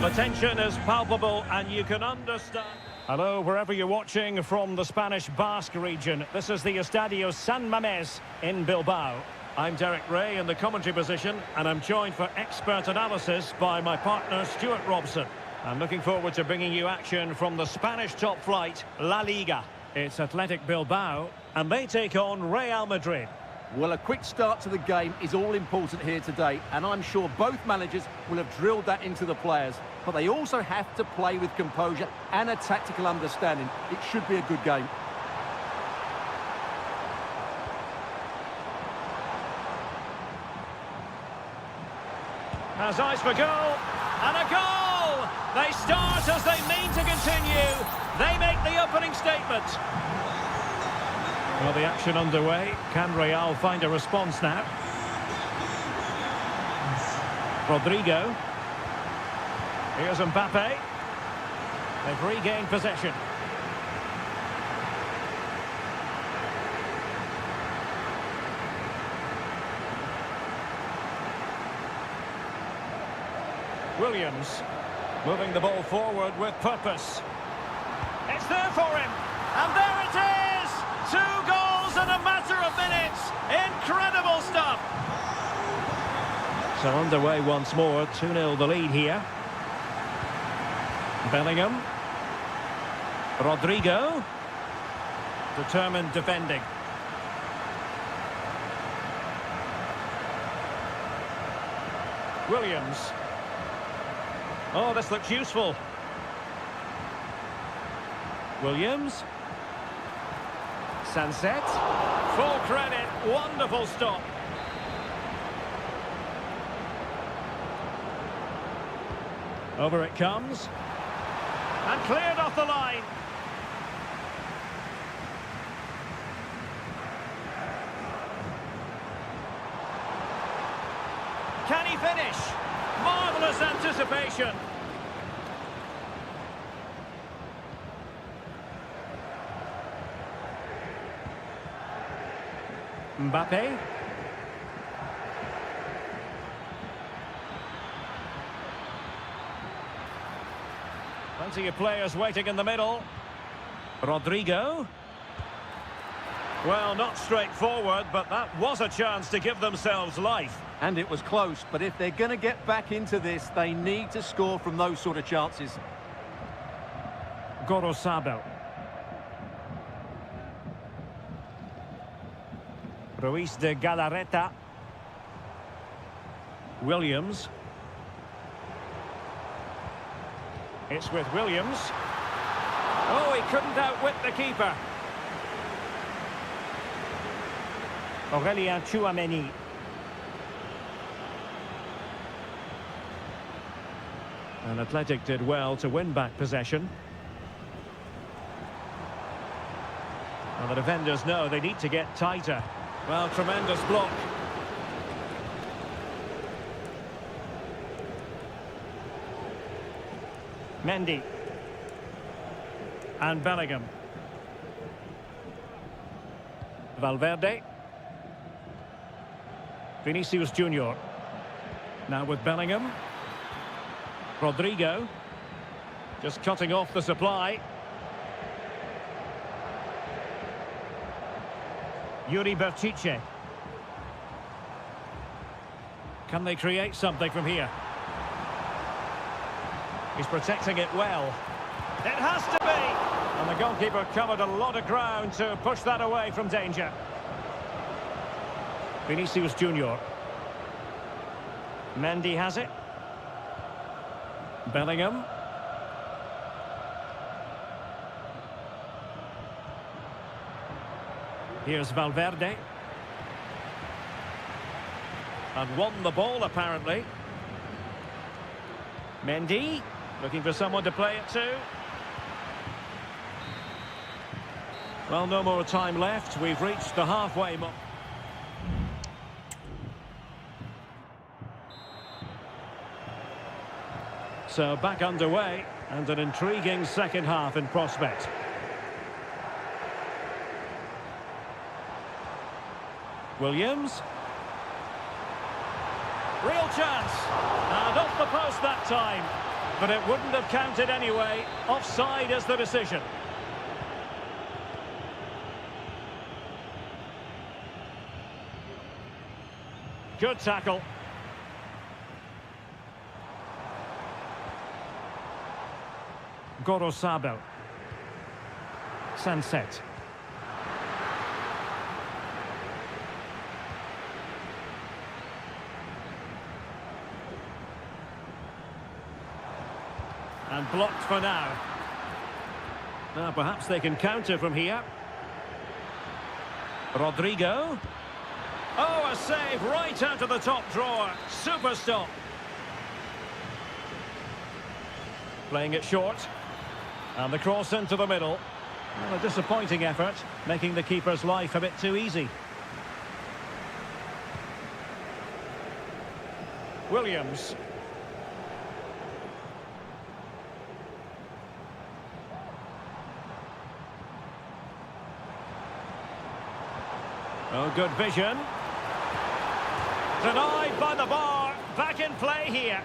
The tension is palpable and you can understand. Hello, wherever you're watching from the Spanish Basque region. This is the Estadio San Mamés in Bilbao. I'm Derek Ray in the commentary position, and I'm joined for expert analysis by my partner Stuart Robson. I'm looking forward to bringing you action from the Spanish top flight, La Liga. It's Athletic Bilbao, and they take on Real Madrid. Well, a quick start to the game is all important here today, and I'm sure both managers will have drilled that into the players. But they also have to play with composure and a tactical understanding. It should be a good game. Has eyes for goal, and a goal! They start as they mean to continue. They make the opening statement. Well, the action underway. Can Real find a response now? Rodrigo. Here's Mbappe. They've regained possession. Williams moving the ball forward with purpose. It's there for him, and there it is! 2 goals in a matter of minutes. Incredible stuff. So underway once more, 2-0 the lead here. Bellingham. Rodrigo. Determined defending. Williams. Oh, this looks useful. Williams. Sunset. Full credit. Wonderful stop. Over it comes. And cleared off the line. Can he finish? Marvellous anticipation. Mbappe. Plenty of players waiting in the middle. Rodrigo. Well, not straightforward, but that was a chance to give themselves life. And it was close, but if they're going to get back into this, they need to score from those sort of chances. Gorosabel. Ruiz de Galarreta. Williams. It's with Williams. Oh, he couldn't outwit the keeper. Aurélien Tchouameni. And Athletic did well to win back possession. And the defenders know they need to get tighter. Well, tremendous block. Mendy. And Bellingham. Valverde. Vinicius Junior. Now with Bellingham. Rodrigo. Just cutting off the supply. Yuri Berchiche. Can they create something from here? He's protecting it well. It has to be! And the goalkeeper covered a lot of ground to push that away from danger. Vinicius Junior. Mendy has it. Bellingham. Here's Valverde. And won the ball, apparently. Mendy, looking for someone to play it to. Well, no more time left. We've reached the halfway mark. So back underway, and an intriguing second half in prospect. Williams. Real chance. And off the post that time. but it wouldn't have counted anyway. Offside is the decision. Good tackle. Gorosabo. Sunset. And blocked for now. Now perhaps they can counter from here. Rodrigo. Oh, a save right out of the top drawer. Super stop. Playing it short. And the cross into the middle. Well, a disappointing effort, making the keeper's life a bit too easy. Williams. Oh, good vision. Denied by the bar. Back in play here.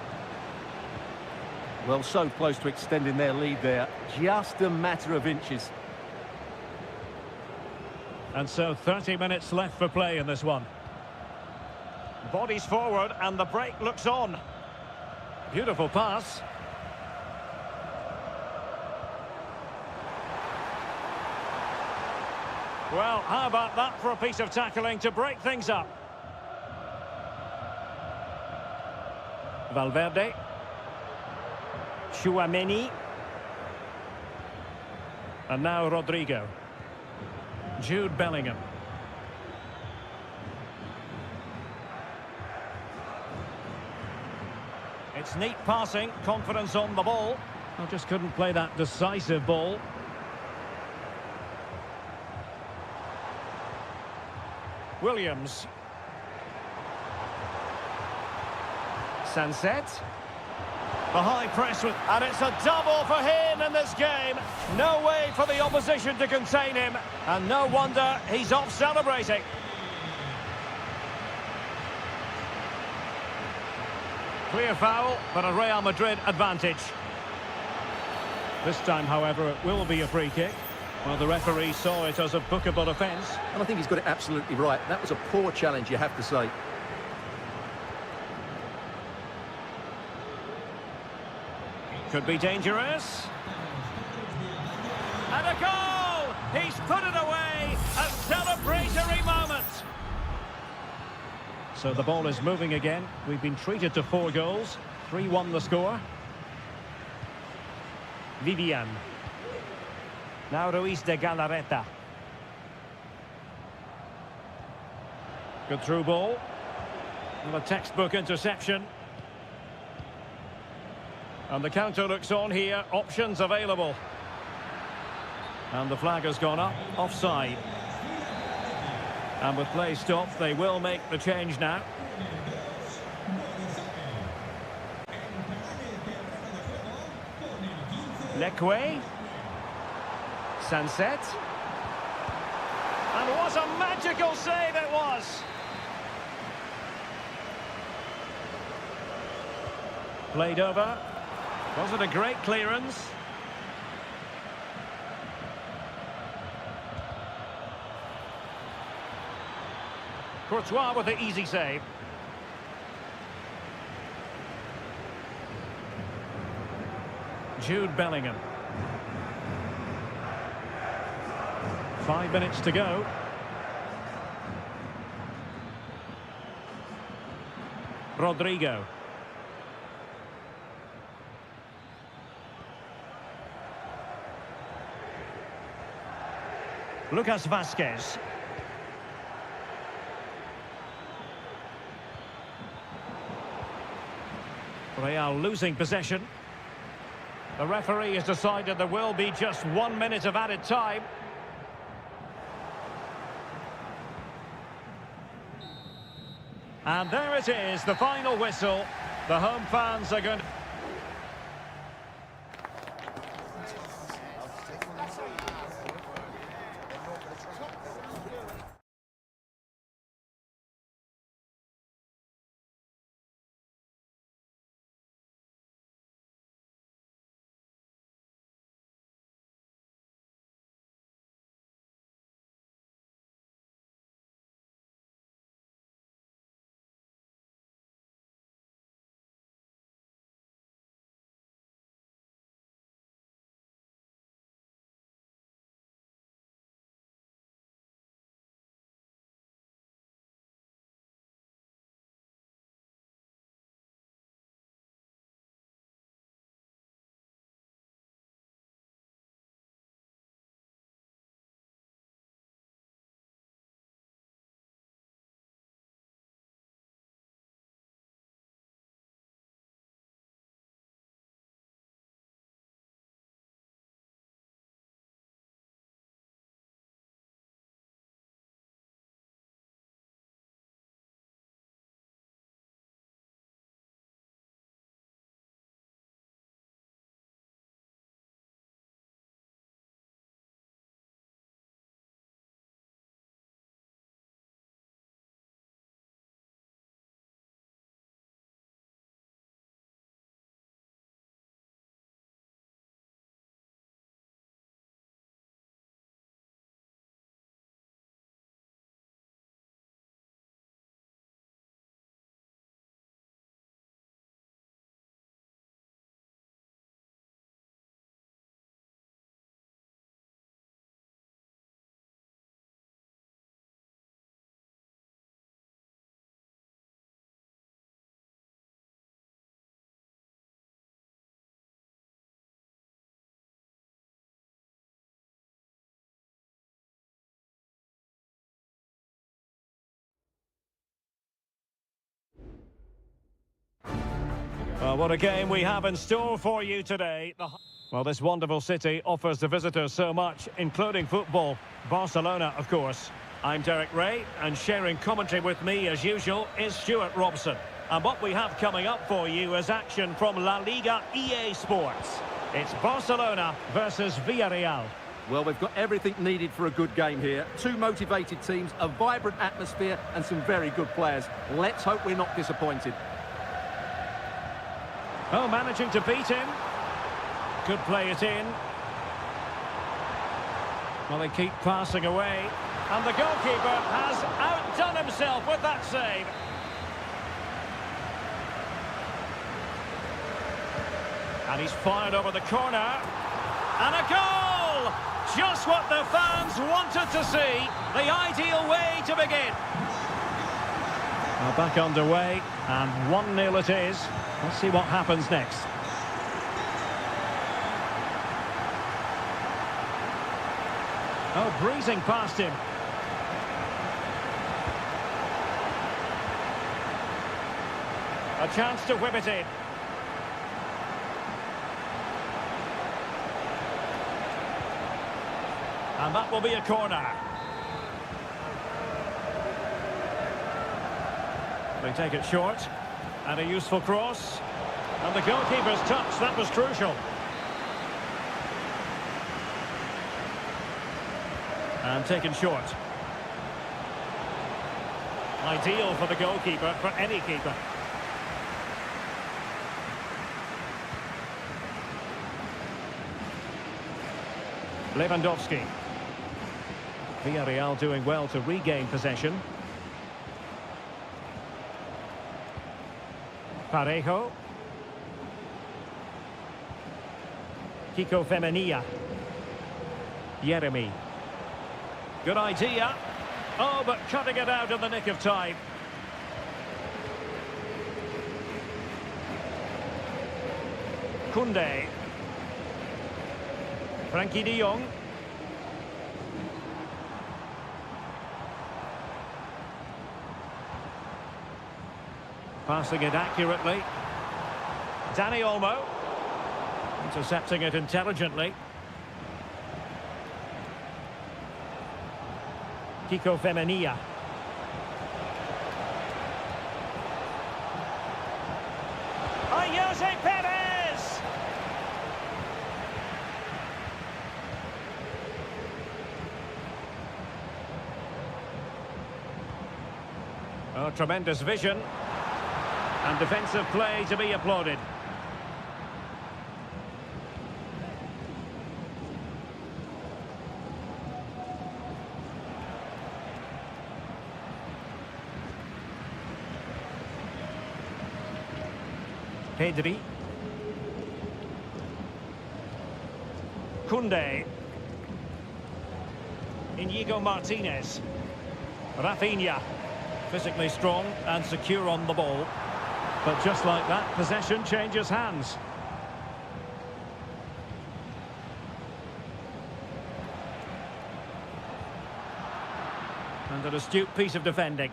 Well, so close to extending their lead there. Just a matter of inches. And so 30 minutes left for play in this one. Bodies forward and the break looks on. Beautiful pass. Well, how about that for a piece of tackling to break things up? Valverde. Chouameni. And now Rodrigo. Jude Bellingham. It's neat passing, confidence on the ball. I just couldn't play that decisive ball. Williams. Sunset. The high press with... And it's a double for him in this game. No way for the opposition to contain him. And no wonder he's off celebrating. Clear foul, but a Real Madrid advantage. This time, however, it will be a free kick. Well, the referee saw it as a bookable offence. And I think he's got it absolutely right. That was a poor challenge, you have to say. Could be dangerous. And a goal! He's put it away! A celebratory moment! So the ball is moving again. We've been treated to 4 goals. 3-1 the score. Vivian. Now Ruiz de Galarreta. Good through ball. And a textbook interception. And the counter looks on here. Options available. And the flag has gone up. Offside. And with play stopped, they will make the change now. Leque. Sunset. And what a magical save it was! Played over. Was it a great clearance? Courtois with the easy save. Jude Bellingham. 5 minutes to go. Rodrigo. Lucas Vazquez. Real losing possession. The referee has decided there will be just 1 minute of added time. And there it is, the final whistle. The home fans are going to... Well, what a game we have in store for you today. Well, this wonderful city offers the visitors so much, including football. Barcelona, of course. I'm Derek Ray, and sharing commentary with me, as usual, is Stuart Robson. And what we have coming up for you is action from La Liga EA Sports. It's Barcelona versus Villarreal. Well, we've got everything needed for a good game here. Two motivated teams, a vibrant atmosphere, and some very good players. Let's hope we're not disappointed. Oh, managing to beat him. Could play it in. Well, they keep passing away. And the goalkeeper has outdone himself with that save. And he's fired over the corner. And a goal! Just what the fans wanted to see. The ideal way to begin. Well, back underway. And 1-0 it is. Let's see what happens next. Oh, breezing past him. A chance to whip it in. And that will be a corner. They take it short. And a useful cross. And the goalkeeper's touch, that was crucial. And taken short. Ideal for the goalkeeper, for any keeper. Lewandowski. Villarreal doing well to regain possession. Parejo. Kiko Femenia. Jeremy. Good idea. Oh, but cutting it out in the nick of time. Koundé. Frankie de Jong. Passing it accurately. Dani Olmo. Intercepting it intelligently. Kiko Femenia. Jose Perez! Oh, tremendous vision. And defensive play to be applauded. Pedri. Koundé. Inigo Martinez. Rafinha. Physically strong and secure on the ball. But just like that, possession changes hands. And an astute piece of defending.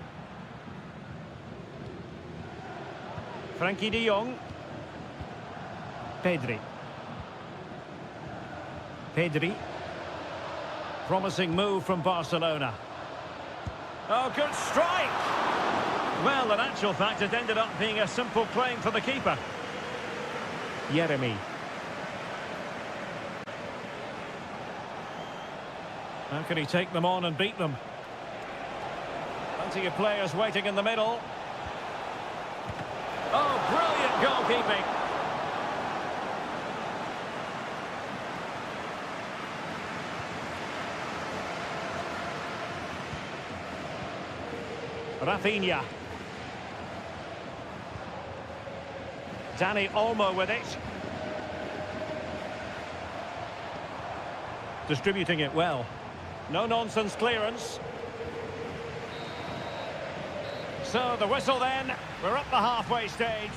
Frankie de Jong. Pedri. Pedri. Promising move from Barcelona. Oh, good strike! Well, in actual fact, it ended up being a simple claim for the keeper. Jeremy. How can he take them on and beat them? Plenty of players waiting in the middle. Oh, brilliant goalkeeping. Rafinha. Dani Olmo with it. Distributing it well. No-nonsense clearance. So the whistle then. We're at the halfway stage.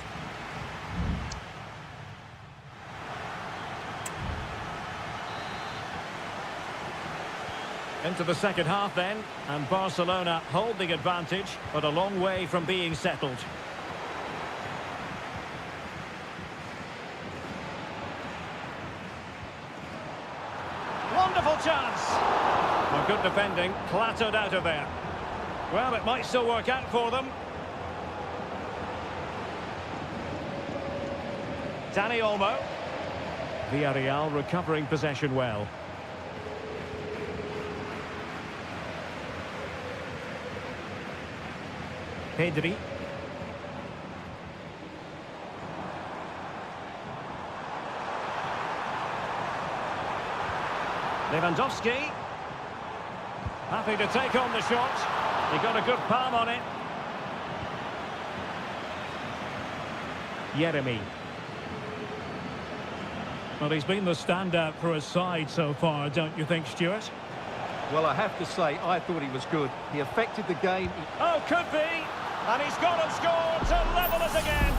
Into the second half then, and Barcelona hold the advantage, but a long way from being settled. Wonderful chance. Well, good defending, clattered out of there. Well, it might still work out for them. Dani Olmo. Villarreal recovering possession well. Pedri. Lewandowski. Happy to take on the shot. He got a good palm on it. Yeremy. Well, he's been the standout for his side so far, don't you think, Stuart? Well, I have to say, I thought he was good. He affected the game. Oh, could be. And he's gone and scored to level it again.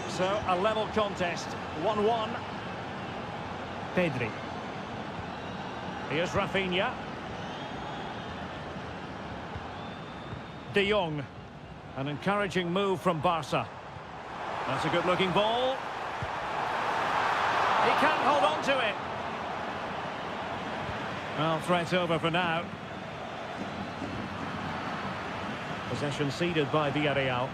So, a level contest. 1-1. Pedri. Here's Rafinha. De Jong. An encouraging move from Barca. That's a good-looking ball. He can't hold on to it. Well, threat over for now. Possession ceded by Villarreal.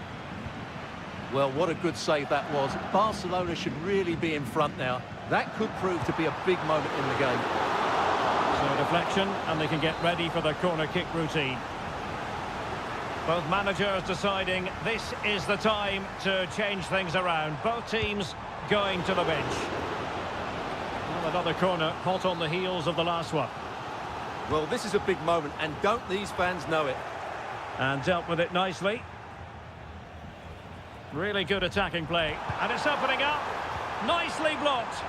Well, what a good save that was. Barcelona should really be in front now. That could prove to be a big moment in the game. So a deflection, and they can get ready for the corner kick routine. Both managers deciding this is the time to change things around. Both teams going to the bench. Well, another corner, hot on the heels of the last one. Well, this is a big moment, and don't these fans know it? And dealt with it nicely. Really good attacking play. And it's opening up. Nicely blocked.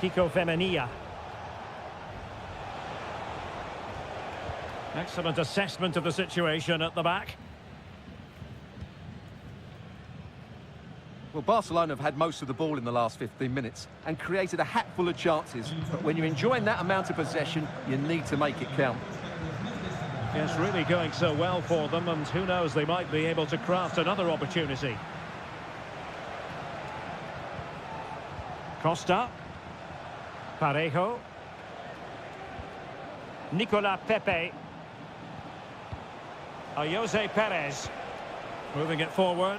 Kiko Femenia. Excellent assessment of the situation at the back. Well, Barcelona have had most of the ball in the last 15 minutes and created a hatful of chances. But when you're enjoying that amount of possession, you need to make it count. It's really going so well for them, and who knows, they might be able to craft another opportunity. Costa. Parejo. Nicolas Pepe. Jose Perez. Moving it forward.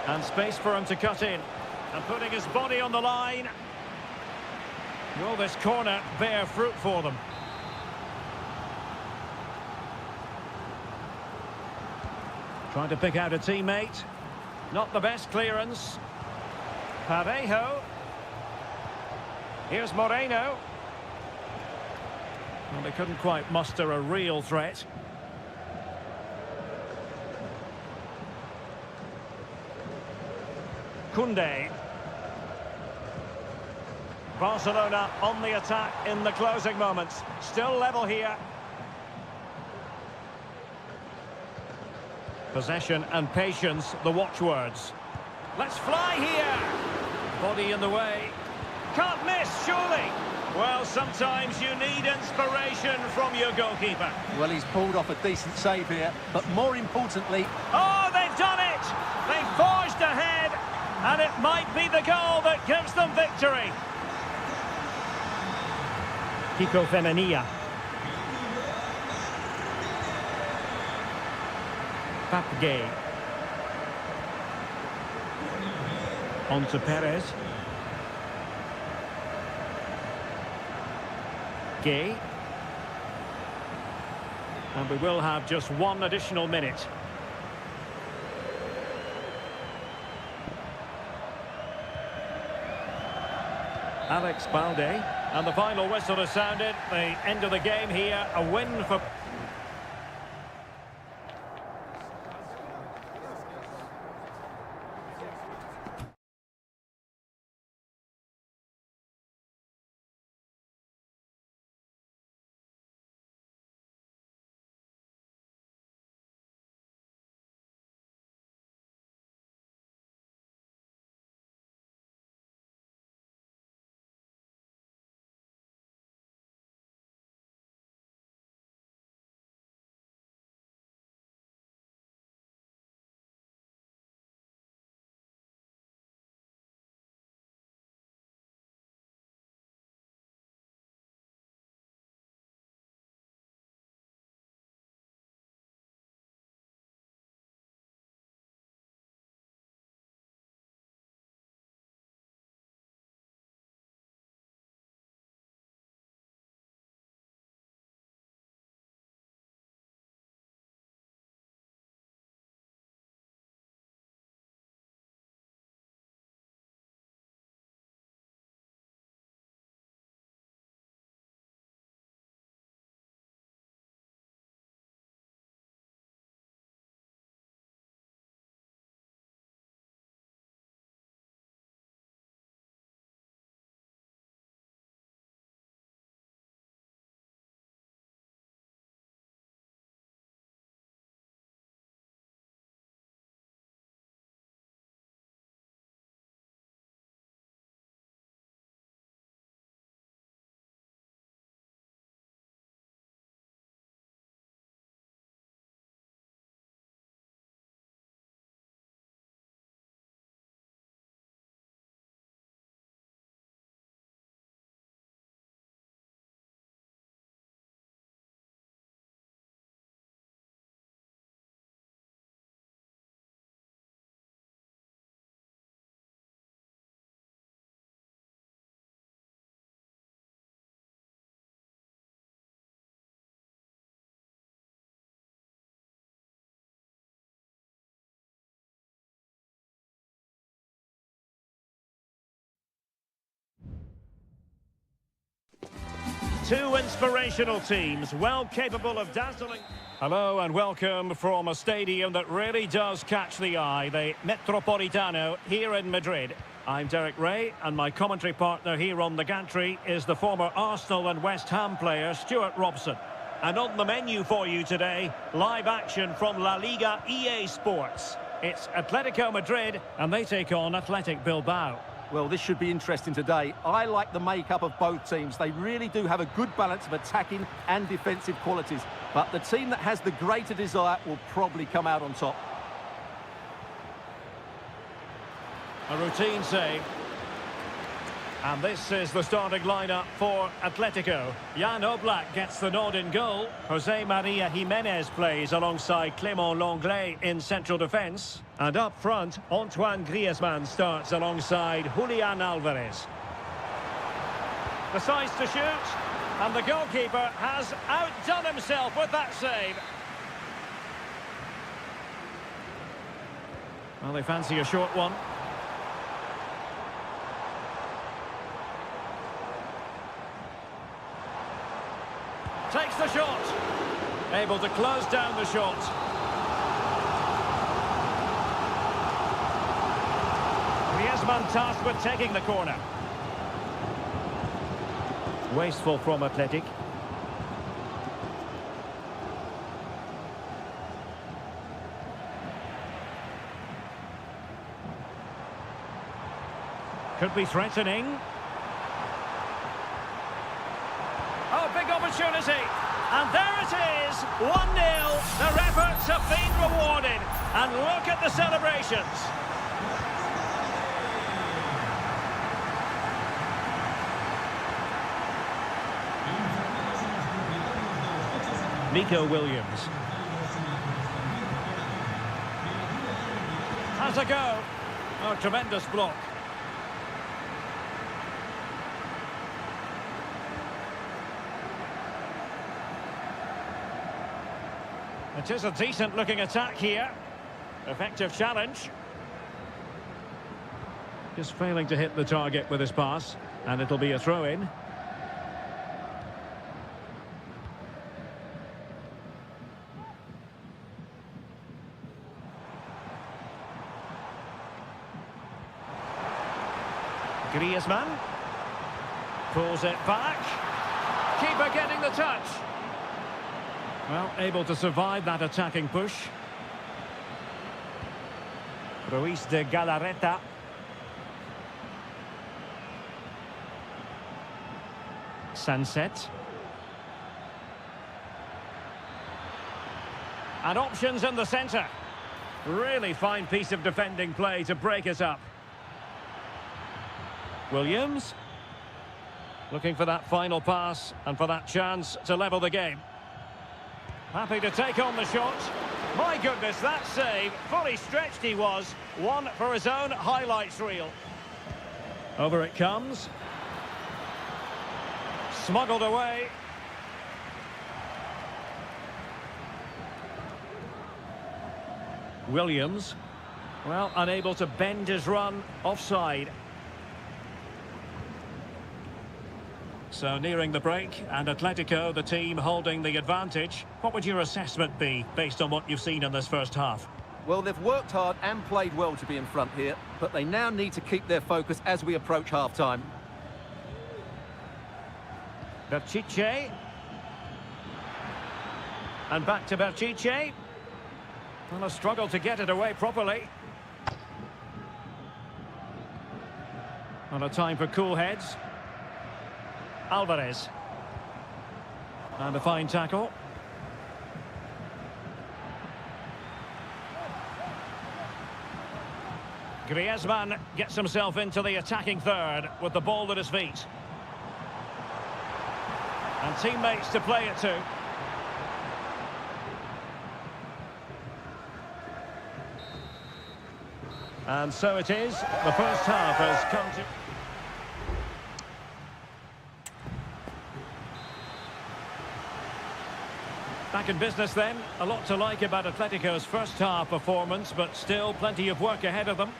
And space for him to cut in. And putting his body on the line. Will this corner bear fruit for them? Trying to pick out a teammate. Not the best clearance. Parejo. Here's Moreno. Well, they couldn't quite muster a real threat. Koundé. Barcelona on the attack in the closing moments. Still level here. Possession and patience, the watchwords. Let's fly here. Body in the way. Can't miss, surely. Well, sometimes you need inspiration from your goalkeeper. Well, he's pulled off a decent save here, but more importantly... Oh, they've done it! They've forged ahead, and it might be the goal that gives them victory. Kiko Femenia. Papgay. On to Perez. Gay. And we will have just one additional minute. Alex Balde. And the final whistle has sounded. The end of the game here. A win for... Two inspirational teams, well capable of dazzling. Hello and welcome from a stadium that really does catch the eye, the Metropolitano here in Madrid. I'm Derek Ray, and my commentary partner here on the gantry is the former Arsenal and West Ham player Stuart Robson. And on the menu for you today, live action from La Liga EA Sports. It's Atletico Madrid, and they take on Athletic Bilbao. Well, this should be interesting today. I like the makeup of both teams. They really do have a good balance of attacking and defensive qualities. But the team that has the greater desire will probably come out on top. A routine save. And this is the starting lineup for Atletico. Jan Oblak gets the nod in goal. Jose Maria Jimenez plays alongside Clément Lenglet in central defence. And up front, Antoine Griezmann starts alongside Julian Alvarez. The size to shoot, and the goalkeeper has outdone himself with that save. Well, they fancy a short one. Takes the shot. Able to close down the shot. Griezmann tasked with taking the corner. Wasteful from Athletic. Could be threatening. Oh, big opportunity. And there it is, 1-0. Their efforts have been rewarded. And look at the celebrations. Nico Williams. Has a go. Oh, tremendous block. It is a decent-looking attack here. Effective challenge. Just failing to hit the target with his pass. And it'll be a throw-in. Griezmann. Pulls it back. Keeper getting the touch. Well, able to survive that attacking push. Ruiz de Galarreta. Sunset. And options in the centre. Really fine piece of defending play to break us up. Williams. Looking for that final pass and for that chance to level the game. Happy to take on the shot. My goodness, that save. Fully stretched he was. One for his own highlights reel. Over it comes. Smuggled away. Williams. Well, unable to bend his run. Offside. So nearing the break, and Atletico, the team holding the advantage. What would your assessment be, based on what you've seen in this first half? Well, they've worked hard and played well to be in front here, but they now need to keep their focus as we approach half-time. Berchiche. And back to Berchiche. Well, a struggle to get it away properly. And a time for cool heads. Alvarez. And a fine tackle. Griezmann gets himself into the attacking third with the ball at his feet. And teammates to play it to. And so it is. The first half has come to... Back in business then. A lot to like about Atletico's first half performance, but still plenty of work ahead of them.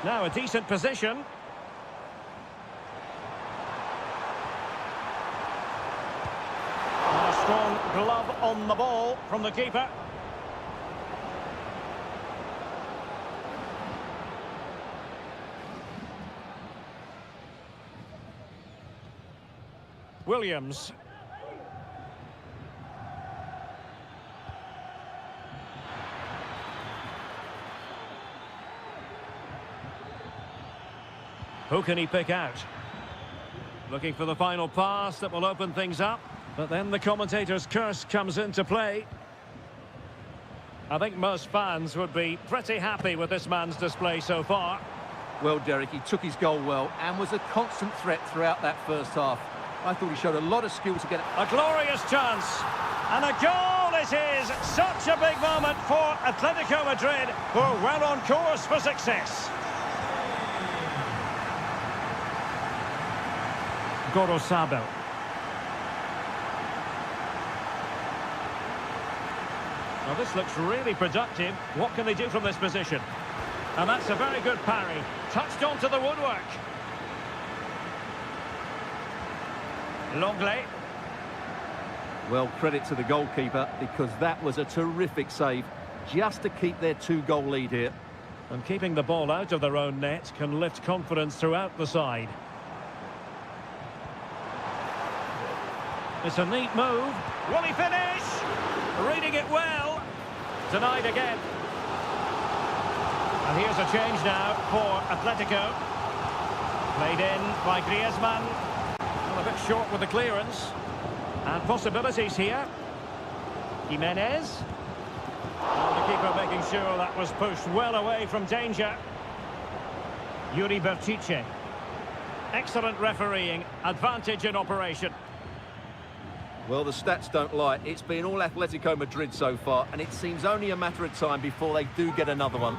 Now a decent position. And a strong glove on the ball from the keeper. Williams. Who can he pick out? Looking for the final pass that will open things up. But then the commentator's curse comes into play. I think most fans would be pretty happy with this man's display so far. Well, Derek, he took his goal well and was a constant threat throughout that first half. I thought he showed a lot of skill to get it. A glorious chance. And a goal it is. Such a big moment for Atletico Madrid, who are well on course for success. Gorosabel. Well, this looks really productive. What can they do from this position? And that's a very good parry. Touched onto the woodwork. Longley. Well, credit to the goalkeeper, because that was a terrific save, just to keep their 2-goal lead here. And keeping the ball out of their own net can lift confidence throughout the side. It's a neat move. Will he finish? Reading it well. Denied again. And here's a change now for Atletico. Played in by Griezmann. Well, a bit short with the clearance. And possibilities here. Jimenez. Well, the keeper making sure that was pushed well away from danger. Yuri Bertice. Excellent refereeing. Advantage in operation. Well, the stats don't lie. It's been all Atletico Madrid so far, and it seems only a matter of time before they do get another one.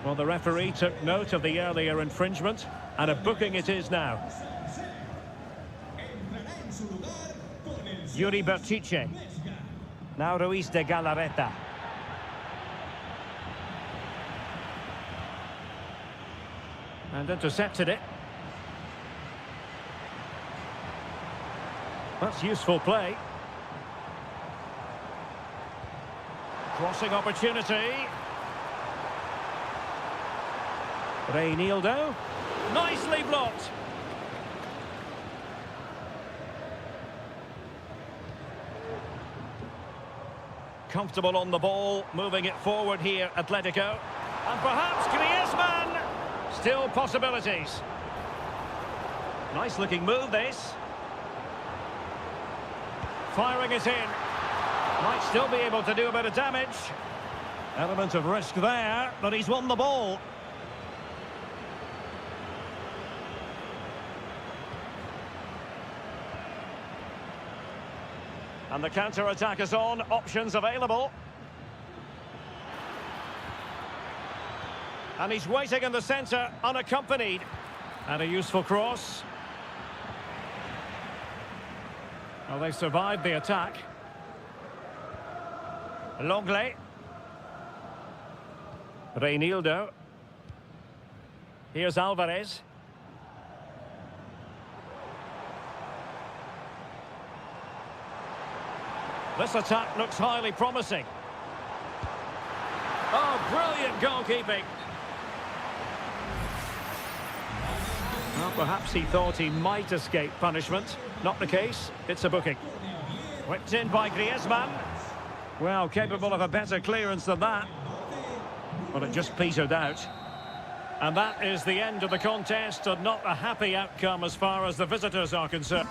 Well, the referee took note of the earlier infringement, and a booking it is now. Yuri Bertice. Now Ruiz de Galarreta. And intercepted it. That's useful play. Crossing opportunity. Reinildo. Nicely blocked. Comfortable on the ball, moving it forward here, Atletico. And perhaps Griezmann. Still possibilities. Nice looking move, this. Firing it in. Might still be able to do a bit of damage. Element of risk there, but he's won the ball. And the counter-attack is on. Options available. And he's waiting in the centre, unaccompanied. And a useful cross. Well, they've survived the attack. Longley. Reinildo. Here's Alvarez. This attack looks highly promising. Oh, brilliant goalkeeping. Well, perhaps he thought he might escape punishment. Not the case. It's a booking. Whipped in by Griezmann. Well, capable of a better clearance than that. But it just petered out. And that is the end of the contest, and not a happy outcome as far as the visitors are concerned.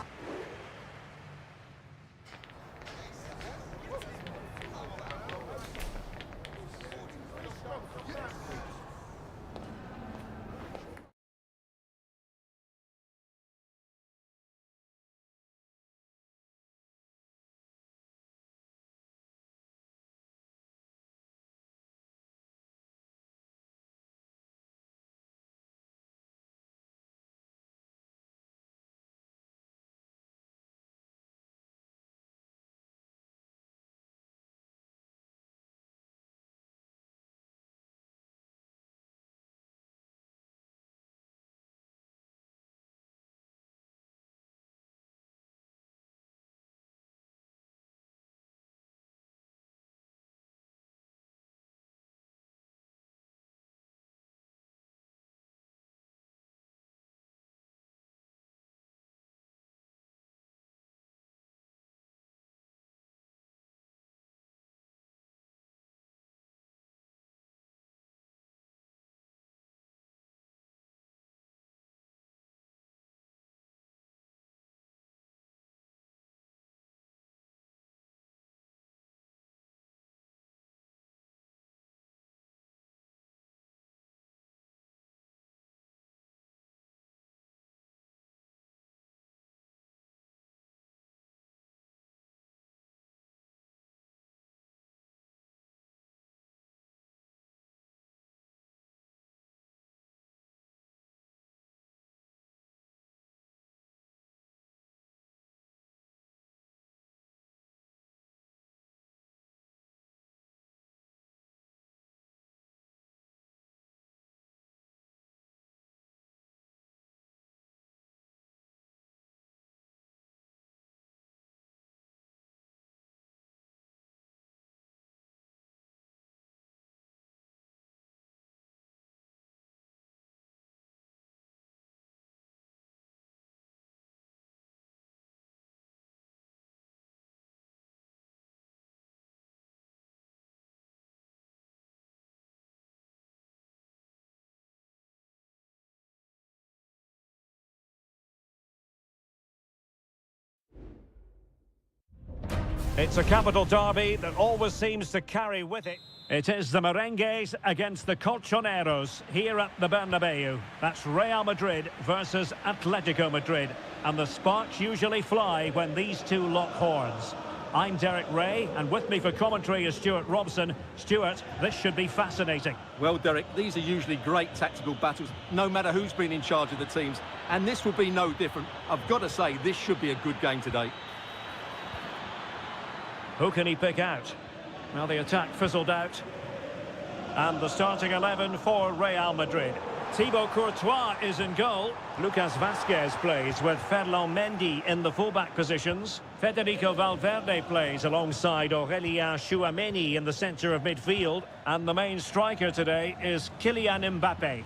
It's a capital derby that always seems to carry with it. It is the Merengues against the Colchoneros here at the Bernabeu. That's Real Madrid versus Atletico Madrid. And the sparks usually fly when these two lock horns. I'm Derek Ray, and with me for commentary is Stuart Robson. Stuart, this should be fascinating. Well, Derek, these are usually great tactical battles, no matter who's been in charge of the teams. And this will be no different. I've got to say, this should be a good game today. Who can he pick out? Well, the attack fizzled out. And the starting 11 for Real Madrid. Thibaut Courtois is in goal. Lucas Vazquez plays with Ferland Mendy in the fullback positions. Federico Valverde plays alongside Aurélien Tchouameni in the centre of midfield. And the main striker today is Kylian Mbappé.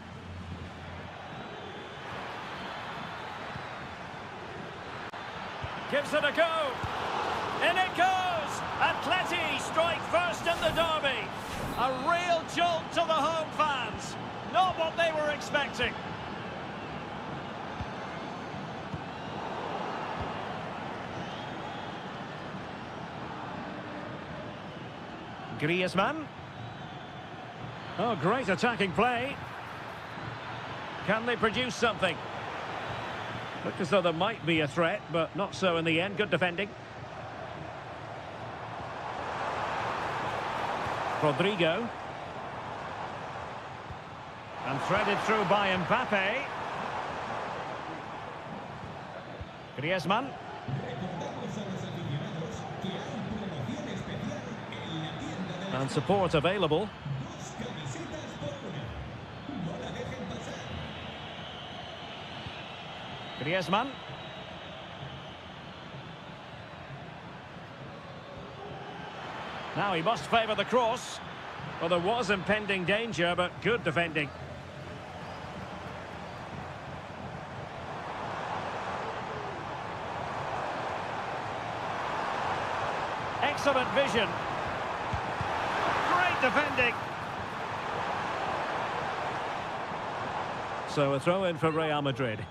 Gives it a go. In it goes! Atleti strike first in the derby. A real jolt to the home fans. Not what they were expecting. Griezmann. Oh, great attacking play. Can they produce something? Looked as though there might be a threat, but not so in the end. Good defending. Rodrigo. And threaded through by Mbappé. Griezmann. And support available. Griezmann. Now he must favour the cross. Well, there was impending danger, but good defending. Excellent vision. Great defending. So a throw in for Real Madrid.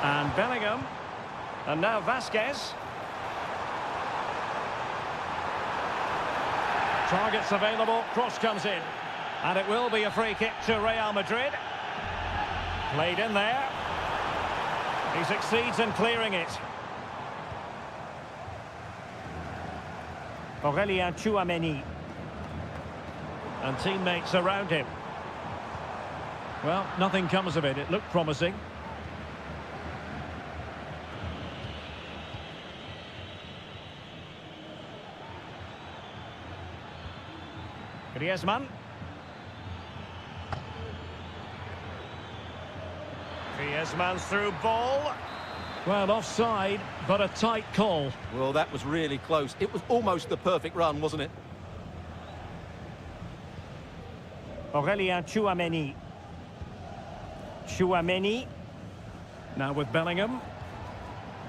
And Bellingham. And now Vazquez. Targets available, cross comes in. And it will be a free kick to Real Madrid. Played in there. He succeeds in clearing it. Aurélien Tchouameni. And teammates around him. Well, nothing comes of it. It looked promising. Griezmann. Griezmann's through ball. Well, offside, but a tight call. Well, that was really close. It was almost the perfect run, wasn't it? Aurélien Tchouameni. Tchouameni. Now with Bellingham.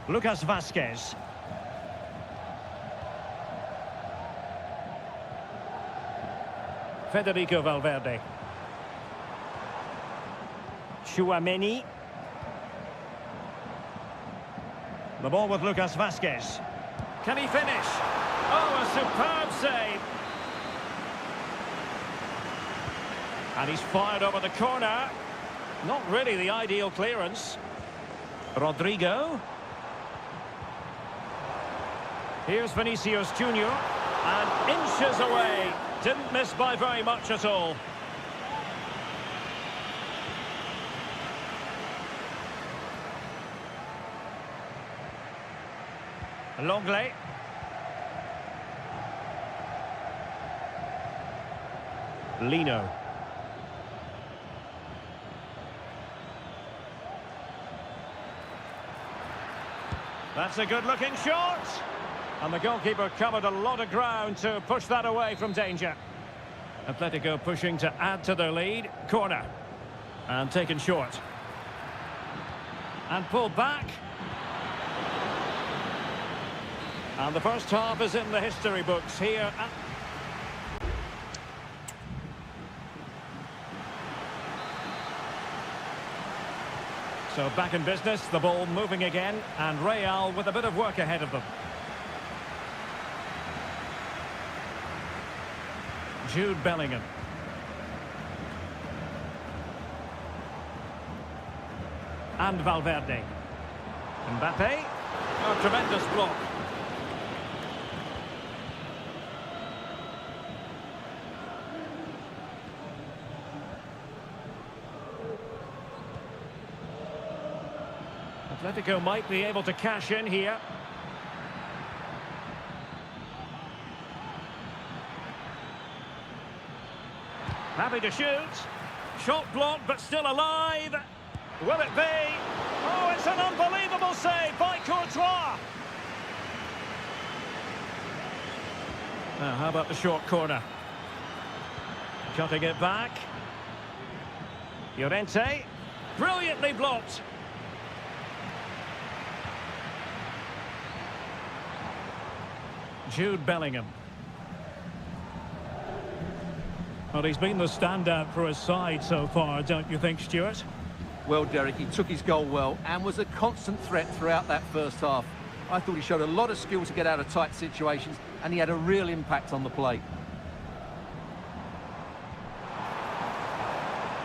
Lucas Vazquez. Federico Valverde. Tchouameni. The ball with Lucas Vazquez. Can he finish? Oh, a superb save. And he's fired over the corner. Not really the ideal clearance. Rodrigo. Here's Vinicius Junior. And inches away. Didn't miss by very much at all. Longley. Lino. That's a good-looking shot. And the goalkeeper covered a lot of ground to push that away from danger. Atletico pushing to add to their lead. Corner. And taken short. And pulled back. And the first half is in the history books here at... So back in business, the ball moving again, and Real with a bit of work ahead of them. Jude Bellingham. And Valverde. Mbappe. Oh, tremendous block. Atletico might be able to cash in here. Happy to shoot. Shot blocked, but still alive. Will it be? Oh, it's an unbelievable save by Courtois. Now, how about the short corner? Cutting it back. Llorente. Brilliantly blocked. Jude Bellingham. Well, he's been the standout for his side so far, don't you think, Stuart? Well, Derek, he took his goal well and was a constant threat throughout that first half. I thought he showed a lot of skill to get out of tight situations, and he had a real impact on the play.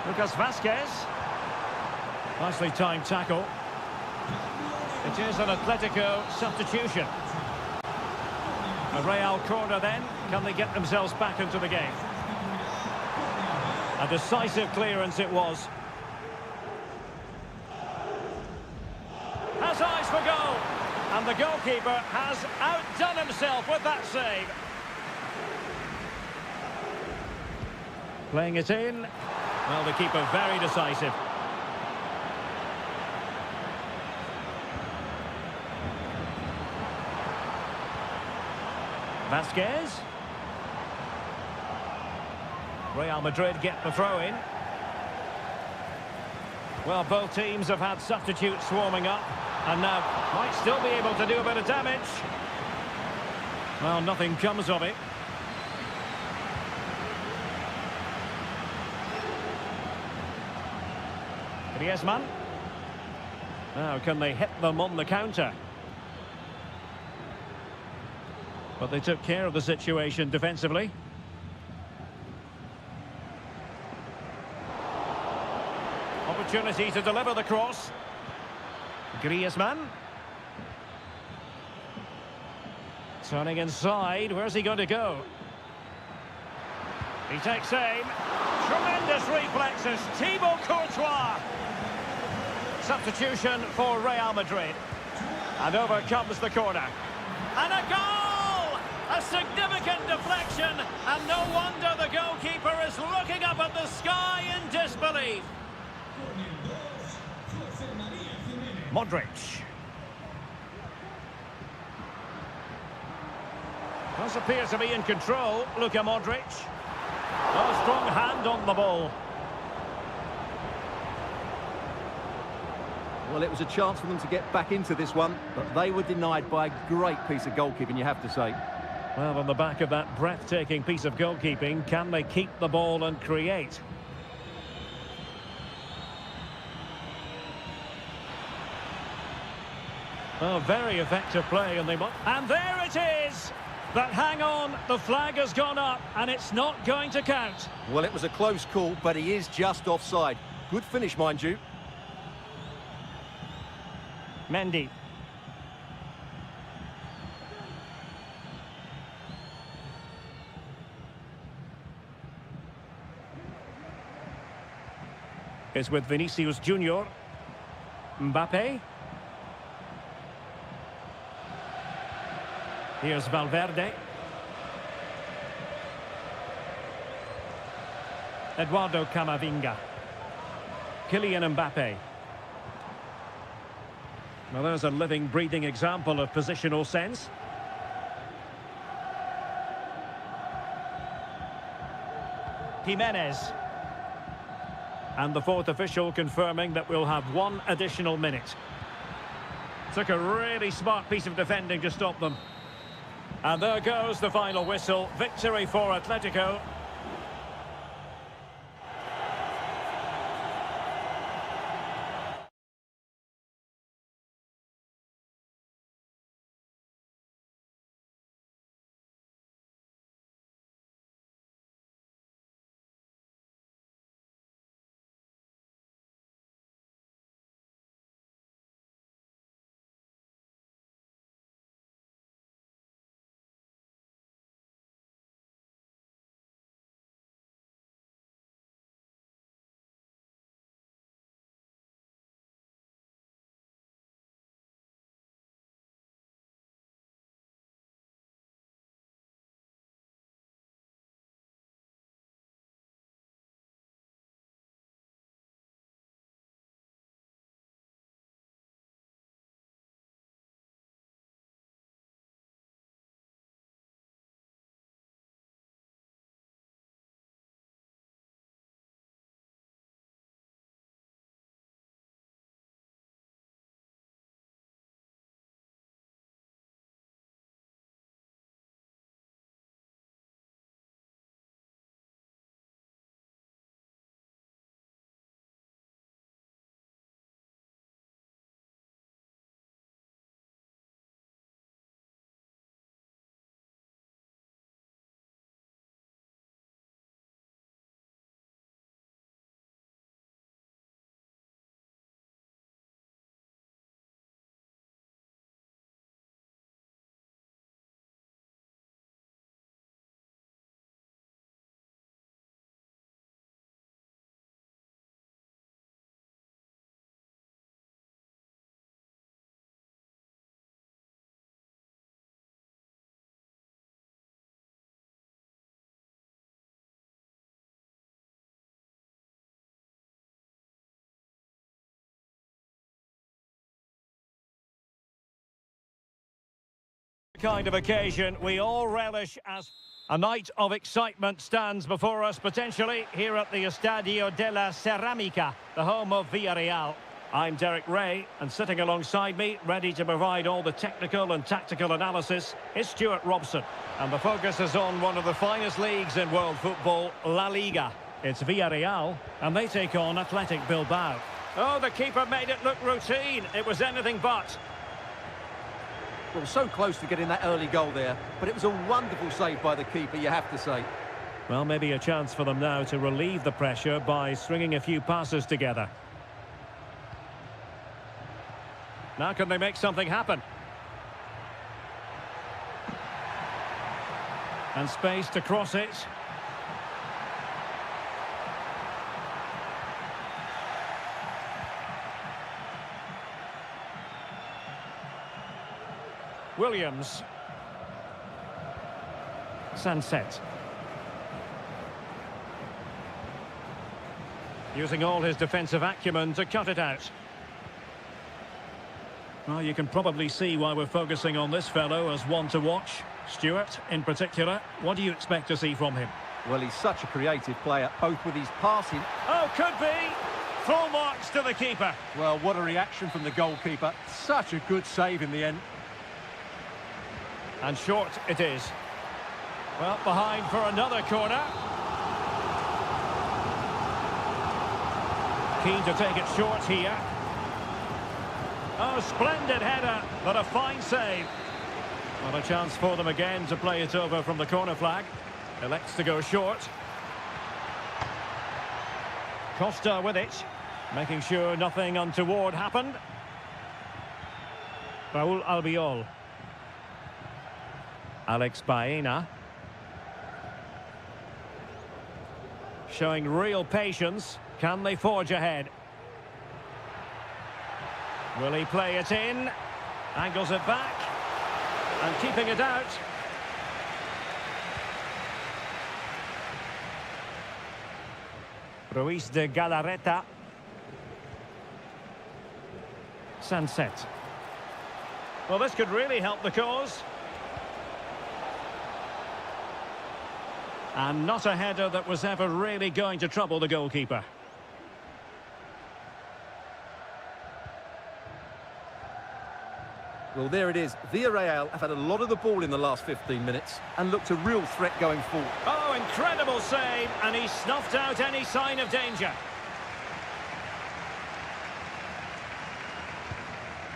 Lucas Vazquez. Nicely timed tackle. It is an Atletico substitution. A Real corner then. Can they get themselves back into the game? A decisive clearance it was. Has eyes for goal. And the goalkeeper has outdone himself with that save. Playing it in. Well, the keeper very decisive. Vazquez. Real Madrid get the throw in. Well, both teams have had substitutes swarming up, and now might still be able to do a bit of damage. Well, nothing comes of it. Griezmann. Now, can they hit them on the counter? But they took care of the situation defensively. Opportunity to deliver the cross. Griezmann. Turning inside. Where's he going to go? He takes aim. Tremendous reflexes. Thibaut Courtois. Substitution for Real Madrid. And over comes the corner. And a goal! A significant deflection. And no wonder the goalkeeper is looking up at the sky in disbelief. Modric. Does appear to be in control, Luka Modric. Oh, strong hand on the ball. Well, it was a chance for them to get back into this one, but they were denied by a great piece of goalkeeping, you have to say. Well, on the back of that breathtaking piece of goalkeeping, can they keep the ball and create? Oh, very effective play, and there it is! But hang on, the flag has gone up, and it's not going to count. Well, it was a close call, but he is just offside. Good finish, mind you. Mendy. Is with Vinicius Junior. Mbappe. Here's Valverde. Eduardo Camavinga. Kylian Mbappe. Well, there's a living, breathing example of positional sense. Jimenez. And the fourth official confirming that we'll have one additional minute. Took a really smart piece of defending to stop them. And there goes the final whistle. Victory for Atletico. Kind of occasion we all relish as a night of excitement stands before us potentially here at the Estadio de la Ceramica, the home of Villarreal. I'm Derek Ray, and sitting alongside me, ready to provide all the technical and tactical analysis, is Stuart Robson. And the focus is on one of the finest leagues in world football, La Liga. It's Villarreal, and they take on Athletic Bilbao. Oh, the keeper made it look routine. It was anything but. Well, so close to getting that early goal there, but it was a wonderful save by the keeper, you have to say. Well, maybe a chance for them now to relieve the pressure by stringing a few passes together. Now can they make something happen? And space to cross it. Williams. Sunset. Using all his defensive acumen to cut it out. Well, you can probably see why we're focusing on this fellow as one to watch. Stuart, in particular, what do you expect to see from him? Well, he's such a creative player, both with his passing... Oh, could be! Full marks to the keeper. Well, what a reaction from the goalkeeper. Such a good save in the end. And short it is. Well, behind for another corner. Keen to take it short here. Oh, splendid header, but a fine save. Not a chance for them again to play it over from the corner flag. Elects to go short. Costa with it, making sure nothing untoward happened. Raúl Albiol. Alex Baena. Showing real patience. Can they forge ahead? Will he play it in? Angles it back. And keeping it out. Ruiz de Galarreta. Sunset. Well, this could really help the cause. And not a header that was ever really going to trouble the goalkeeper. Well, there it is. Villarreal have had a lot of the ball in the last 15 minutes and looked a real threat going forward. Oh, incredible save, and he snuffed out any sign of danger.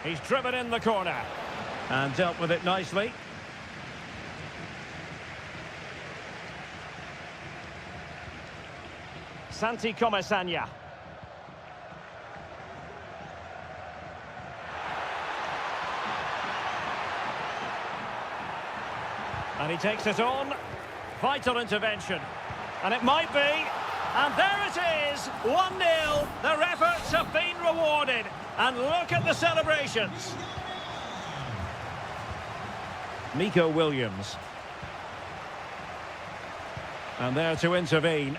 He's driven in the corner and dealt with it nicely. Santi Comesaña. And he takes it on. Vital intervention. And it might be. And there it is. 1-0. Their efforts have been rewarded. And look at the celebrations. Nico Williams. And there to intervene.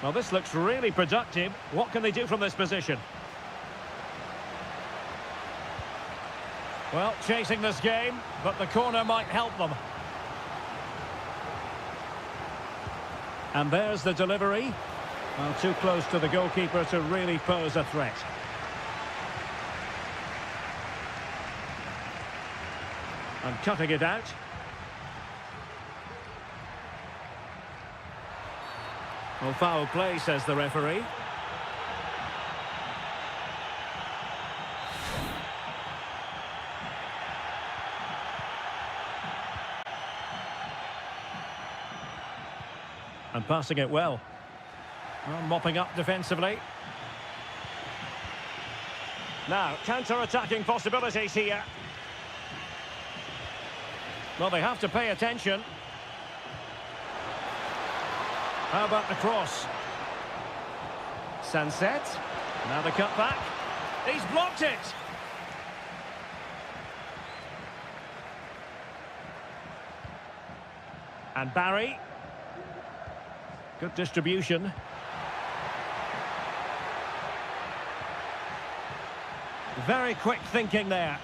Well, this looks really productive. What can they do from this position? Well, chasing this game, but the corner might help them. And there's the delivery. Well, too close to the goalkeeper to really pose a threat. And cutting it out. Well, foul play, says the referee. And passing it well. Mopping up defensively. Now, counter-attacking possibilities here. Well, they have to pay attention. How about the cross? Sunset. Now the cut back. He's blocked it. And Barry. Good distribution. Very quick thinking there.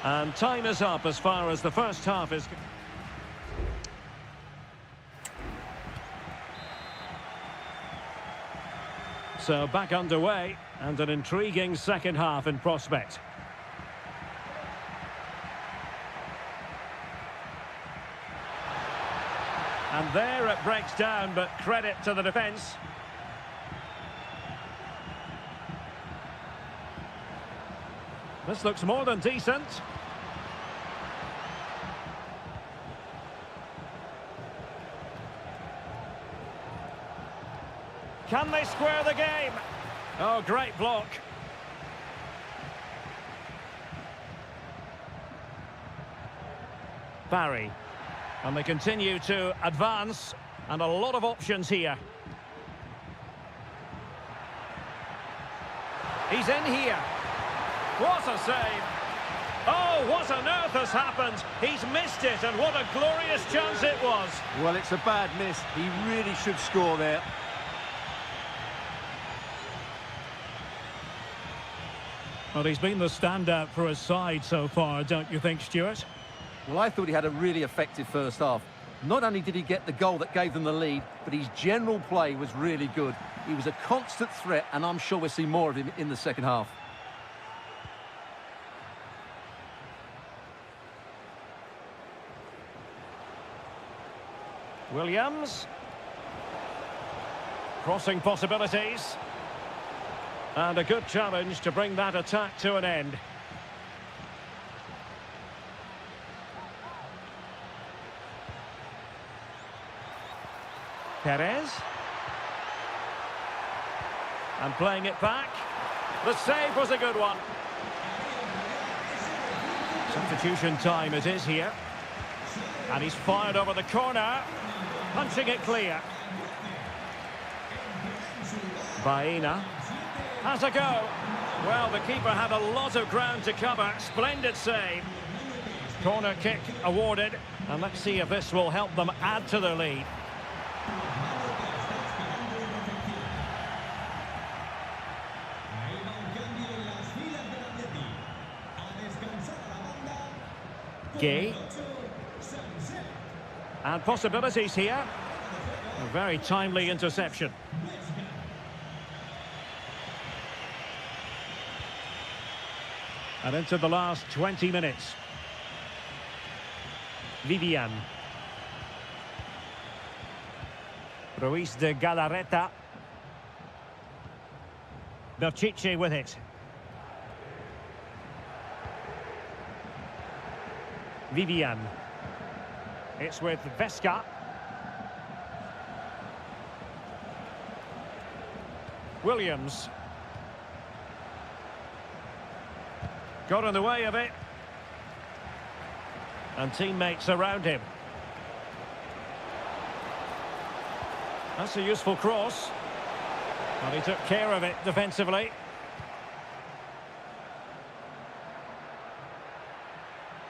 And time is up as far as the first half is... So back underway, and an intriguing second half in prospect. And there it breaks down, but credit to the defence. This looks more than decent. Can they square the game? Oh, great block. Barry. And they continue to advance, and a lot of options here. He's in here. What a save. Oh, what on earth has happened? He's missed it, and what a glorious chance it was. Well, it's a bad miss. He really should score there. Well, he's been the standout for his side so far, don't you think, Stuart? Well, I thought he had a really effective first half. Not only did he get the goal that gave them the lead, but his general play was really good. He was a constant threat, and I'm sure we'll see more of him in the second half. Williams. Crossing possibilities. And a good challenge to bring that attack to an end. Perez. And playing it back. The save was a good one. Substitution time it is here. And he's fired over the corner. Punching it clear. Baena. Has a go. Well, the keeper had a lot of ground to cover. Splendid save. Corner kick awarded. And let's see if this will help them add to their lead. Gay. And possibilities here. A very timely interception. And into the last 20 minutes. Vivian. Ruiz de Galarreta. Berchiche with it. Vivian. It's with Vesca. Williams. Got in the way of it. And teammates around him. That's a useful cross. And he took care of it defensively.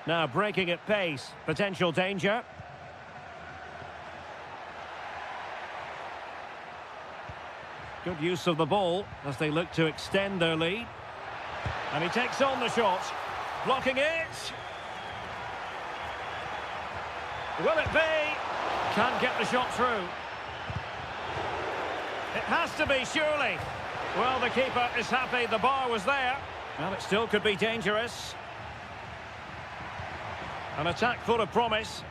Now breaking at pace. Potential danger. Good use of the ball as they look to extend their lead. And he takes on the shot. Blocking it. Will it be? Can't get the shot through. It has to be, surely. Well, the keeper is happy the bar was there. Well, it still could be dangerous. An attack full of promise.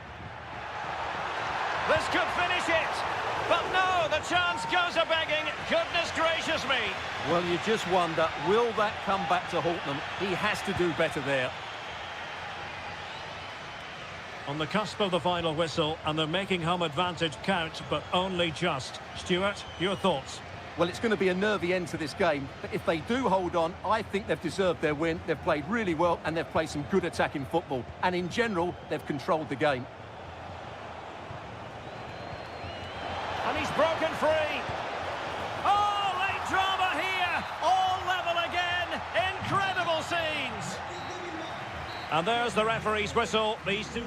This could finish it. But no, the chance goes a-begging. Goodness gracious me. Well, you just wonder, will that come back to haunt them? He has to do better there. On the cusp of the final whistle, and they're making home advantage count, but only just. Stuart, your thoughts? Well, it's going to be a nervy end to this game, but if they do hold on, I think they've deserved their win. They've played really well, and they've played some good attacking football. And in general, they've controlled the game. And he's broken free. Oh, late drama here. All level again. Incredible scenes. And there's the referee's whistle. These two...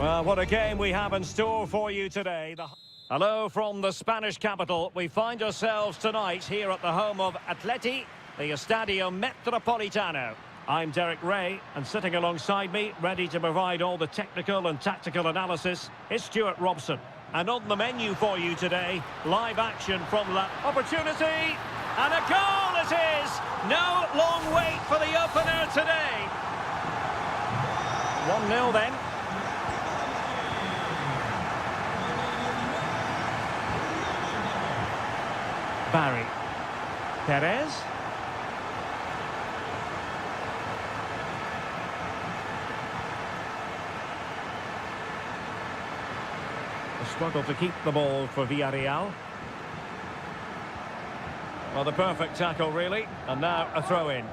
Well, what a game we have in store for you today. Hello from the Spanish capital. We find ourselves tonight here at the home of Atleti, the Estadio Metropolitano. I'm Derek Ray, and sitting alongside me, ready to provide all the technical and tactical analysis, is Stuart Robson. And on the menu for you today, live action from La Opportunity, and a goal it is! No long wait for the opener today. 1-0 then. Barry. Perez. A struggle to keep the ball for Villarreal. Well, the perfect tackle, really. And now a throw-in.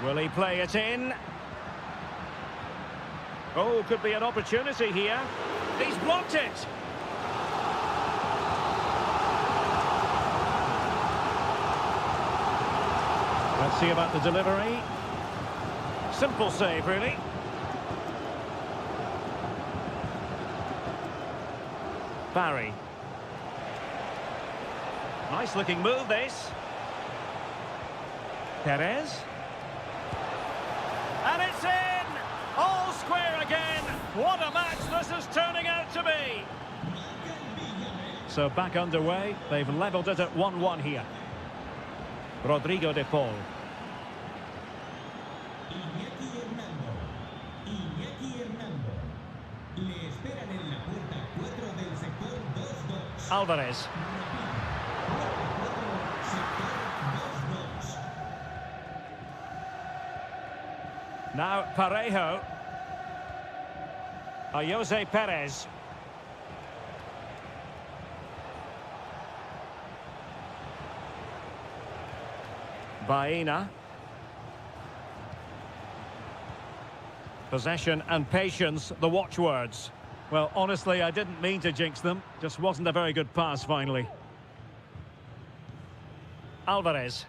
Will he play it in? Oh, could be an opportunity here. He's blocked it. Let's see about the delivery. Simple save, really. Barry. Nice looking move, this. Perez. And it's in! All square again. What a match this is turning out to be. So back underway. They've levelled it at 1-1 here. Rodrigo de Paul. Alvarez. Now Parejo. Jose Perez. Baena. Possession and patience, the watchwords. Well, honestly, I didn't mean to jinx them. Just wasn't a very good pass, finally. Alvarez.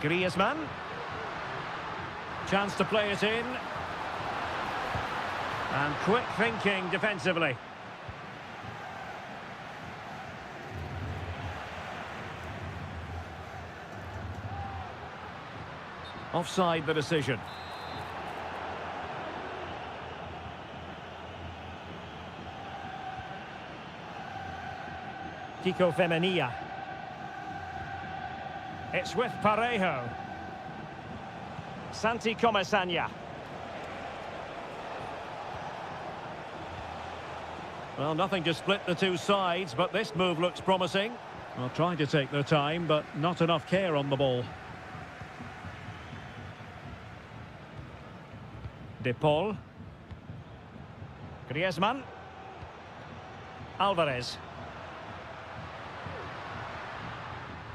Griezmann. Chance to play it in. And quick thinking defensively. Offside the decision. Kiko Femenia. It's with Parejo. Santi Comesaña. Well, nothing to split the two sides, but this move looks promising. Well, trying to take their time, but not enough care on the ball. De Paul. Griezmann. Alvarez.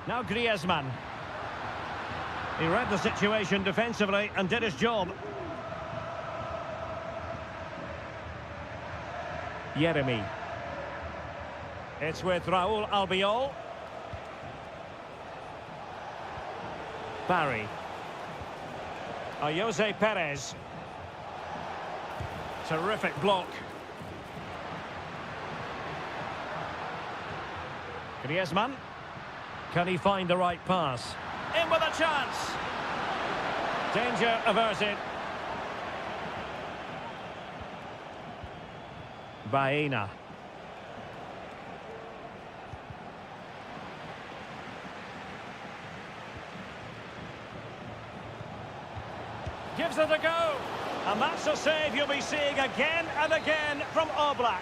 Now Griezmann. He read the situation defensively and did his job. Yeremy. It's with Raúl Albiol. Barry. Jose Perez. Terrific block. Griezmann. Can he find the right pass? In with a chance. Danger averted. Baena. Gives it a go. And that's a save you'll be seeing again and again from Oblak.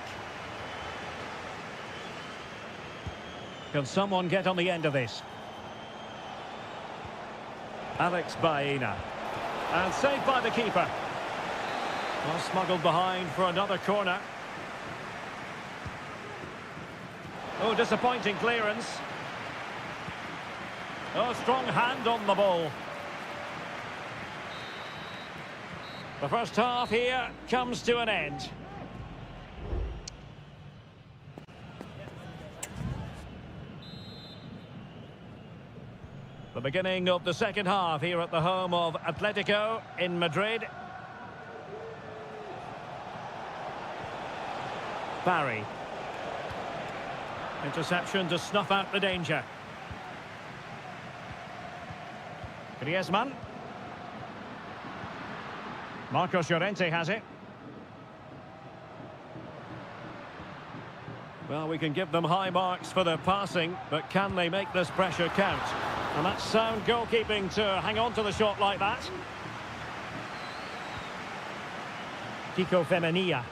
Can someone get on the end of this? Alex Baena. And saved by the keeper. Well, smuggled behind for another corner. Oh, disappointing clearance. Oh, strong hand on the ball. The first half here comes to an end. The beginning of the second half here at the home of Atletico in Madrid. Barry. Interception to snuff out the danger. Griezmann. Marcos Llorente has it. Well, we can give them high marks for their passing, but can they make this pressure count? And that's sound goalkeeping to hang on to the shot like that. Kiko Femenia.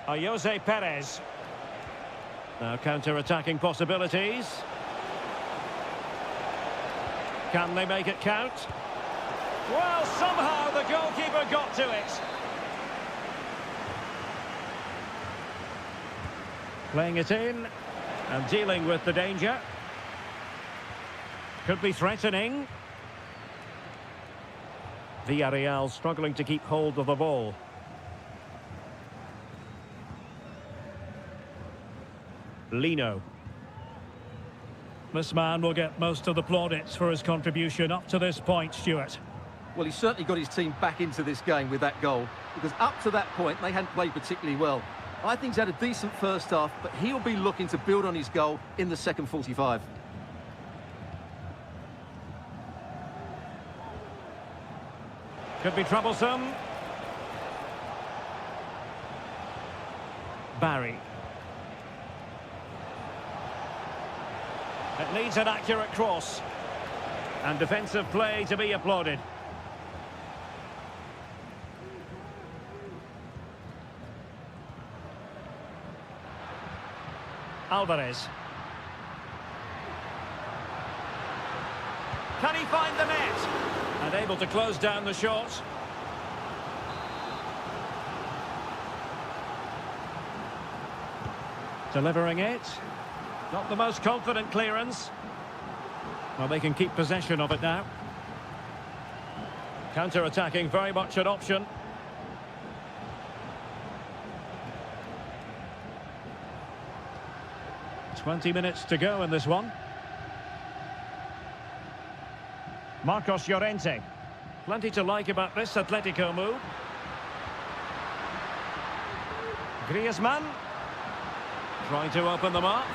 Jose Perez. Now counter-attacking possibilities. Can they make it count? Well, somehow the goalkeeper got to it. Playing it in and dealing with the danger. Could be threatening. Villarreal struggling to keep hold of the ball. Lino. This man will get most of the plaudits for his contribution up to this point, Stuart. Well, he certainly got his team back into this game with that goal, because up to that point, they hadn't played particularly well. I think he's had a decent first half, but he'll be looking to build on his goal in the second 45. Could be troublesome. Barry. It needs an accurate cross. And defensive play to be applauded. Alvarez. Can he find the net? And able to close down the shot. Delivering it. Not the most confident clearance. Well, they can keep possession of it now. Counter-attacking, very much an option. "20 minutes to go in this one. Marcos Llorente. Plenty to like about this Atletico move. Griezmann. Trying to open them up.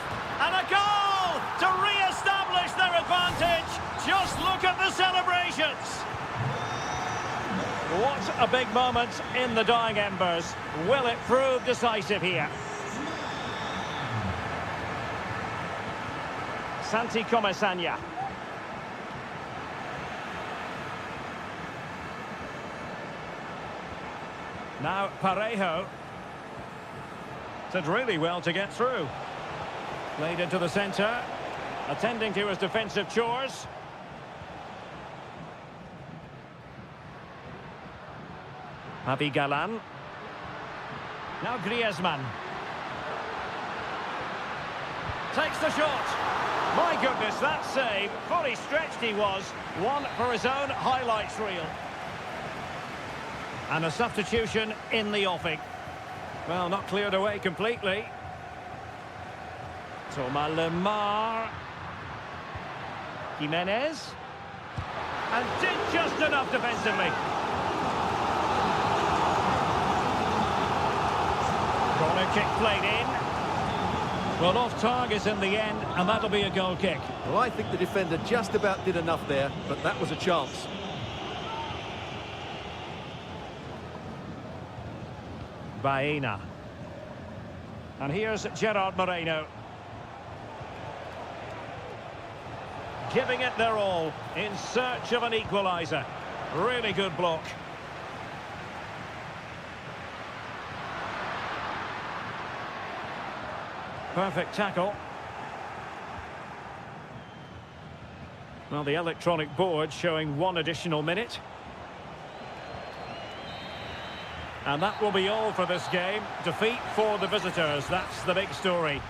And a goal to re-establish their advantage. Just look at the celebrations. What a big moment in the dying embers. Will it prove decisive here? Santi Comesaña. Now Parejo. Did really well to get through. Played into the centre. Attending to his defensive chores. Javi Galan. Now Griezmann. Takes the shot. My goodness, that save. Fully stretched he was. One for his own highlights reel. And a substitution in the offing. Well, not cleared away completely. Thomas Lemar. Jimenez. And did just enough defensively. Corner kick played in. Well, off target in the end, and that'll be a goal kick. Well, I think the defender just about did enough there, but that was a chance. Baena. And here's Gerard Moreno. Giving it their all in search of an equaliser. Really good block. Perfect tackle. Well, the electronic board showing one additional minute. And that will be all for this game. Defeat for the visitors. That's the big story.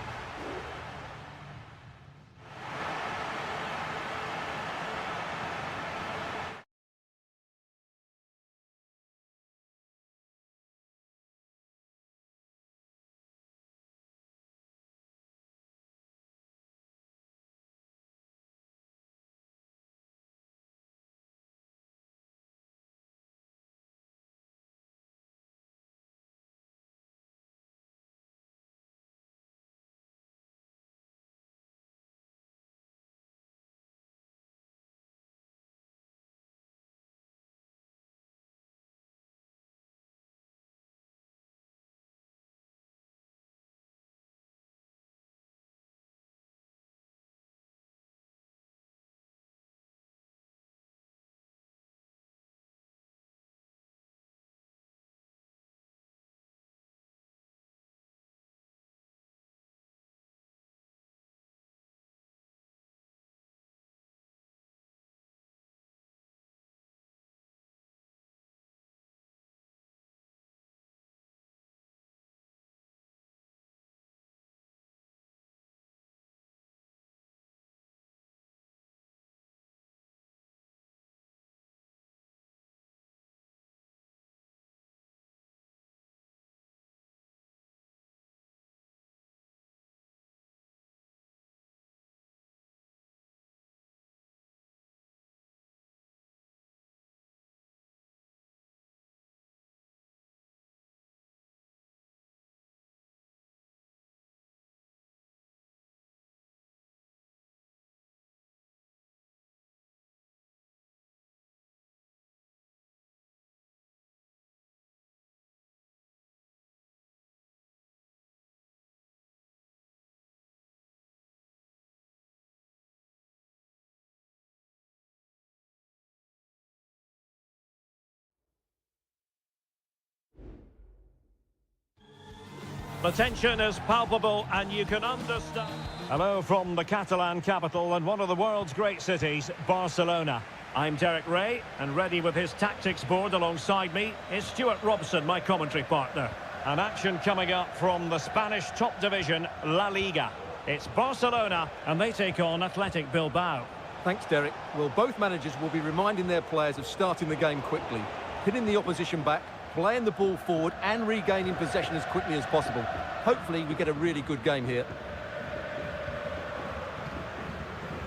The tension is palpable and you can understand. Hello from the Catalan capital and one of the world's great cities, Barcelona. I'm Derek Ray, and ready with his tactics board alongside me is Stuart Robson, my commentary partner. An action coming up from the Spanish top division, La Liga. It's Barcelona, and they take on Athletic Bilbao. Thanks, Derek. Well, both managers will be reminding their players of starting the game quickly, pinning the opposition back, playing the ball forward and regaining possession as quickly as possible. Hopefully we get a really good game here.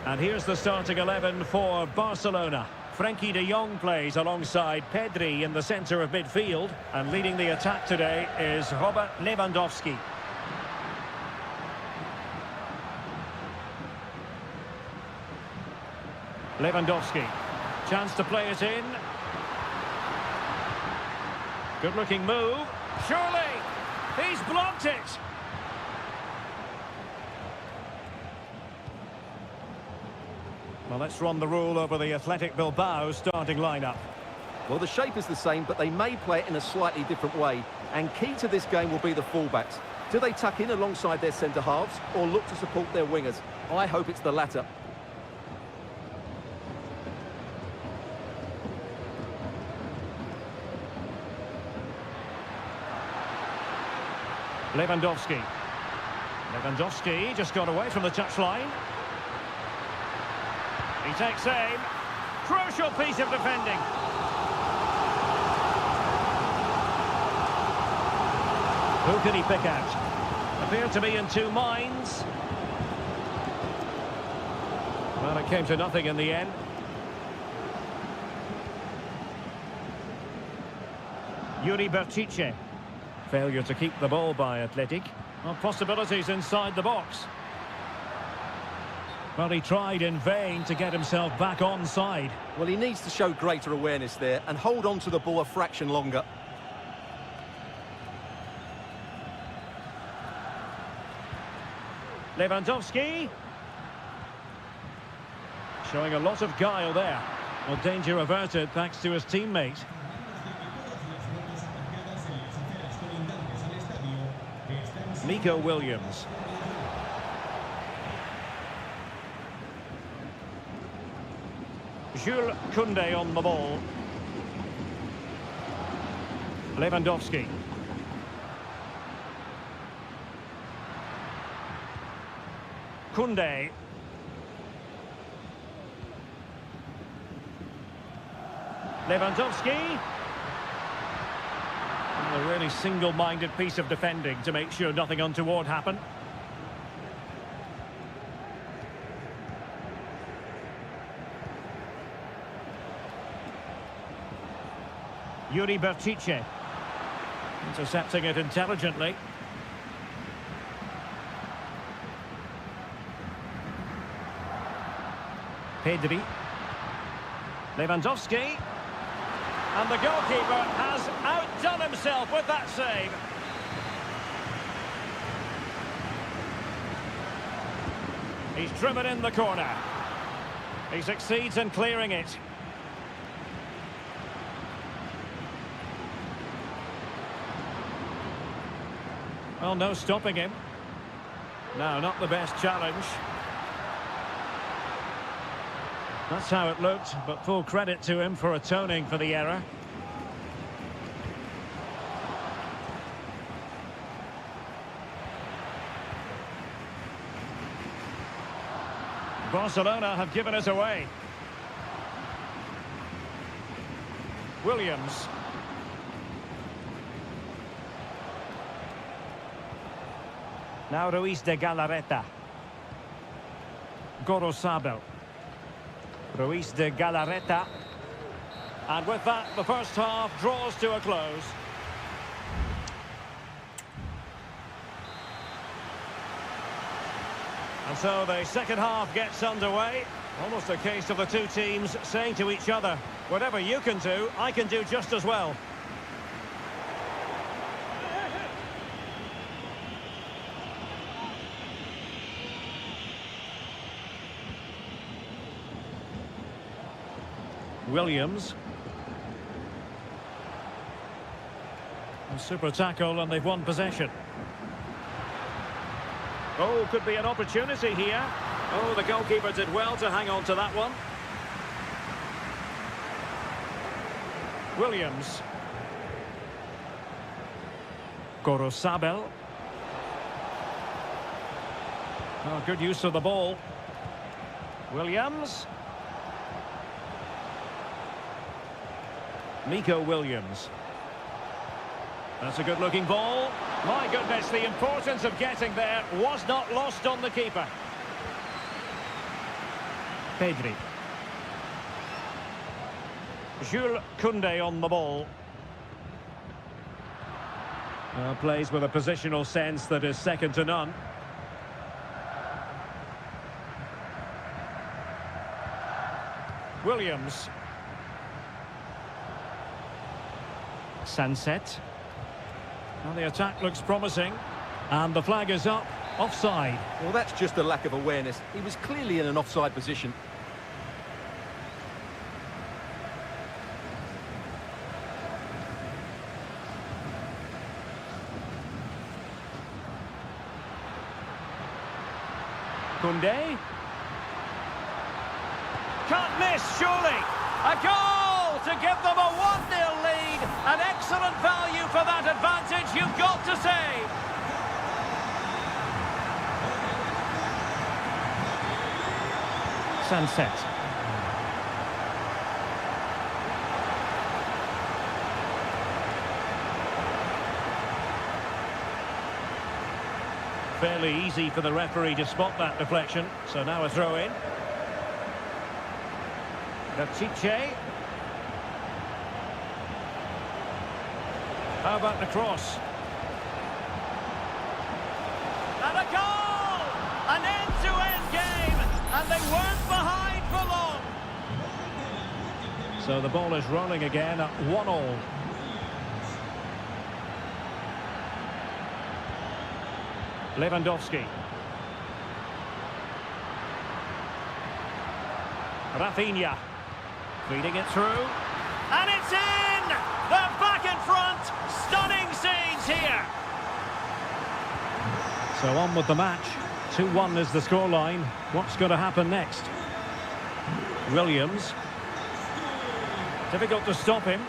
And here's the starting 11 for Barcelona. Frenkie de Jong plays alongside Pedri in the centre of midfield. And leading the attack today is Robert Lewandowski. Lewandowski. Chance to play it in. Good-looking move. Surely! He's blocked it! Well, let's run the rule over the Athletic Bilbao starting lineup. Well, the shape is the same, but they may play it in a slightly different way. And key to this game will be the fullbacks. Do they tuck in alongside their centre-halves or look to support their wingers? I hope it's the latter. Lewandowski. Lewandowski just got away from the touchline. He takes aim. Crucial piece of defending. Who can he pick out? Appeared to be in two minds. Well, it came to nothing in the end. Yuri Berchiche. Failure to keep the ball by Athletic. Well, possibilities inside the box. Well, he tried in vain to get himself back onside. Well, he needs to show greater awareness there and hold on to the ball a fraction longer. Lewandowski. Showing a lot of guile there. Well, danger averted thanks to his teammate. Nico Williams. Jules Koundé on the ball. Lewandowski. Koundé. Lewandowski. A really single-minded piece of defending to make sure nothing untoward happened. Yuri Berchiche. Intercepting it intelligently. Pedri. Lewandowski. And the goalkeeper has outdone himself with that save. He's driven in the corner. He succeeds in clearing it. Well, no stopping him. No, not the best challenge. That's how it looked, but full credit to him for atoning for the error. Barcelona have given us away. Williams. Now Ruiz de Galarreta. Gorosabel. Ruiz de Galarreta. And with that, the first half draws to a close. And so the second half gets underway. Almost a case of the two teams saying to each other, whatever you can do, I can do just as well. Williams. A super tackle and they've won possession. Oh, could be an opportunity here. Oh, the goalkeeper did well to hang on to that one. Williams. Gorosabel. Oh, good use of the ball. Williams. Nico Williams. That's a good-looking ball. My goodness, the importance of getting there was not lost on the keeper. Pedri. Jules Koundé on the ball. Plays with a positional sense that is second to none. Williams. Sunset. Well, the attack looks promising. And the flag is up. Offside. Well, that's just a lack of awareness. He was clearly in an offside position. Koundé. Can't miss, surely. A goal to give them a 1-0 lead. An excellent value for that advantage, you've got to say. Sunset. Fairly easy for the referee to spot that deflection. So now a throw in. Pichet. How about the cross? And a goal! An end-to-end game, and they weren't behind for long. So the ball is rolling again at 1-1. Lewandowski. Rafinha. Feeding it through. And it's in! They're back in front! Stunning scenes here! So on with the match. 2-1 is the scoreline. What's going to happen next? Williams. Difficult to stop him.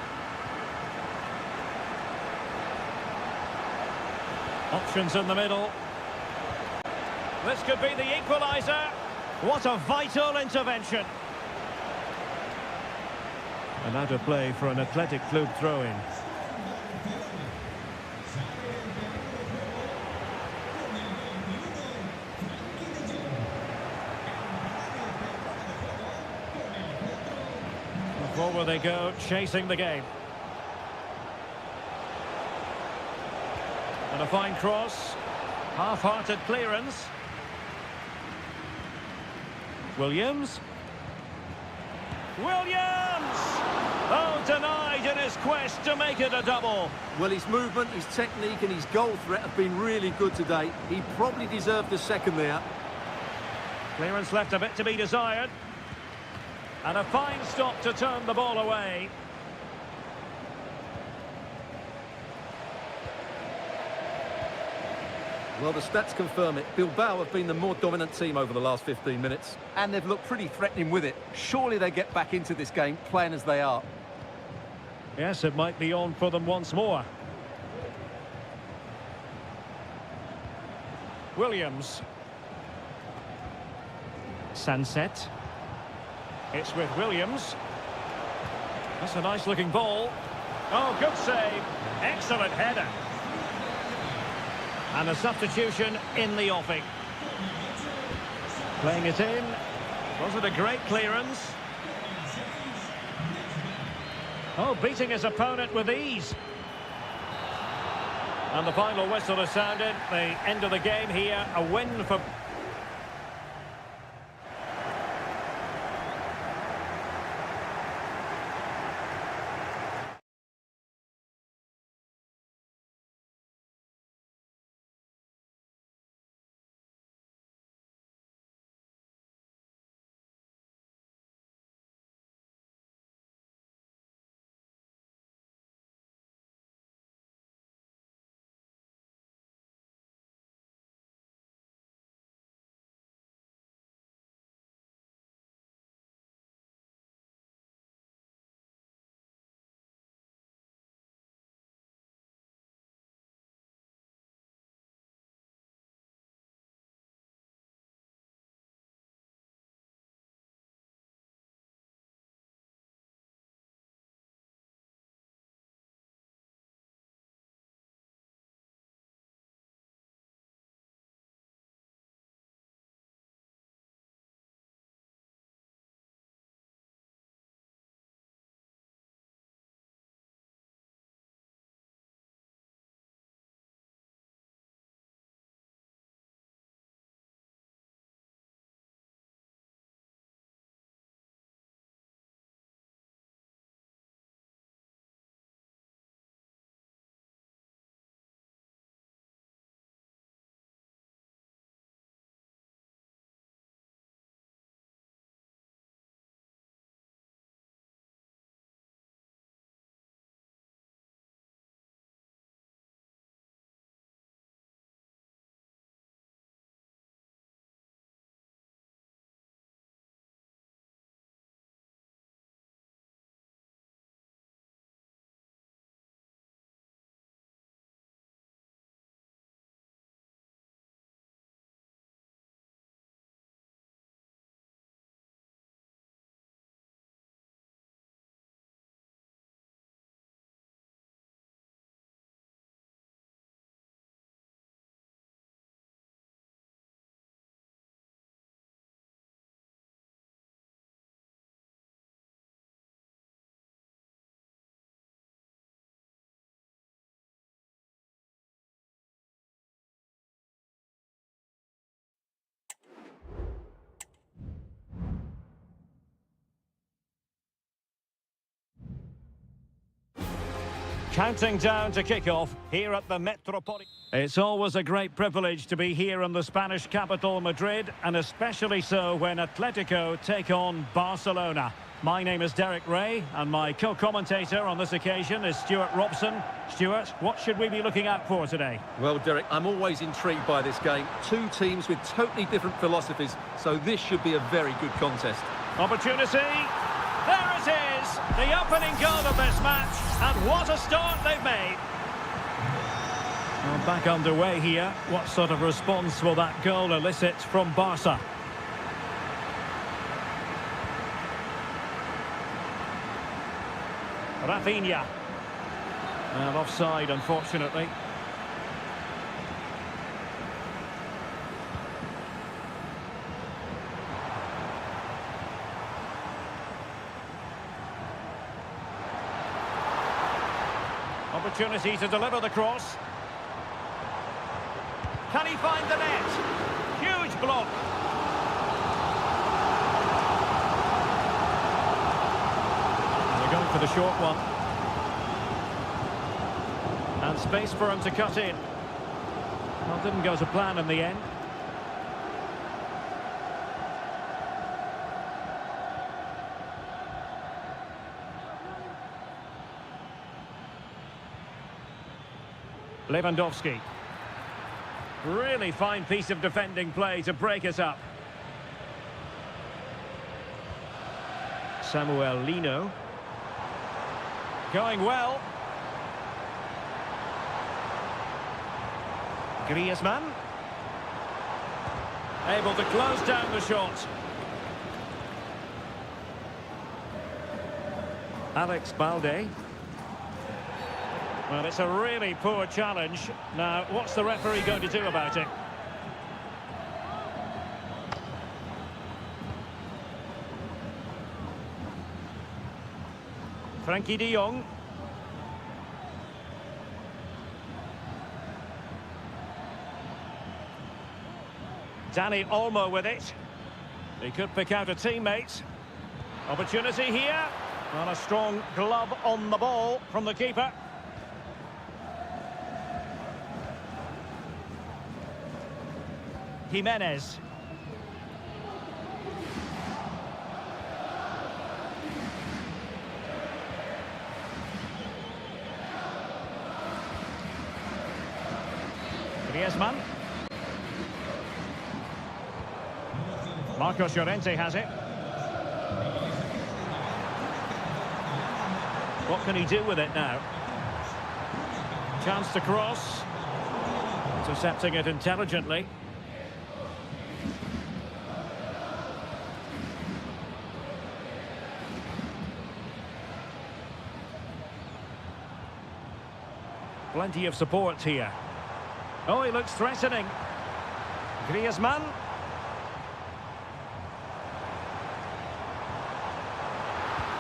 Options in the middle. This could be the equaliser. What a vital intervention. And out of play for an Athletic Club throw-in. Forward they go, chasing the game. And a fine cross. Half-hearted clearance. Williams. Williams! Oh, denied in his quest to make it a double. Well, his movement, his technique and his goal threat have been really good today. He probably deserved a second there. Clearance left a bit to be desired. And a fine stop to turn the ball away. Well, the stats confirm it. Bilbao have been the more dominant team over the last 15 minutes. And they've looked pretty threatening with it. Surely they get back into this game, playing as they are. Yes, it might be on for them once more. Williams. Sunset. It's with Williams. That's a nice-looking ball. Oh, good save. Excellent header. And a substitution in the offing. Playing it in. Was it a great clearance? Oh, beating his opponent with ease. And the final whistle has sounded. The end of the game here. A win for... Counting down to kick-off here at the Metropolitan. It's always a great privilege to be here in the Spanish capital, Madrid, and especially so when Atletico take on Barcelona. My name is Derek Ray, and my co-commentator on this occasion is Stuart Robson. Stuart, what should we be looking out for today? Well, Derek, I'm always intrigued by this game. Two teams with totally different philosophies, so this should be a very good contest. Opportunity. There it is, the opening goal of this match, and what a start they've made. Well, back underway here. What sort of response will that goal elicit from Barca? Rafinha. And offside, unfortunately. Opportunity to deliver the cross. Can he find the net? Huge block. They're going for the short one. And space for him to cut in. Well, didn't go to plan in the end. Lewandowski. Really fine piece of defending play to break it up. Samuel Lino. Going well. Griezmann. Able to close down the shot. Alex Balde. Well, it's a really poor challenge. Now, what's the referee going to do about it? Frankie de Jong. Dani Olmo with it. He could pick out a teammate. Opportunity here. And a strong glove on the ball from the keeper. Jimenez. Griezmann. Marcos Llorente has it. What can he do with it now? Chance to cross. Intercepting it intelligently. Plenty of support here. Oh, he looks threatening. Griezmann.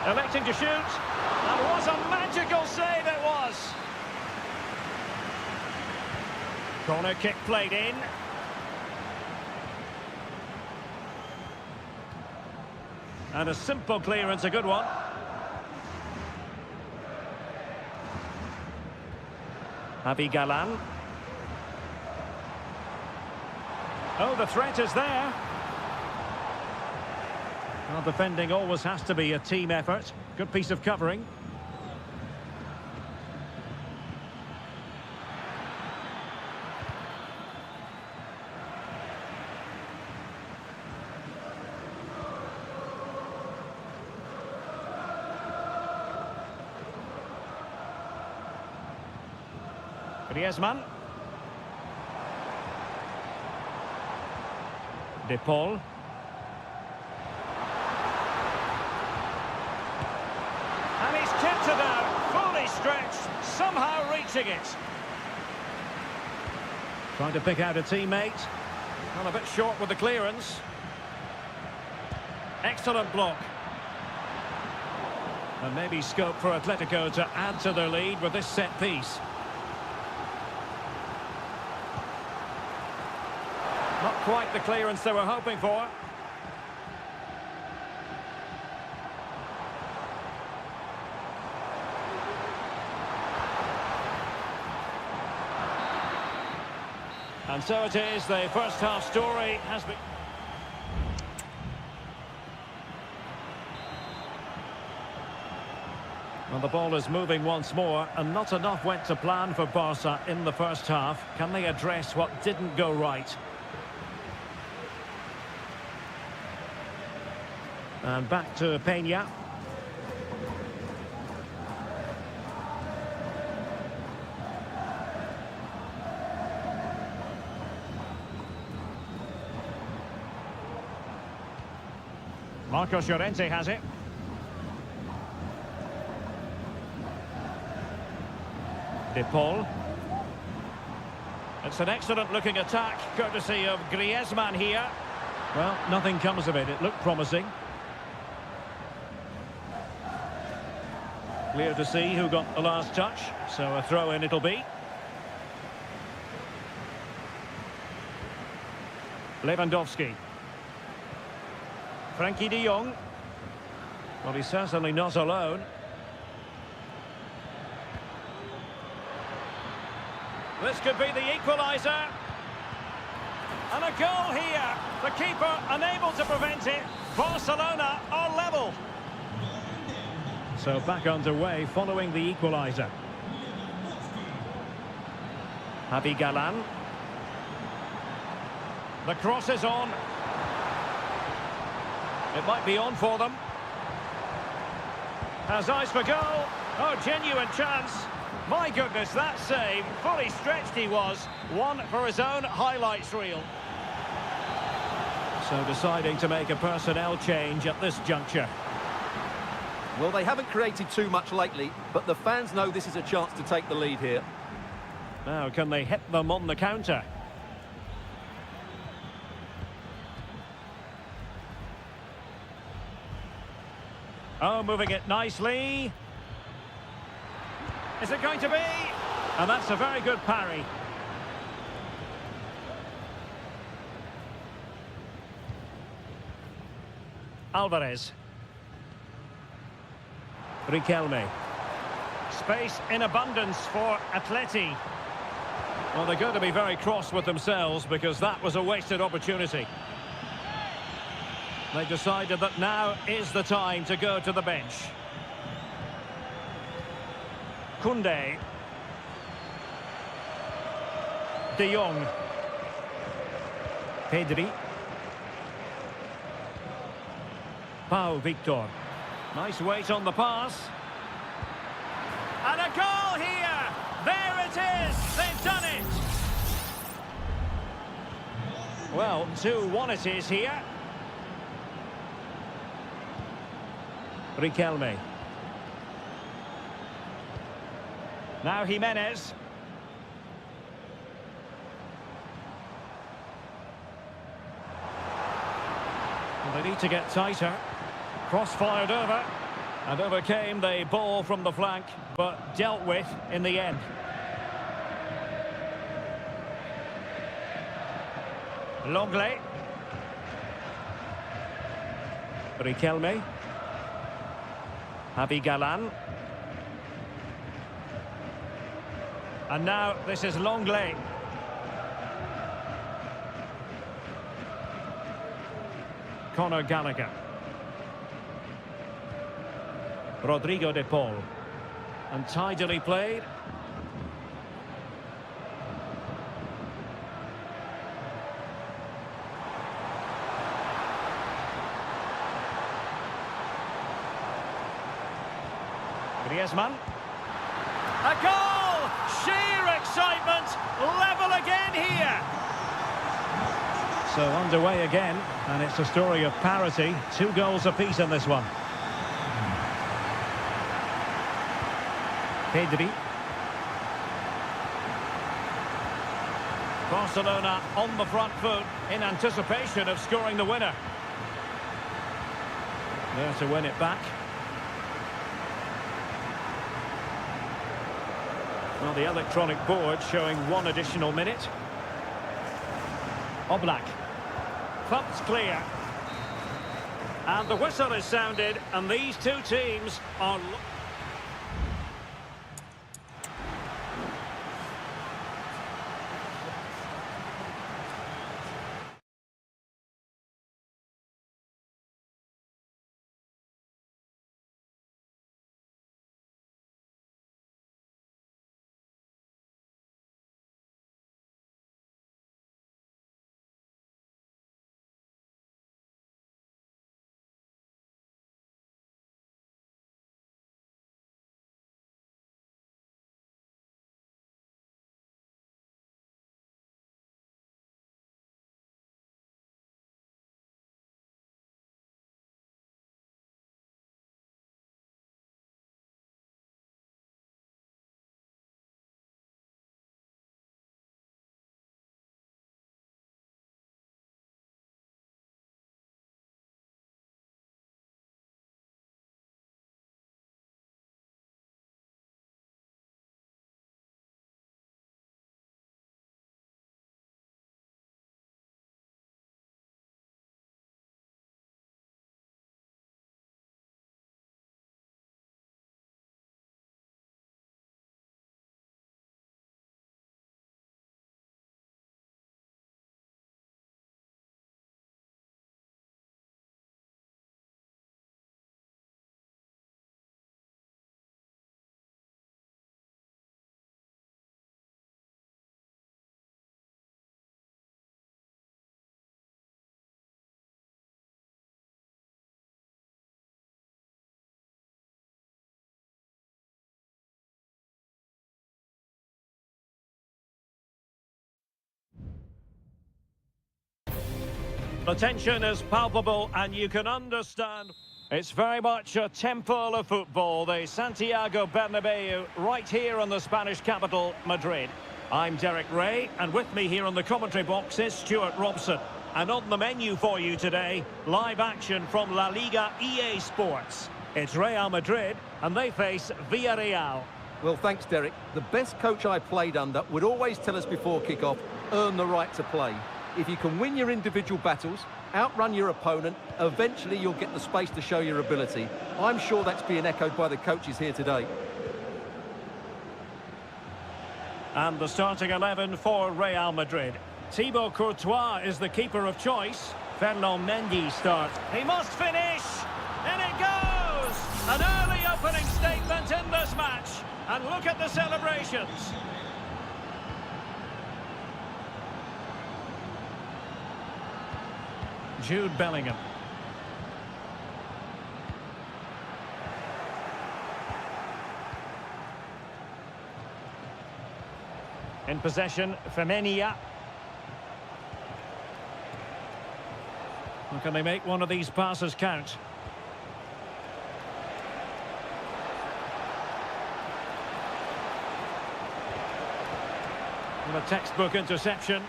Electing to shoot. And what a magical save it was. Corner kick played in. And a simple clearance, a good one. Javi Galan. Oh, the threat is there. Well, defending always has to be a team effort. Good piece of covering. Griezmann. De Paul. And he's kept it out, fully stretched, somehow reaching it. Trying to pick out a teammate. Well, a bit short with the clearance. Excellent block. And maybe scope for Atletico to add to their lead with this set piece. Not quite the clearance they were hoping for. And so it is, the first half story has been... Well, the ball is moving once more, and not enough went to plan for Barca in the first half. Can they address what didn't go right? And back to Peña. Marcos Llorente has it. De Paul. It's an excellent looking attack, courtesy of Griezmann here. Well, nothing comes of it. It looked promising. Clear to see who got the last touch, so a throw in it'll be. Lewandowski. Frankie de Jong. Well, he's certainly not alone. This could be the equaliser. And a goal here. The keeper unable to prevent it. Barcelona are level. So back underway following the equaliser. Javi Galán. The cross is on. It might be on for them. Has eyes for goal. Oh, genuine chance. My goodness, that save. Fully stretched he was. One for his own highlights reel. So deciding to make a personnel change at this juncture. Well, they haven't created too much lately, but the fans know this is a chance to take the lead here. Now, can they hit them on the counter? Oh, moving it nicely. Is it going to be? And that's a very good parry. Alvarez. Riquelme. Space in abundance for Atleti. Well, they're going to be very cross with themselves because that was a wasted opportunity. They decided that now is the time to go to the bench. Koundé. De Jong. Pedri. Pau Victor. Nice weight on the pass. And a goal here! There it is! They've done it! Well, 2-1 it is here. Riquelme. Now Jimenez. Well, they need to get tighter. Cross fired over. And overcame the ball from the flank, but dealt with in the end. Longley. Riquelme. Javi Galán. And now this is Longley. Conor Gallagher. Rodrigo de Paul. And tidily played. Griezmann. A goal! Sheer excitement! Level again here! So underway again, and it's a story of parity. 2 goals apiece in this one. Pedri. Barcelona on the front foot in anticipation of scoring the winner. There to win it back. Well, the electronic board showing 1 additional minute. Oblak. Thumped clear. And the whistle is sounded, and these 2 teams are... The tension is palpable and you can understand. It's very much a temple of football, the Santiago Bernabeu, right here in the Spanish capital, Madrid. I'm Derek Ray, and with me here on the commentary box is Stuart Robson. And on the menu for you today, live action from La Liga EA Sports. It's Real Madrid, and they face Villarreal. Well, thanks, Derek. The best coach I played under would always tell us before kick-off, earn the right to play. If you can win your individual battles, outrun your opponent, eventually you'll get the space to show your ability. I'm sure that's being echoed by the coaches here today. And the starting 11 for Real Madrid. Thibaut Courtois is the keeper of choice. Ferland Mendy starts. He must finish! In it goes! An early opening statement in this match. And look at the celebrations. Jude Bellingham. In possession, Femenia. Can they make one of these passes count? And a textbook interception.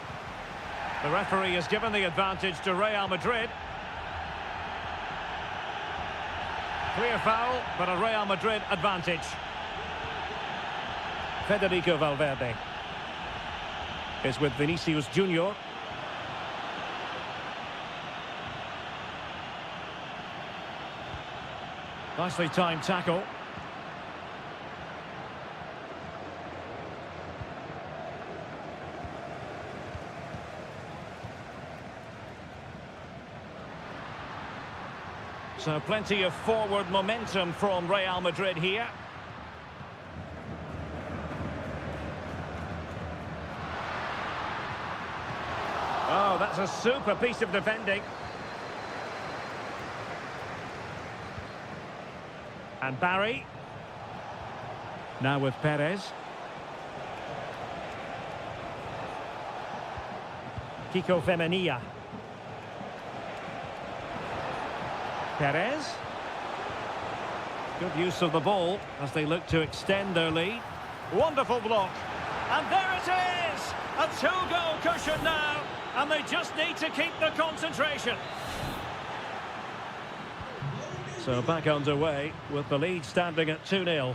The referee has given the advantage to Real Madrid. Clear foul, but a Real Madrid advantage. Federico Valverde is with Vinicius Junior. Nicely timed tackle. So plenty of forward momentum from Real Madrid here. Oh, that's a super piece of defending. And Barry. Now with Perez. Kiko Femenia. Perez. Good use of the ball as they look to extend their lead. Wonderful block. And there it is! A two-goal cushion now. And they just need to keep the concentration. So back underway with the lead standing at 2-0.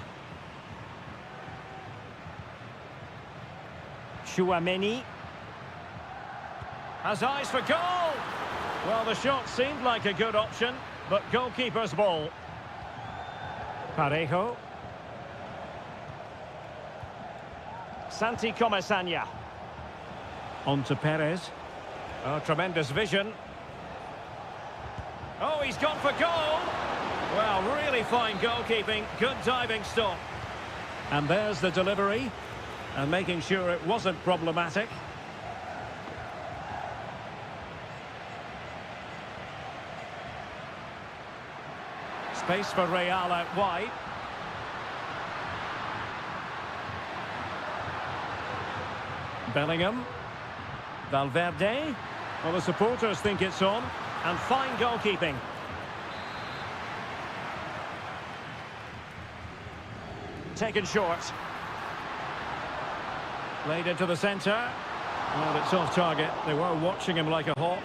Chouameni has eyes for goal. Well, the shot seemed like a good option, but goalkeeper's ball. Parejo. Santi Comesaña. On to Perez. Oh, tremendous vision. Oh, he's gone for goal. Well, really fine goalkeeping. Good diving stop. And there's the delivery. And making sure it wasn't problematic. Space for Real out wide. Bellingham. Valverde. Well, the supporters think it's on. And fine goalkeeping. Taken short. Played into the centre. Well, it's off target. They were watching him like a hawk.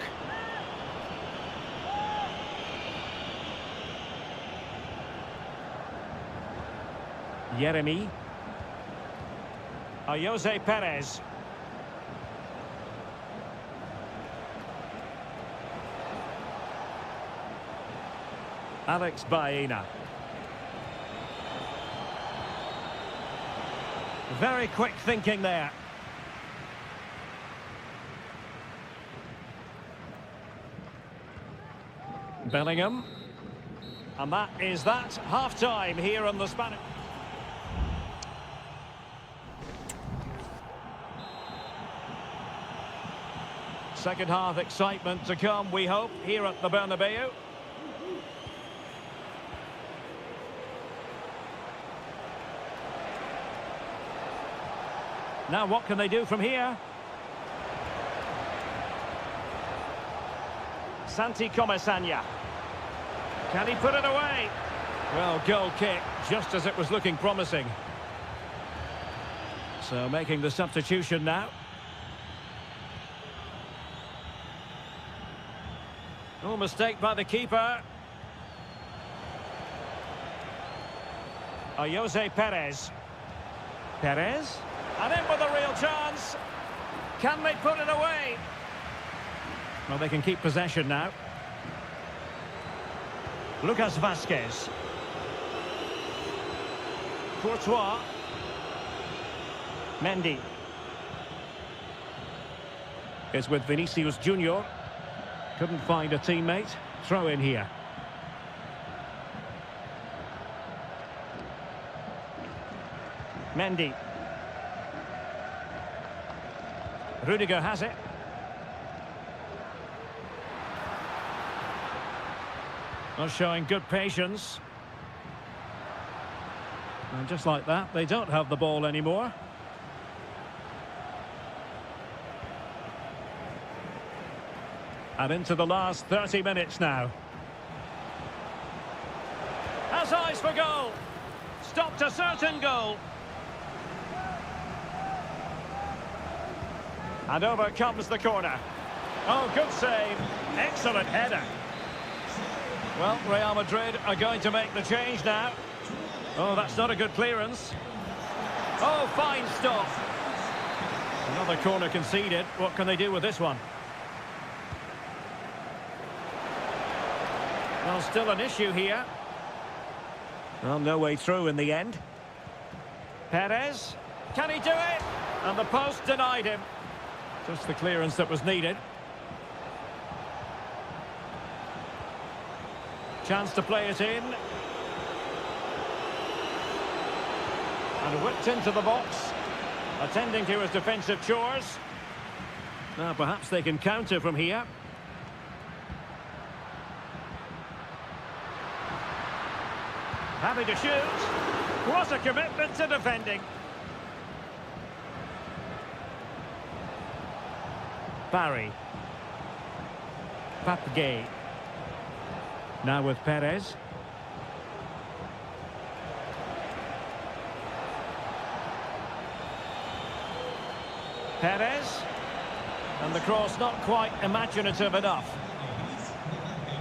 Yeremy. Jose Perez. Alex Baena. Very quick thinking there. Bellingham. And that is that. Half-time here on the Spanish. Second half excitement to come, we hope, here at the Bernabeu. Now what can they do from here? Santi Comesaña. Can he put it away? Well, goal kick, just as it was looking promising. So making the substitution now. Oh, mistake by the keeper. Jose Perez. Perez. And in with a real chance. Can they put it away? Well, they can keep possession now. Lucas Vazquez. Courtois. Mendy. Is with Vinicius Junior. Couldn't find a teammate. Throw in here. Mendy. Rudiger has it. Not showing good patience. And just like that, they don't have the ball anymore. And into the last 30 minutes now. Has eyes for goal. Stopped a certain goal. And over comes the corner. Oh, good save. Excellent header. Well, Real Madrid are going to make the change now. Oh, that's not a good clearance. Oh, fine stop. Another corner conceded. What can they do with this one? Well, still an issue here. Well, no way through in the end. Perez. Can he do it? And the post denied him. Just the clearance that was needed. Chance to play it in. And whipped into the box. Attending to his defensive chores. Now perhaps they can counter from here. Happy to shoot. What a commitment to defending. Barry. Papgay. Now with Perez. Perez. And the cross not quite imaginative enough.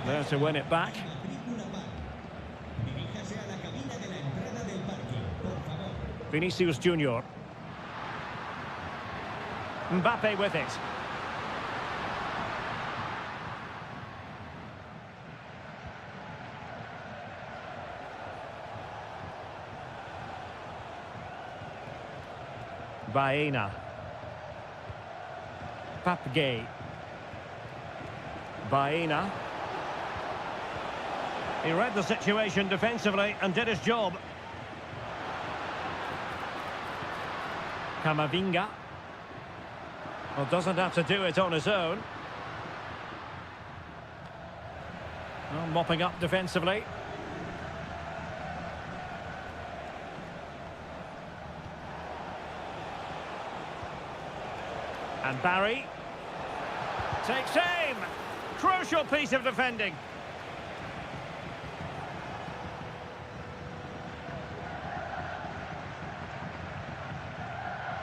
There to win it back. Vinicius Junior. Mbappe with it. Baena. Papgay. Baena. He read the situation defensively and did his job. Camavinga. Well, doesn't have to do it on his own. Well, mopping up defensively. And Barry takes aim. Crucial piece of defending.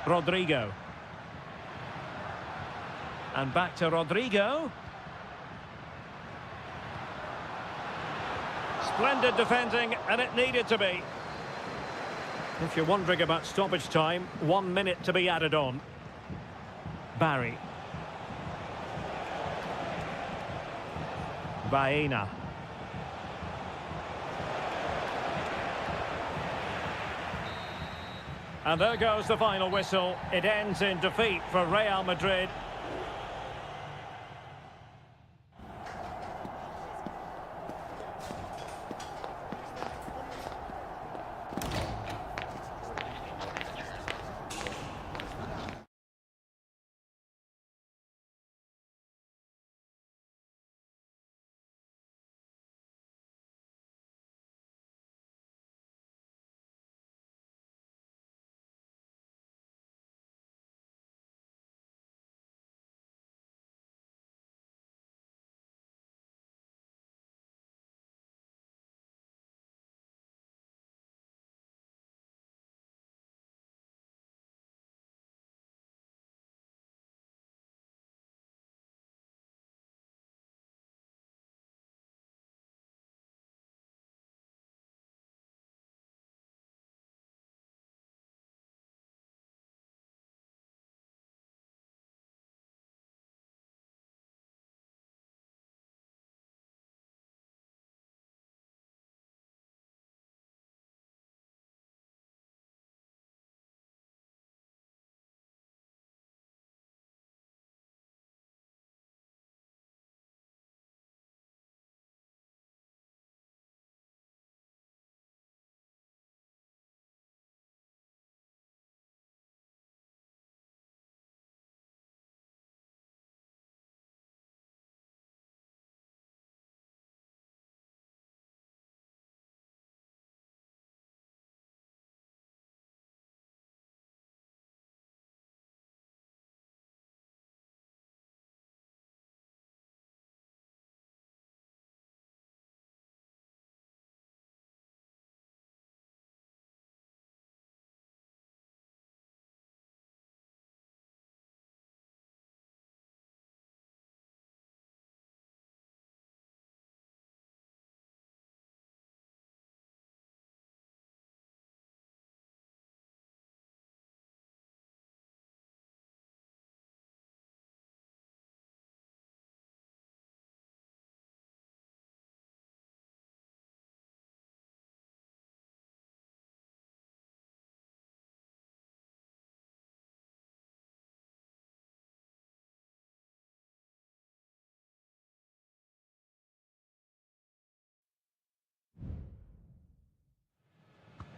Rodrigo. And back to Rodrigo. Splendid defending, and it needed to be. If you're wondering about stoppage time, 1 minute to be added on. Barry. Baena. And there goes the final whistle. It ends in defeat for Real Madrid.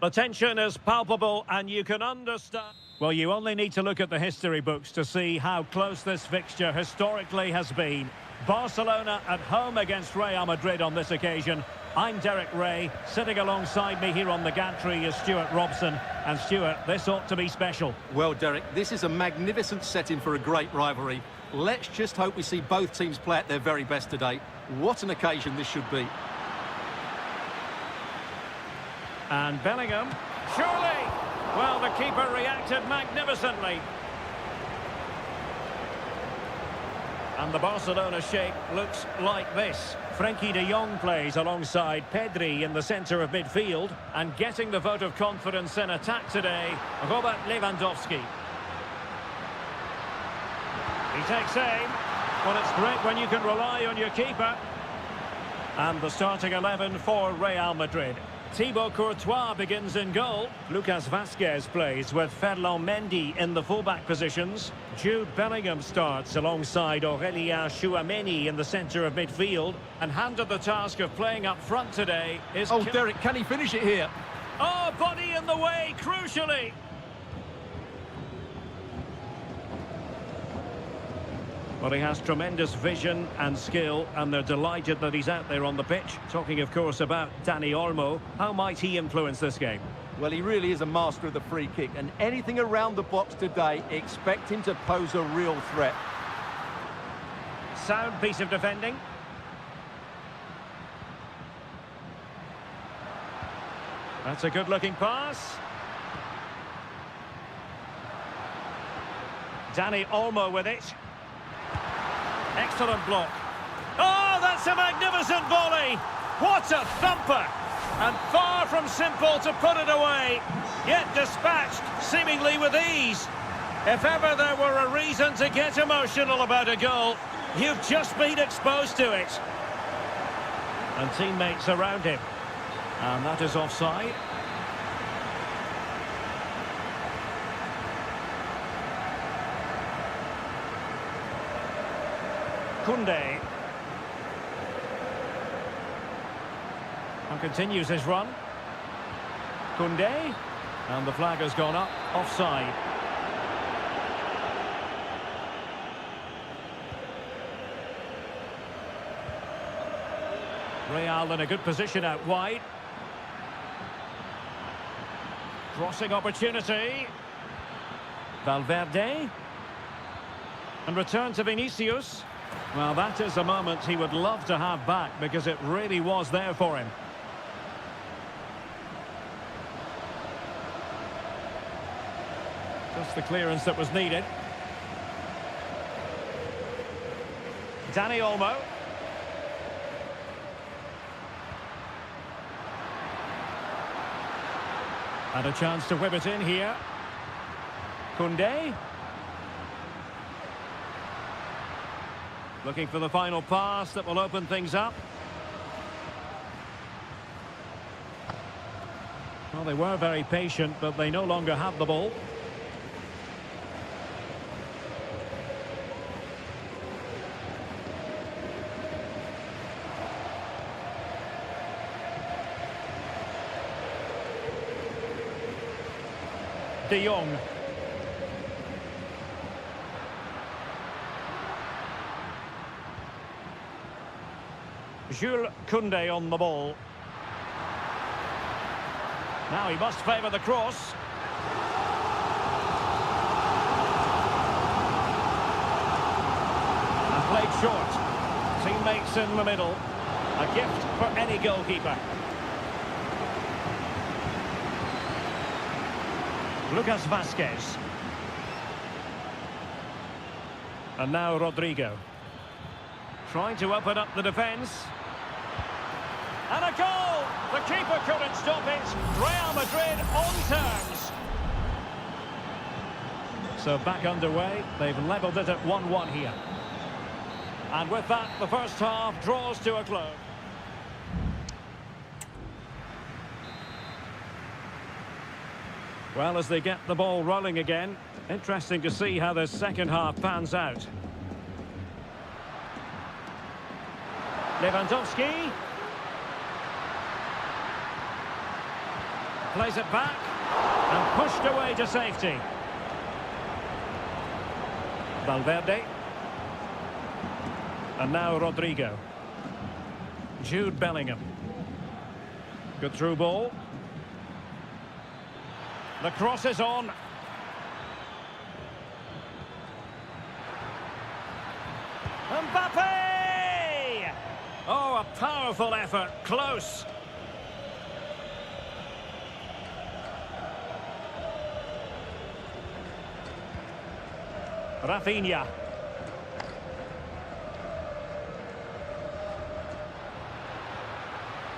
The tension is palpable and you can understand. Well, you only need to look at the history books to see how close this fixture historically has been. Barcelona at home against Real Madrid on this occasion. I'm Derek Ray. Sitting alongside me here on the gantry is Stuart Robson. And Stuart, this ought to be special. Well, Derek, this is a magnificent setting for a great rivalry. Let's just hope we see both teams play at their very best today. What an occasion this should be. And Bellingham. Surely! Well, the keeper reacted magnificently. And the Barcelona shape looks like this. Frenkie de Jong plays alongside Pedri in the centre of midfield. And getting the vote of confidence in attack today, Robert Lewandowski. He takes aim. Well, it's great when you can rely on your keeper. And the starting 11 for Real Madrid. Thibaut Courtois begins in goal. Lucas Vazquez plays with Ferland Mendy in the fullback positions. Jude Bellingham starts alongside Aurélien Tchouameni in the centre of midfield. And handed the task of playing up front today is... Oh, Derek, can he finish it here? Oh, body in the way, crucially. Well, he has tremendous vision and skill, and they're delighted that he's out there on the pitch. Talking, of course, about Dani Olmo. How might he influence this game? Well, he really is a master of the free kick, and anything around the box today, expect him to pose a real threat. Sound piece of defending. That's a good-looking pass. Dani Olmo with it. Excellent block. Oh, that's a magnificent volley. What a thumper. And far from simple to put it away. Yet dispatched, seemingly with ease. If ever there were a reason to get emotional about a goal, you've just been exposed to it. And teammates around him. And that is offside. Koundé. And continues his run. Koundé. And the flag has gone up. Offside. Real in a good position out wide. Crossing opportunity. Valverde. And return to Vinicius. Well, that is a moment he would love to have back because it really was there for him. Just the clearance that was needed. Dani Olmo. And a chance to whip it in here. Koundé. Looking for the final pass that will open things up. Well, they were very patient, but they no longer have the ball. De Jong. Jules Koundé on the ball. Now he must favour the cross. And played short. Teammates in the middle. A gift for any goalkeeper. Lucas Vazquez. And now Rodrigo. Trying to open up the defence. And a goal! The keeper couldn't stop it. Real Madrid on terms. So back underway. They've levelled it at 1-1 here. And with that, the first half draws to a close. Well, as they get the ball rolling again, interesting to see how this second half pans out. Lewandowski. Plays it back and pushed away to safety. Valverde. And now Rodrigo. Jude Bellingham. Good through ball. The cross is on. Mbappe! Oh, a powerful effort. Close. Rafinha.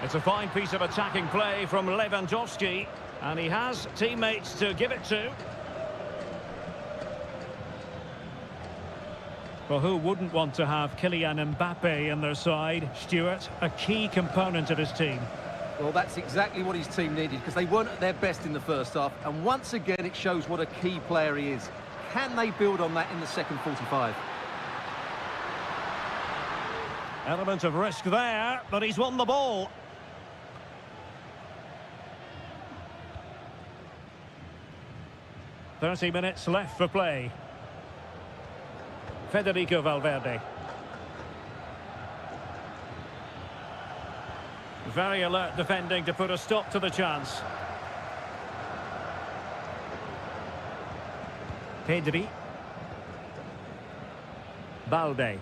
It's a fine piece of attacking play from Lewandowski, and he has teammates to give it to. Well, who wouldn't want to have Kylian Mbappe in their side, Stuart? A key component of his team. Well, that's exactly what his team needed, because they weren't at their best in the first half, and once again it shows what a key player he is. Can they build on that in the second 45? Element of risk there, but he's won the ball. "30 minutes left for play." Federico Valverde. Very alert defending to put a stop to the chance. Pedri. Balde.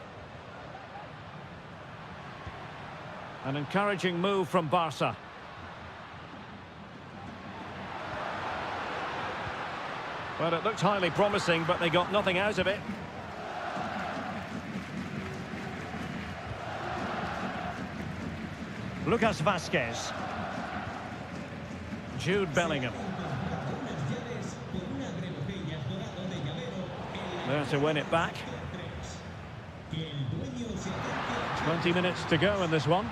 An encouraging move from Barca. Well, it looked highly promising, but they got nothing out of it. Lucas Vazquez. Jude Bellingham. There to win it back. 20 minutes to go in this one.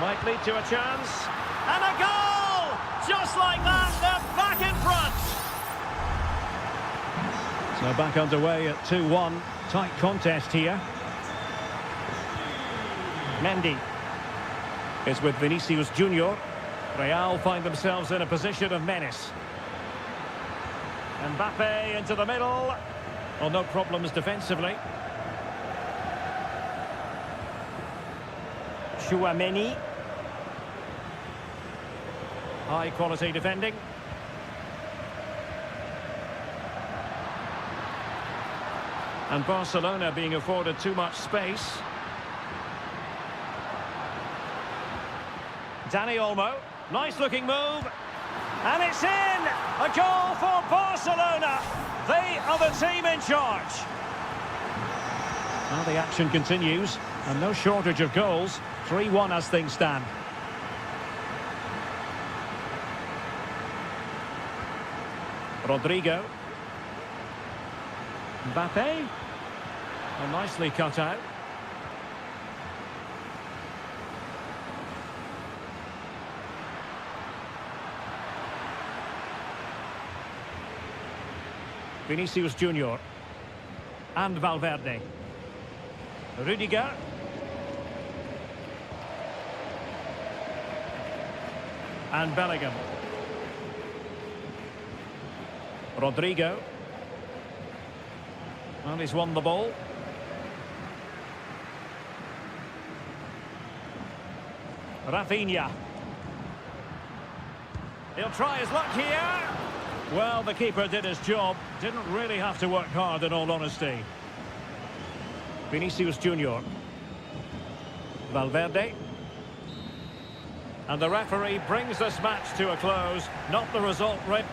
Might lead to a chance. And a goal! Just like that, they're back in front. So back underway at 2-1. Tight contest here. Mendy is with Vinicius Junior. Real find themselves in a position of menace. Mbappe into the middle. Well, no problems defensively. Chouameni. High quality defending. And Barcelona being afforded too much space. Dani Olmo, nice looking move, and it's in! A goal for Barcelona! They are the team in charge. Now the action continues, and no shortage of goals. 3-1 as things stand. Rodrigo. Mbappe. Oh, nicely cut out. Vinicius Junior and Valverde. Rudiger. And Bellingham. Rodrigo. And he's won the ball. Rafinha. He'll try his luck here. Well, the keeper did his job. Didn't really have to work hard, in all honesty. Vinicius Junior. Valverde. And the referee brings this match to a close. Not the result, Red.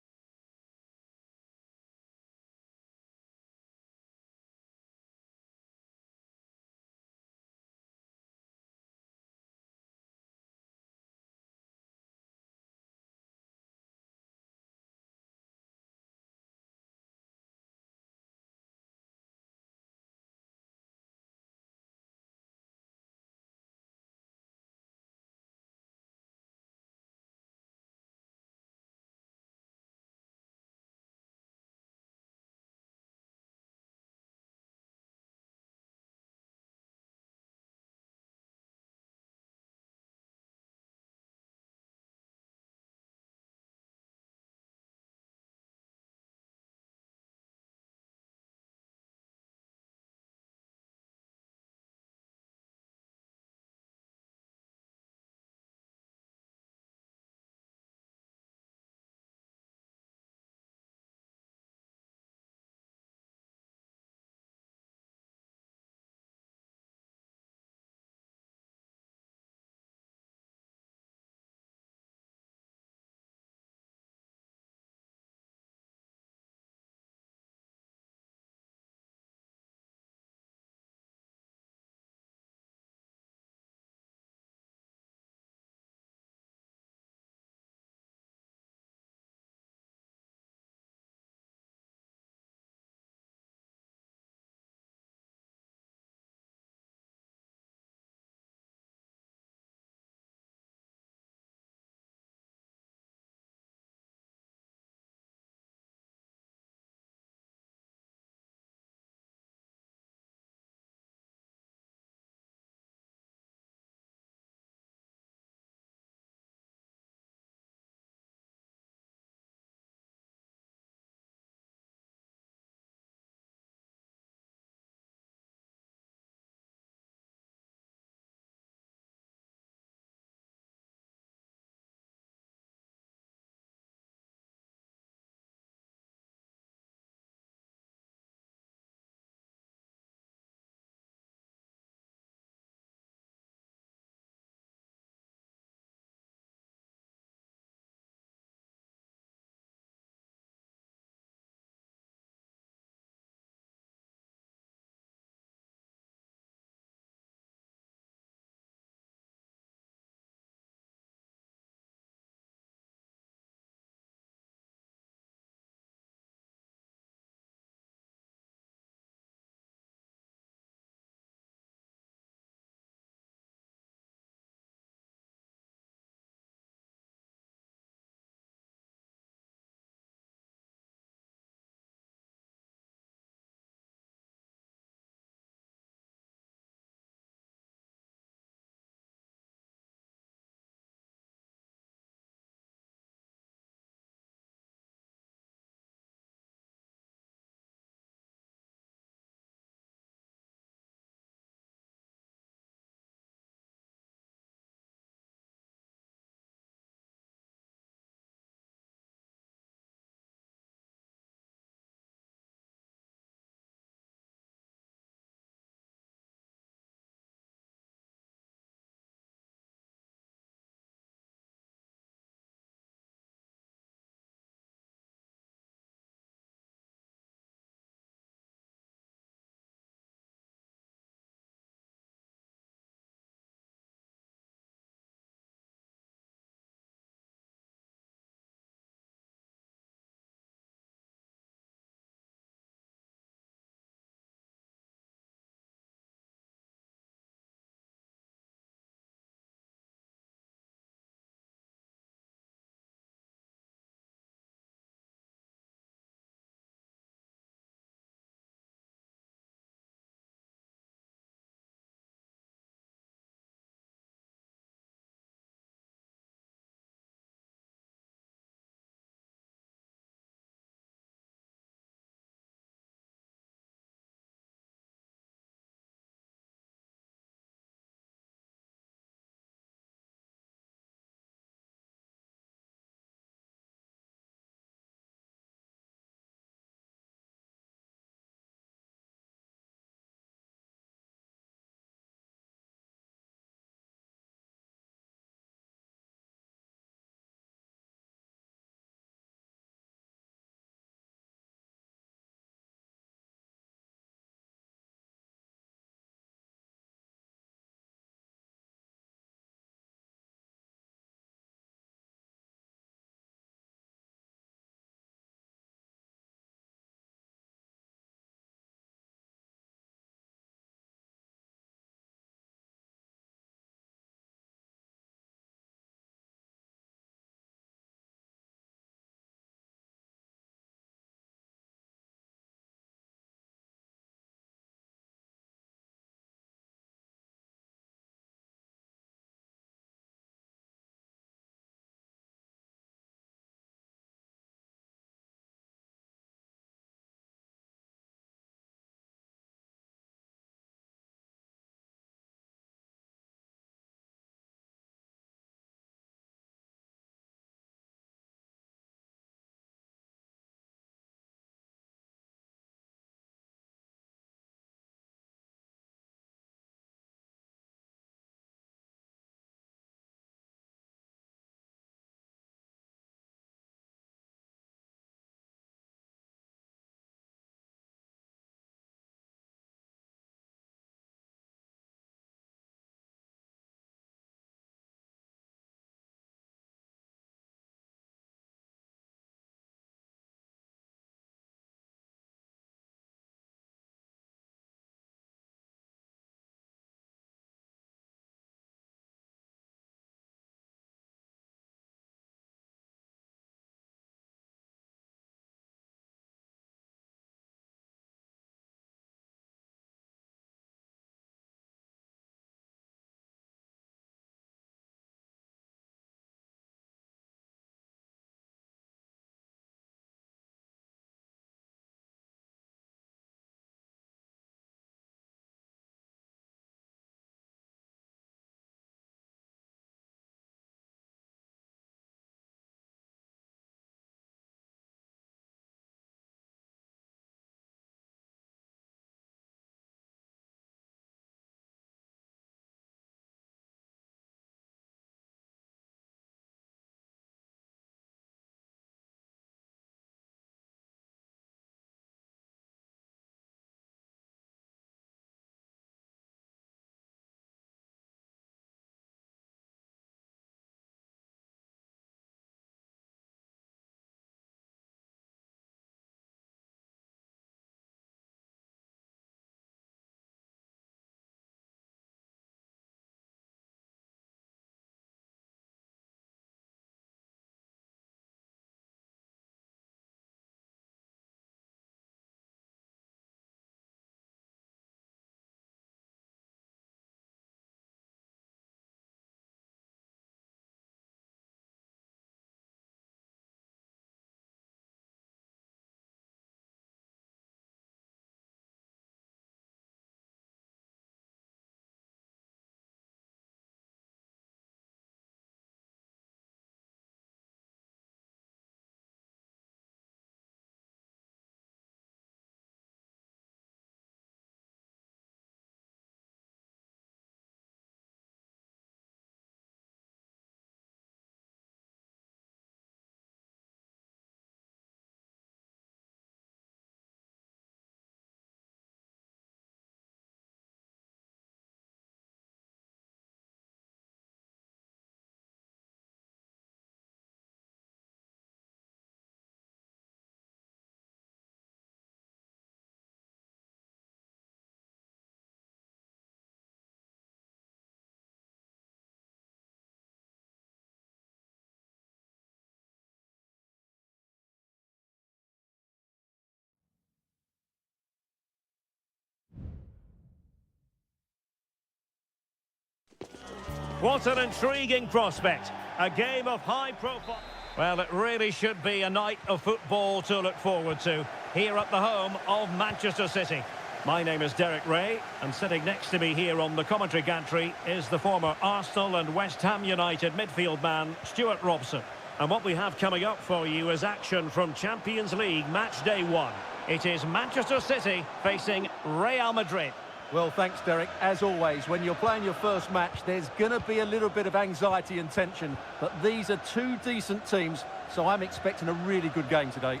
What an intriguing prospect. A game of high profile. Well, it really should be a night of football to look forward to here at the home of Manchester City. My name is Derek Ray, and sitting next to me here on the commentary gantry is the former Arsenal and West Ham United midfield man, Stuart Robson. And what we have coming up for you is action from Champions League match day 1. It is Manchester City facing Real Madrid. Well, thanks, Derek. As always, when you're playing your first match, there's going to be a little bit of anxiety and tension. But these are two decent teams, so I'm expecting a really good game today.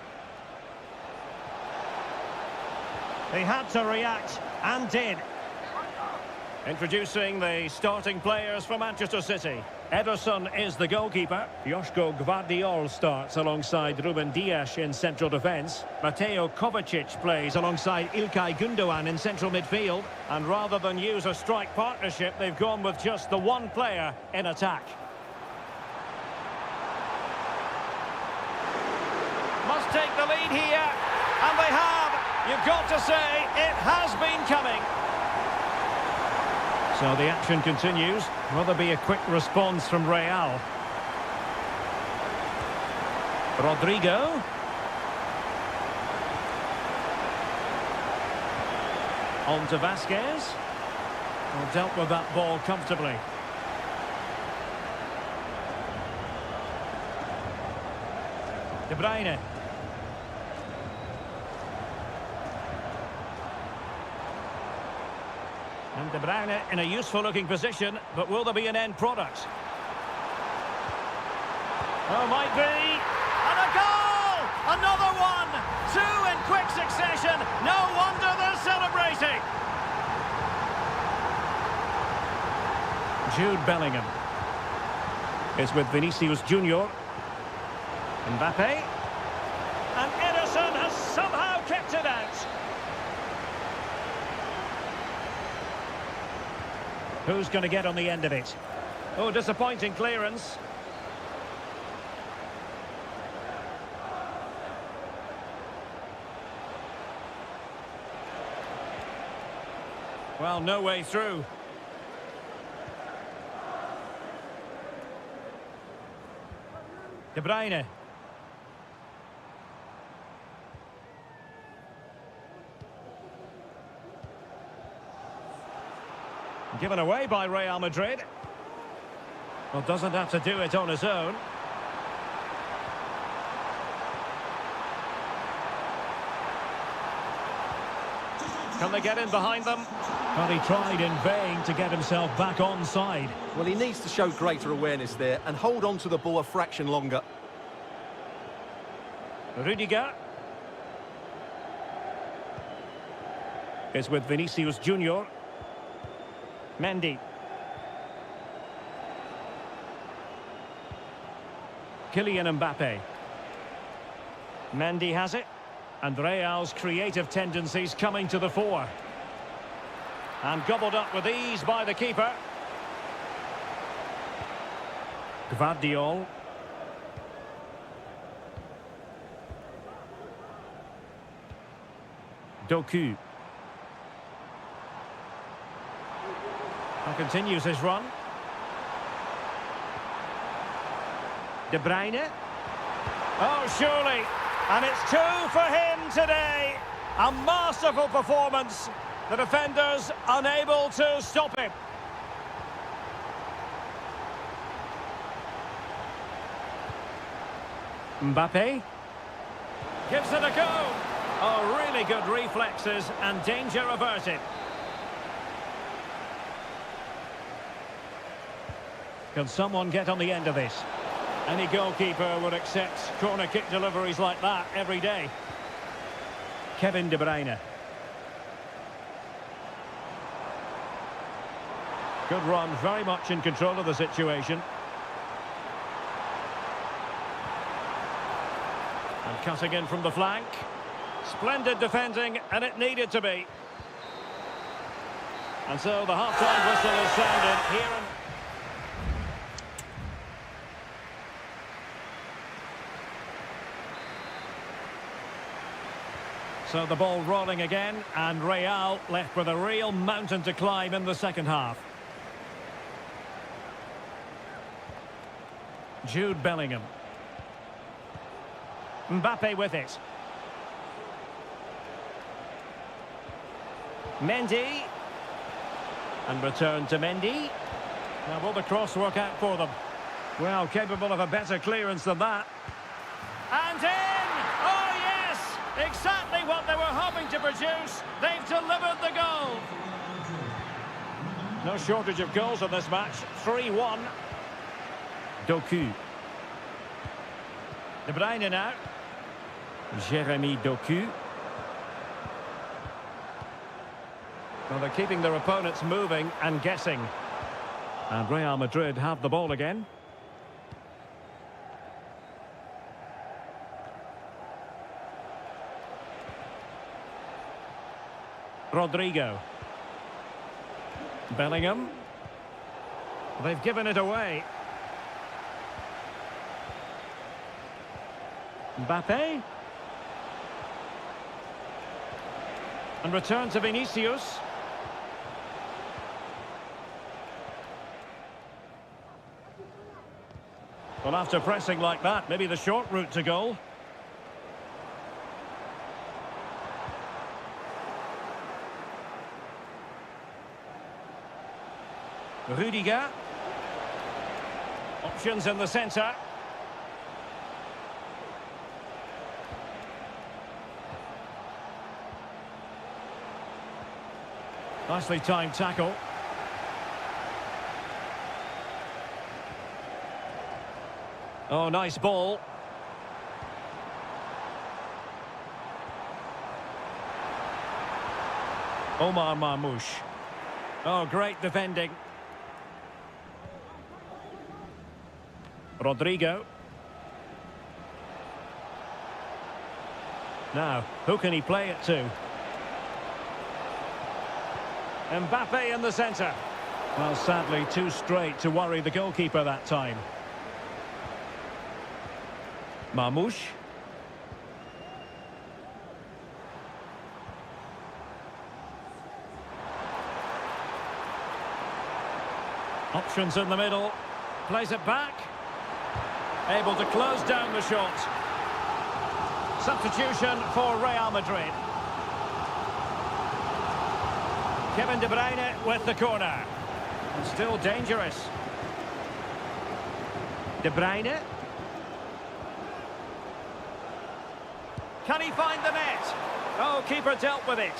He had to react, and did. Introducing the starting players for Manchester City. Ederson is the goalkeeper. Joško Gvardiol starts alongside Ruben Dias in central defence. Mateo Kovacic plays alongside Ilkay Gundogan in central midfield. And rather than use a strike partnership, they've gone with just the one player in attack. Must take the lead here, and they have. You've got to say, it has been coming. So the action continues. Will there be a quick response from Real? Rodrigo. On to Vasquez. Well, dealt with that ball comfortably. De Bruyne. And De Bruyne in a useful-looking position, but will there be an end product? Oh, might be. And a goal! Another one! Two in quick succession. No wonder they're celebrating. Jude Bellingham is with Vinicius Junior. Mbappe. And Ederson has somehow kept it out. Who's going to get on the end of it? Oh, disappointing clearance. Well, no way through. De Bruyne. Given away by Real Madrid. Well, doesn't have to do it on his own. Can they get in behind them? Well, he tried in vain to get himself back onside. Well, he needs to show greater awareness there and hold on to the ball a fraction longer. Rudiger is with Vinicius Junior. Mendy. Kylian Mbappe. Mendy has it. And Real's creative tendencies coming to the fore. And gobbled up with ease by the keeper. Gvardiol. Doku. And continues his run. De Bruyne. Oh, surely. And it's 2 for him today. A masterful performance. The defenders unable to stop him. Mbappe. Gives it a go. Oh, really good reflexes and danger averted. Can someone get on the end of this? Any goalkeeper would accept corner kick deliveries like that every day. Kevin De Bruyne. Good run, very much in control of the situation. And cutting in from the flank. Splendid defending, and it needed to be. And so the half-time whistle is sounded here. So the ball rolling again, and Real left with a real mountain to climb in the second half. Jude Bellingham. Mbappe with it. Mendy. And return to Mendy. Now will the cross work out for them? Well, capable of a better clearance than that. And in! Oh yes! Exactly what they were hoping to produce. They've delivered the goal. No shortage of goals in this match. 3-1. Doku. De Bruyne now. Jeremy Doku. Well, they're keeping their opponents moving and guessing. And Real Madrid have the ball again. Rodrigo. Bellingham. They've given it away. Mbappe. And return to Vinicius. Well, after pressing like that, maybe the short route to goal. Rudiger. Options in the centre. Nicely timed tackle. Oh, nice ball. Omar Marmoush. Oh, great defending. Rodrigo. Now, who can he play it to? Mbappe in the centre. Well, sadly, too straight to worry the goalkeeper that time. Marmoush. Options in the middle. Plays it back. Able to close down the shot. Substitution for Real Madrid. Kevin De Bruyne with the corner. And still dangerous. De Bruyne. Can he find the net? Oh, keeper dealt with it.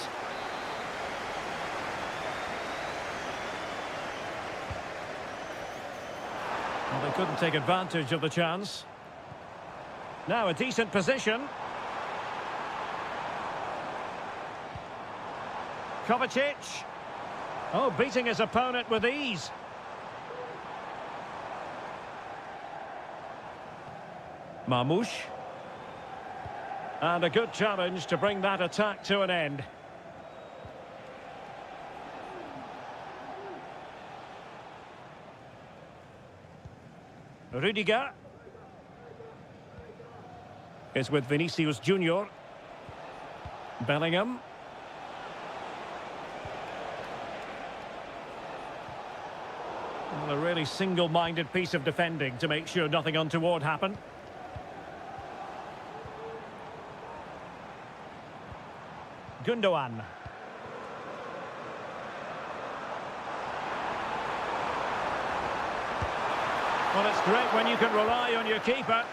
Well, they couldn't take advantage of the chance. Now a decent position. Kovacic. Oh, beating his opponent with ease. Marmoush. And a good challenge to bring that attack to an end. Rudiger is with Vinicius Junior. Bellingham. Well, a really single-minded piece of defending to make sure nothing untoward happened. Gundogan. Well, it's great when you can rely on your keeper.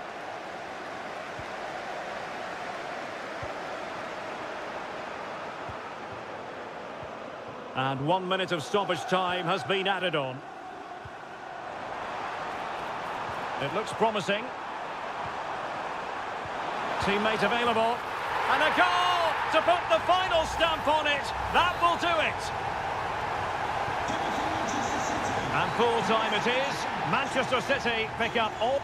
And 1 minute of stoppage time has been added on. It looks promising. Teammate available. And a goal! To put the final stamp on it, that will do it. And full time it is. Manchester City pick up all.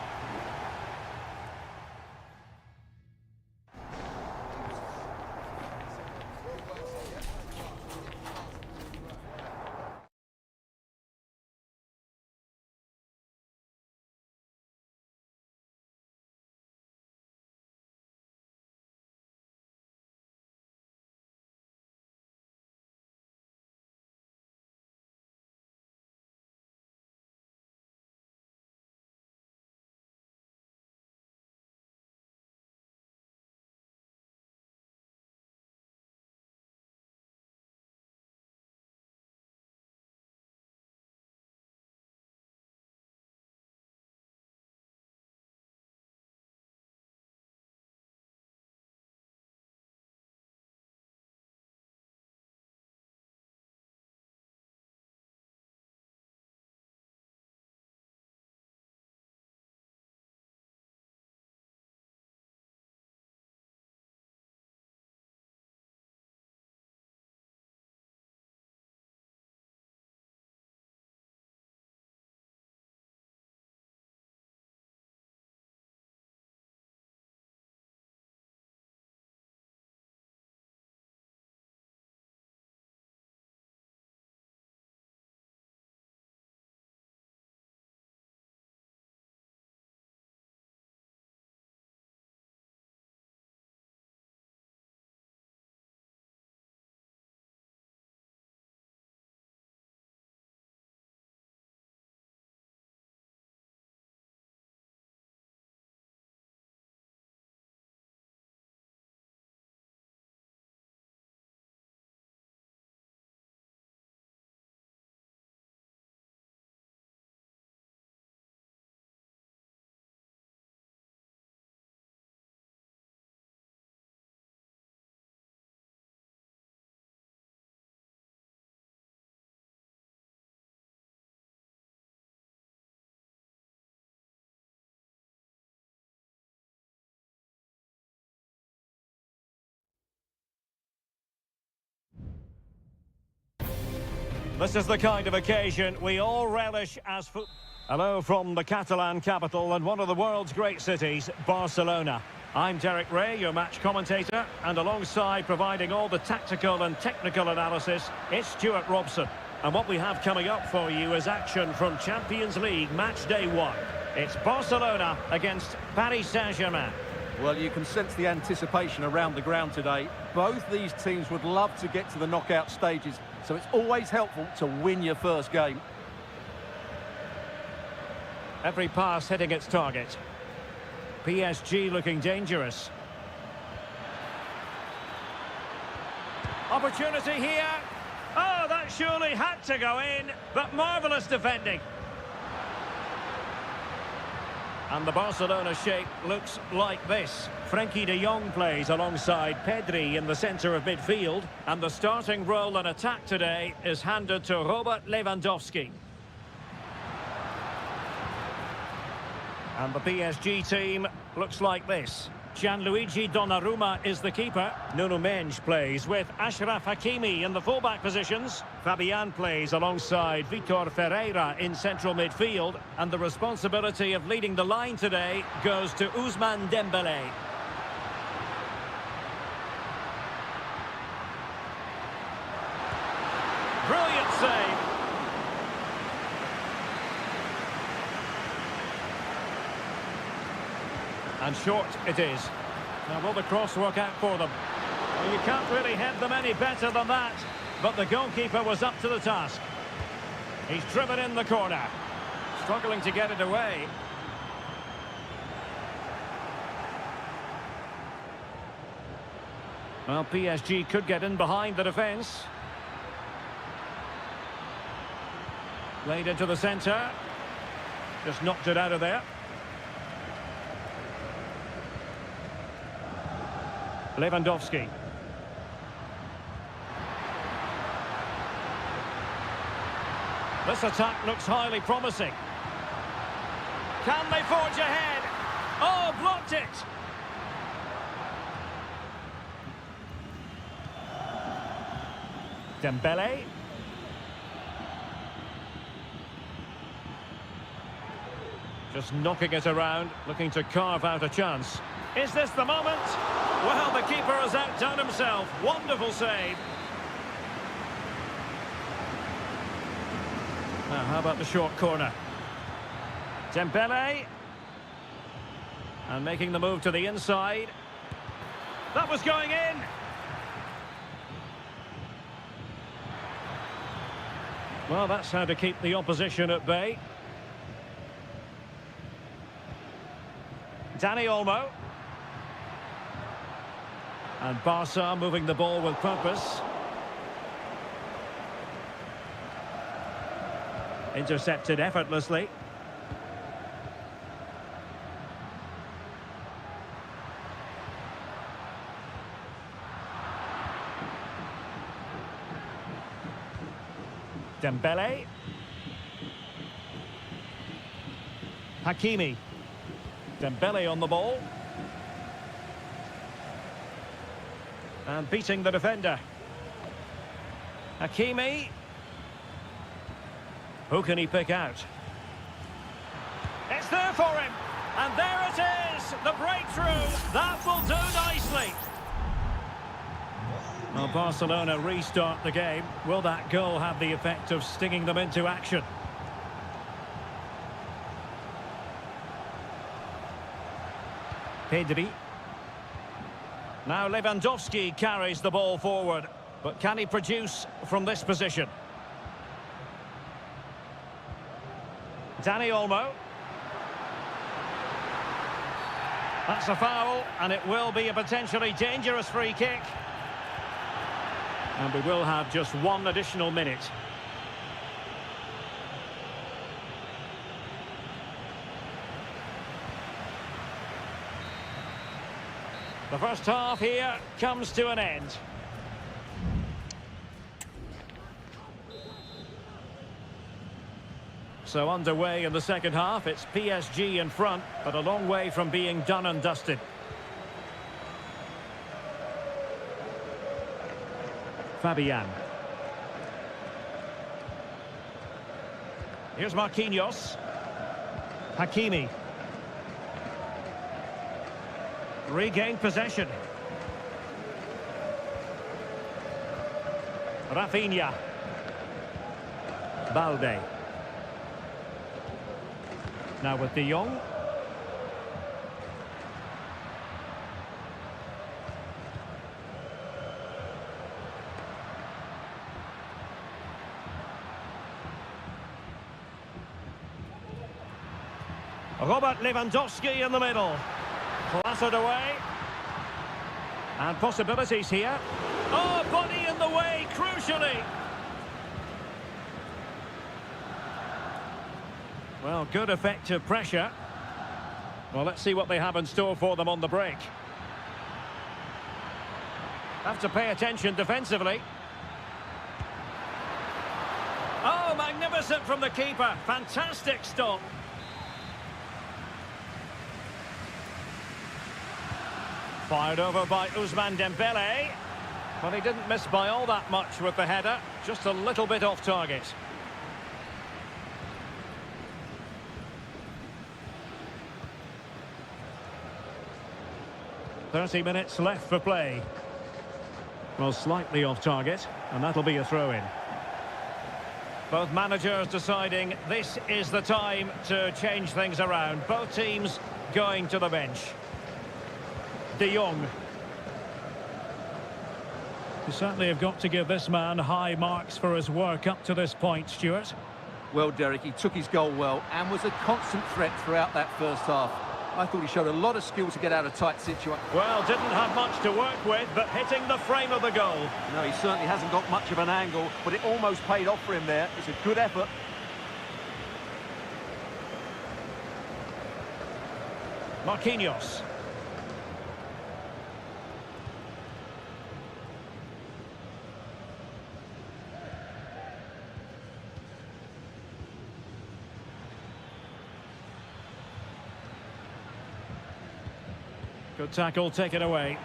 This is the kind of occasion we all relish as football. Hello from the Catalan capital and one of the world's great cities, Barcelona. I'm Derek Ray, your match commentator, and alongside providing all the tactical and technical analysis, it's Stuart Robson. And what we have coming up for you is action from Champions League match day 1. It's Barcelona against Paris Saint-Germain. Well, you can sense the anticipation around the ground today. Both these teams would love to get to the knockout stages, so it's always helpful to win your first game. Every pass hitting its target. PSG looking dangerous. Opportunity here. Oh, that surely had to go in, but marvellous defending. And the Barcelona shape looks like this. Frenkie de Jong plays alongside Pedri in the centre of midfield. And the starting role in attack today is handed to Robert Lewandowski. And the PSG team looks like this. Gianluigi Donnarumma is the keeper. Nuno Mendes plays with Achraf Hakimi in the fullback positions. Fabian plays alongside Vitor Ferreira in central midfield. And the responsibility of leading the line today goes to Ousmane Dembélé. Brilliant save. And short it is. Now will the cross work out for them? Well, you can't really head them any better than that. But the goalkeeper was up to the task. He's driven in the corner. Struggling to get it away. Well, PSG could get in behind the defence. Played into the centre. Just knocked it out of there. Lewandowski. This attack looks highly promising. Can they forge ahead? Oh, blocked it! Dembélé. Just knocking it around, looking to carve out a chance. Is this the moment? Well, the keeper has outdone himself. Wonderful save. Now, how about the short corner? Dembélé. And making the move to the inside. That was going in. Well, that's how to keep the opposition at bay. Dani Olmo. And Barca moving the ball with purpose. Intercepted effortlessly. Dembélé. Hakimi. Dembélé on the ball. And beating the defender. Hakimi. Who can he pick out? It's there for him. And there it is. The breakthrough. That will do nicely. Well, Barcelona restart the game. Will that goal have the effect of stinging them into action? Pedri. Now Lewandowski carries the ball forward. But can he produce from this position? Dani Olmo. That's a foul, and it will be a potentially dangerous free kick. And we will have just one additional minute. The first half here comes to an end. So underway in the second half, it's PSG in front, but a long way from being done and dusted. Fabian. Here's Marquinhos. Hakimi. Regained possession. Rafinha. Balde. Now with De Jong. Robert Lewandowski in the middle. Clattered away. And possibilities here. Oh, body in the way, crucially. Well, good effective pressure. Well, let's see what they have in store for them on the break. Have to pay attention defensively. Oh, magnificent from the keeper. Fantastic stop. Fired over by Ousmane Dembele. Well, he didn't miss by all that much with the header. Just a little bit off target. "30 minutes left for play." Well, slightly off target, and that'll be a throw-in. Both managers deciding this is the time to change things around. Both teams going to the bench. De Jong. You certainly have got to give this man high marks for his work up to this point, Stuart. Well, Derek, he took his goal well and was a constant threat throughout that first half. I thought he showed a lot of skill to get out of tight situations. Well, didn't have much to work with, but hitting the frame of the goal. No, he certainly hasn't got much of an angle, but it almost paid off for him there. It's a good effort. Marquinhos. Good tackle taken away.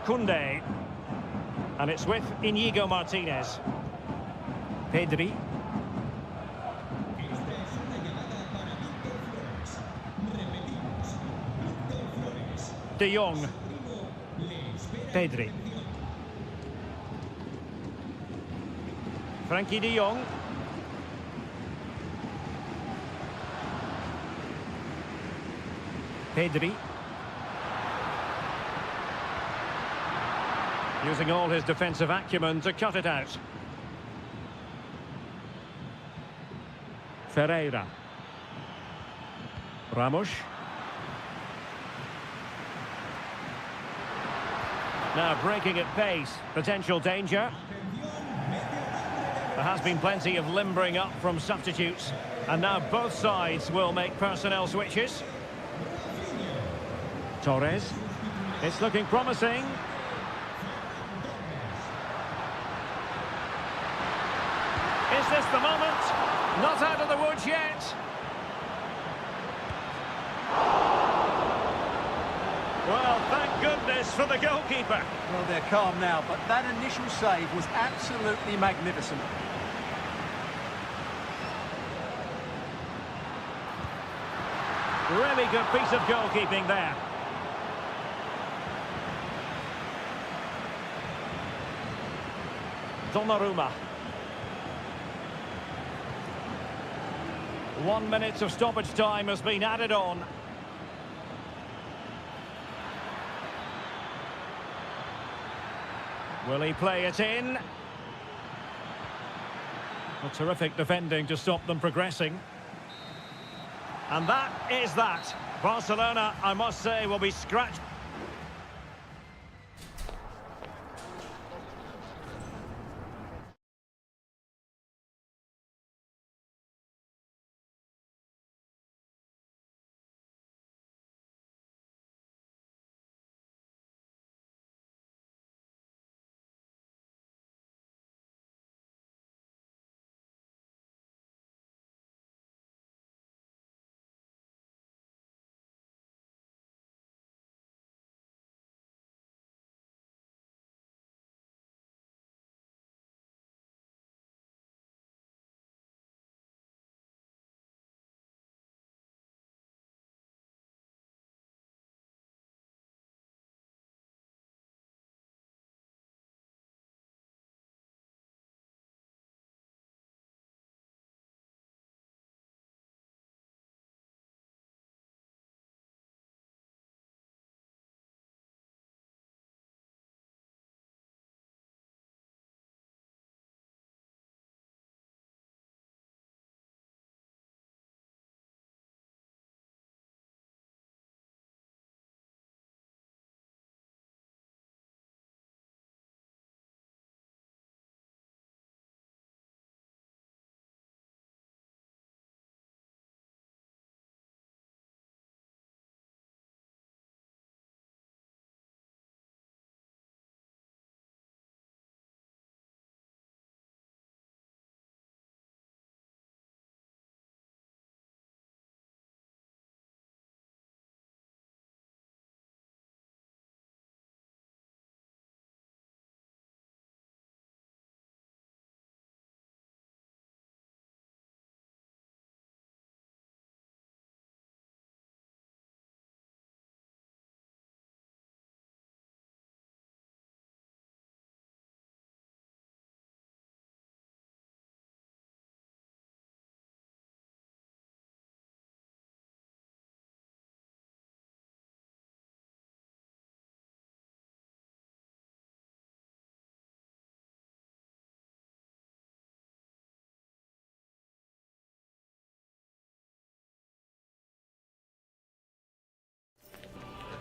Koundé. And it's with Íñigo Martínez. Pedri. De Jong. Pedri. Frankie de Jong. Pedri. Using all his defensive acumen to cut it out. Ferreira. Ramos. Now breaking at pace. Potential danger. There has been plenty of limbering up from substitutes, and now both sides will make personnel switches. Torres. It's looking promising. Is this the moment? Not out of the woods yet. Well, thank goodness for the goalkeeper. Well, they're calm now, but that initial save was absolutely magnificent. Really good piece of goalkeeping there. Donnarumma. 1 minute of stoppage time has been added on. Will he play it in? A terrific defending to stop them progressing. And that is that. Barcelona, I must say, will be scratched.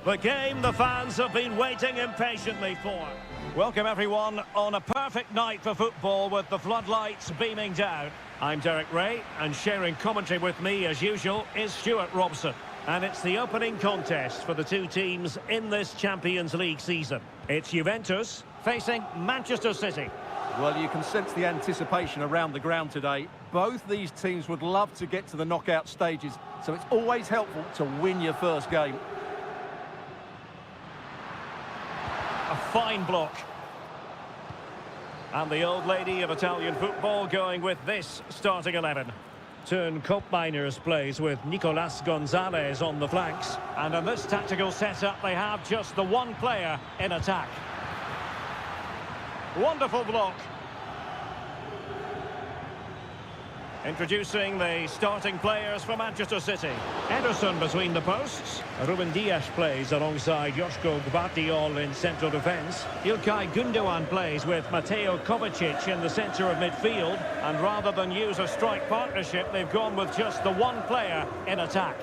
The game the fans have been waiting impatiently for. Welcome everyone on a perfect night for football with the floodlights beaming down. I'm Derek Ray, and sharing commentary with me as usual is Stuart Robson. And it's the opening contest for the two teams in this Champions League season. It's Juventus facing Manchester City. Well, you can sense the anticipation around the ground today. Both these teams would love to get to the knockout stages, so it's always helpful to win your first game. A fine block. And the old lady of Italian football going with this starting 11. Turn Miners plays with Nicolas Gonzalez on the flanks. And in this tactical setup, they have just the one player in attack. Wonderful block. Introducing the starting players for Manchester City. Ederson between the posts. Ruben Dias plays alongside Joško Gvardiol in central defence. İlkay Gündoğan plays with Mateo Kovacic in the centre of midfield. And rather than use a strike partnership, they've gone with just the one player in attack.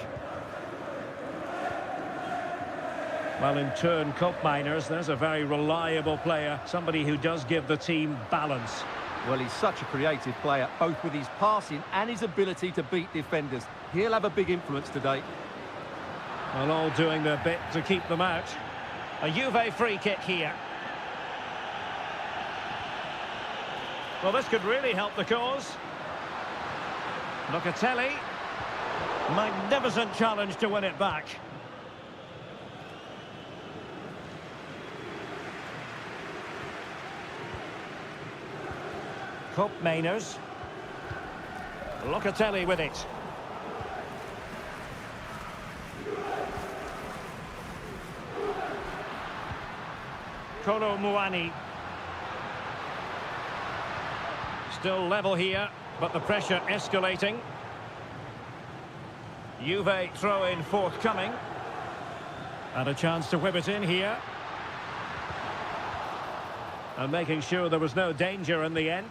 Well, in turn, Miners, there's a very reliable player, somebody who does give the team balance. Well, he's such a creative player, both with his passing and his ability to beat defenders. He'll have a big influence today. Well, all doing their bit to keep them out. A Juve free kick here. Well, this could really help the cause. Locatelli. Magnificent challenge to win it back. Mainers. Locatelli with it. Kolo Muani. Still level here, but the pressure escalating. Juve throw-in forthcoming. And a chance to whip it in here. And making sure there was no danger in the end.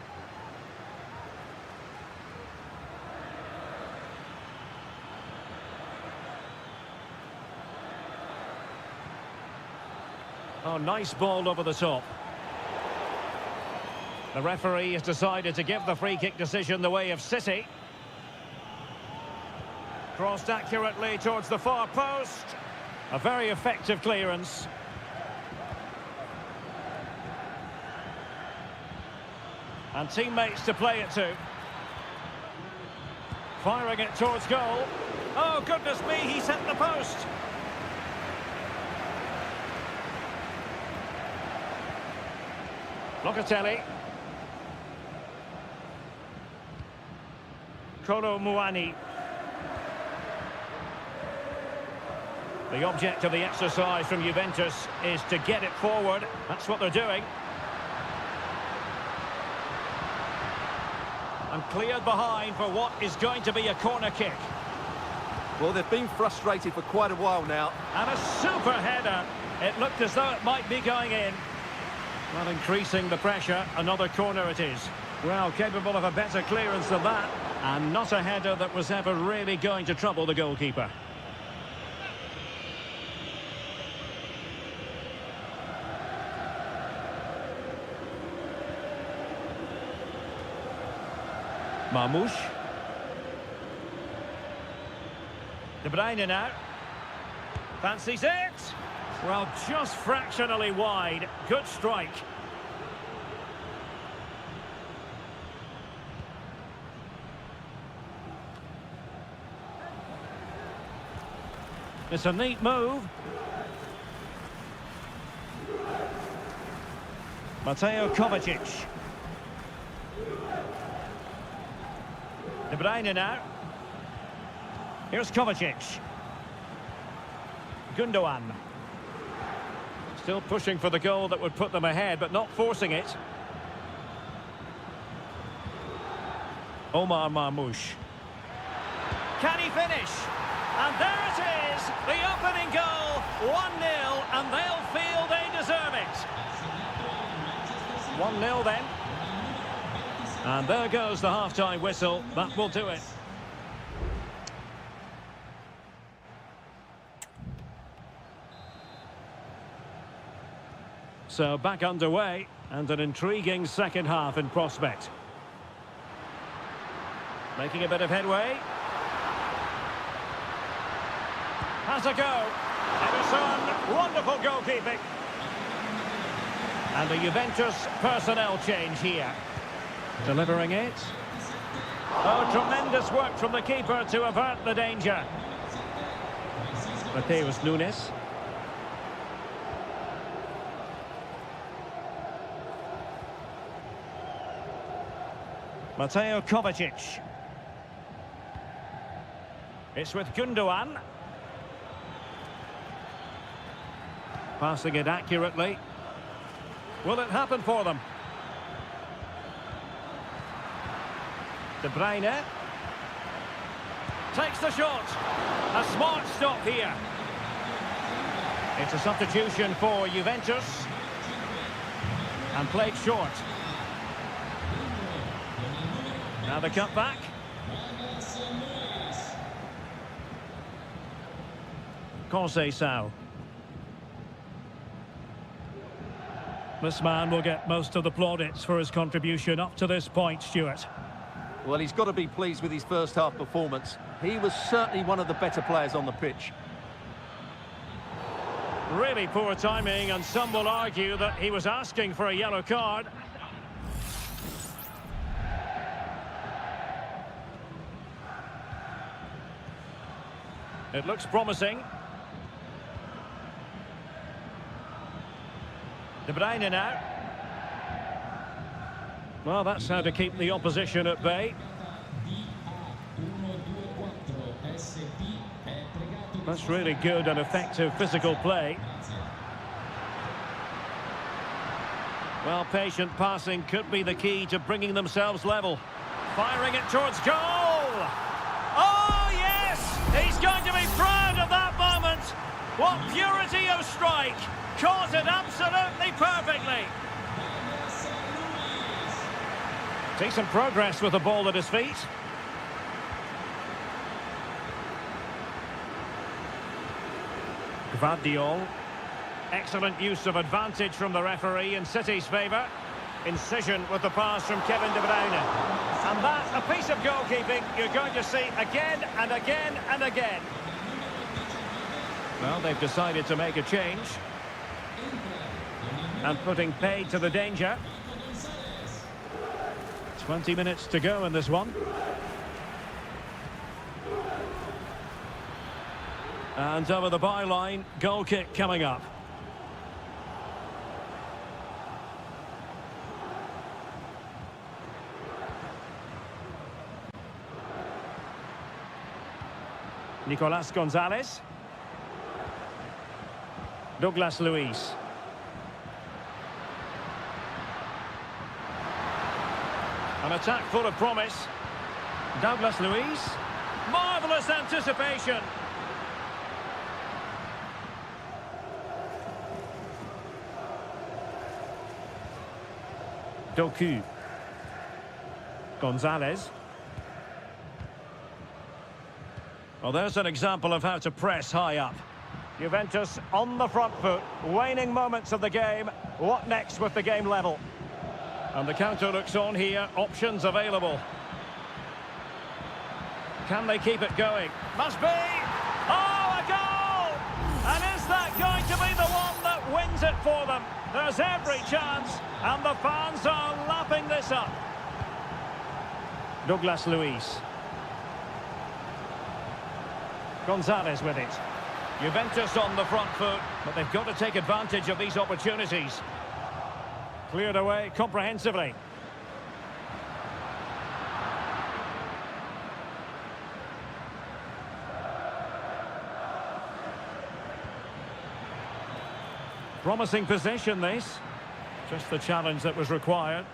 Oh, nice ball over the top. The referee has decided to give the free kick decision the way of City. Crossed accurately towards the far post. A very effective clearance. And teammates to play it to. Firing it towards goal. Oh, goodness me, he's hit the post. Locatelli. Kolo Muani. The object of the exercise from Juventus is to get it forward. That's what they're doing. And cleared behind for what is going to be a corner kick. Well, they've been frustrated for quite a while now. And a super header. It looked as though it might be going in. Well, increasing the pressure, another corner it is. Well, capable of a better clearance than that. And not a header that was ever really going to trouble the goalkeeper. Marmoush. De Bruyne now. Fancies it. Well, just fractionally wide. Good strike. It's a neat move. Mateo Kovacic. De Bruyne now. Here's Kovacic. Gündoğan. Still pushing for the goal that would put them ahead, but not forcing it. Omar Marmoush. Can he finish? And there it is, the opening goal, 1-0, and they'll feel they deserve it. 1-0 then. And there goes the half-time whistle. That will do it. So back underway and an intriguing second half in prospect. Making a bit of headway. Has a go. Ederson, wonderful goalkeeping. And a Juventus personnel change here. Delivering it. Oh, tremendous work from the keeper to avert the danger. Mateus Nunes. Mateo Kovacic. It's with Gundogan. Passing it accurately. Will it happen for them? De Bruyne. Takes the shot. A smart stop here. It's a substitution for Juventus. And played short. Now the cut back. Conceição. This man will get most of the plaudits for his contribution up to this point, Stuart. Well, he's got to be pleased with his first half performance. He was certainly one of the better players on the pitch. Really poor timing, and some will argue that he was asking for a yellow card. It looks promising. De Bruyne now. Well, that's how to keep the opposition at bay. That's really good and effective physical play. Well, patient passing could be the key to bringing themselves level. Firing it towards goal! Oh, yes! He's going to be proud of that moment! What purity of strike! Caught it absolutely perfectly! Decent progress with the ball at his feet. Gvardiol. Excellent use of advantage from the referee in City's favour. Incision with the pass from Kevin De Bruyne. And that, a piece of goalkeeping you're going to see again and again and again. Well, they've decided to make a change. And putting paid to the danger. 20 minutes to go in this one. And over the byline, goal kick coming up. Nicolas Gonzalez. Douglas Luiz. An attack full of promise. Douglas Luiz. Marvellous anticipation. Doku. Gonzalez. Well, there's an example of how to press high up. Juventus on the front foot, waning moments of the game. What next with the game level? And the counter looks on here, options available. Can they keep it going? Must be! Oh, a goal! And is that going to be the one that wins it for them? There's every chance, and the fans are lapping this up. Douglas Luiz. Gonzalez with it. Juventus on the front foot, but they've got to take advantage of these opportunities. Cleared away comprehensively. Promising possession, this. Just the challenge that was required.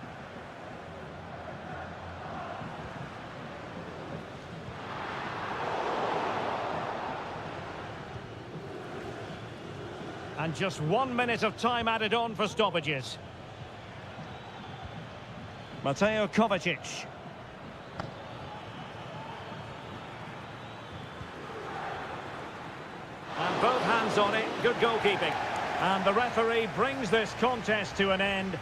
And just 1 minute of time added on for stoppages. Mateo Kovacic. And both hands on it. Good goalkeeping. And the referee brings this contest to an end.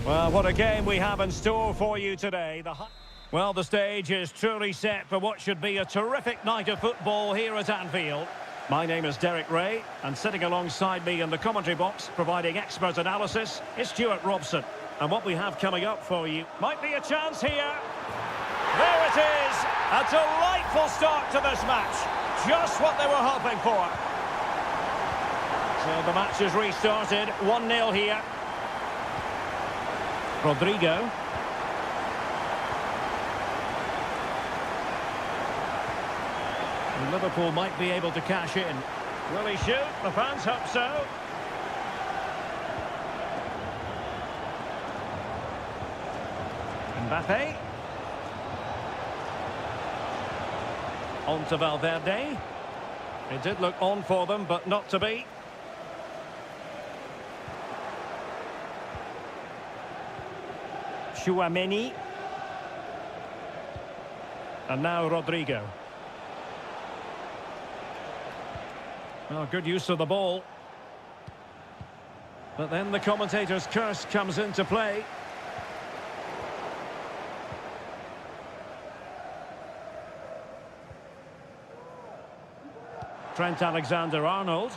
Well, what a game we have in store for you today. Well, the stage is truly set for what should be a terrific night of football here at Anfield. My name is Derek Ray, and sitting alongside me in the commentary box, providing expert analysis, is Stuart Robson. And what we have coming up for you might be a chance here. There it is! A delightful start to this match. Just what they were hoping for. So the match is restarted. 1-0 here. Rodrigo. And Liverpool might be able to cash in. Will he shoot? The fans hope so. Mbappe. On to Valverde. It did look on for them, but not to be. Tchouaméni. And now Rodrigo. Well, good use of the ball. But then the commentator's curse comes into play. Trent Alexander-Arnold.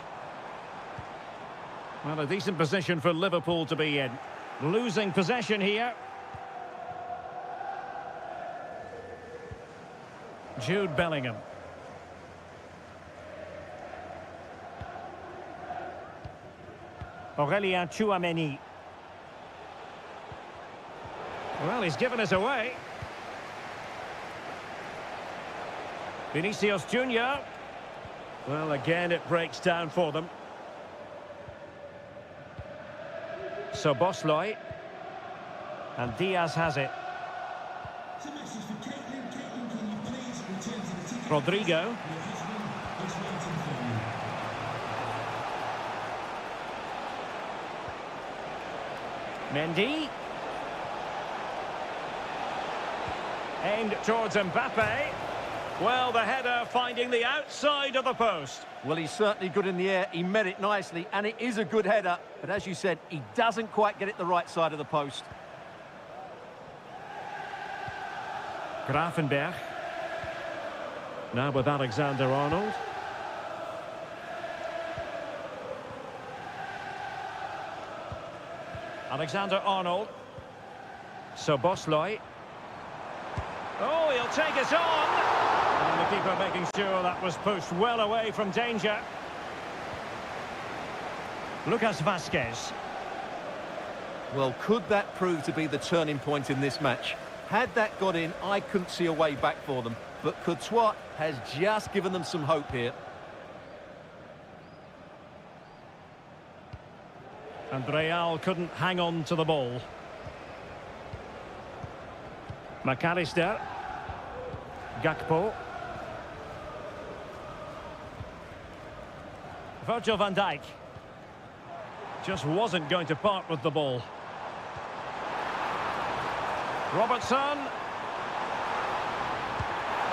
Well, a decent position for Liverpool to be in. Losing possession here. Jude Bellingham. Aurélien Tchouaméni. Well, he's given us away. Vinicius Junior. Well, again, it breaks down for them. Szoboszlai. And Diaz has it. Rodrigo. Mendy. Aimed towards Mbappe. Well, the header finding the outside of the post. Well, he's certainly good in the air. He met it nicely, and it is a good header. But as you said, he doesn't quite get it the right side of the post. Grafenberg. Now with Alexander-Arnold. Alexander-Arnold. Szoboszlai. Oh, he'll take it on. And the keeper making sure that was pushed well away from danger. Lucas Vázquez. Well, could that prove to be the turning point in this match? Had that got in, I couldn't see a way back for them. But Courtois has just given them some hope here. And Real couldn't hang on to the ball. McAllister. Gakpo. Virgil van Dijk. Just wasn't going to part with the ball. Robertson.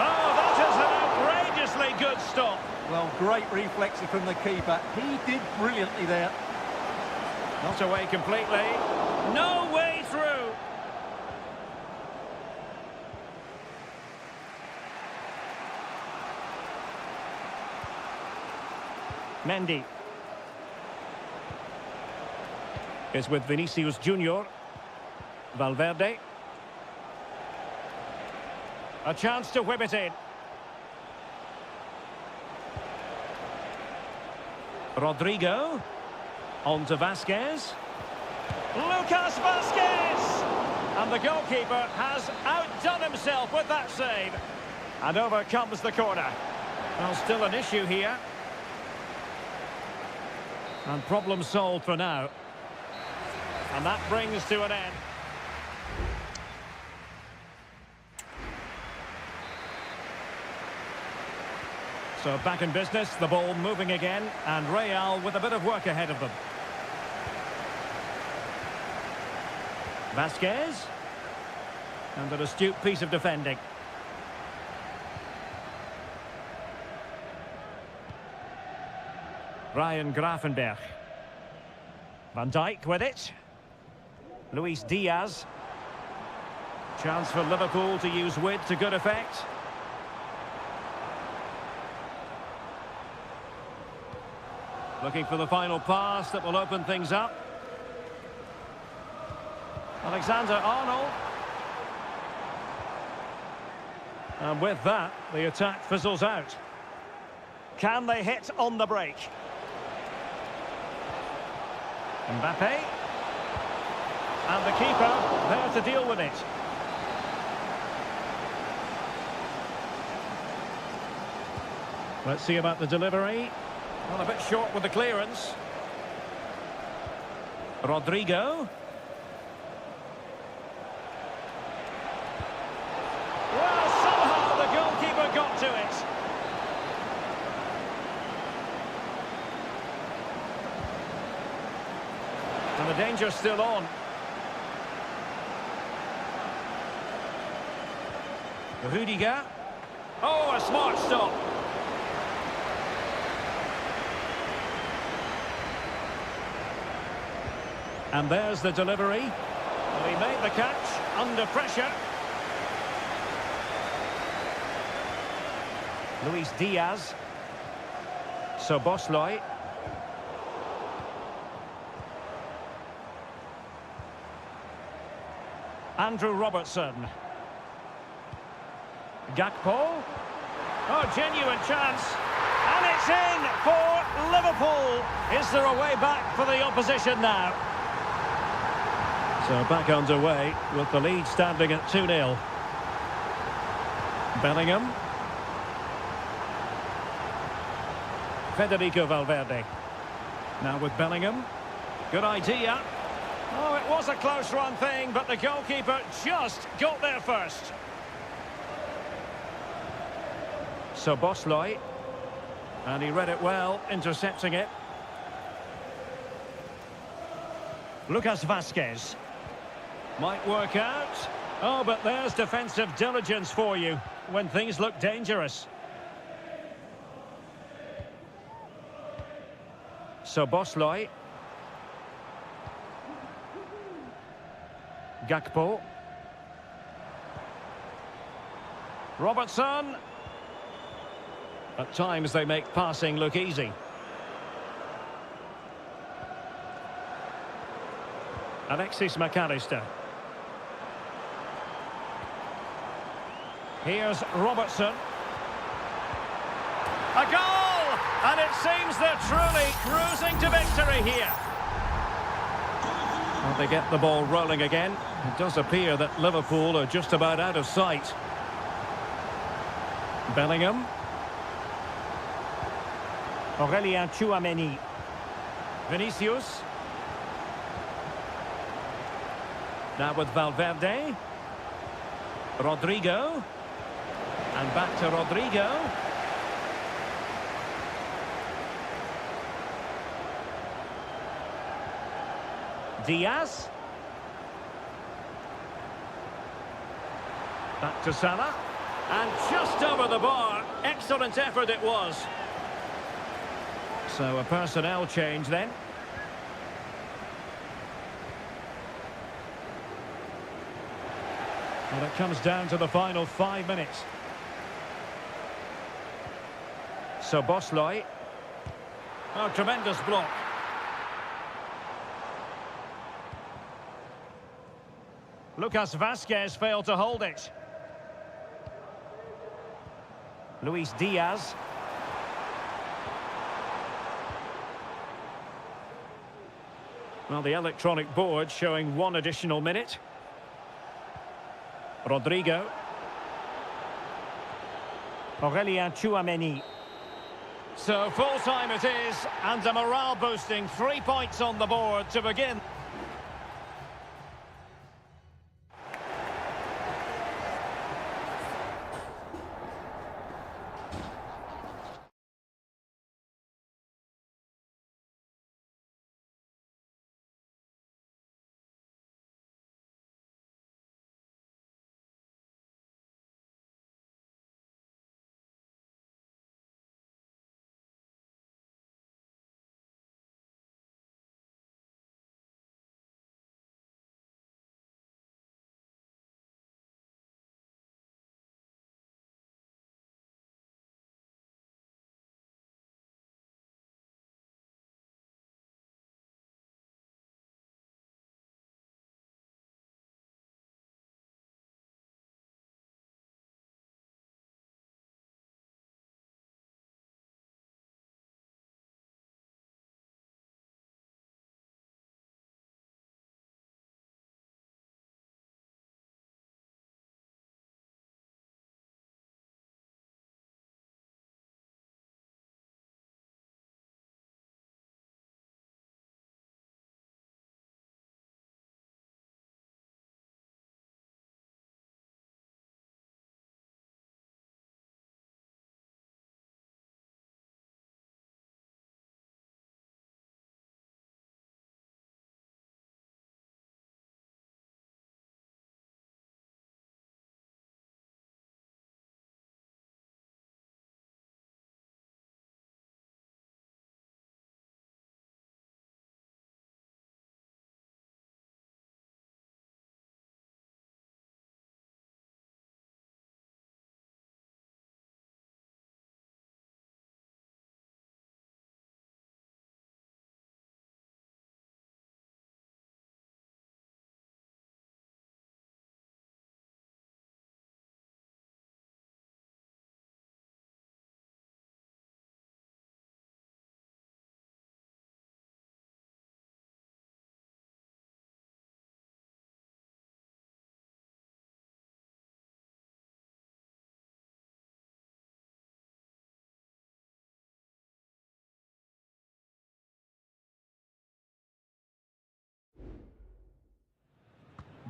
Oh, that is an outrageously good stop. Well, great reflexes from the keeper. He did brilliantly there. Not away completely. No way through. Mendy. Is with Vinicius Junior. Valverde. A chance to whip it in. Rodrigo. On to Vasquez. Lucas Vasquez! And the goalkeeper has outdone himself with that save. And over comes the corner. Well, still an issue here. And problem solved for now. And that brings to an end. So back in business, the ball moving again, and Real with a bit of work ahead of them. Vasquez. And an astute piece of defending. Ryan Gravenberch. Van Dijk with it. Luis Diaz. Chance for Liverpool to use width to good effect. Looking for the final pass that will open things up. Alexander-Arnold. And with that, the attack fizzles out. Can they hit on the break? Mbappe. And the keeper there to deal with it. Let's see about the delivery. Well, a bit short with the clearance. Rodrigo. Well, somehow the goalkeeper got to it. And the danger's still on. Rudiger. Oh, a smart stop. And there's the delivery. Well, he made the catch under pressure. Luis Diaz. Szoboszlai. Andrew Robertson. Gakpo. Oh, genuine chance. And it's in for Liverpool. Is there a way back for the opposition now? So back underway with the lead standing at 2-0. Bellingham. Federico Valverde. Now with Bellingham. Good idea. Oh, it was a close run thing, but the goalkeeper just got there first. Szoboszlai. And he read it well, intercepting it. Lucas Vasquez. Might work out. Oh, but there's defensive diligence for you when things look dangerous. Szoboszlai. Gakpo. Robertson. At times they make passing look easy. Alexis McAllister. Here's Robertson. A goal! And it seems they're truly cruising to victory here. Well, They get the ball rolling again. It does appear that Liverpool are just about out of sight. Bellingham. Aurélien Tchouameni. Vinicius. Now with Valverde. Rodrigo. And back to Rodrigo. Diaz. Back to Salah. And just over the bar. Excellent effort it was. So a personnel change then. Well, it comes down to the final 5 minutes. So Bosloy. Oh, tremendous block. Lucas Vazquez failed to hold it. Luis Diaz. Well, the electronic board showing 1 additional minute. Rodrigo. Aurélien Tchouameni. So full time it is, and a morale boosting 3 points on the board to begin.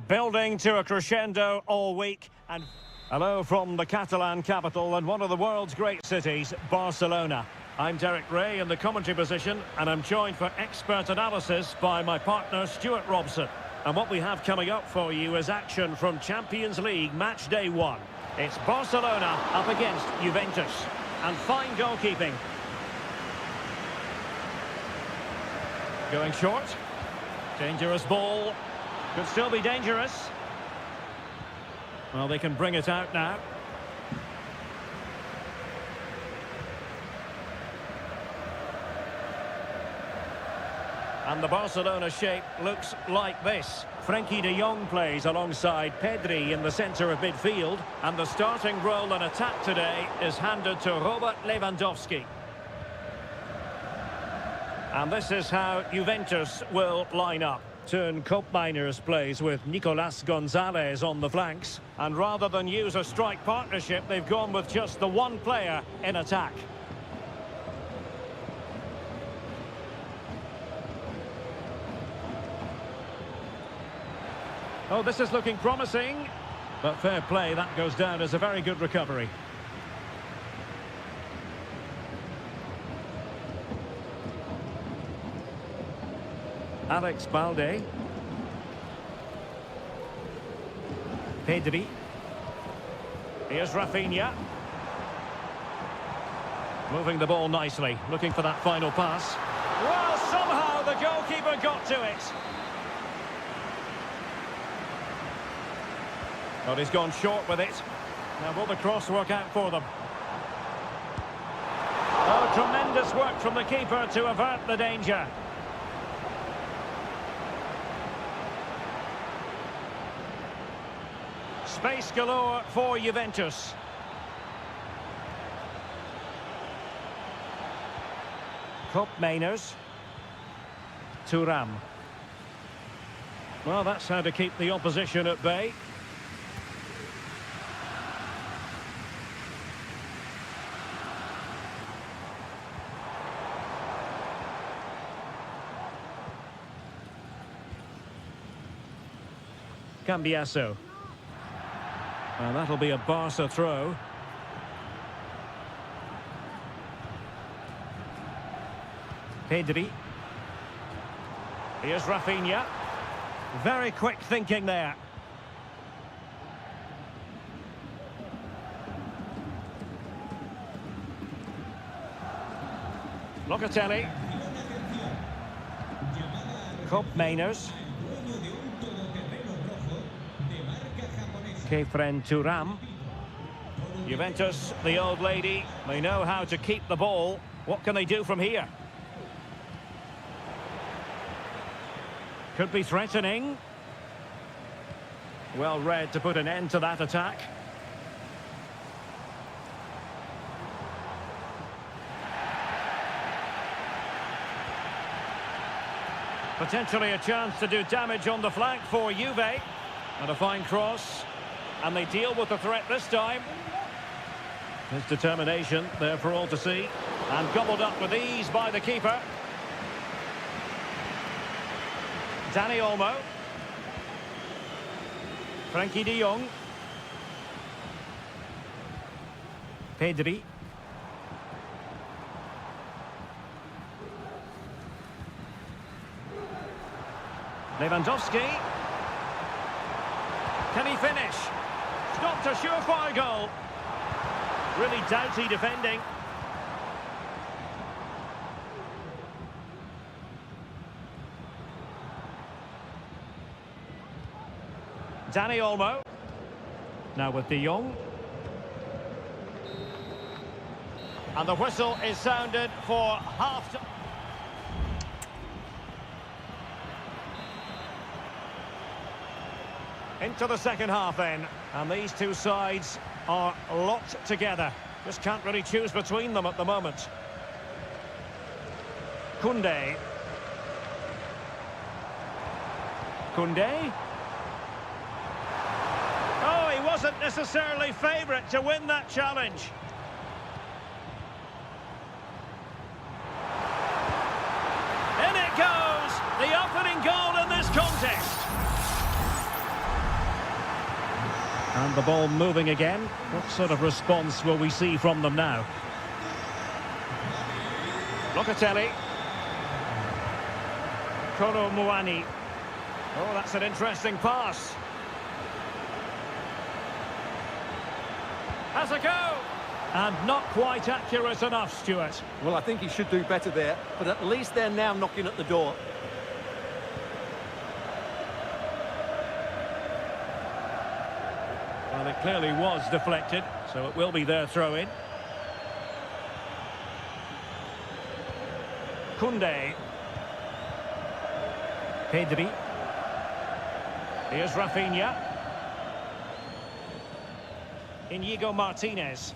Building to a crescendo all week. And hello from the Catalan capital and one of the world's great cities, Barcelona. I'm Derek Ray in the commentary position, and I'm joined for expert analysis by my partner Stuart Robson. And what we have coming up for you is action from Champions League match day 1. It's Barcelona up against Juventus. And fine goalkeeping. Going short. Dangerous ball. Could still be dangerous. Well, they can bring it out now. And the Barcelona shape looks like this. Frenkie de Jong plays alongside Pedri in the centre of midfield. And the starting role in attack today is handed to Robert Lewandowski. And this is how Juventus will line up. Turn Miners plays with Nicolas Gonzalez on the flanks. And rather than use a strike partnership, they've gone with just the one player in attack. Oh, this is looking promising. But fair play, that goes down as a very good recovery. Alex Balde. Pedri. Here's Rafinha. Moving the ball nicely, looking for that final pass. Well, somehow the goalkeeper got to it. But he's gone short with it. Now will the cross work out for them? Oh, tremendous work from the keeper to avert the danger. Space galore for Juventus. Mainers. Thuram. Well, that's how to keep the opposition at bay. Cambiasso. And that'll be a Barca throw. Pedri. Here's Rafinha. Very quick thinking there. Locatelli. Mainers. Kefren Thuram. Juventus, the old lady, they know how to keep the ball. What can they do from here? Could be threatening. Well read to put an end to that attack. Potentially a chance to do damage on the flank for Juve. And a fine cross. And they deal with the threat this time. His determination there for all to see. And gobbled up with ease by the keeper. Dani Olmo. Frankie de Jong. Pedri. Lewandowski. Can he finish? Stopped a surefire goal. Really doughty defending. Dani Olmo. Now with de Jong. And the whistle is sounded for half-time. Into the second half then, and these two sides are locked together. Just can't really choose between them at the moment. Koundé. Oh, he wasn't necessarily favourite to win that challenge. In it goes, the opening goal in this contest. And the ball moving again. What sort of response will we see from them now? Locatelli. Kolo Muani. Oh, that's an interesting pass. Has a go. And not quite accurate enough, Stuart. Well, I think he should do better there, but at least they're now knocking at the door. Well, it clearly was deflected, so it will be their throw-in. Koundé. Pedri. Here's Rafinha. Inigo Martinez.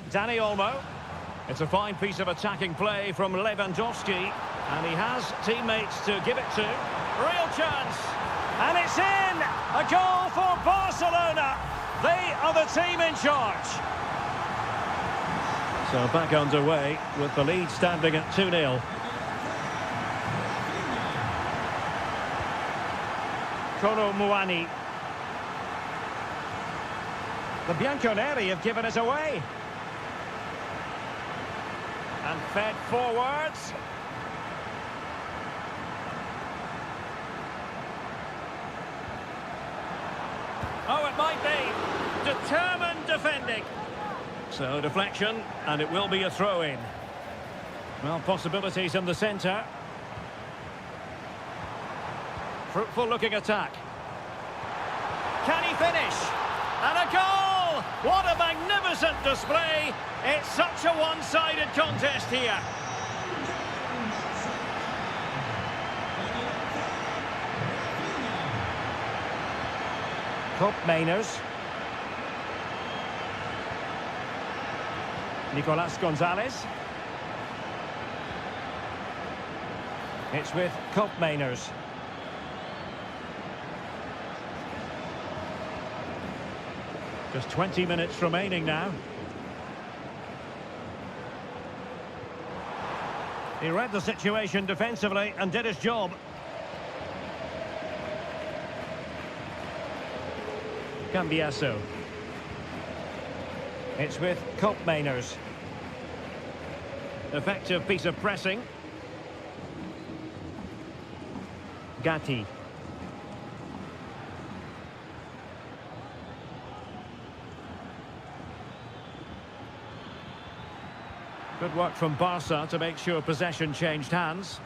Dani Olmo. It's a fine piece of attacking play from Lewandowski, and he has teammates to give it to. Real chance. And it's in! A goal for Barcelona. They are the team in charge. So back underway with the lead standing at 2-0. Kolo Muani. The Bianconeri have given us away. And fed forwards. Oh, it might be. Determined defending. So, deflection, and it will be a throw-in. Well, possibilities in the centre. Fruitful-looking attack. Can he finish? And a goal! What a magnificent display! It's such a one-sided contest here. Cup Mainers. Nicolas Gonzalez. It's with Cup Mainers. Just 20 minutes remaining now. He read the situation defensively and did his job. Cambiasso. It's with Cup Mainers. Effective piece of pressing. Gatti. Good work from Barca to make sure possession changed hands.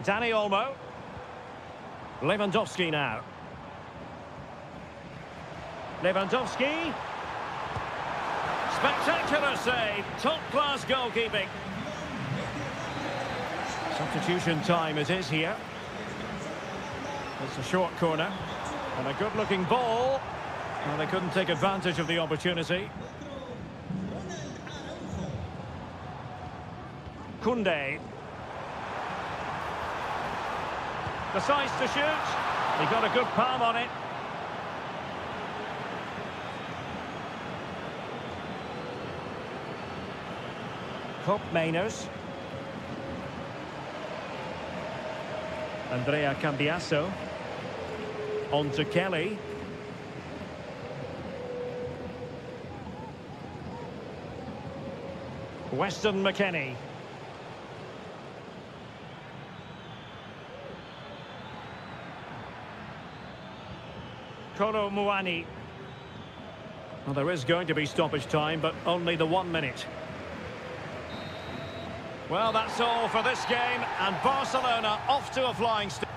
Dani Olmo. Lewandowski now. Lewandowski. Spectacular save. Top-class goalkeeping. Substitution time it is here. It's a short corner. And a good-looking ball. Well, they couldn't take advantage of the opportunity. Koundé. Decides to shoot. He got a good palm on it. Cup Mainers. Andrea Cambiasso. On to Kelly. Weston McKennie. Kolo Muani. Well, there is going to be stoppage time, but only the 1 minute. Well, that's all for this game, and Barcelona off to a flying start.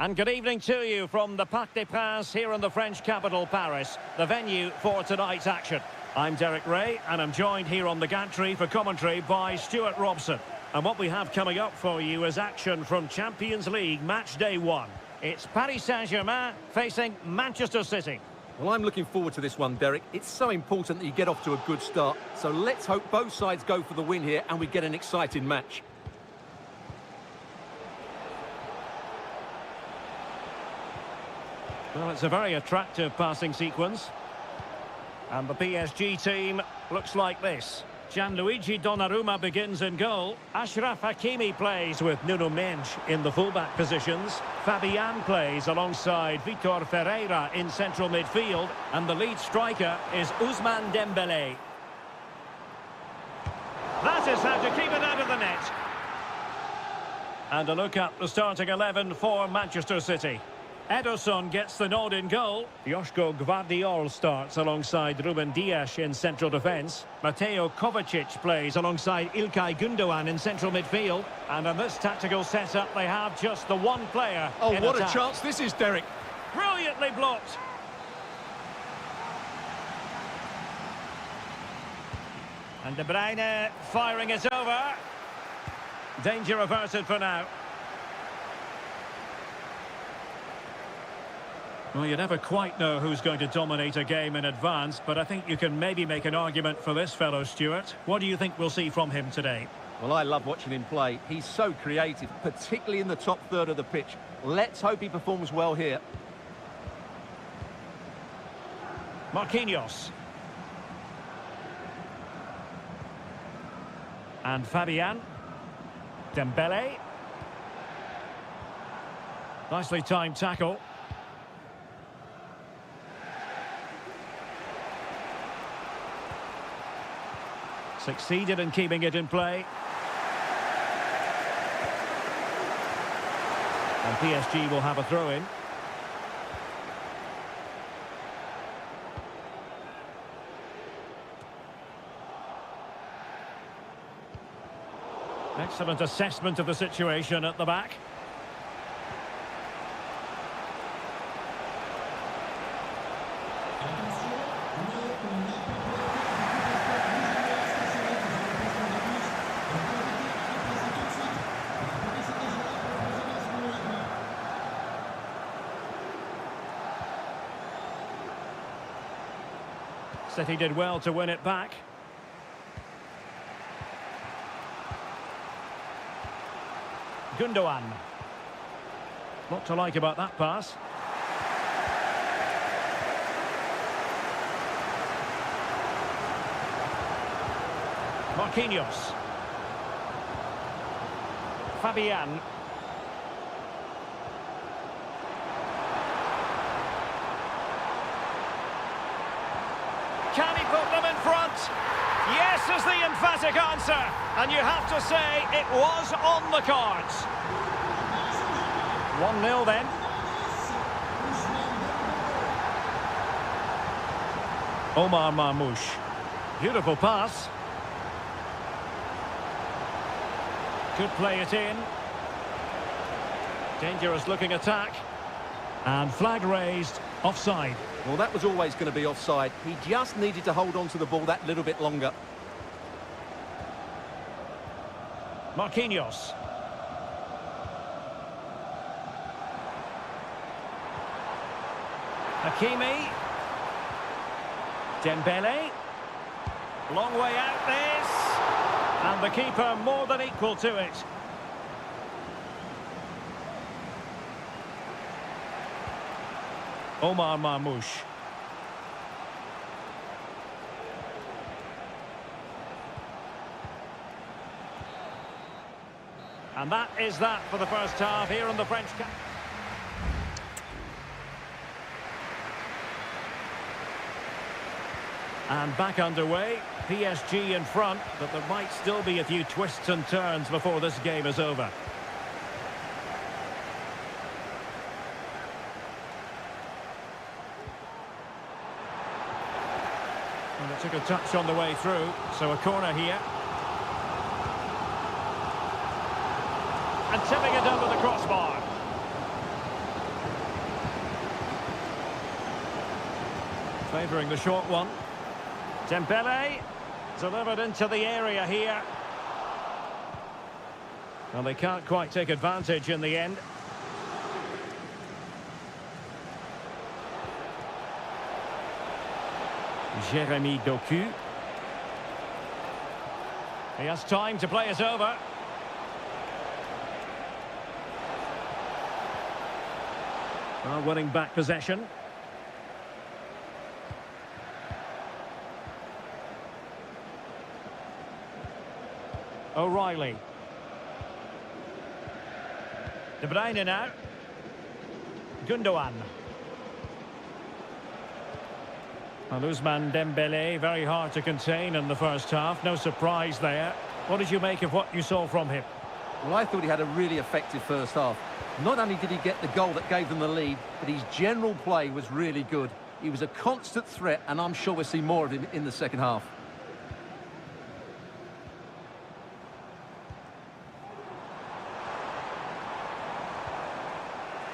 And good evening to you from the Parc des Princes here in the French capital, Paris, the venue for tonight's action. I'm Derek Ray, and I'm joined here on the gantry for commentary by Stuart Robson. And what we have coming up for you is action from Champions League match day 1. It's Paris Saint-Germain facing Manchester City. Well, I'm looking forward to this one, Derek. It's so important that you get off to a good start. So let's hope both sides go for the win here and we get an exciting match. Well, it's a very attractive passing sequence. And the PSG team looks like this. Gianluigi Donnarumma begins in goal. Achraf Hakimi plays with Nuno Mendes in the fullback positions. Fabian plays alongside Vitor Ferreira in central midfield. And the lead striker is Ousmane Dembélé. That is how to keep it out of the net. And a look at the starting 11 for Manchester City. Ederson gets the nod in goal. Joško Gvardiol starts alongside Ruben Dias in central defence. Mateo Kovacic plays alongside İlkay Gündoğan in central midfield. And in this tactical setup, they have just the one player in what attack. a chance this is, Derek. Brilliantly blocked. And De Bruyne firing it over. Danger averted for now. Well, you never quite know who's going to dominate a game in advance, but I think you can maybe make an argument for this fellow, Stuart. What do you think we'll see from him today? Well, I love watching him play. He's so creative, particularly in the top third of the pitch. Let's hope he performs well here. Marquinhos. And Fabian. Dembélé. Nicely timed tackle. Succeeded in keeping it in play. And PSG will have a throw-in. Excellent assessment of the situation at the back. City did well to win it back. Gündoğan. Lot to like about that pass. Marquinhos. Fabian. Can he put them in front? Yes is the emphatic answer. And you have to say it was on the cards. 1-0 then. Omar Marmoush. Beautiful pass. Could play it in. Dangerous looking attack. And flag raised. Offside. Well, that was always going to be offside. He just needed to hold on to the ball that little bit longer. Marquinhos. Hakimi. Dembélé. Long way out this. And the keeper more than equal to it. Omar Marmoush. And that is that for the first half here in the French Cup. And back underway, PSG in front, but there might still be a few twists and turns before this game is over. And it took a touch on the way through, so a corner here. And tipping it over the crossbar. Favouring the short one. Dembele delivered into the area here. Well, they can't quite take advantage in the end. Jeremy Doku. He has time to play it over. Well, winning back possession. O'Reilly. De Bruyne now. Gundogan. And Ousmane Dembele, very hard to contain in the first half. No surprise there. What did you make of what you saw from him? Well, I thought he had a really effective first half. Not only did he get the goal that gave them the lead, but his general play was really good. He was a constant threat, and I'm sure we'll see more of him in the second half.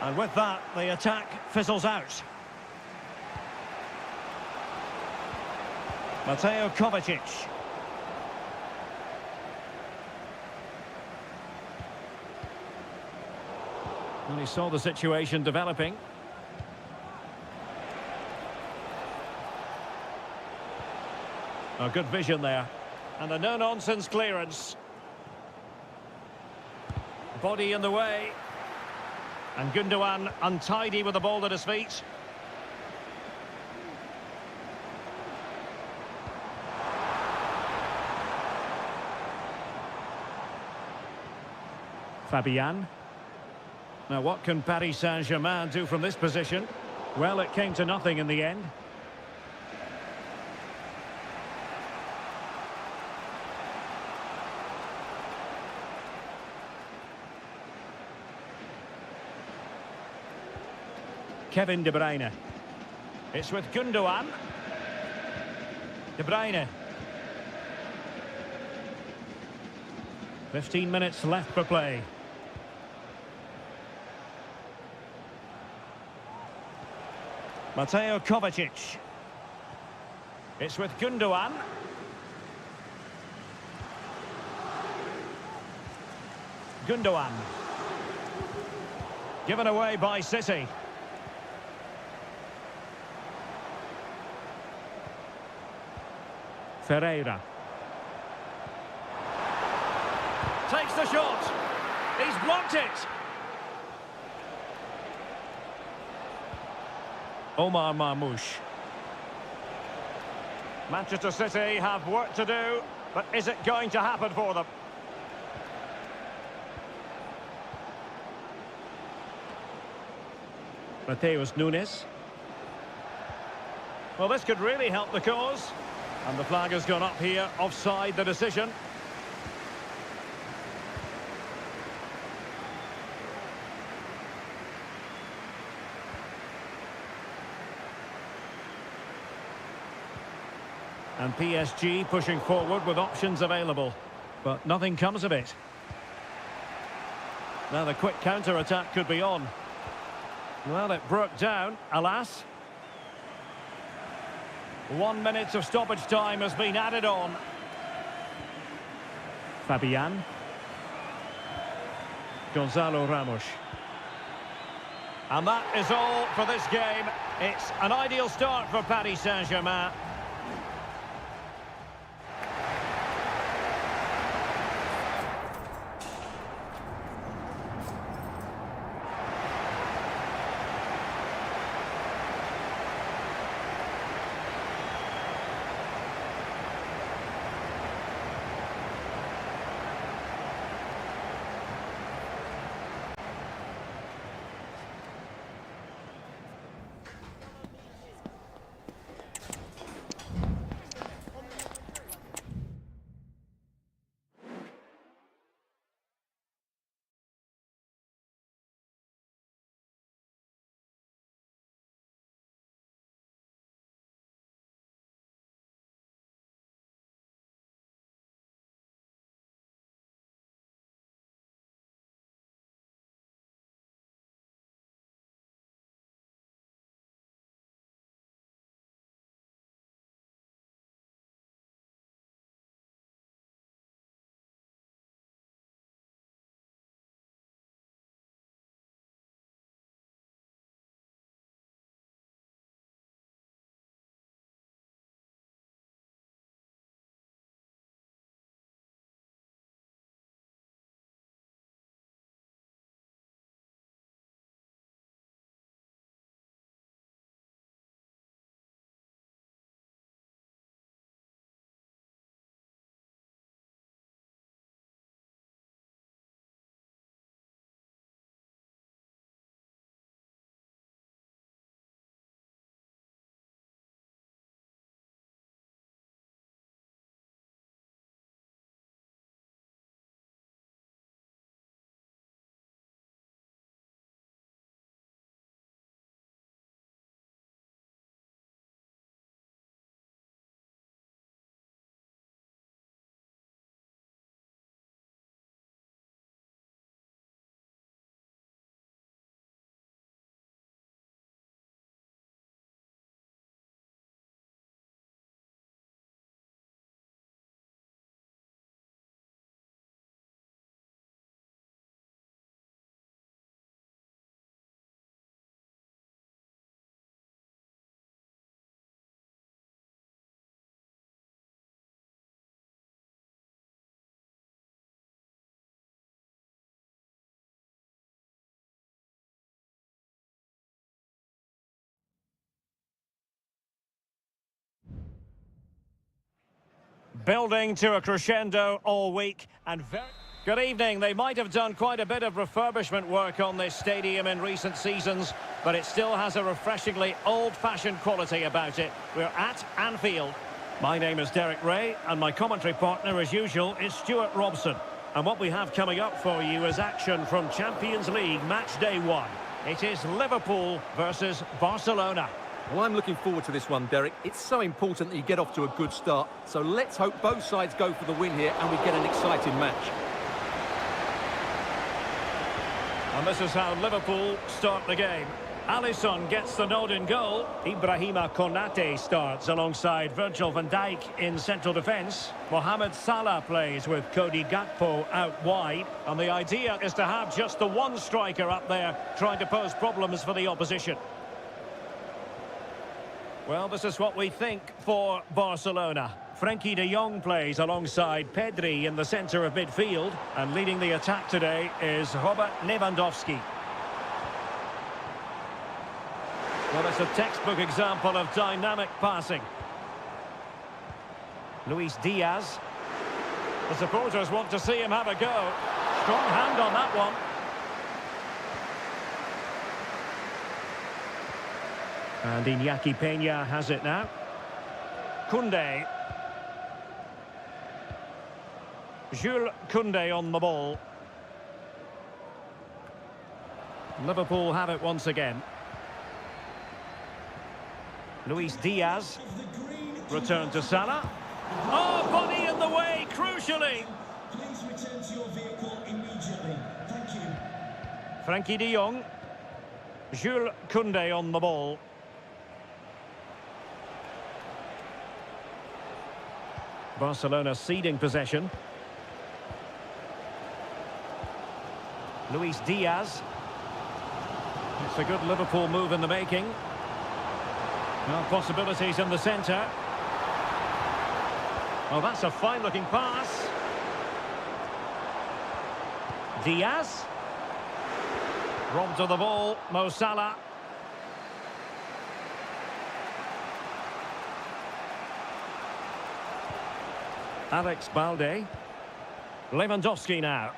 And with that, the attack fizzles out. Mateo Kovacic. And he saw the situation developing. A good vision there. And a no-nonsense clearance. Body in the way. And Gundogan untidy with the ball at his feet. Fabian. Now what can Paris Saint-Germain do from this position? Well, it came to nothing in the end. Kevin De Bruyne. It's with Gundogan. De Bruyne. 15 minutes left for play. Mateo Kovacic. It's with Gundogan. Gundogan. Given away by City. Ferreira. Takes the shot. He's blocked it. Omar Marmoush. Manchester City have work to do, but is it going to happen for them? Mateus Nunes. Well, this could really help the cause. And the flag has gone up here, offside the decision. And PSG pushing forward with options available. But nothing comes of it. Now the quick counter-attack could be on. Well, it broke down, alas. 1 minute of stoppage time has been added on. Fabian. Gonzalo Ramos. And that is all for this game. It's an ideal start for Paris Saint-Germain. Building to a crescendo all week and very... Good evening. They might have done quite a bit of refurbishment work on this stadium in recent seasons, but it still has a refreshingly old-fashioned quality about it. We're at Anfield. My name is Derek Ray, and my commentary partner, as usual, is Stuart Robson. And what we have coming up for you is action from Champions League match day 1. It is Liverpool versus Barcelona. Well, I'm looking forward to this one, Derek. It's so important that you get off to a good start. So let's hope both sides go for the win here and we get an exciting match. And this is how Liverpool start the game. Alisson gets the nod in goal. Ibrahima Konate starts alongside Virgil van Dijk in central defence. Mohamed Salah plays with Cody Gakpo out wide. And the idea is to have just the one striker up there trying to pose problems for the opposition. Well, this is what we think for Barcelona. Frenkie de Jong plays alongside Pedri in the centre of midfield. And leading the attack today is Robert Lewandowski. Well, it's a textbook example of dynamic passing. Luis Diaz. The supporters want to see him have a go. Strong hand on that one. And Iñaki Peña has it now. Koundé. Jules Koundé on the ball. Liverpool have it once again. Luis Diaz. Return to Salah. Oh, body in the way, crucially. Please return to your vehicle immediately. Thank you. Frenkie de Jong. Jules Koundé on the ball. Barcelona ceding possession. Luis Diaz. It's a good Liverpool move in the making. Well, possibilities in the centre. Oh, that's a fine-looking pass. Diaz. Robbed of the ball, Mo Salah. Alex Balde. Lewandowski now.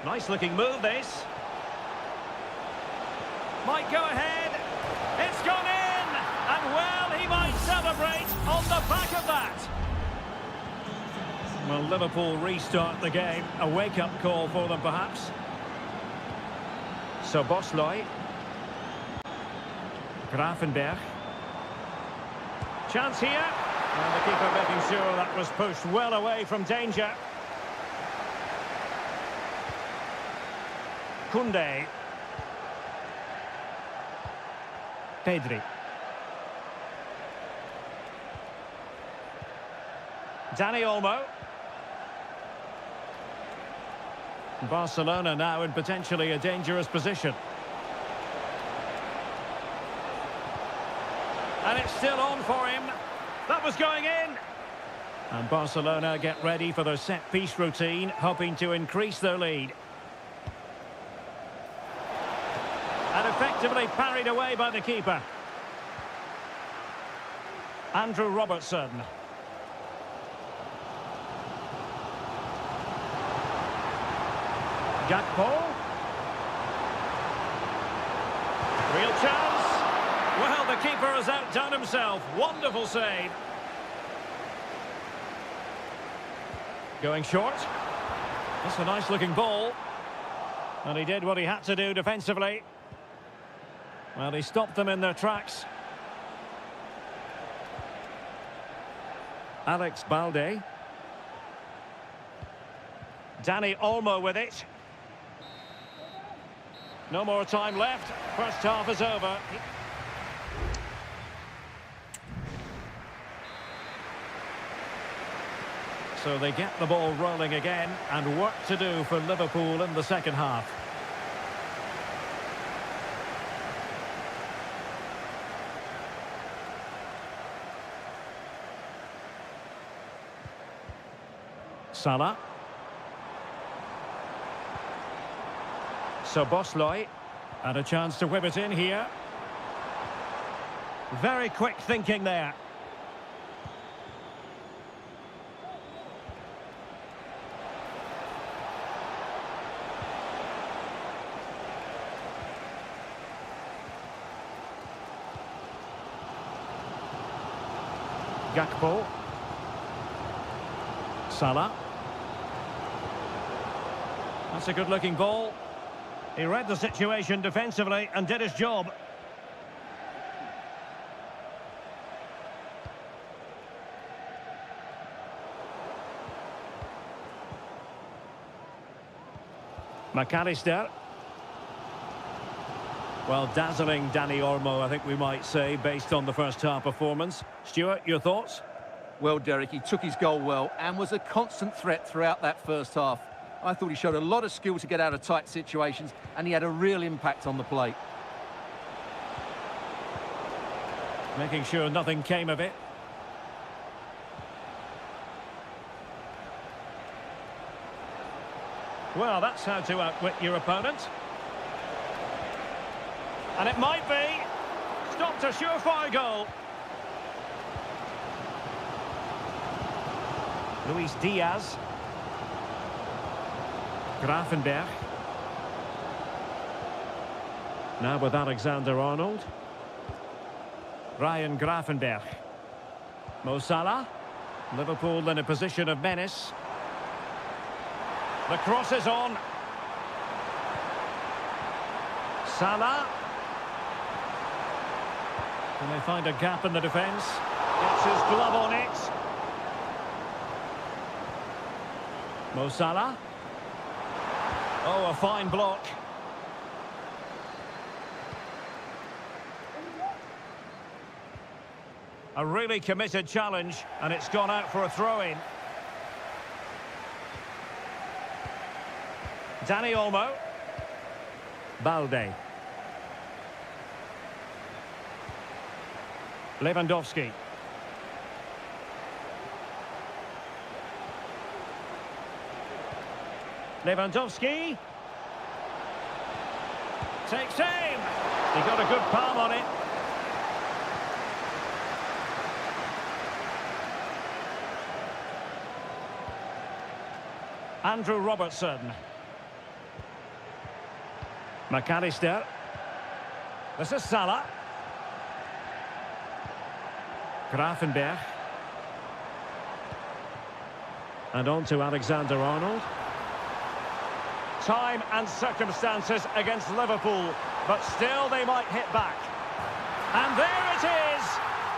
Nice-looking move, this. Might go ahead. It's gone in! And, well, he might celebrate on the back of that. Well, Liverpool restart the game. A wake-up call for them, perhaps. So, Bosley. Grafenberg. Chance here. And the keeper making sure that was pushed well away from danger. Koundé. Pedri. Dani Olmo. Barcelona now in potentially a dangerous position. And it's still on for him. That was going in. And Barcelona get ready for their set-piece routine, hoping to increase their lead. And effectively parried away by the keeper. Andrew Robertson. Gakpo. Real chance. Well, the keeper has outdone himself. Wonderful save. Going short. That's a nice-looking ball. And he did what he had to do defensively. Well, he stopped them in their tracks. Alex Balde. Dani Olmo with it. No more time left. First half is over. So they get the ball rolling again, and work to do for Liverpool in the second half. Salah. So Bosley, and a chance to whip it in here. Very quick thinking there. Gakpo. Salah. That's a good-looking ball. He read the situation defensively and did his job. McAllister. Well, dazzling Danny Olmo, I think we might say, based on the first half performance. Stuart, your thoughts? Well, Derek, he took his goal well and was a constant threat throughout that first half. I thought he showed a lot of skill to get out of tight situations, and he had a real impact on the plate. Making sure nothing came of it. Well, that's how to outwit your opponent. And it might be. Stopped a surefire goal. Luis Diaz. Grafenberg. Now with Alexander-Arnold. Ryan Grafenberg. Mo Salah. Liverpool in a position of menace. The cross is on. Salah. Can they find a gap in the defence? Gets his glove on it. Mo Salah. Oh, a fine block. A really committed challenge, and it's gone out for a throw-in. Danny Olmo. Balde. Lewandowski. Lewandowski. Takes aim. He got a good palm on it. Andrew Robertson. McAllister. This is Salah. Grafenberg. And on to Alexander-Arnold. Time and circumstances against Liverpool, but still they might hit back. And there it is!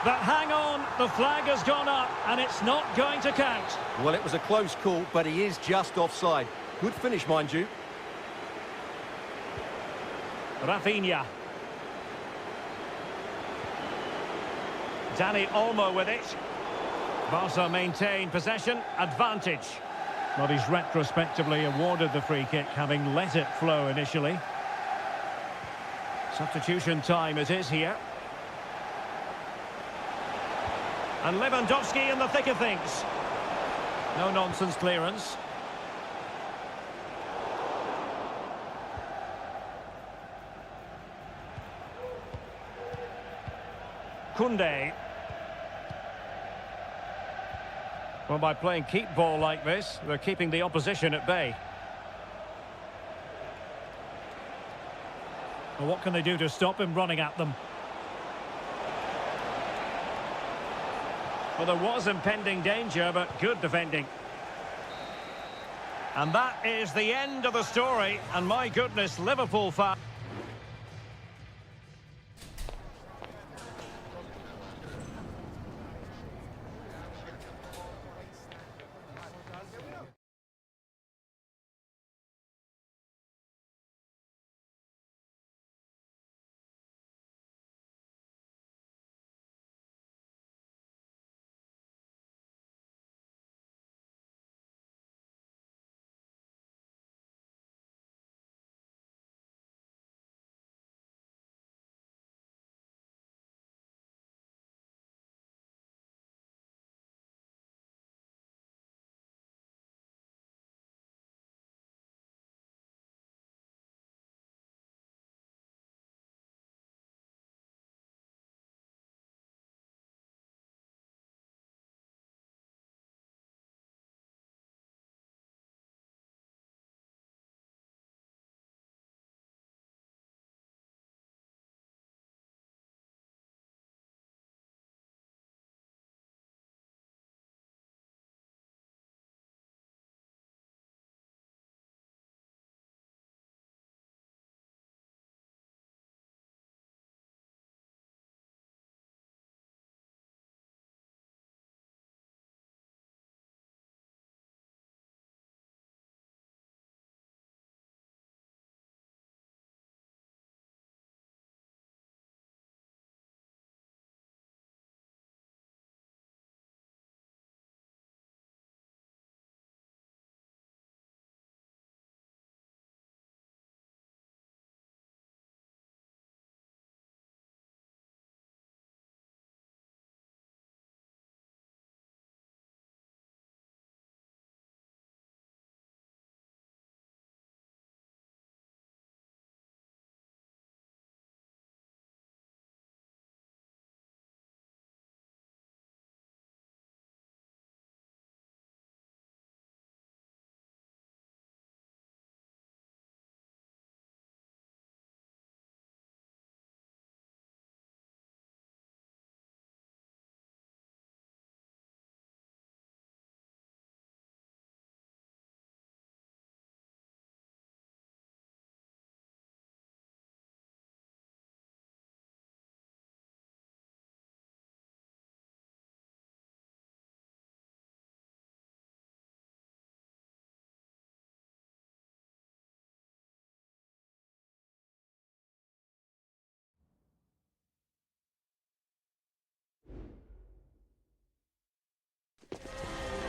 But hang on, the flag has gone up, and it's not going to count. Well, it was a close call, but he is just offside. Good finish, mind you. Rafinha. Danny Olmo with it. Barca maintain possession, advantage. Well, he's retrospectively awarded the free kick, having let it flow initially. Substitution time it is here. And Lewandowski in the thick of things. No-nonsense clearance. Koundé. Well, by playing keep ball like this, they're keeping the opposition at bay. Well, what can they do to stop him running at them? Well, there was impending danger, but good defending. And that is the end of the story. And my goodness, Liverpool fans.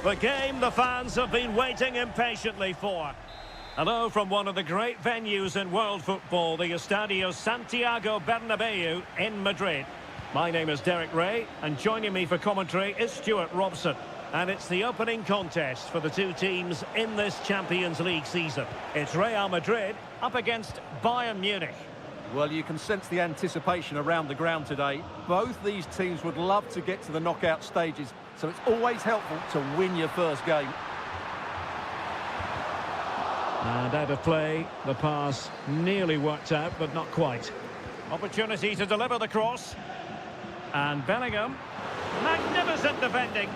The game the fans have been waiting impatiently for. Hello from one of the great venues in world football, the Estadio Santiago Bernabeu in Madrid. My name is Derek Ray, and joining me for commentary is Stuart Robson. And it's the opening contest for the two teams in this Champions League season. It's Real Madrid up against Bayern Munich. Well, you can sense the anticipation around the ground today. Both these teams would love to get to the knockout stages, so it's always helpful to win your first game. And out of play, the pass nearly worked out, but not quite. Opportunity to deliver the cross. And Bellingham. Magnificent defending.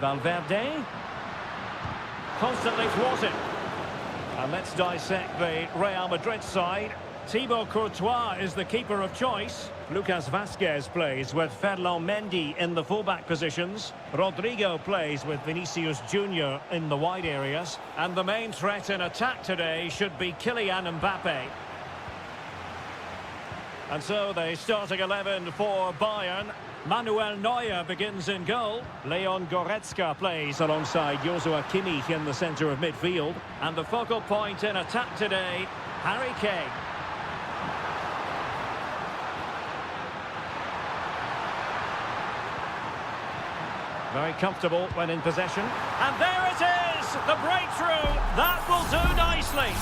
Valverde. Constantly thwarted. And let's dissect the Real Madrid side. Thibaut Courtois is the keeper of choice. Lucas Vazquez plays with Ferland Mendy in the fullback positions. Rodrigo plays with Vinicius Junior in the wide areas. And the main threat in attack today should be Kylian Mbappe. And so the starting 11 for Bayern. Manuel Neuer begins in goal. Leon Goretzka plays alongside Joshua Kimmich in the centre of midfield. And the focal point in attack today, Harry Kane. Very comfortable when in possession. And there it is! The breakthrough! That will do nicely.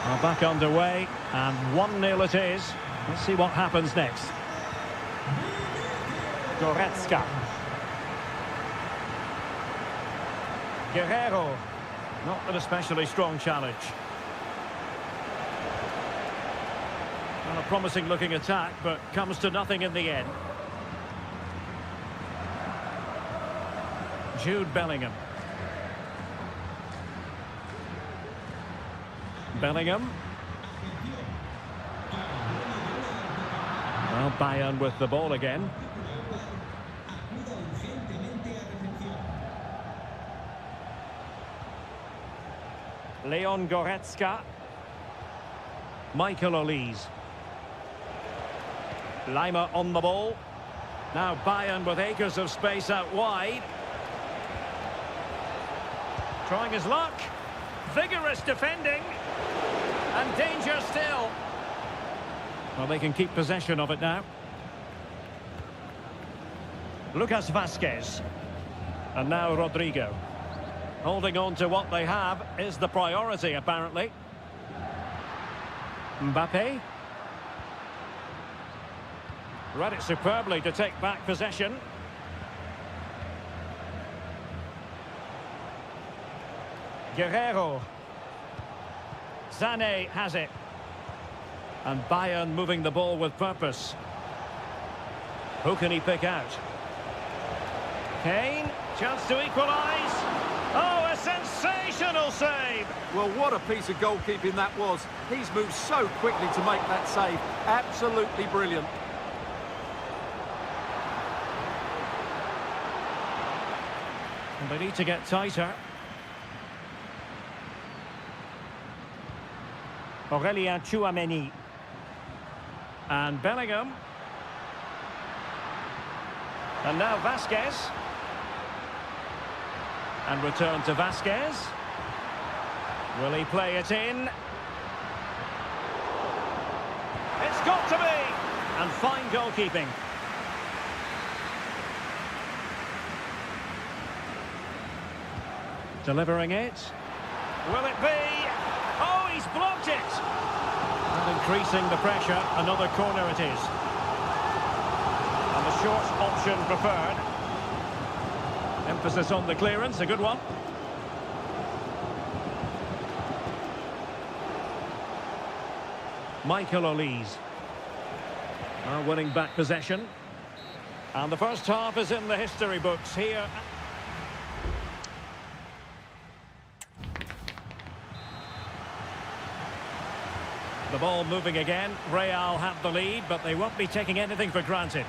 Well, back underway, and 1-0 it is. Let's see what happens next. Goretzka. Guerrero. Not an especially strong challenge. Well, a promising looking attack, but comes to nothing in the end. Jude Bellingham. Bellingham. Well, Bayern with the ball again. Leon Goretzka. Michael Olise. Lima on the ball. Now Bayern with acres of space out wide. Trying his luck. Vigorous defending. And danger still. Well, they can keep possession of it now. Lucas Vazquez. And now Rodrigo. Holding on to what they have is the priority, apparently. Mbappe. Read it superbly to take back possession. Guerrero. Sané has it. And Bayern moving the ball with purpose. Who can he pick out? Kane, chance to equalise. Oh, a sensational save! Well, what a piece of goalkeeping that was. He's moved so quickly to make that save. Absolutely brilliant. And they need to get tighter. Aurélien Tchouameni. And Bellingham. And now Vazquez. And return to Vazquez. Will he play it in? It's got to be! And fine goalkeeping. Delivering it. Will it be? Oh, he's blocked it! And increasing the pressure, another corner it is. And the short option preferred. Emphasis on the clearance, a good one. Michael Olise. Now winning back possession. And the first half is in the history books here. The ball moving again. Real have the lead, but they won't be taking anything for granted.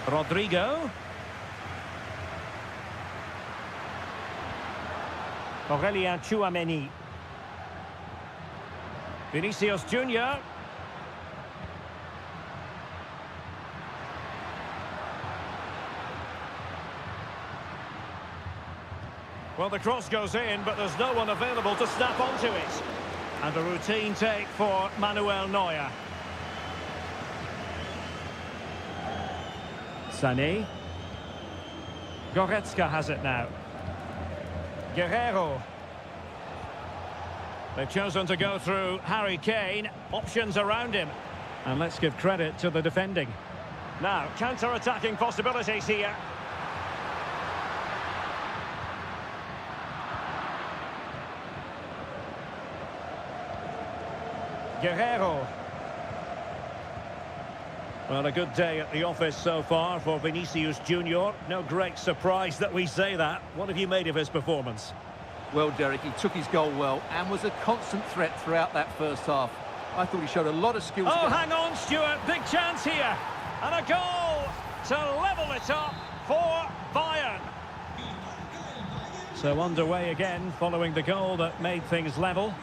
Rodrigo. Aurélien Tchouameni. Vinicius Junior. Well, the cross goes in, but there's no one available to snap onto it. And a routine take for Manuel Neuer. Sané. Goretzka has it now. Guerrero. They've chosen to go through Harry Kane. Options around him. And let's give credit to the defending. Now, counter-attacking possibilities here. Guerrero. Well, a good day at the office so far for Vinicius Junior. No great surprise that we say that. What have you made of his performance? Well, Derek, he took his goal well and was a constant threat throughout that first half. I thought he showed a lot of skills. Oh, hang on, Stuart. Big chance here. And a goal to level it up for Bayern. So underway again following the goal that made things level.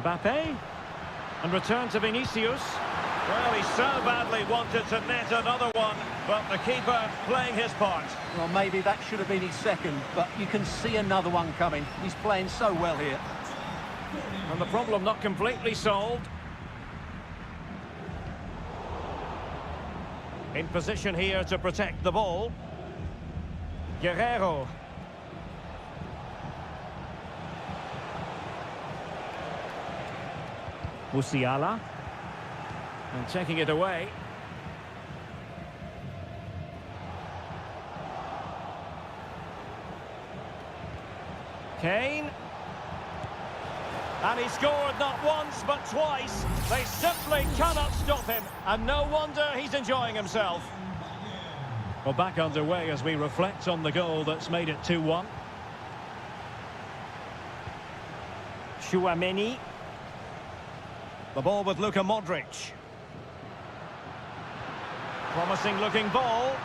Mbappe. And return to Vinicius. Well, he so badly wanted to net another one, but the keeper playing his part. Well, maybe that should have been his second, but you can see another one coming. He's playing so well here. And the problem not completely solved. In position here to protect the ball. Guerrero. Musiala. And taking it away. Kane. And he scored not once but twice. They simply cannot stop him. And no wonder he's enjoying himself. Well, back underway as we reflect on the goal that's made it 2-1. Chouameni. The ball with Luka Modric. Promising looking ball.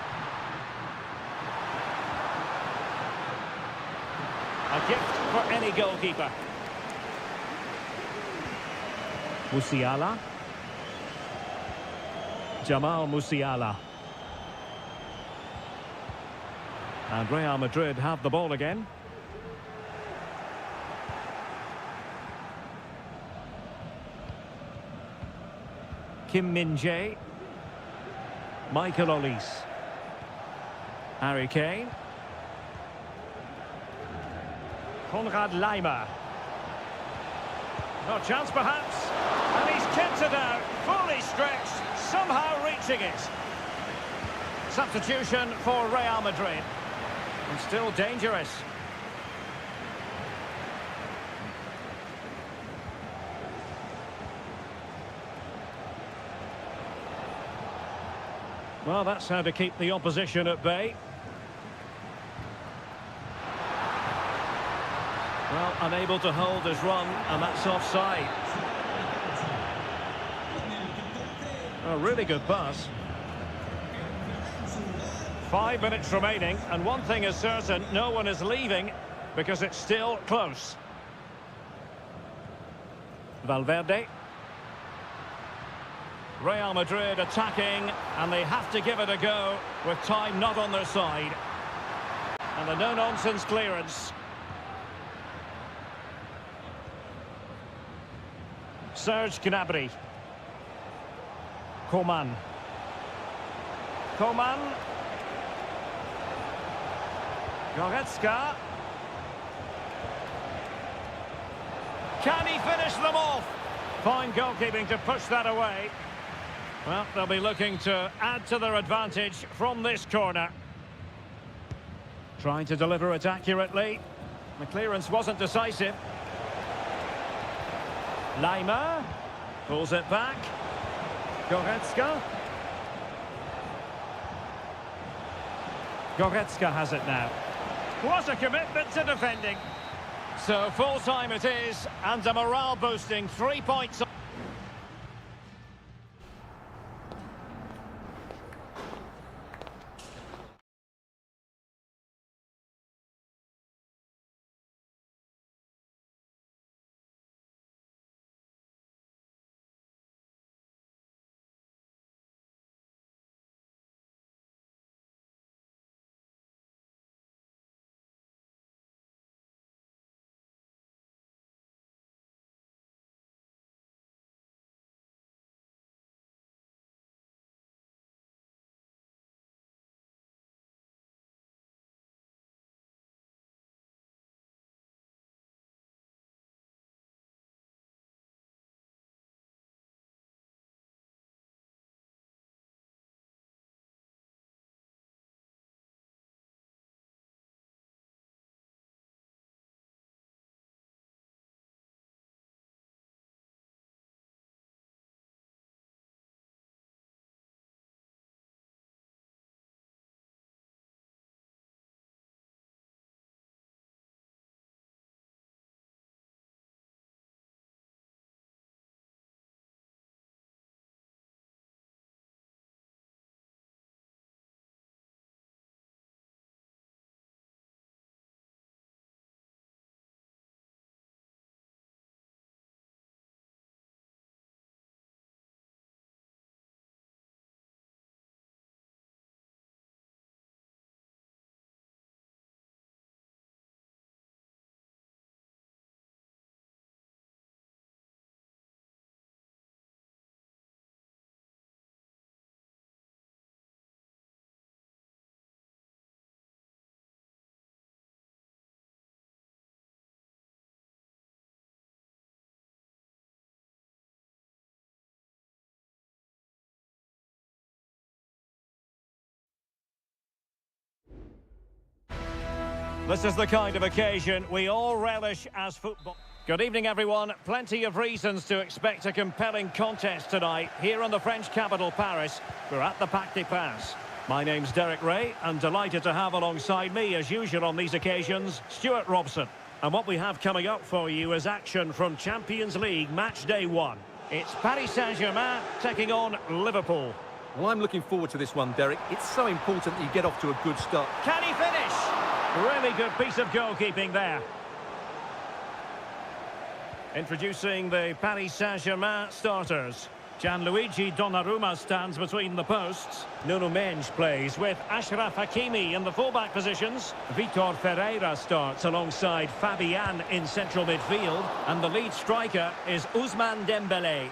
A gift for any goalkeeper. Musiala. Jamal Musiala. And Real Madrid have the ball again. Kim Min-jae. Michael Olise. Harry Kane. Konrad Laimer. No chance perhaps. And he's kept it out, fully stretched, somehow reaching it. Substitution for Real Madrid. And still dangerous. Well, that's how to keep the opposition at bay. Well, unable to hold his run, and that's offside. A really good pass. 5 minutes remaining, and one thing is certain, no one is leaving, because it's still close. Valverde. Real Madrid attacking, and they have to give it a go with time not on their side. And a no-nonsense clearance. Serge Gnabry. Coman. Coman. Goretzka. Can he finish them off? Fine goalkeeping to push that away. Well, they'll be looking to add to their advantage from this corner. Trying to deliver it accurately. The clearance wasn't decisive. Laimer pulls it back. Goretzka. Goretzka has it now. What a commitment to defending. So full time it is, and a morale boosting 3 points. This is the kind of occasion we all relish as football. Good evening, everyone. Plenty of reasons to expect a compelling contest tonight here in the French capital, Paris. We're at the Parc des Princes. My name's Derek Ray, and delighted to have alongside me, as usual on these occasions, Stuart Robson. And what we have coming up for you is action from Champions League match day 1. It's Paris Saint-Germain taking on Liverpool. Well, I'm looking forward to this one, Derek. It's so important that you get off to a good start. Can he finish? Really good piece of goalkeeping there. Introducing the Paris Saint-Germain starters. Gianluigi Donnarumma stands between the posts. Nuno Mendes plays with Achraf Hakimi in the fullback positions. Vitor Ferreira starts alongside Fabian in central midfield. And the lead striker is Ousmane Dembélé.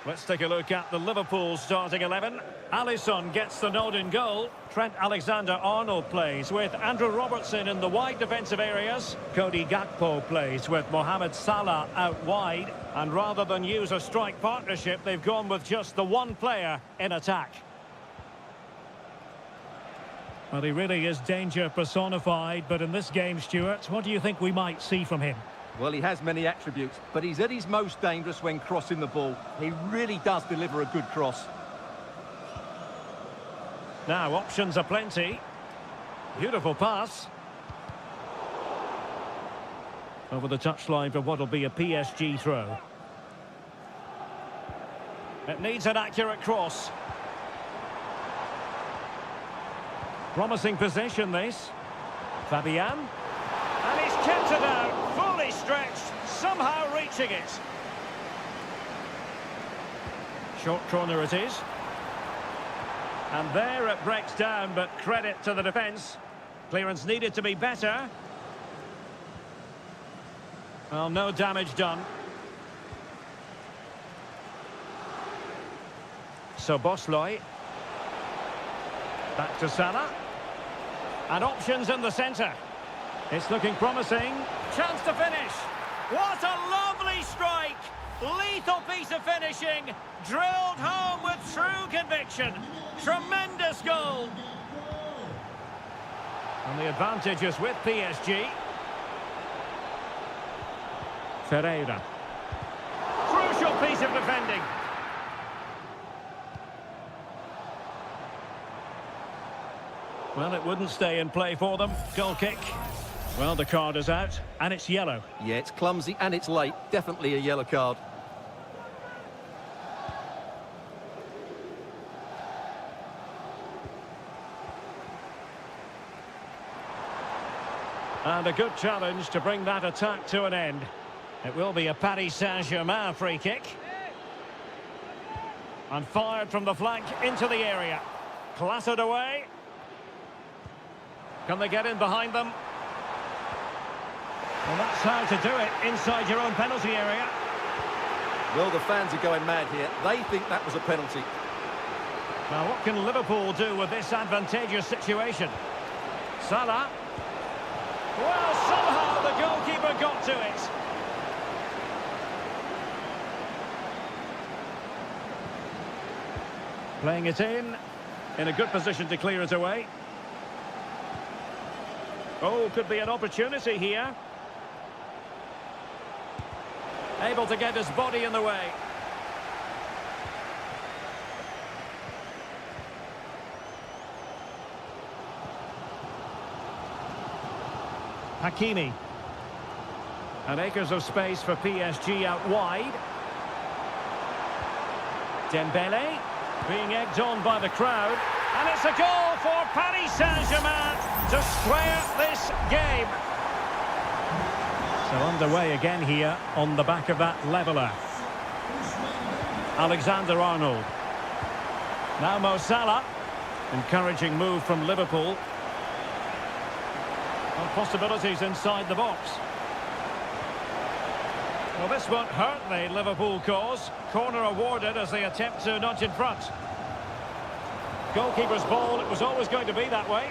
Let's take a look at the Liverpool starting 11. Alisson gets the nod in goal. Trent Alexander-Arnold plays with Andrew Robertson in the wide defensive areas. Cody Gakpo plays with Mohamed Salah out wide. And rather than use a strike partnership, they've gone with just the one player in attack. Well, he really is danger personified, but in this game, Stuart, what do you think we might see from him? Well, he has many attributes, but he's at his most dangerous when crossing the ball. He really does deliver a good cross. Now, options are plenty. Beautiful pass. Over the touchline for what will be a PSG throw. It needs an accurate cross. Promising possession, this. Fabian. And he's kept it out. Fully stretched, somehow reaching it. Short corner it is. And there it breaks down, but credit to the defence. Clearance needed to be better. Well, no damage done. So Bosloy. Back to Salah. And options in the centre. It's looking promising. Chance to finish. What a lovely strike. Lethal piece of finishing. Drilled home with true conviction. Tremendous goal. And the advantage is with PSG. Ferreira. Crucial piece of defending. Well, it wouldn't stay in play for them. Goal kick. Well, the card is out, and it's yellow. Yeah, it's clumsy and it's late. Definitely a yellow card. And a good challenge to bring that attack to an end. It will be a Paris Saint-Germain free kick. And fired from the flank into the area. Clattered away. Can they get in behind them? Well, that's how to do it, inside your own penalty area. Well, the fans are going mad here. They think that was a penalty. Now, what can Liverpool do with this advantageous situation? Salah. Well, somehow the goalkeeper got to it. Playing it in a good position to clear it away. Oh, could be an opportunity here. Able to get his body in the way. Hakimi. And acres of space for PSG out wide. Dembélé being egged on by the crowd. And it's a goal for Paris Saint-Germain to square this game. So underway again here on the back of that leveller. Alexander-Arnold. Now Mo Salah. Encouraging move from Liverpool. Well, possibilities inside the box. Well, this won't hurt the Liverpool cause. Corner awarded as they attempt to nudge in front. Goalkeeper's ball, it was always going to be that way.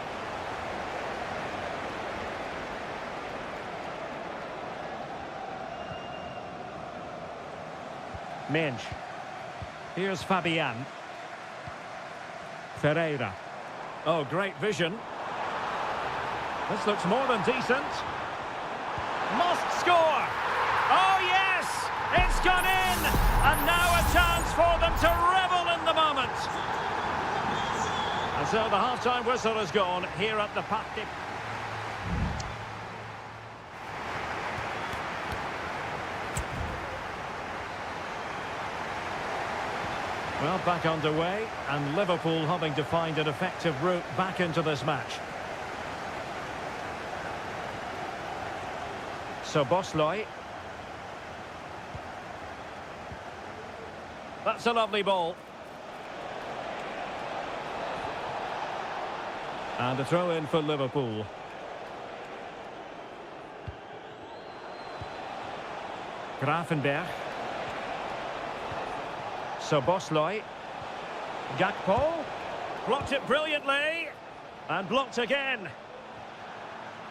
Mendes. Here's Fabian. Ferreira. Oh, great vision. This looks more than decent. Must score! Oh yes! It's gone in! And now a chance for them to revel in the moment. And so the half-time whistle has gone here at the Parc des... Well, back underway, and Liverpool having to find an effective route back into this match. So Bosley. That's a lovely ball. And a throw in for Liverpool. Grafenberg. So Bosley. Gakpo. Blocked it brilliantly. And blocked again.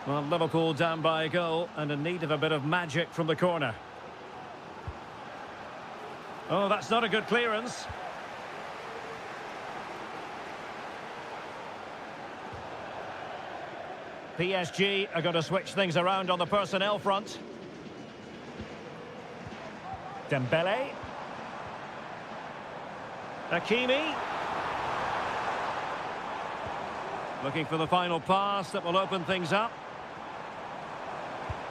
Well, Liverpool down by a goal and in need of a bit of magic from the corner. Oh, that's not a good clearance. PSG are going to switch things around on the personnel front. Dembele. Hakimi. Looking for the final pass that will open things up.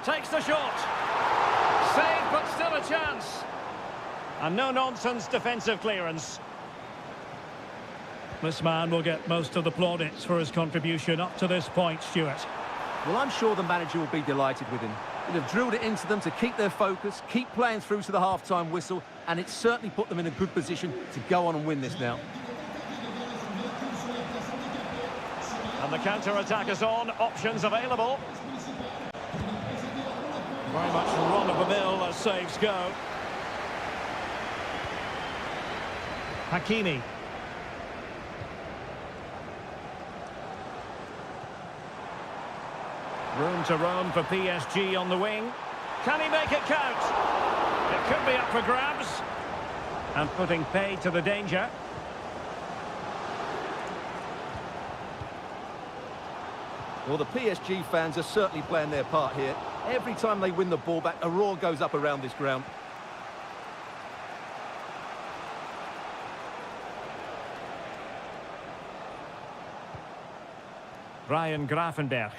Takes the shot. Saved, but still a chance. And no-nonsense defensive clearance. This man will get most of the plaudits for his contribution up to this point, Stuart. Well, I'm sure the manager will be delighted with him. He'll have drilled it into them to keep their focus, keep playing through to the half-time whistle, and it's certainly put them in a good position to go on and win this now. And the counter-attack is on. Options available. Very much run-of-the-mill as saves go. Hakimi. Room to roam for PSG on the wing. Can he make it count? It could be up for grabs. And putting pay to the danger. Well, the PSG fans are certainly playing their part here. Every time they win the ball back, a roar goes up around this ground. Ryan Grafenberg.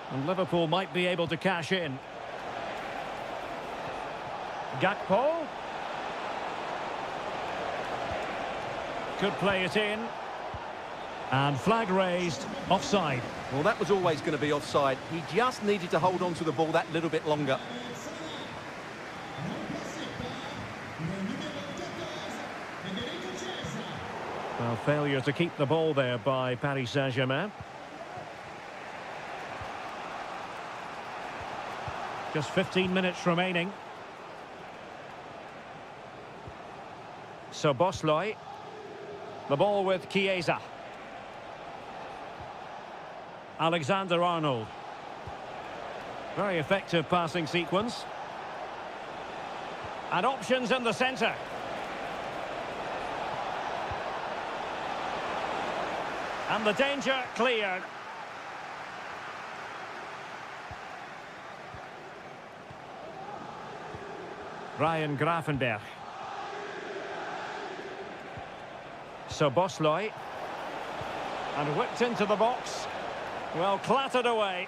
And Liverpool might be able to cash in. Gakpo. Could play it in. And flag raised, offside. Well, that was always going to be offside. He just needed to hold on to the ball that little bit longer. Well, failure to keep the ball there by Paris Saint-Germain. Just 15 minutes remaining. So Bosley. The ball with Chiesa. Alexander-Arnold. Very effective passing sequence. And options in the centre. And the danger cleared. Ryan Grafenberg. So Bosley. And whipped into the box. Well, clattered away.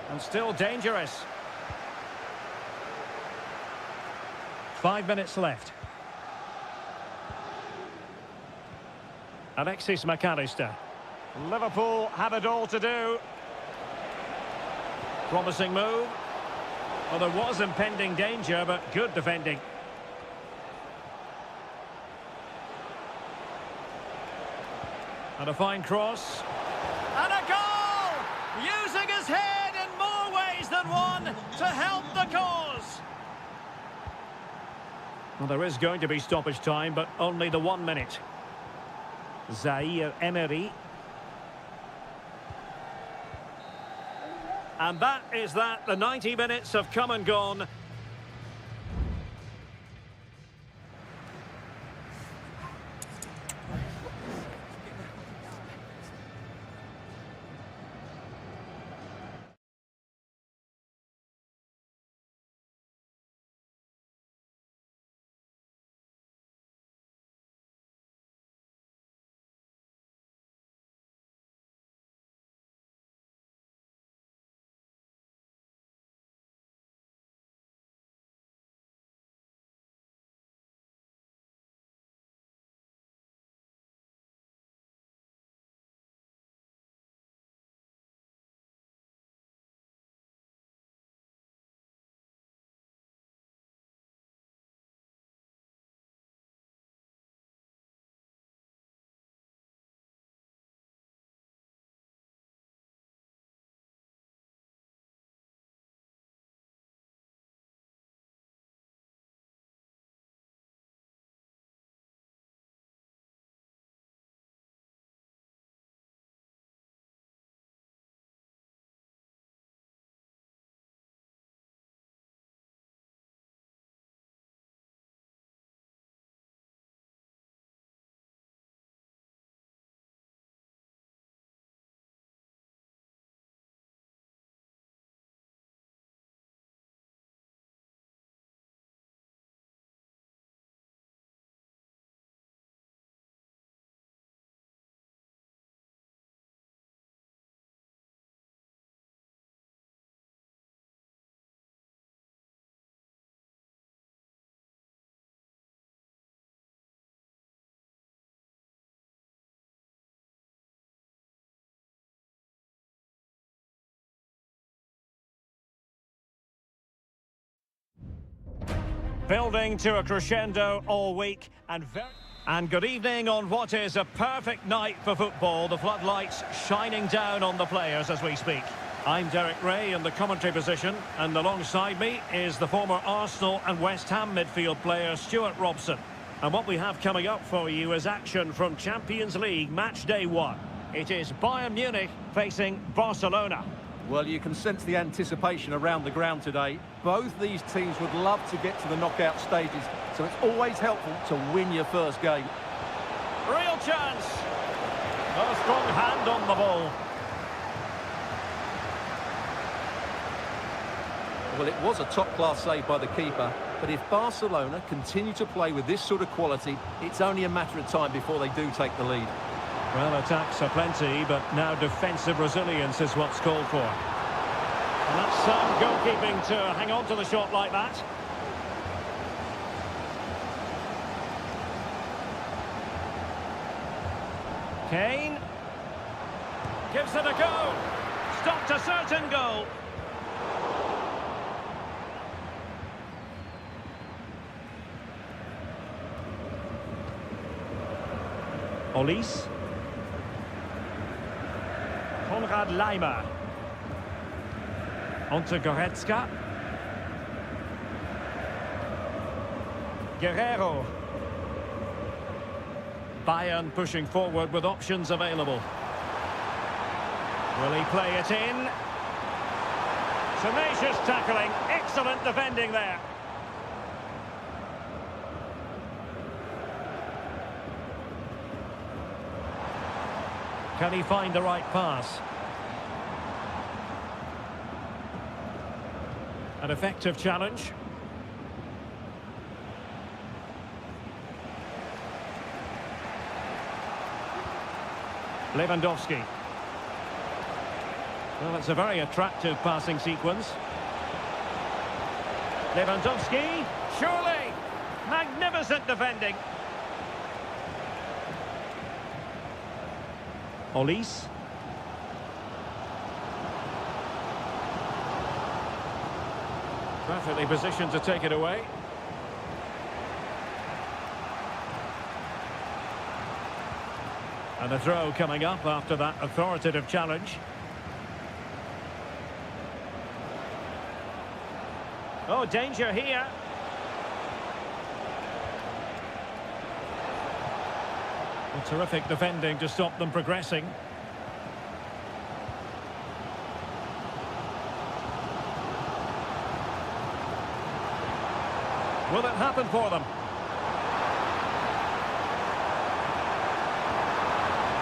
And still dangerous. 5 minutes left. Alexis McAllister. Liverpool have it all to do. Promising move. Well, there was impending danger, but good defending. And a fine cross. And a goal! Using his head in more ways than one to help the cause. Well, there is going to be stoppage time, but only the 1 minute. Zaire Emery. And that is that. The 90 minutes have come and gone. Building to a crescendo all week and good evening on what is a perfect night for football. The floodlights shining down on the players as we speak. I'm Derek Ray in the commentary position, and alongside me is the former Arsenal and West Ham midfield player Stuart Robson. And what we have coming up for you is action from Champions League match day 1. It is Bayern Munich facing Barcelona. Well, you can sense the anticipation around the ground today. Both these teams would love to get to the knockout stages, so it's always helpful to win your first game. Real chance. A strong hand on the ball. Well, it was a top-class save by the keeper, but if Barcelona continue to play with this sort of quality, it's only a matter of time before they do take the lead. Well, attacks are plenty, but now defensive resilience is what's called for. And that's some goalkeeping to hang on to the shot like that. Kane. Gives it a go. Stopped a certain goal. Olise. Konrad Laimer. Onto Goretzka. Guerrero. Bayern pushing forward with options available. Will he play it in? Tenacious tackling. Excellent defending there. Can he find the right pass? An effective challenge. Lewandowski. Well, it's a very attractive passing sequence. Lewandowski. Surely. Magnificent defending. Olise. Perfectly positioned to take it away. And a throw coming up after that authoritative challenge. Oh, danger here. A terrific defending to stop them progressing. Will it happen for them?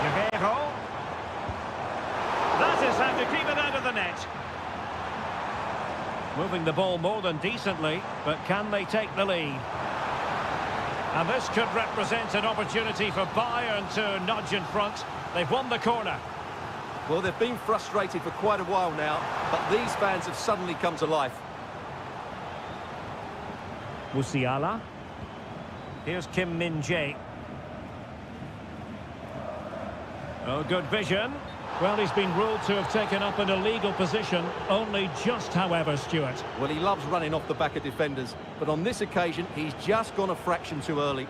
Guerrero. That is how to keep it out of the net. Moving the ball more than decently, but can they take the lead? And this could represent an opportunity for Bayern to nudge in front. They've won the corner. Well, they've been frustrated for quite a while now, but these fans have suddenly come to life. Musiala. Here's Kim Min-jae. Oh, good vision. Well, he's been ruled to have taken up an illegal position, only just, however, Stuart. Well, he loves running off the back of defenders, but on this occasion, he's just gone a fraction too early.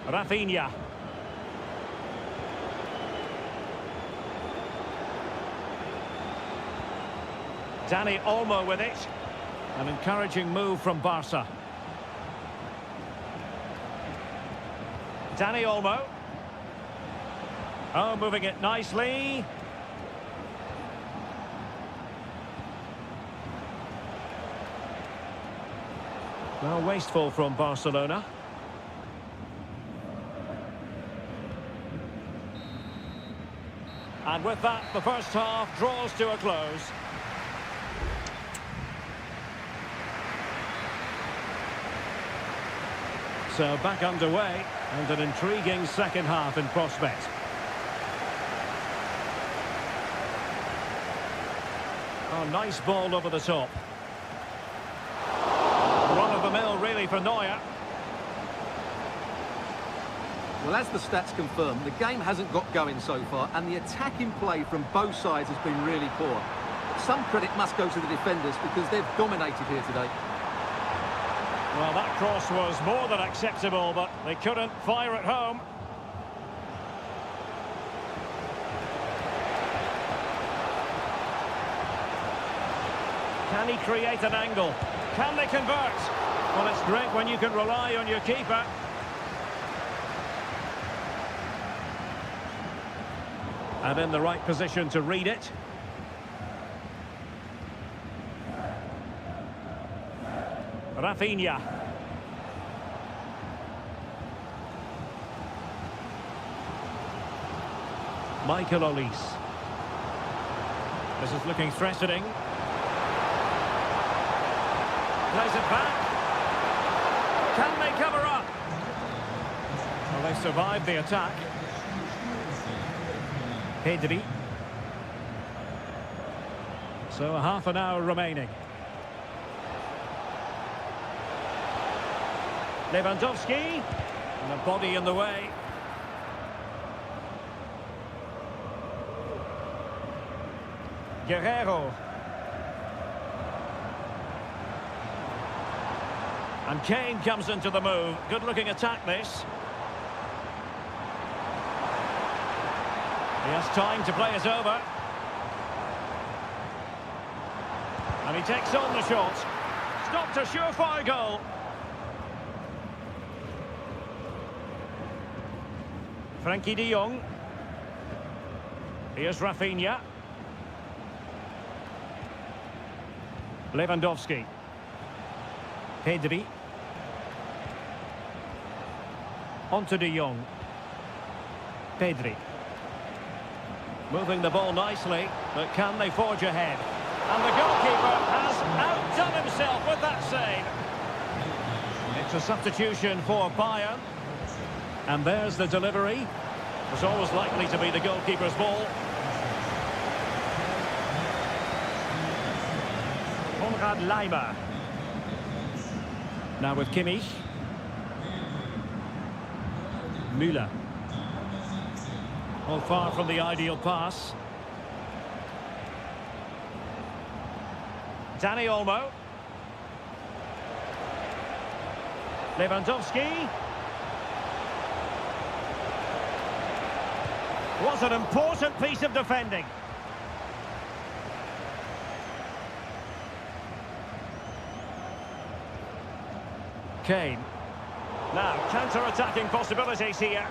Rafinha. Dani Olmo with it. An encouraging move from Barca. Dani Olmo. Oh, moving it nicely. Well, wasteful from Barcelona. And with that, the first half draws to a close. So back underway, and an intriguing second half in prospect. Oh, nice ball over the top. Run of the mill really for Neuer. Well, as the stats confirm, the game hasn't got going so far, and the attacking play from both sides has been really poor. Some credit must go to the defenders because they've dominated here today. Well, that cross was more than acceptable, but they couldn't fire it home. Can he create an angle? Can they convert? Well, it's great when you can rely on your keeper. And in the right position to read it. Rafinha. Michael Olise. This is looking threatening. Plays it back. Can they cover up? Well, they survived the attack. Pedri. So half an hour remaining. Lewandowski. And a body in the way. Guerrero. And Kane comes into the move. Good-looking attack, this. He has time to play it over. And he takes on the shot. Stopped a surefire goal. Frankie de Jong. Here's Rafinha. Lewandowski. Pedri. On to de Jong. Pedri. Moving the ball nicely, but can they forge ahead? And the goalkeeper has outdone himself with that save. It's a substitution for Bayern. And there's the delivery. It was always likely to be the goalkeeper's ball. Konrad Laimer. Now with Kimmich. Müller. Well, far from the ideal pass. Dani Olmo. Lewandowski. Was an important piece of defending. Kane. Now, counter-attacking possibilities here.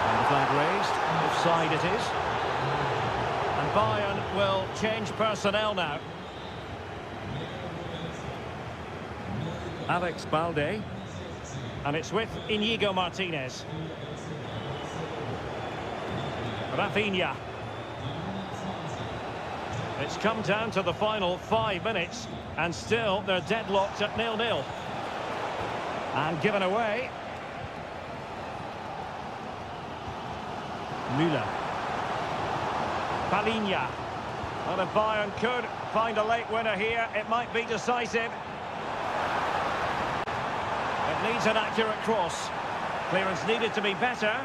And the flag raised. Offside it is. And Bayern will change personnel now. Alex Balde. And it's with Inigo Martinez. Rafinha. It's come down to the final 5 minutes, and still they're deadlocked at 0-0. And given away. Müller. Palinha. Well, if Bayern could find a late winner here, it might be decisive. It needs an accurate cross. Clearance needed to be better.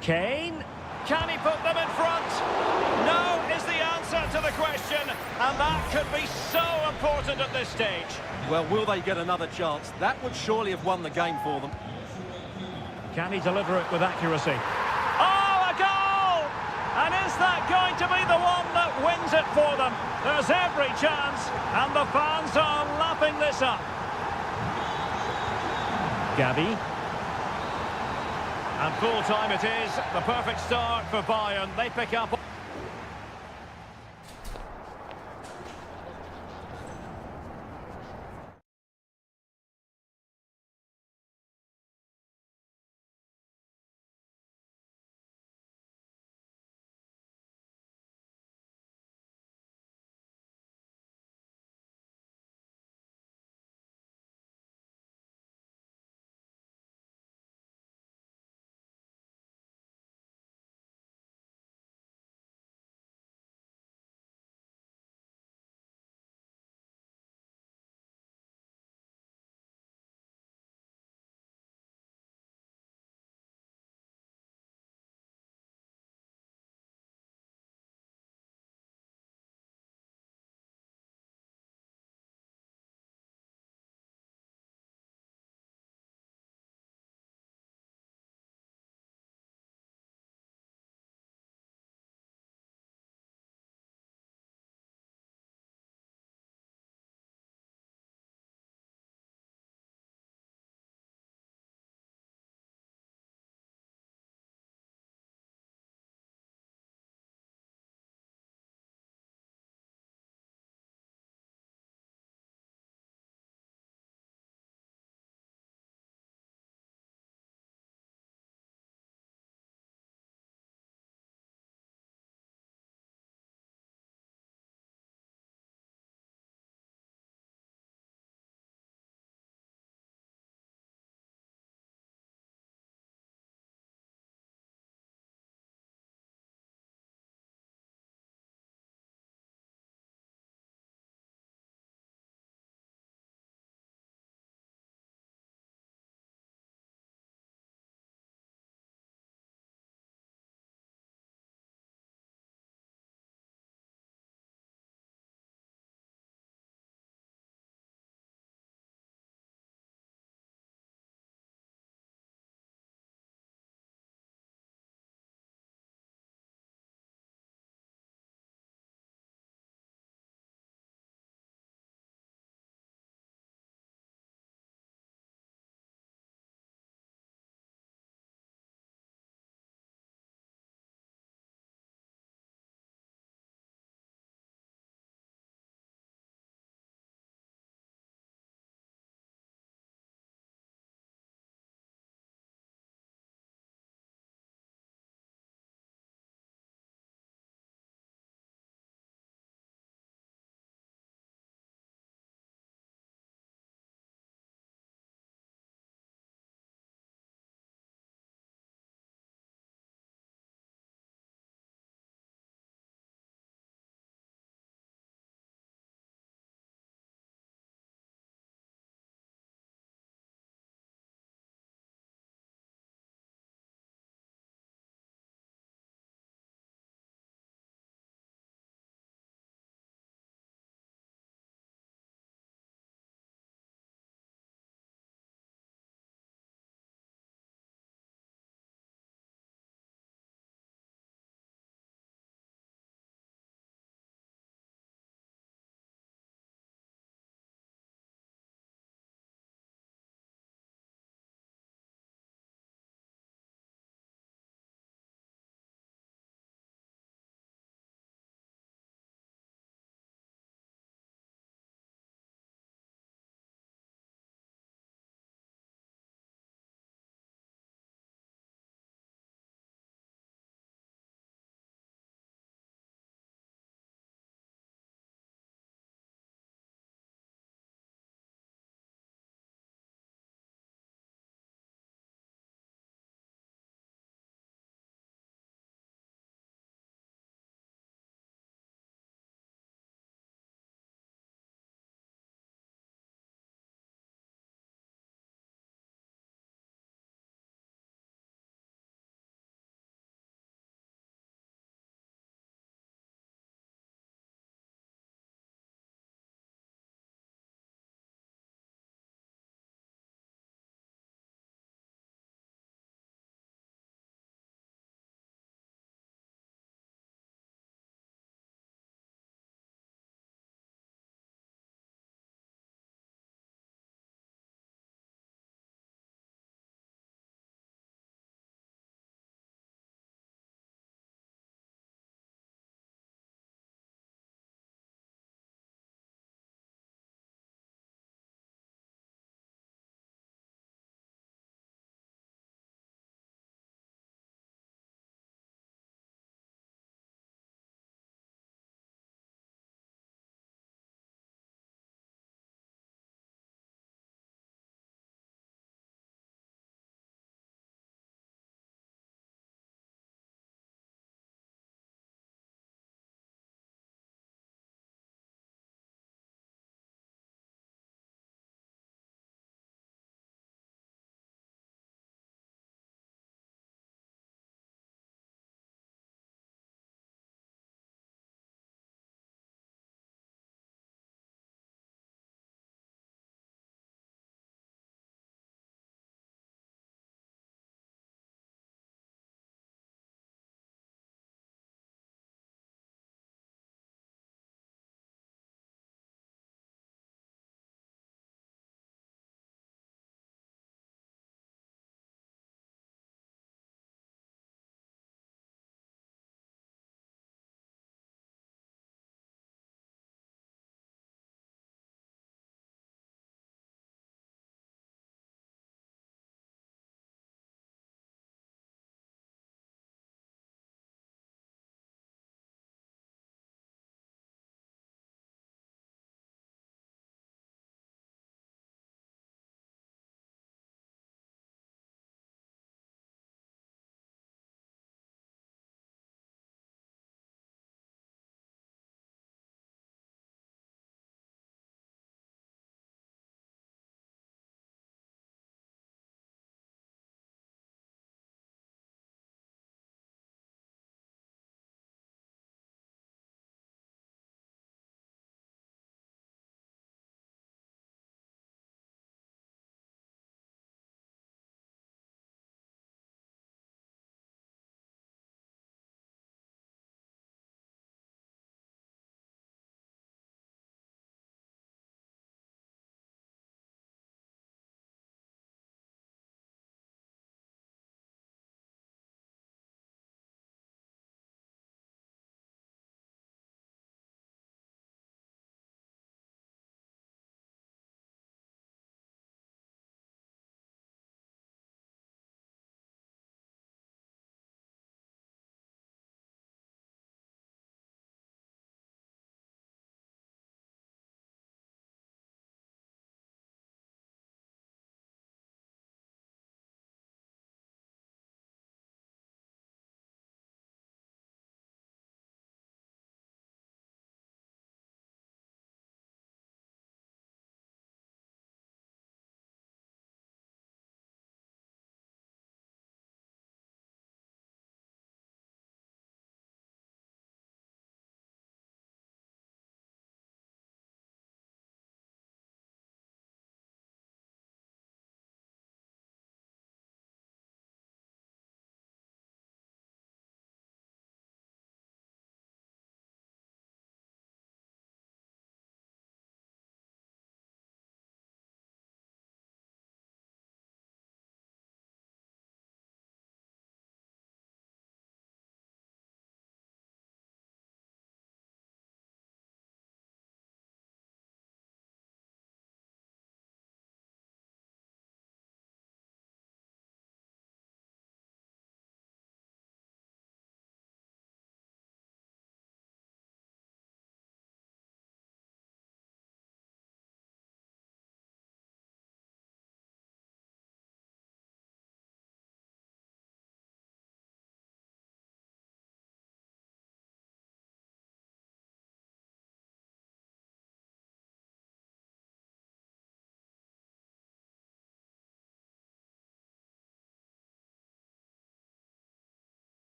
Kane. Can he put them in front? No is the answer to the question, and that could be so important at this stage. Well, will they get another chance? That would surely have won the game for them. Can he deliver it with accuracy? Oh, a goal! And is that going to be the one that wins it for them? There's every chance, and the fans are lapping this up. Gavi. And full time it is. The perfect start for Bayern. They pick up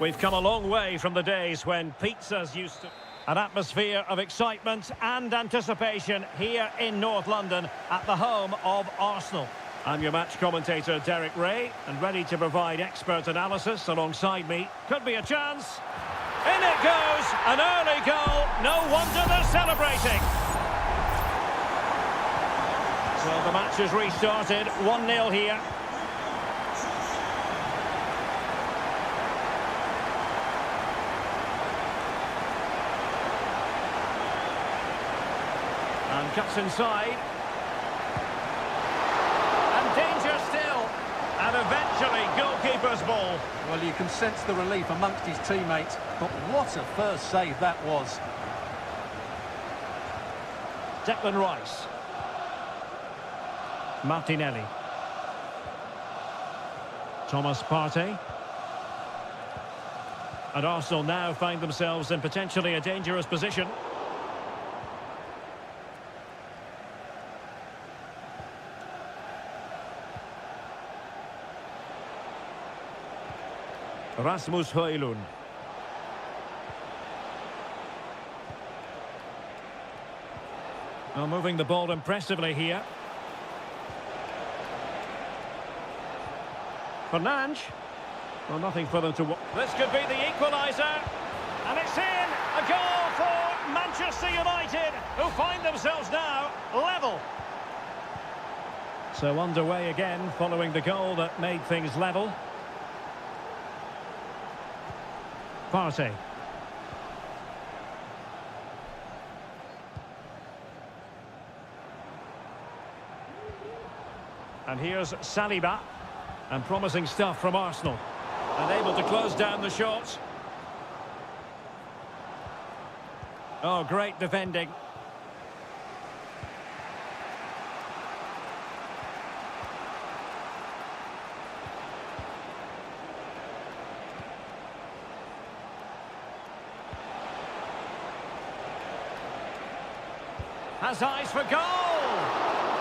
We've come a long way from the days when pizzas used to... An atmosphere of excitement and anticipation here in North London at the home of Arsenal. I'm your match commentator, Derek Ray, and ready to provide expert analysis alongside me. Could be a chance. In it goes! An early goal. No wonder they're celebrating. So the match has restarted. 1-0 here. And cuts inside. And danger still. And eventually goalkeeper's ball. Well, you can sense the relief amongst his teammates, but what a first save that was. Declan Rice. Martinelli. Thomas Partey. And Arsenal now find themselves in potentially a dangerous position. Rasmus Højlund. Well, moving the ball impressively here. Fernandes. Well, nothing for them to... This could be the equaliser. And it's in. A goal for Manchester United, who find themselves now level. So underway again, following the goal that made things level. Partey. And here's Saliba. And promising stuff from Arsenal. And able to close down the shots. Oh, great defending. Has eyes for goal!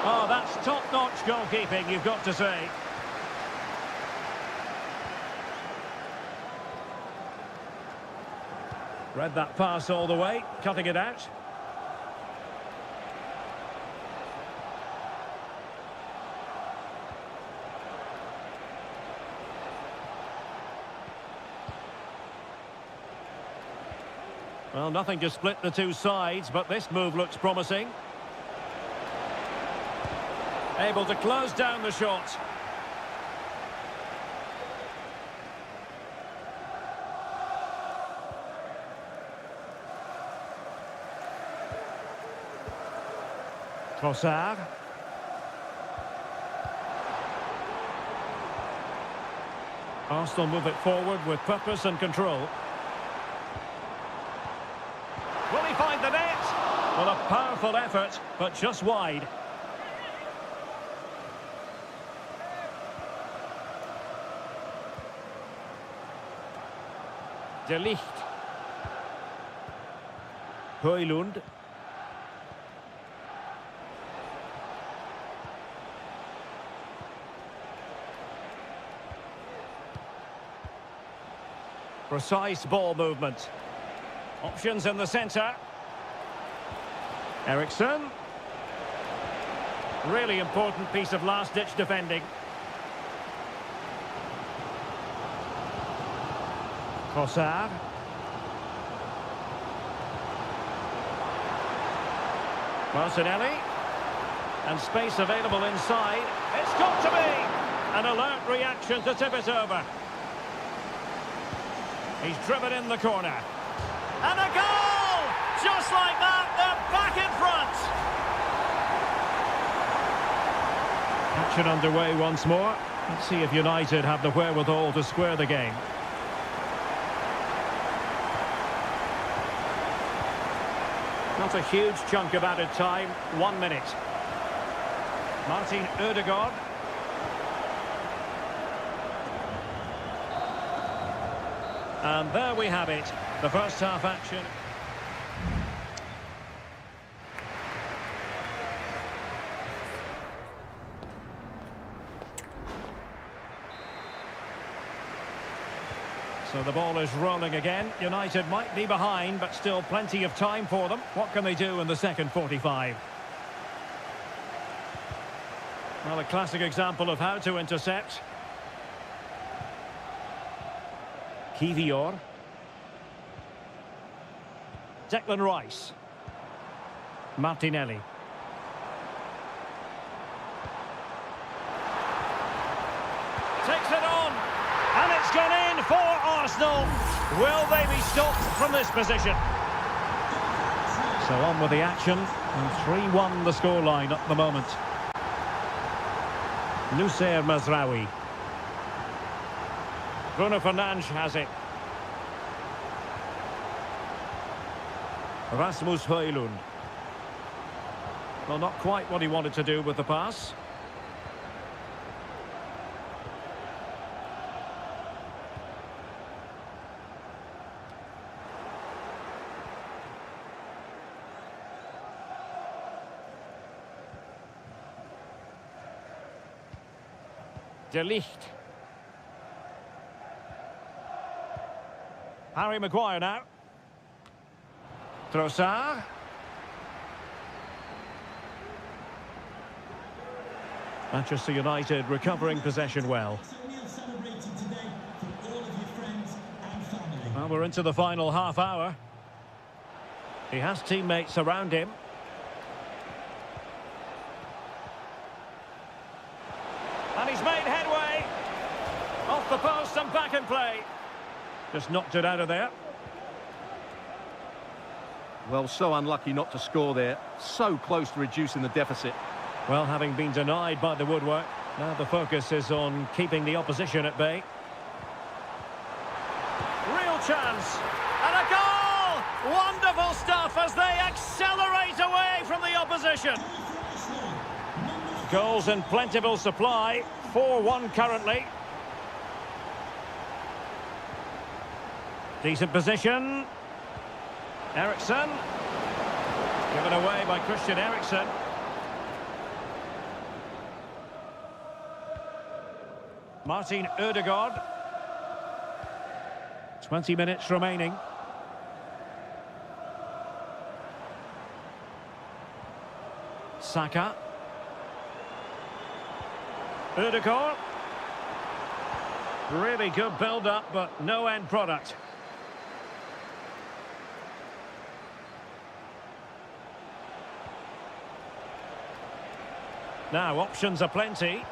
Oh, that's top-notch goalkeeping, you've got to say. Read that pass all the way, cutting it out. Well, nothing to split the two sides, but this move looks promising. Able to close down the shot. Trossard. Arsenal move it forward with purpose and control. Will he find the net? Well, a powerful effort, but just wide. De Ligt. Højlund. Precise ball movement. Options in the centre. Eriksson. Really important piece of last-ditch defending. Trossard. Martinelli. And space available inside. It's got to be! An alert reaction to tip it over. He's driven in the corner. And a goal! Just like that, they're back in front. Action underway once more. Let's see if United have the wherewithal to square the game. Not a huge chunk of added time. 1 minute. Martin Ødegaard. And there we have it. The first half action. So the ball is rolling again. United might be behind, but still plenty of time for them. What can they do in the second 45? Well, a classic example of how to intercept. Kivior. Declan Rice. Martinelli. Takes it on. And it's gone in for Arsenal. Will they be stopped from this position? So on with the action. And 3-1 the scoreline at the moment. Nusayr Mazraoui. Bruno Fernandes has it. Rasmus Højlund. Well, not quite what he wanted to do with the pass. De Ligt. Harry Maguire now. Trossard. Manchester United recovering possession well. So we'll celebrate it today for all of your friends and family. Well, we're into the final half hour. He has teammates around him. And he's made headway. Off the post and back in play. Just knocked it out of there. Well, so unlucky not to score there. So close to reducing the deficit. Well, having been denied by the woodwork, now the focus is on keeping the opposition at bay. Real chance. And a goal! Wonderful stuff as they accelerate away from the opposition. Goals in plentiful supply. 4-1 currently. Decent position. Eriksson. Given away by Christian Eriksson. Martin Ødegaard. 20 minutes remaining. Saka. Ødegaard. Really good build-up, but no end product. Now, options are plenty.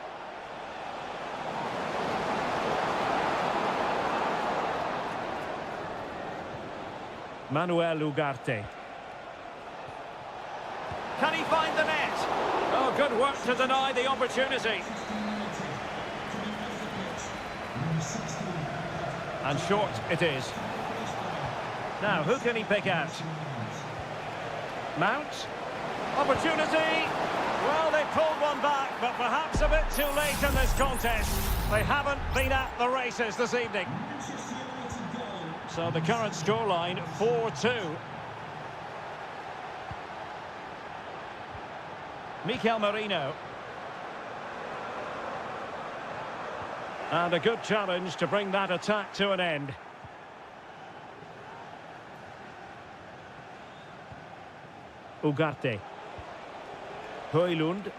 Manuel Ugarte. Can he find the net? Oh, good work to deny the opportunity. And short it is. Now, who can he pick out? Mount. Opportunity. Well, they pulled one back, but perhaps a bit too late in this contest. They haven't been at the races this evening. So the current scoreline, 4-2. Mikel Merino. And a good challenge to bring that attack to an end. Ugarte. Højlund.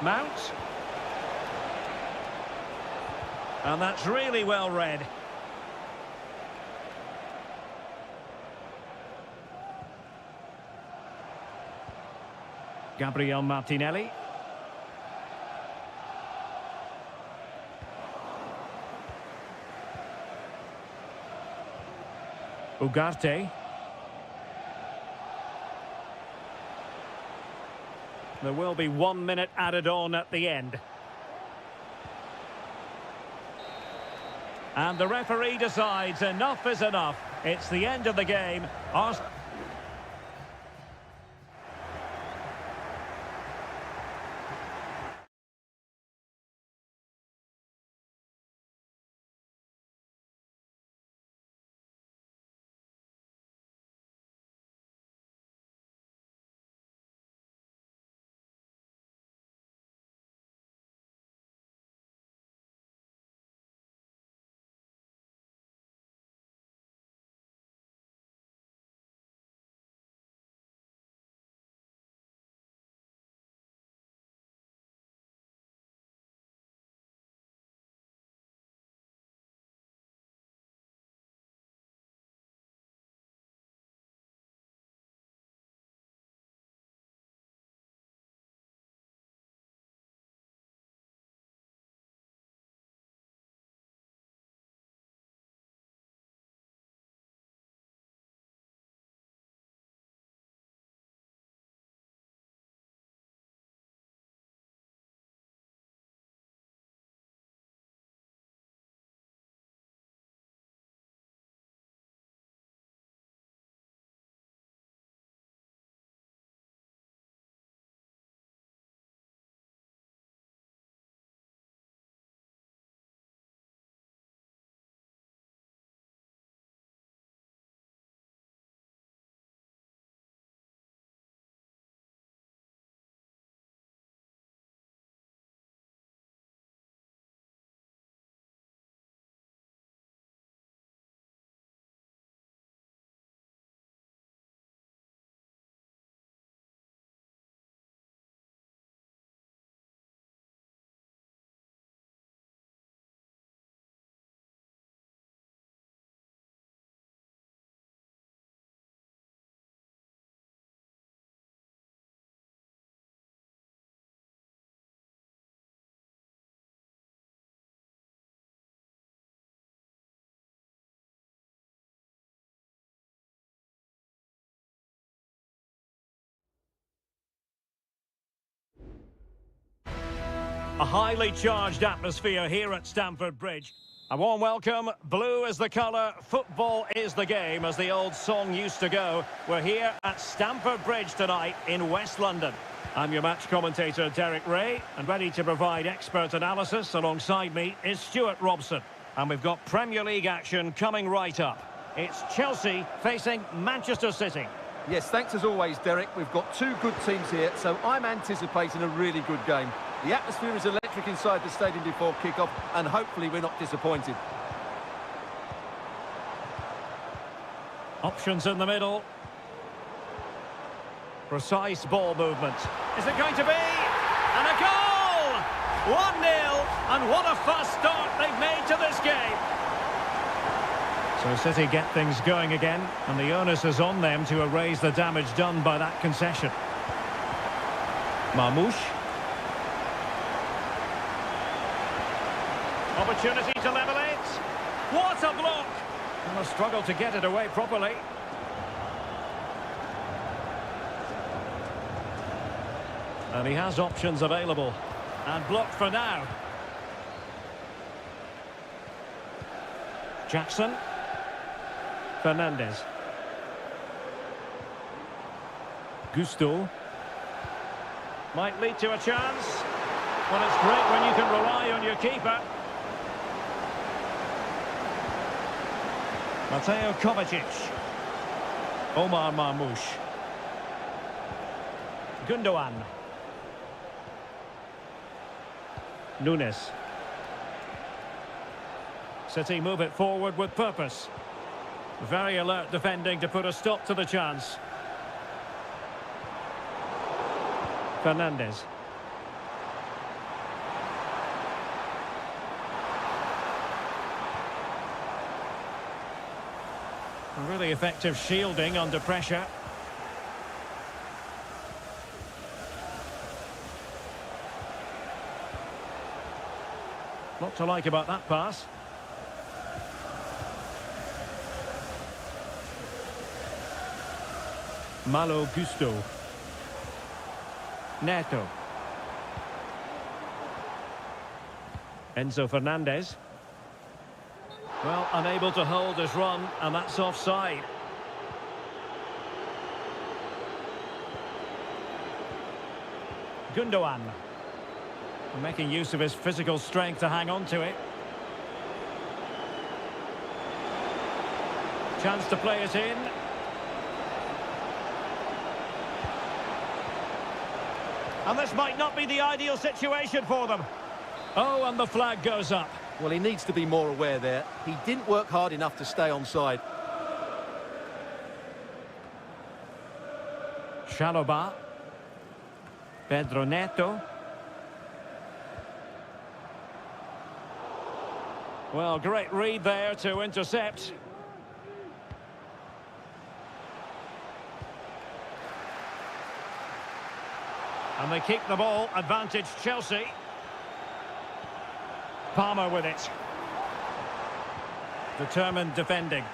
Mount. And that's really well read. Gabriel Martinelli. Ugarte. There will be 1 minute added on at the end. And the referee decides enough is enough. It's the end of the game. Arsenal A highly charged atmosphere here at Stamford Bridge. A warm welcome. Blue is the colour, football is the game, as the old song used to go. We're here at Stamford Bridge tonight in West London. I'm your match commentator, Derek Ray, and ready to provide expert analysis alongside me is Stuart Robson. And we've got Premier League action coming right up. It's Chelsea facing Manchester City. Yes, thanks as always, Derek. We've got two good teams here, so I'm anticipating a really good game. The atmosphere is electric inside the stadium before kick-off, and hopefully we're not disappointed. Options in the middle. Precise ball movement. Is it going to be? And a goal! 1-0, and what a fast start they've made to this game. So City get things going again, and the onus is on them to erase the damage done by that concession. Marmoush. Opportunity to level it. What a block! And a struggle to get it away properly. And he has options available. And blocked for now. Jackson. Fernandez. Gusto. Might lead to a chance. Well, it's great when you can rely on your keeper. Mateo Kovacic. Omar Marmoush. Gundogan. Nunes. City move it forward with purpose. Very alert defending to put a stop to the chance. Fernandez. Really effective shielding under pressure. Lot to like about that pass. Malo Gusto. Neto. Enzo Fernandez. Well, unable to hold his run, and that's offside. Gundogan. Making use of his physical strength to hang on to it. Chance to play it in. And this might not be the ideal situation for them. Oh, and the flag goes up. Well, he needs to be more aware there. He didn't work hard enough to stay onside. Chalobah. Pedro Neto. Well, great read there to intercept. And they keep the ball, advantage Chelsea. Palmer with it. Determined defending.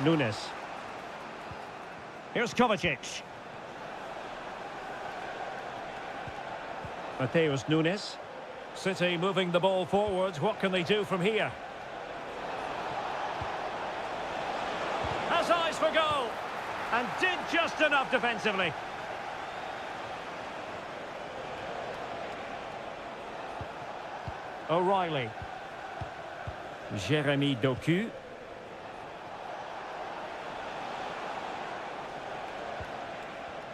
Nunes. Here's Kovacic. Mateus Nunes. City moving the ball forwards. What can they do from here? Has eyes for goal. And did just enough defensively. O'Reilly. Jeremy Doku.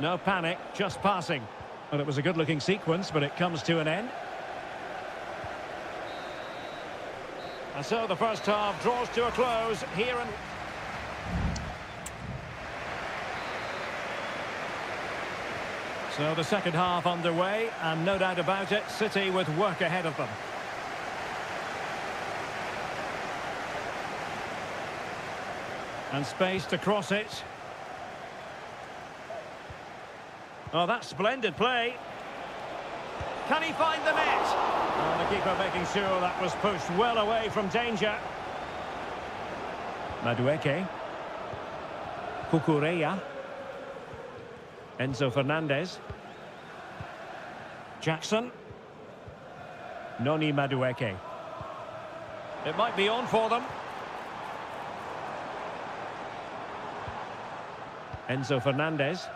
No panic, just passing. Well, it was a good-looking sequence, but it comes to an end. And so the first half draws to a close here and... So the second half underway, and no doubt about it, City with work ahead of them. And space to cross it. Oh, that's splendid play. Can he find the net? Oh, the keeper making sure that was pushed well away from danger. Madueke. Kukureya. Enzo Fernandez. Jackson. Noni Madueke. It might be on for them. Enzo Fernandez.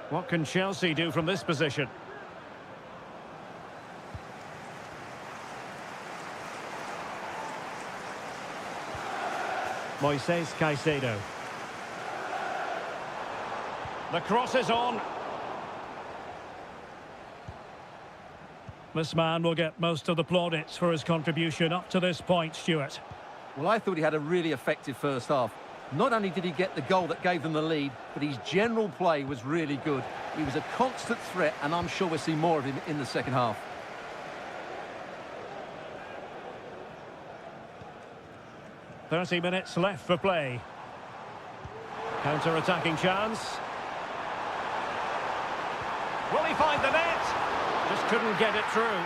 What can Chelsea do from this position? Moises Caicedo. The cross is on. This man will get most of the plaudits for his contribution up to this point, Stuart. Well, I thought he had a really effective first half. Not only did he get the goal that gave them the lead, but his general play was really good. He was a constant threat, and I'm sure we'll see more of him in the second half. "30 minutes left for play. Counter-attacking chance. Will he find the net? Just couldn't get it through.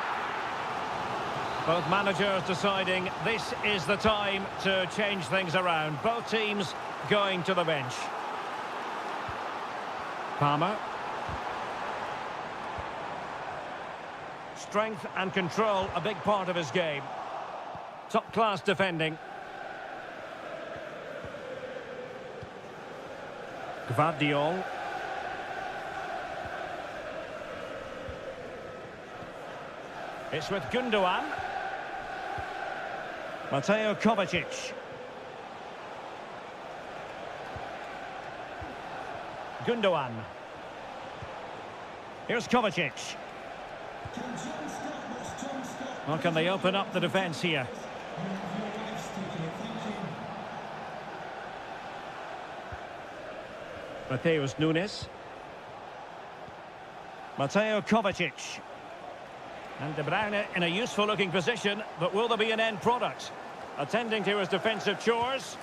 Both managers deciding this is the time to change things around. Both teams going to the bench. Palmer. Strength and control, a big part of his game. Top-class defending. Gvardiol. It's with Gundogan. Mateo Kovacic. Gundogan. Here's Kovacic. Well, can they open up the defence here? Mateus Nunes. Mateo Kovacic. And De Bruyne in a useful-looking position, but will there be an end product? Attending to his defensive chores.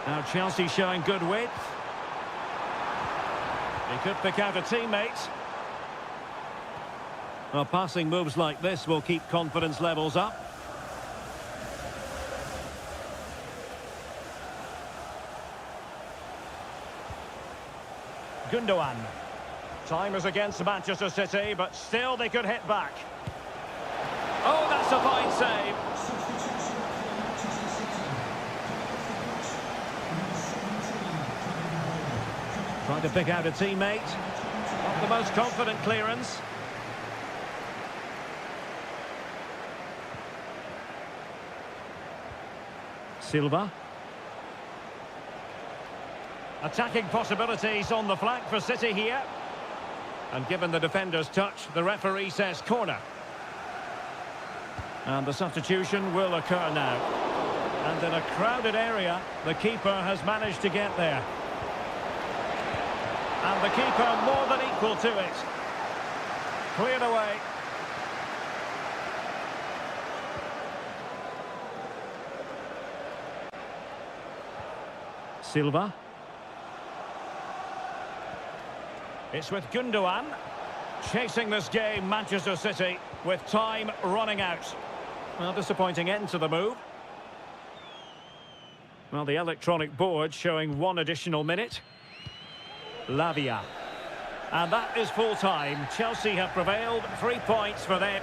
Now Chelsea showing good width. He could pick out a teammate. Well, passing moves like this will keep confidence levels up. Gundogan. Time is against Manchester City, but still they could hit back. Oh, that's a fine save. Trying to pick out a teammate. Not the most confident clearance. Silva. Attacking possibilities on the flank for City here. And given the defender's touch, the referee says corner. And the substitution will occur now. And in a crowded area, the keeper has managed to get there. And the keeper more than equal to it. Cleared away. Silva. It's with Gundogan. Chasing this game, Manchester City, with time running out. Well, disappointing end to the move. Well, the electronic board showing one additional minute. Lavia. And that is full time. Chelsea have prevailed. 3 points for them.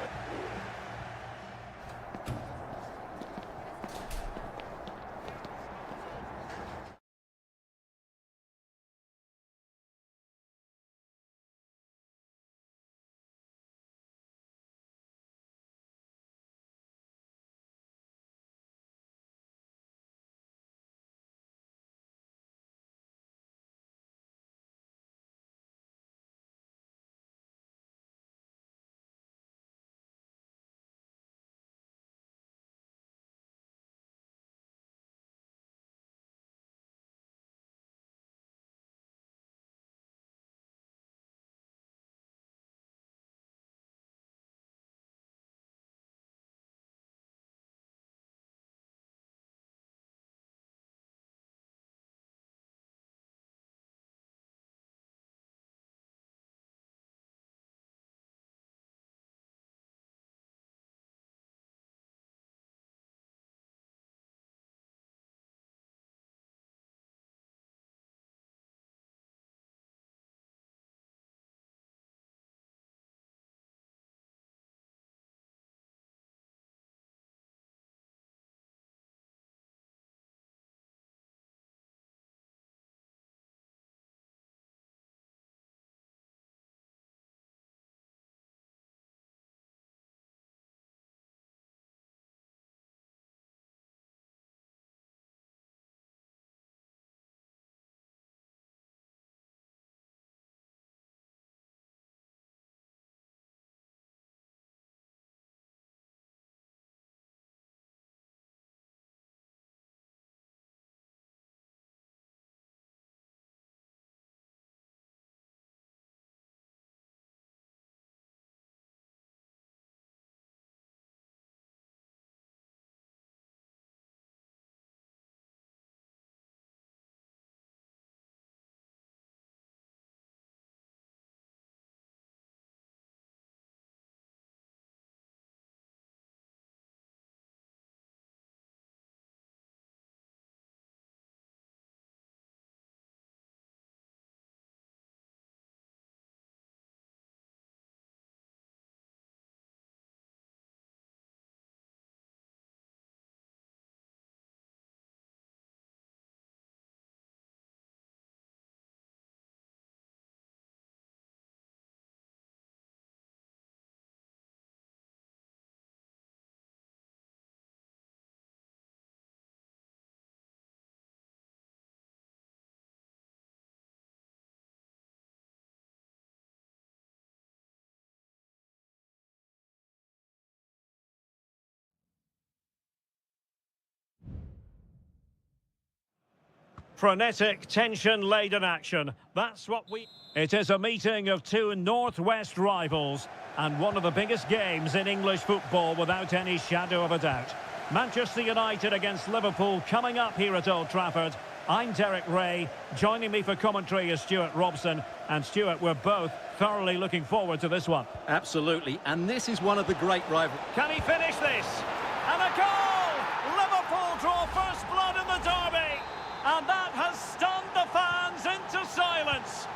Frenetic, tension-laden action. That's what we... It is a meeting of two northwest rivals and one of the biggest games in English football without any shadow of a doubt. Manchester United against Liverpool coming up here at Old Trafford. I'm Derek Ray. Joining me for commentary is Stuart Robson. And Stuart, we're both thoroughly looking forward to this one. Absolutely, and this is one of the great rivals. Can he finish this? And a goal! Liverpool draw first blood in the derby. And that has stunned the fans into silence.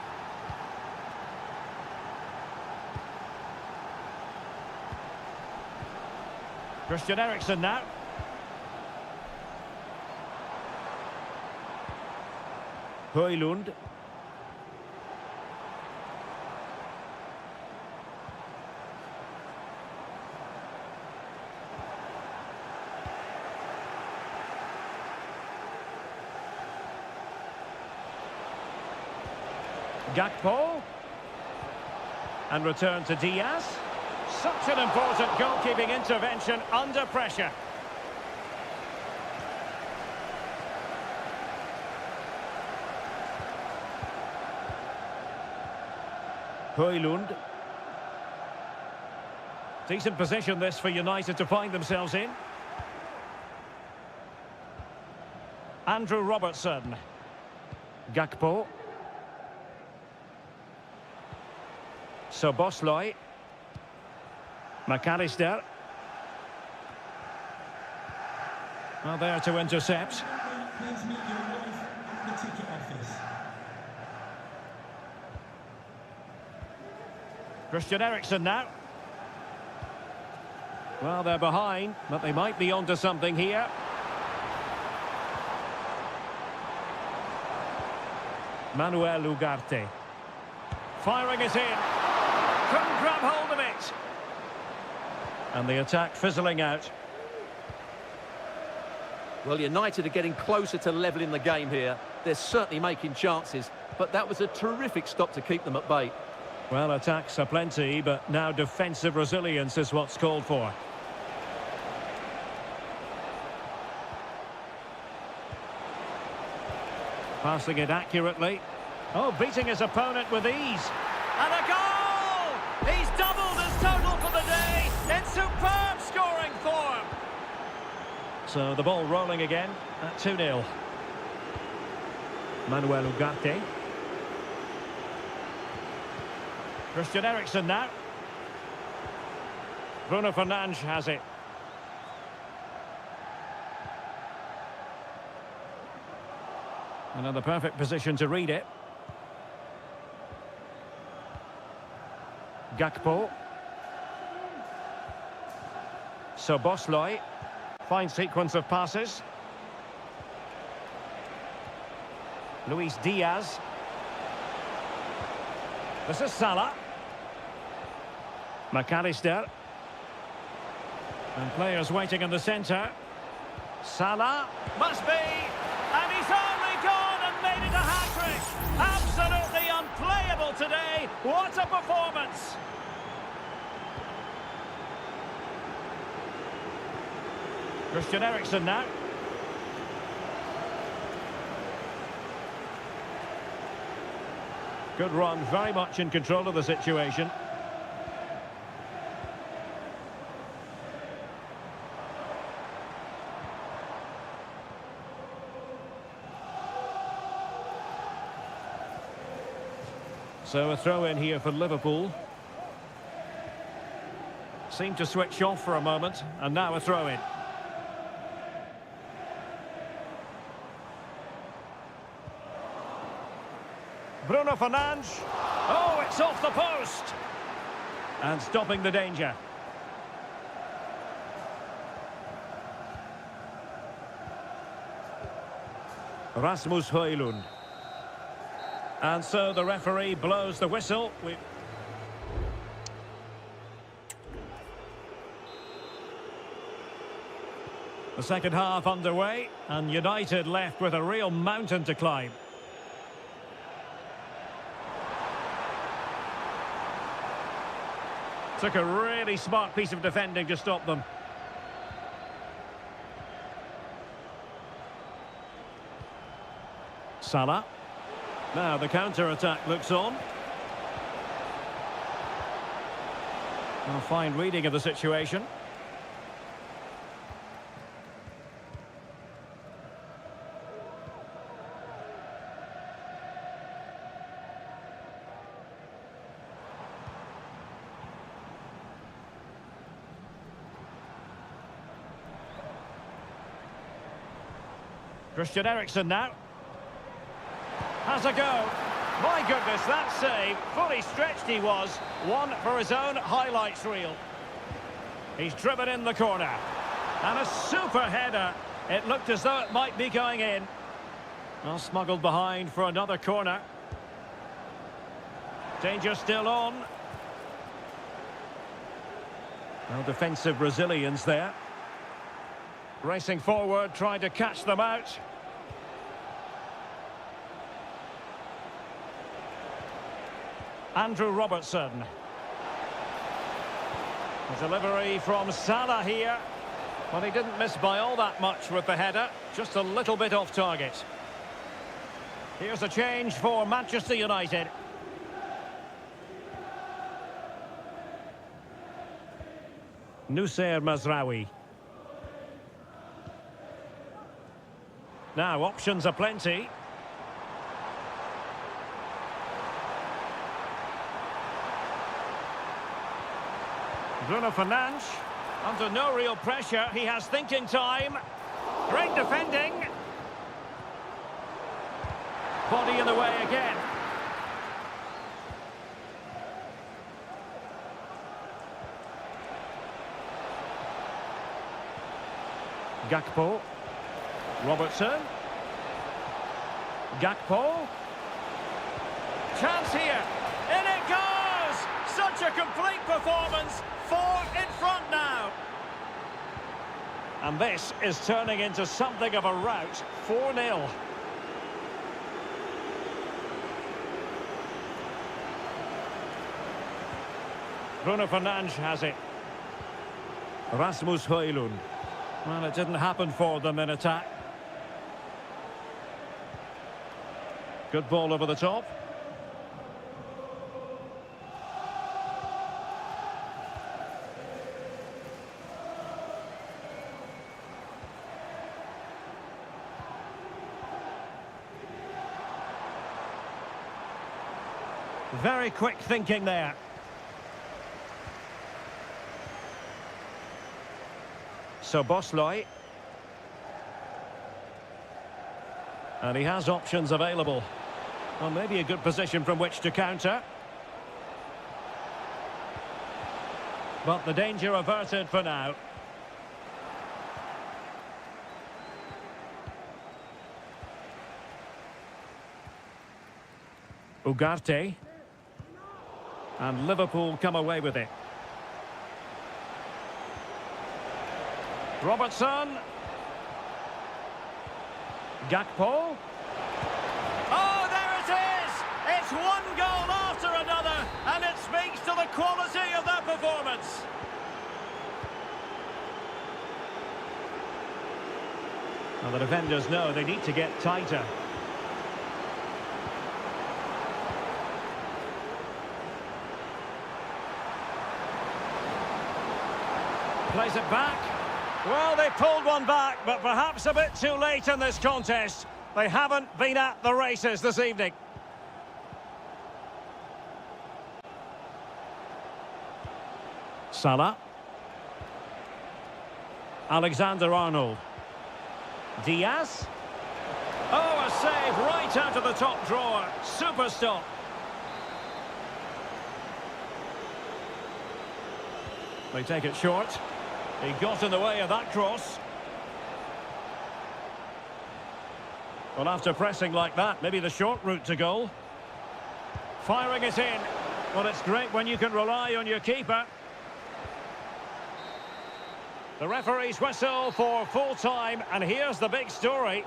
Christian Eriksen now. Højlund. Gakpo. And return to Diaz. Such an important goalkeeping intervention under pressure. Højlund. Decent position this for United to find themselves in. Andrew Robertson. Gakpo. Soboslai. McAllister. Well, there to intercept. Please meet your wife at the ticket office. Christian Eriksen now. Well, they're behind, but they might be onto something here. Manuel Ugarte. Firing it in. Couldn't grab hold of it. And the attack fizzling out. Well, United are getting closer to levelling the game here. They're certainly making chances, but that was a terrific stop to keep them at bay. Well, attacks are plenty, but now defensive resilience is what's called for. Passing it accurately. Oh, beating his opponent with ease. And a goal! He's doubled his total for the day in superb scoring form. So the ball rolling again at 2-0. Manuel Ugarte. Christian Eriksen now. Bruno Fernandes has it. Another perfect position to read it. Gakpo. Soboslai. Fine sequence of passes. Luis Diaz. This is Salah. McAllister. And players waiting in the centre. Salah. Must be. And he's only gone and made it a hat-trick. Absolutely unplayable today. What a performance. Christian Eriksen now. Good run, very much in control of the situation. So a throw in here for Liverpool. Seemed to switch off for a moment, and now a throw in. Bruno Fernandes. Oh, it's off the post. And stopping the danger. Rasmus Højlund. And so the referee blows the whistle. The second half underway, and United left with a real mountain to climb. Took a really smart piece of defending to stop them. Salah. Now the counter-attack looks on. A fine reading of the situation. Christian Eriksen now. Has a go. My goodness, that save. Fully stretched he was. One for his own highlights reel. He's driven in the corner. And a super header. It looked as though it might be going in. Well, smuggled behind for another corner. Danger still on. Well, defensive resilience there. Racing forward, trying to catch them out. Andrew Robertson. A delivery from Salah here. Well, he didn't miss by all that much with the header. Just a little bit off target. Here's a change for Manchester United. Nusayr Mazraoui. Now, options are plenty. Bruno Fernandes, under no real pressure, he has thinking time. Great defending. Body in the way again. Gakpo. Robertson. Gakpo. Chance here. In it goes! Such a complete performance. 4 in front now. And this is turning into something of a rout. 4-0. Bruno Fernandes has it. Rasmus Højlund. Well, it didn't happen for them in attack. Good ball over the top. Very quick thinking there. So Bosley. And he has options available. Well, maybe a good position from which to counter. But the danger averted for now. Ugarte. And Liverpool come away with it. Robertson. Gakpo. Oh, there it is! It's one goal after another, and it speaks to the quality of their performance. Well, the defenders know they need to get tighter. Plays it back. Well, they pulled one back, but perhaps a bit too late in this contest. They haven't been at the races this evening. Salah. Alexander-Arnold. Diaz. Oh, a save right out of the top drawer. Super stop. They take it short. He got in the way of that cross. Well, after pressing like that, maybe the short route to goal. Firing it in. Well, it's great when you can rely on your keeper. The referee's whistle for full time, and here's the big story.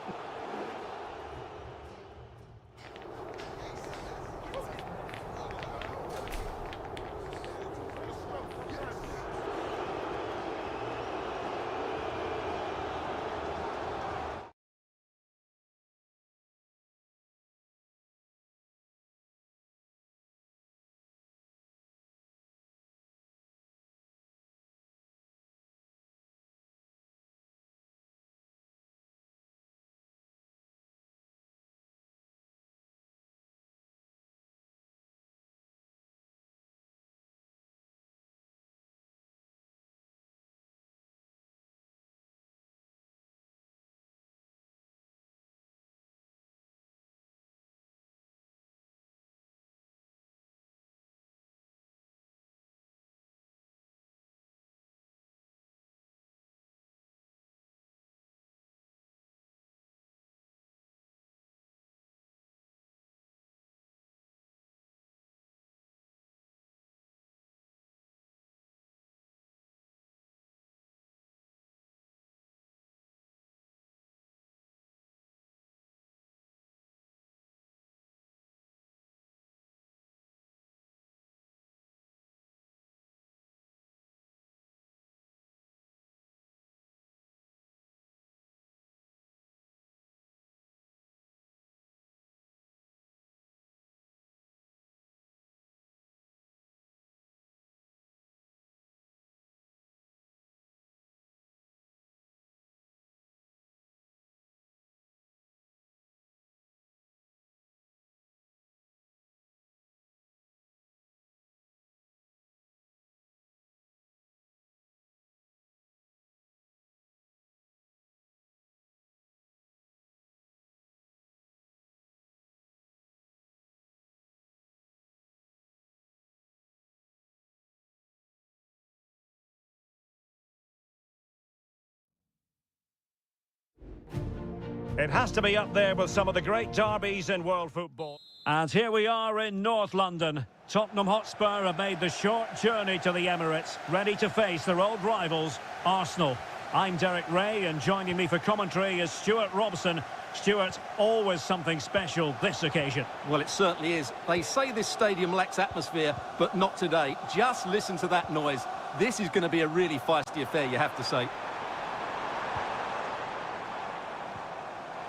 It has to be up there with some of the great derbies in world football. And here we are in North London. Tottenham Hotspur have made the short journey to the Emirates, ready to face their old rivals, Arsenal. I'm Derek Ray, and joining me for commentary is Stuart Robson. Stuart, always something special this occasion. Well, it certainly is. They say this stadium lacks atmosphere, but not today. Just listen to that noise. This is going to be a really feisty affair, you have to say.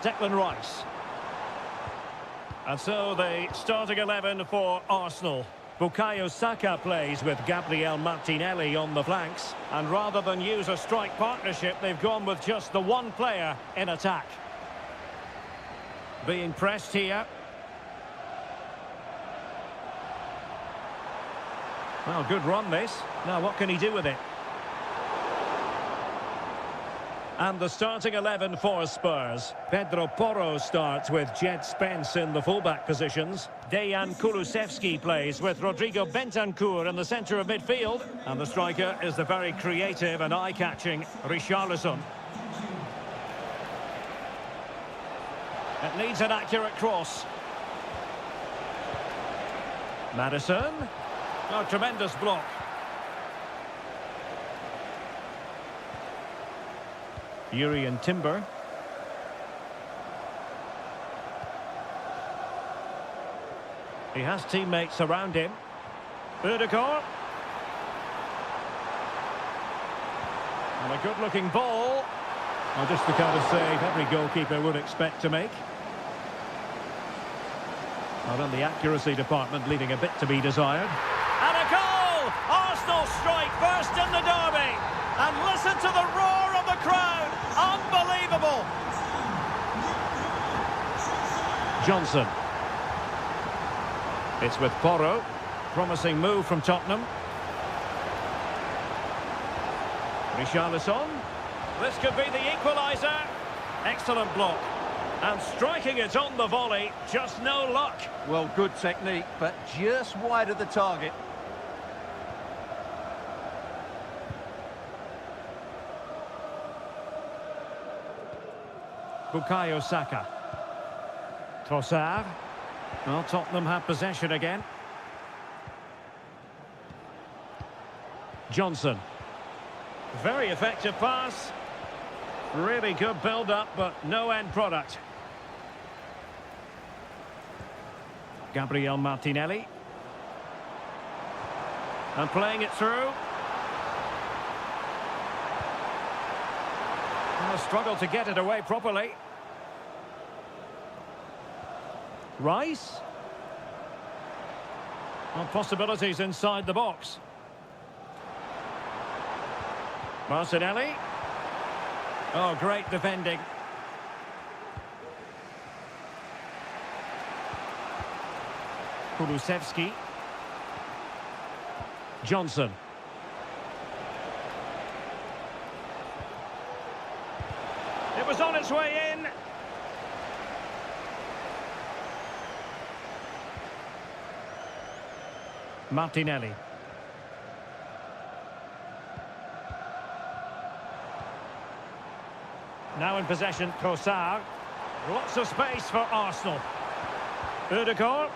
Declan Rice. And so the starting 11 for Arsenal. Bukayo Saka plays with Gabriel Martinelli on the flanks. And rather than use a strike partnership, they've gone with just the one player in attack. Being pressed here. Well, good run this. Now what can he do with it? And the starting 11 for Spurs. Pedro Porro starts with Jed Spence in the fullback positions. Dejan Kulusevski plays with Rodrigo Bentancur in the centre of midfield. And the striker is the very creative and eye-catching Richarlison. It needs an accurate cross. Maddison. Oh, tremendous block. Urian Timber. He has teammates around him. Ødegaard. And a good-looking ball. Well, just the kind of save every goalkeeper would expect to make. Well, in the accuracy department, leaving a bit to be desired. And a goal! Arsenal strike first in the derby. And listen to the roar of the crowd. Unbelievable. Johnson. It's with Porro. Promising move from Tottenham. Richarlison. This could be the equaliser. Excellent block. And striking it on the volley, just no luck. Well, good technique, but just wide of the target. Bukayo Saka. Trossard. Well, Tottenham have possession again. Johnson. Very effective pass. Really good build-up, but no end product. Gabriel Martinelli. And playing it through. And a struggle to get it away properly. Rice. Well, possibilities inside the box. Martinelli. Oh, great defending. Kulusevski. Johnson. It was on its way in. Martinelli. Now in possession, Trossard. Lots of space for Arsenal. Ødegaard.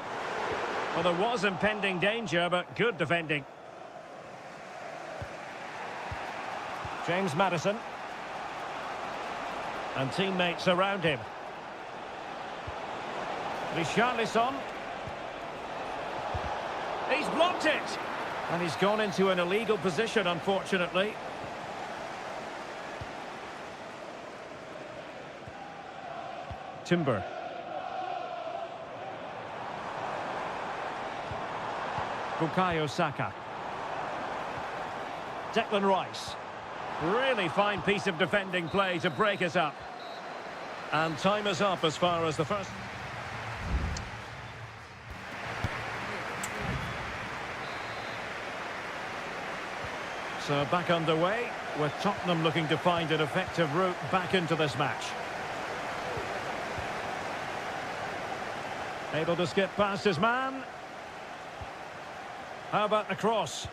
Well, there was impending danger, but good defending. James Maddison. And teammates around him. Richarlison. He's blocked it. And he's gone into an illegal position, unfortunately. Timber. Bukayo Saka. Declan Rice. Really fine piece of defending play to break us up. And time is up as far as the first... So back underway, with Tottenham looking to find an effective route back into this match. Able to skip past his man. How about the cross?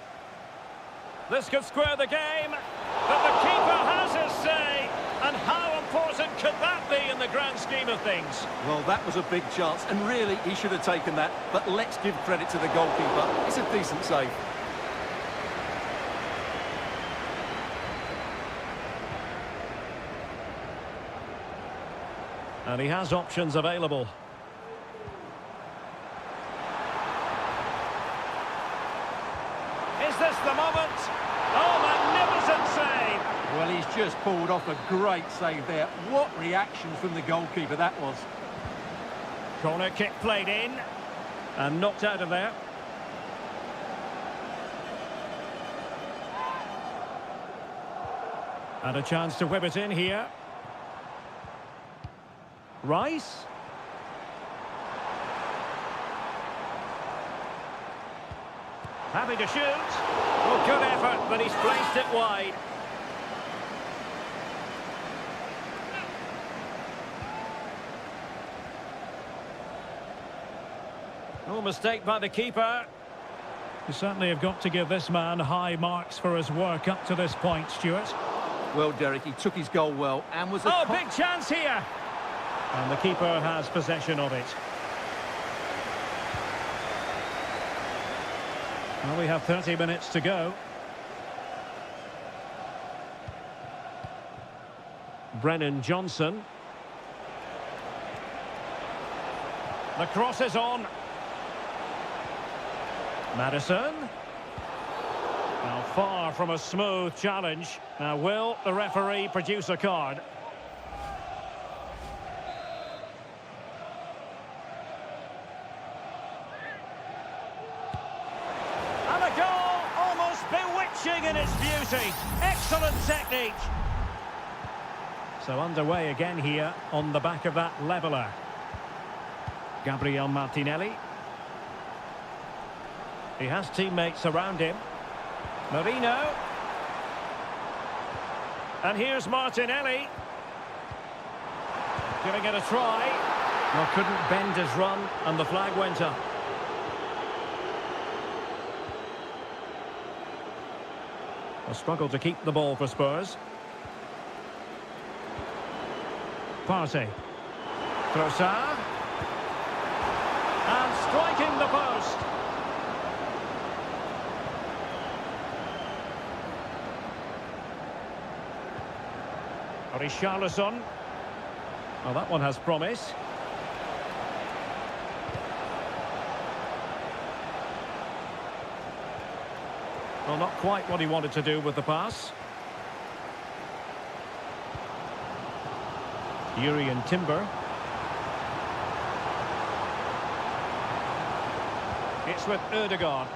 This could square the game, but the keeper has his say. And how important could that be in the grand scheme of things? Well, that was a big chance, and really, he should have taken that. But let's give credit to the goalkeeper. It's a decent save. And he has options available. Is this the moment? Oh, magnificent save! Well, he's just pulled off a great save there. What reaction from the goalkeeper that was. Corner kick played in and knocked out of there. And a chance to whip it in here. Rice. Happy to shoot. Well, good effort, but he's placed it wide. No mistake by the keeper. You certainly have got to give this man high marks for his work up to this point, Stuart. Well, Derek, he took his goal well and was a... Oh, big chance here! And the keeper has possession of it. Well, we have 30 minutes to go. Brennan Johnson. The cross is on. Maddison. Now far from a smooth challenge. Now will the referee produce a card? And a goal almost bewitching in its beauty. Excellent technique. So underway again here on the back of that leveller. Gabriel Martinelli. He has teammates around him. Marino. And here's Martinelli. Giving it a try. Well, couldn't bend his run, and the flag went up. A struggle to keep the ball for Spurs. Partey. Trossard. And striking the post. Richarlison. Well, that one has promise. Well, not quite what he wanted to do with the pass. Urian Timber. It's with Ødegaard.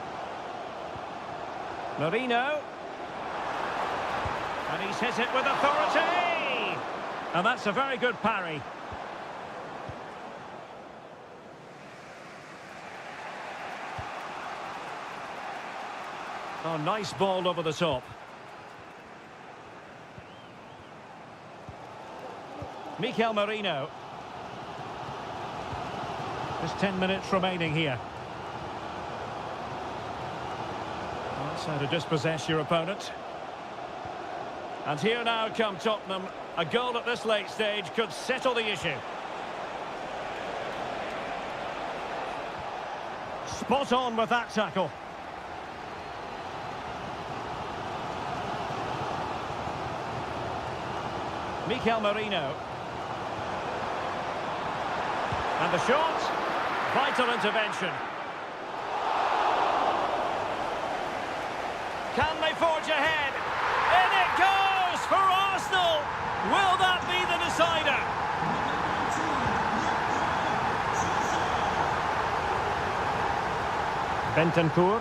Marino. And he's hit it with authority. And that's a very good parry. Oh, nice ball over the top. Mikel Merino. There's 10 minutes remaining here. Well, that's how to dispossess your opponent. And here now come Tottenham. A goal at this late stage could settle the issue. Spot on with that tackle. Mikel Merino. And the shot. Vital intervention. Can they forge ahead? In it goes for Arsenal. Will that be the decider? Bentancur.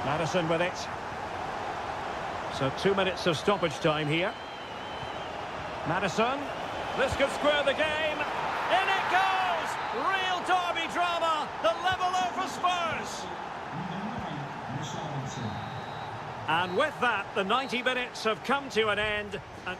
Maddison with it. So 2 minutes of stoppage time here. Maddison. This could square the game. In it goes! Real derby drama. The leveller for Spurs. And with that, the 90 minutes have come to an end. And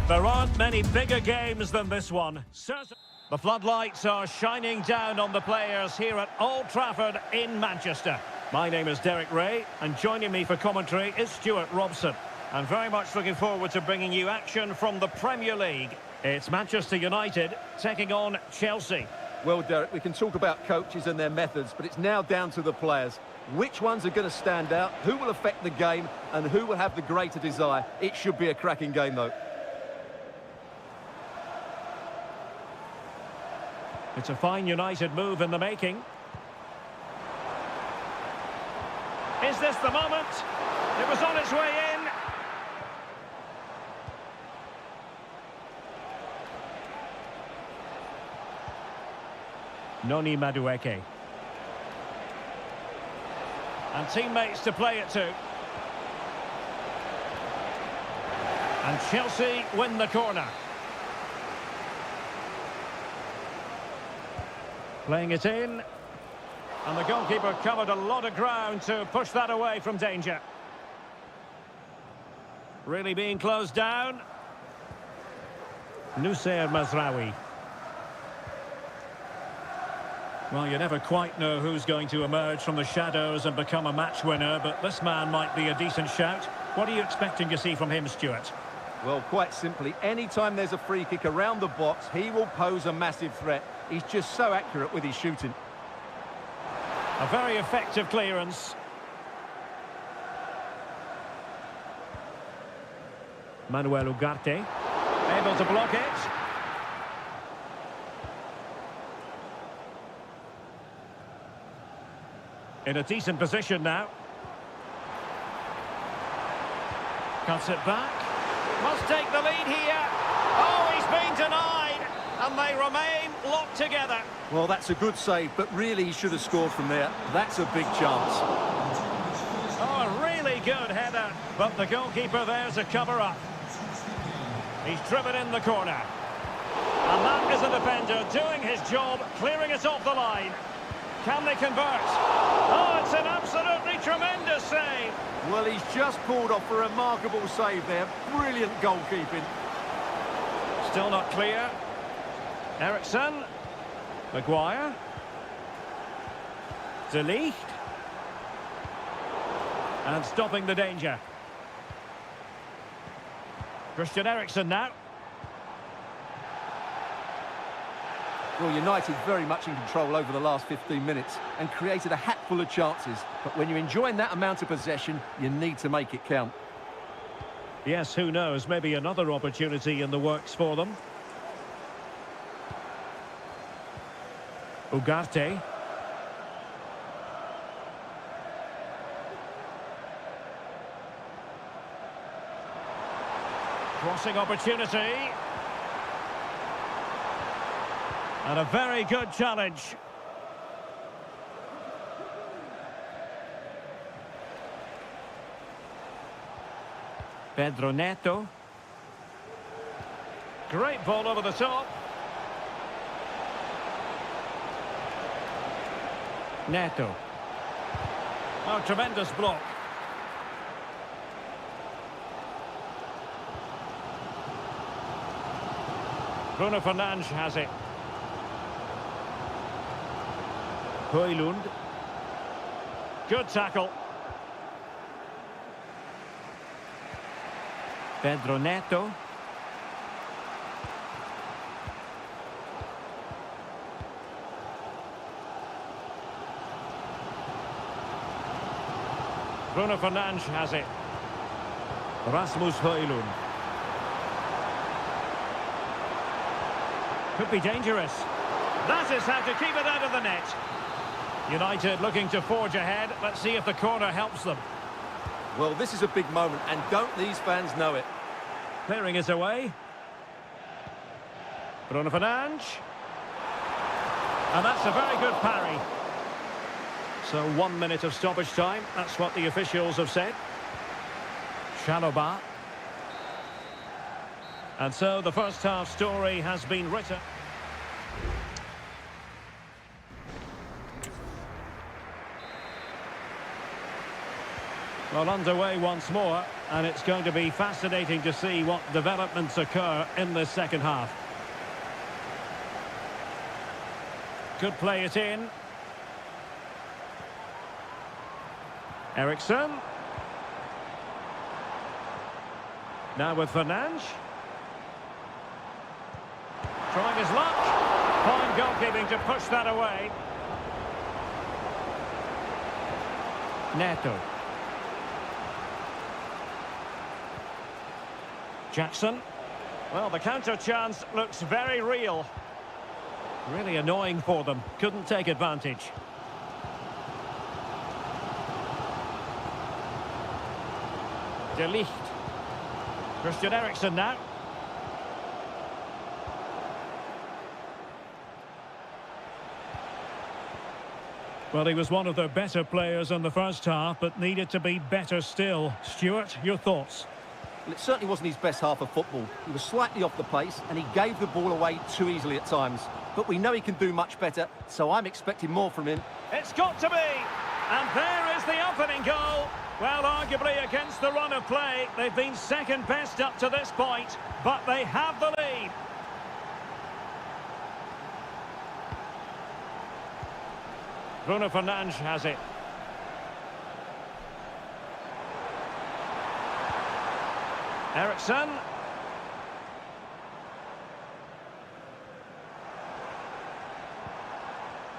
There aren't many bigger games than this one. The floodlights are shining down on the players here at Old Trafford in Manchester. My name is Derek Ray, and joining me for commentary is Stuart Robson. I'm very much looking forward to bringing you action from the Premier League. It's Manchester United taking on Chelsea. Well, Derek, we can talk about coaches and their methods, but it's now down to the players. Which ones are going to stand out, who will affect the game, and who will have the greater desire? It should be a cracking game, though. It's a fine United move in the making. Is this the moment? It was on its way in. Noni Madueke. And teammates to play it to. And Chelsea win the corner. Playing it in. And the goalkeeper covered a lot of ground to push that away from danger. Really being closed down. Nusayr Mazraoui. Well, you never quite know who's going to emerge from the shadows and become a match winner, but this man might be a decent shout. What are you expecting to see from him, Stuart? Well, quite simply, anytime there's a free kick around the box, he will pose a massive threat. He's just so accurate with his shooting. A very effective clearance. Manuel Ugarte, able to block it. In a decent position now. Cuts it back. Must take the lead here. Oh, he's been denied. And they remain locked together. Well, that's a good save, but really he should have scored from there. That's a big chance. Oh, a really good header. But the goalkeeper there's a cover-up. He's driven in the corner. And that is a defender doing his job, clearing it off the line. Can they convert? Oh, it's an absolutely tremendous save. Well, he's just pulled off a remarkable save there. Brilliant goalkeeping. Still not clear. Eriksson. Maguire. De Ligt. And stopping the danger. Christian Eriksen now. Well, United very much in control over the last 15 minutes and created a hatful of chances. But when you're enjoying that amount of possession, you need to make it count. Yes, who knows? Maybe another opportunity in the works for them. Ugarte. Crossing opportunity. And a very good challenge. Pedro Neto. Great ball over the top. Neto. Oh, tremendous block. Bruno Fernandes has it. Højlund. Good tackle. Pedro Neto. Bruno Fernandes has it. Rasmus Højlund. Could be dangerous. That is how to keep it out of the net. United looking to forge ahead. Let's see if the corner helps them. Well, this is a big moment, and don't these fans know it? Clearing it away. Bruno Fernandes. And that's a very good parry. So 1 minute of stoppage time. That's what the officials have said. Chalobah. And so the first half story has been written. Well, underway once more, and it's going to be fascinating to see what developments occur in this second half. Could play it in. Eriksson. Now with Fernandes. Trying his luck. Fine goalkeeping to push that away. Neto. Jackson. Well, the counter chance looks very real. Really annoying for them. Couldn't take advantage. De Ligt. Christian Eriksen now. Well, he was one of their better players in the first half, but needed to be better still. Stuart, your thoughts? Well, it certainly wasn't his best half of football. He was slightly off the pace and he gave the ball away too easily at times. But we know he can do much better, so I'm expecting more from him. It's got to be! And there is the opening goal. Well, arguably against the run of play, they've been second best up to this point, but they have the lead. Bruno Fernandes has it. Eriksson.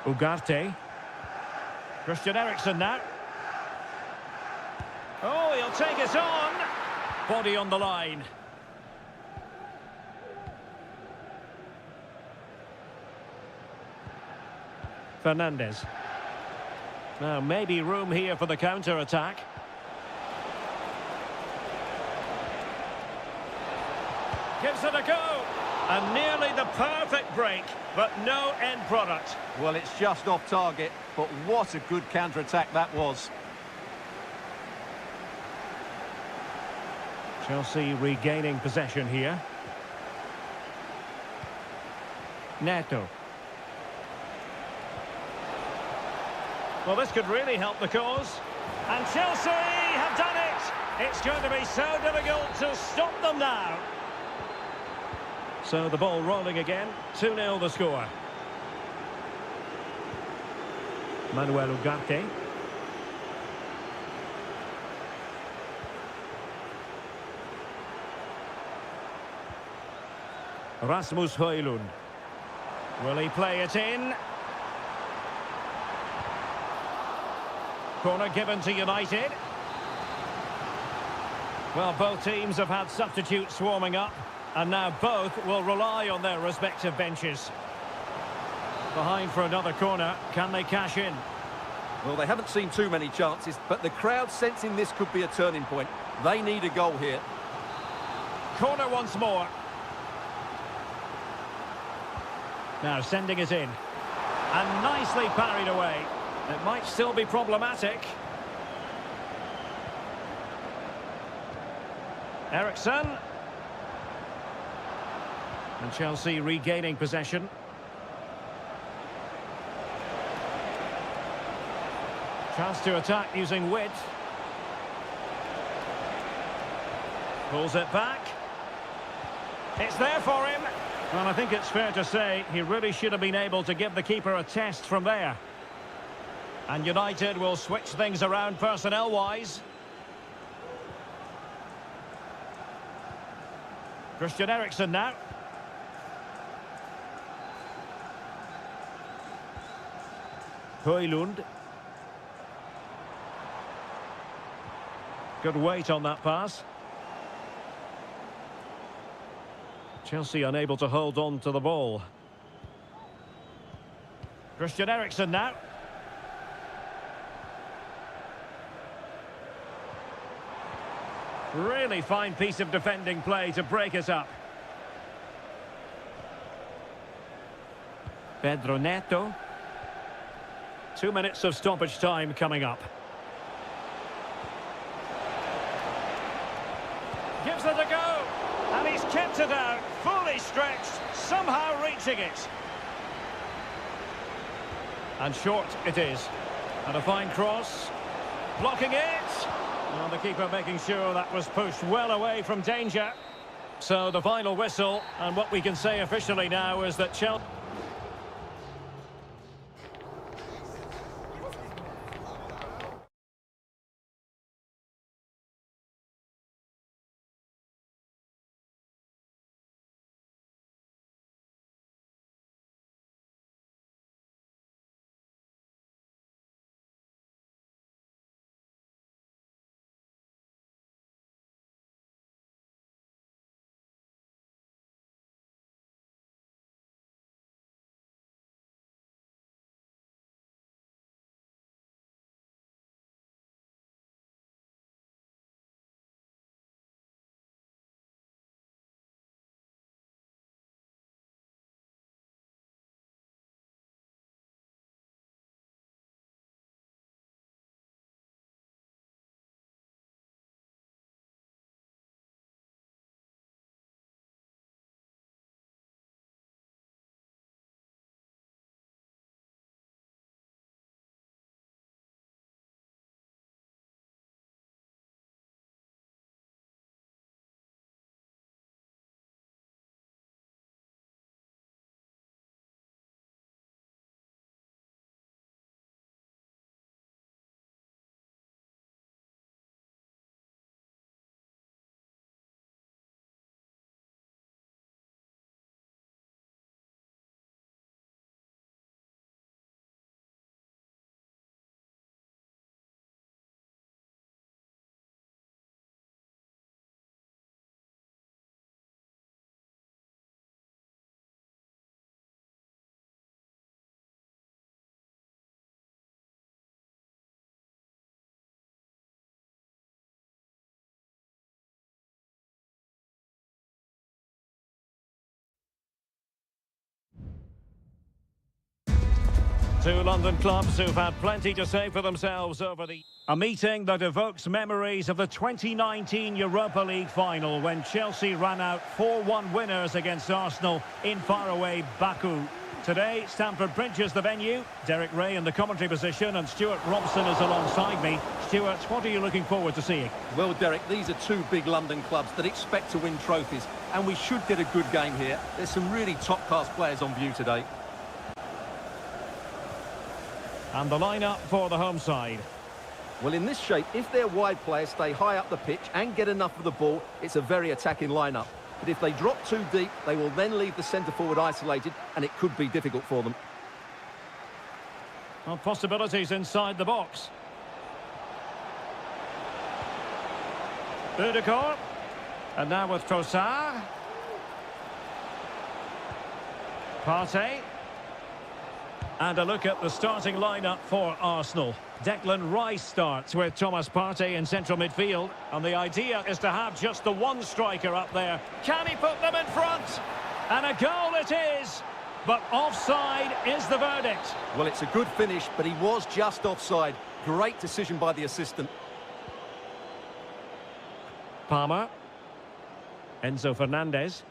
Ugarte. Christian Eriksen now. Oh, he'll take it on. Body on the line. Fernandes. Now, maybe room here for the counter-attack. Gives it a go. And nearly the perfect break, but no end product. Well, it's just off target, but what a good counter-attack that was. Chelsea regaining possession here. Neto. Well, this could really help the cause. And Chelsea have done it. It's going to be so difficult to stop them now. So the ball rolling again. 2-0 the score. Manuel Ugarte. Rasmus Højlund. Will he play it in? Corner given to United. Well, both teams have had substitutes warming up, and now both will rely on their respective benches. Behind for another corner. Can they cash in? Well, they haven't seen too many chances, but the crowd sensing this could be a turning point. They need a goal here. Corner once more. Now sending it in. And nicely parried away. It might still be problematic. Eriksson. And Chelsea regaining possession. Chance to attack using width. Pulls it back. It's there for him. Well, I think it's fair to say he really should have been able to give the keeper a test from there. And United will switch things around personnel-wise. Christian Eriksen now. Højlund. Good weight on that pass. Chelsea unable to hold on to the ball. Christian Eriksen now. Really fine piece of defending play to break it up. Pedro Neto. 2 minutes of stoppage time coming up. Gives it a go. And he's kept it out, fully stretched, somehow reaching it. And short it is. And a fine cross. Blocking it. Well, the keeper making sure that was pushed well away from danger. So the final whistle, and what we can say officially now is that Chelsea... Two London clubs who've had plenty to say for themselves over the... A meeting that evokes memories of the 2019 Europa League final when Chelsea ran out 4-1 winners against Arsenal in faraway Baku. Today, Stamford Bridge is the venue. Derek Ray in the commentary position and Stuart Robson is alongside me. Stuart, what are you looking forward to seeing? Well, Derek, these are two big London clubs that expect to win trophies, and we should get a good game here. There's some really top-class players on view today. And the lineup for the home side. Well, in this shape, if their wide players stay high up the pitch and get enough of the ball, it's a very attacking lineup. But if they drop too deep, they will then leave the centre-forward isolated, and it could be difficult for them. Well, possibilities inside the box. Ødegaard. And now with Trossard. Partey. And a look at the starting lineup for Arsenal. Declan Rice starts with Thomas Partey in central midfield. And the idea is to have just the one striker up there. Can he put them in front? And a goal it is. But offside is the verdict. Well, it's a good finish, but he was just offside. Great decision by the assistant. Palmer. Enzo Fernandez.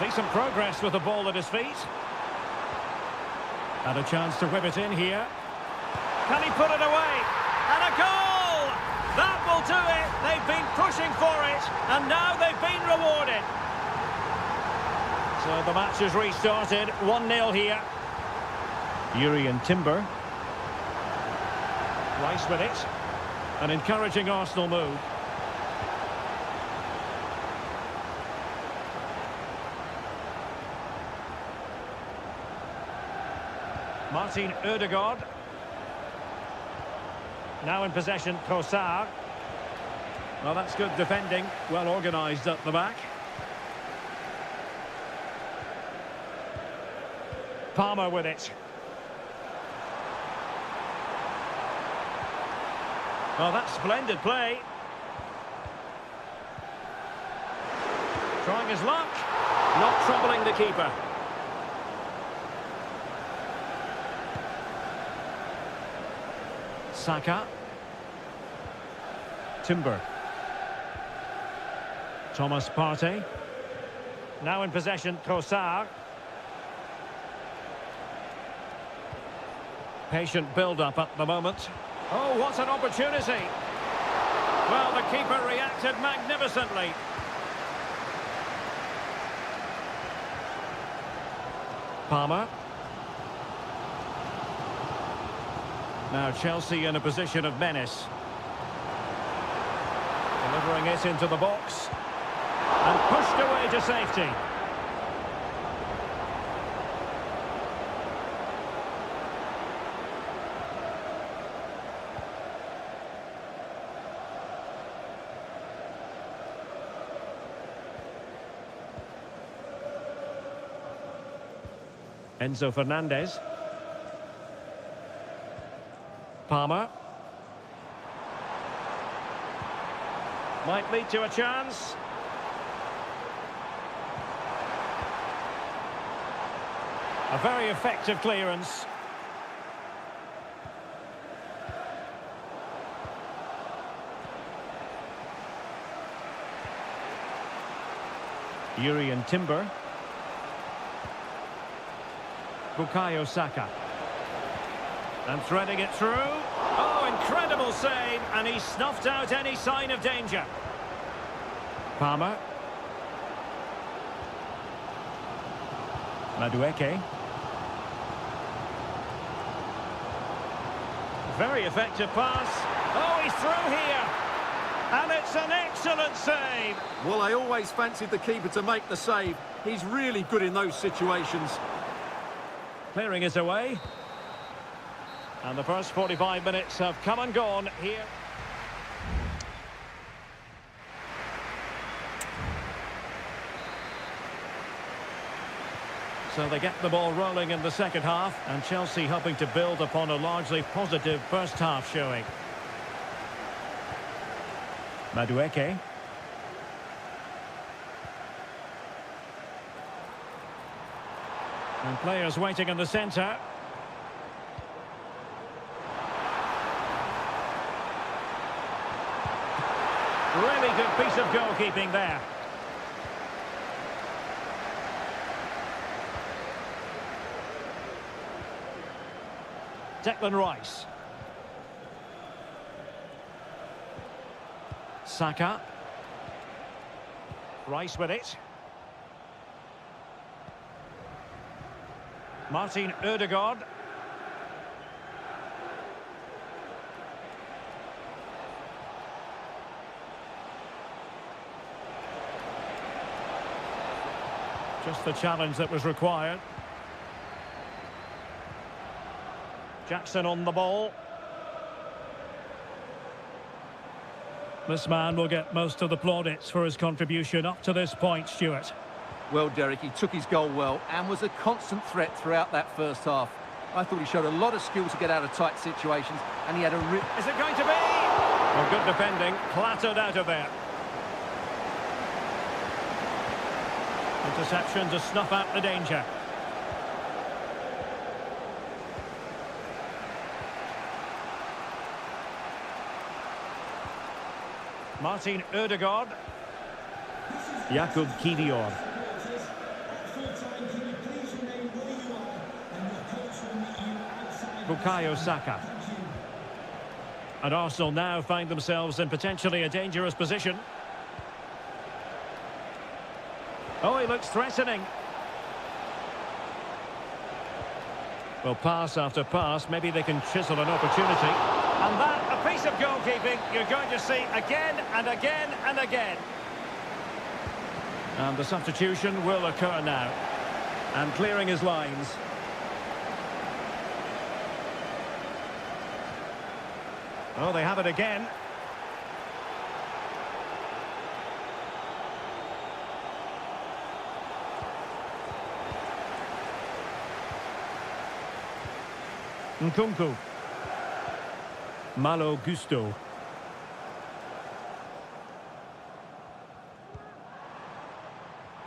See some progress with the ball at his feet. And a chance to whip it in here. Can he put it away? And a goal! That will do it. They've been pushing for it, and now they've been rewarded. So the match has restarted. 1-0 here. Urian Timber. Rice with it. An encouraging Arsenal move. Martin Ødegaard. Now in possession, Trossard. Well, that's good defending. Well organised at the back. Palmer with it. Well, that's splendid play. Trying his luck. Not troubling the keeper. Saka. Timber. Thomas Partey. Now in possession, Trossard. Patient build-up at the moment. Oh, what an opportunity! Well, the keeper reacted magnificently. Palmer. Now Chelsea in a position of menace. Delivering it into the box. And pushed away to safety. Enzo Fernandez. Palmer. Might lead to a chance. A very effective clearance. Yuri and Timber. Bukayo Saka. And threading it through. Oh, incredible save. And he snuffed out any sign of danger. Palmer. Madueke. Very effective pass. Oh, he's through here. And it's an excellent save. Well, I always fancied the keeper to make the save. He's really good in those situations. Clearing it away. And the first 45 minutes have come and gone here. So they get the ball rolling in the second half, and Chelsea hoping to build upon a largely positive first half showing. Madueke. And players waiting in the centre. Really good piece of goalkeeping there. Declan Rice. Saka. Rice with it. Martin Ødegaard. Just the challenge that was required. Jackson on the ball. This man will get most of the plaudits for his contribution up to this point, Stuart. Well, Derek, he took his goal well and was a constant threat throughout that first half. I thought he showed a lot of skill to get out of tight situations, and he had a Is it going to be? Well, good defending, clattered out of there. Interception to snuff out the danger. Martin Ødegaard. Jakub Kivior. Bukayo Saka. And Arsenal now find themselves in potentially a dangerous position. Oh, he looks threatening. Well, pass after pass, maybe they can chisel an opportunity. And that, a piece of goalkeeping you're going to see again and again and again. And the substitution will occur now. And clearing his lines. Oh, they have it again. Nkunku. Malo Gusto.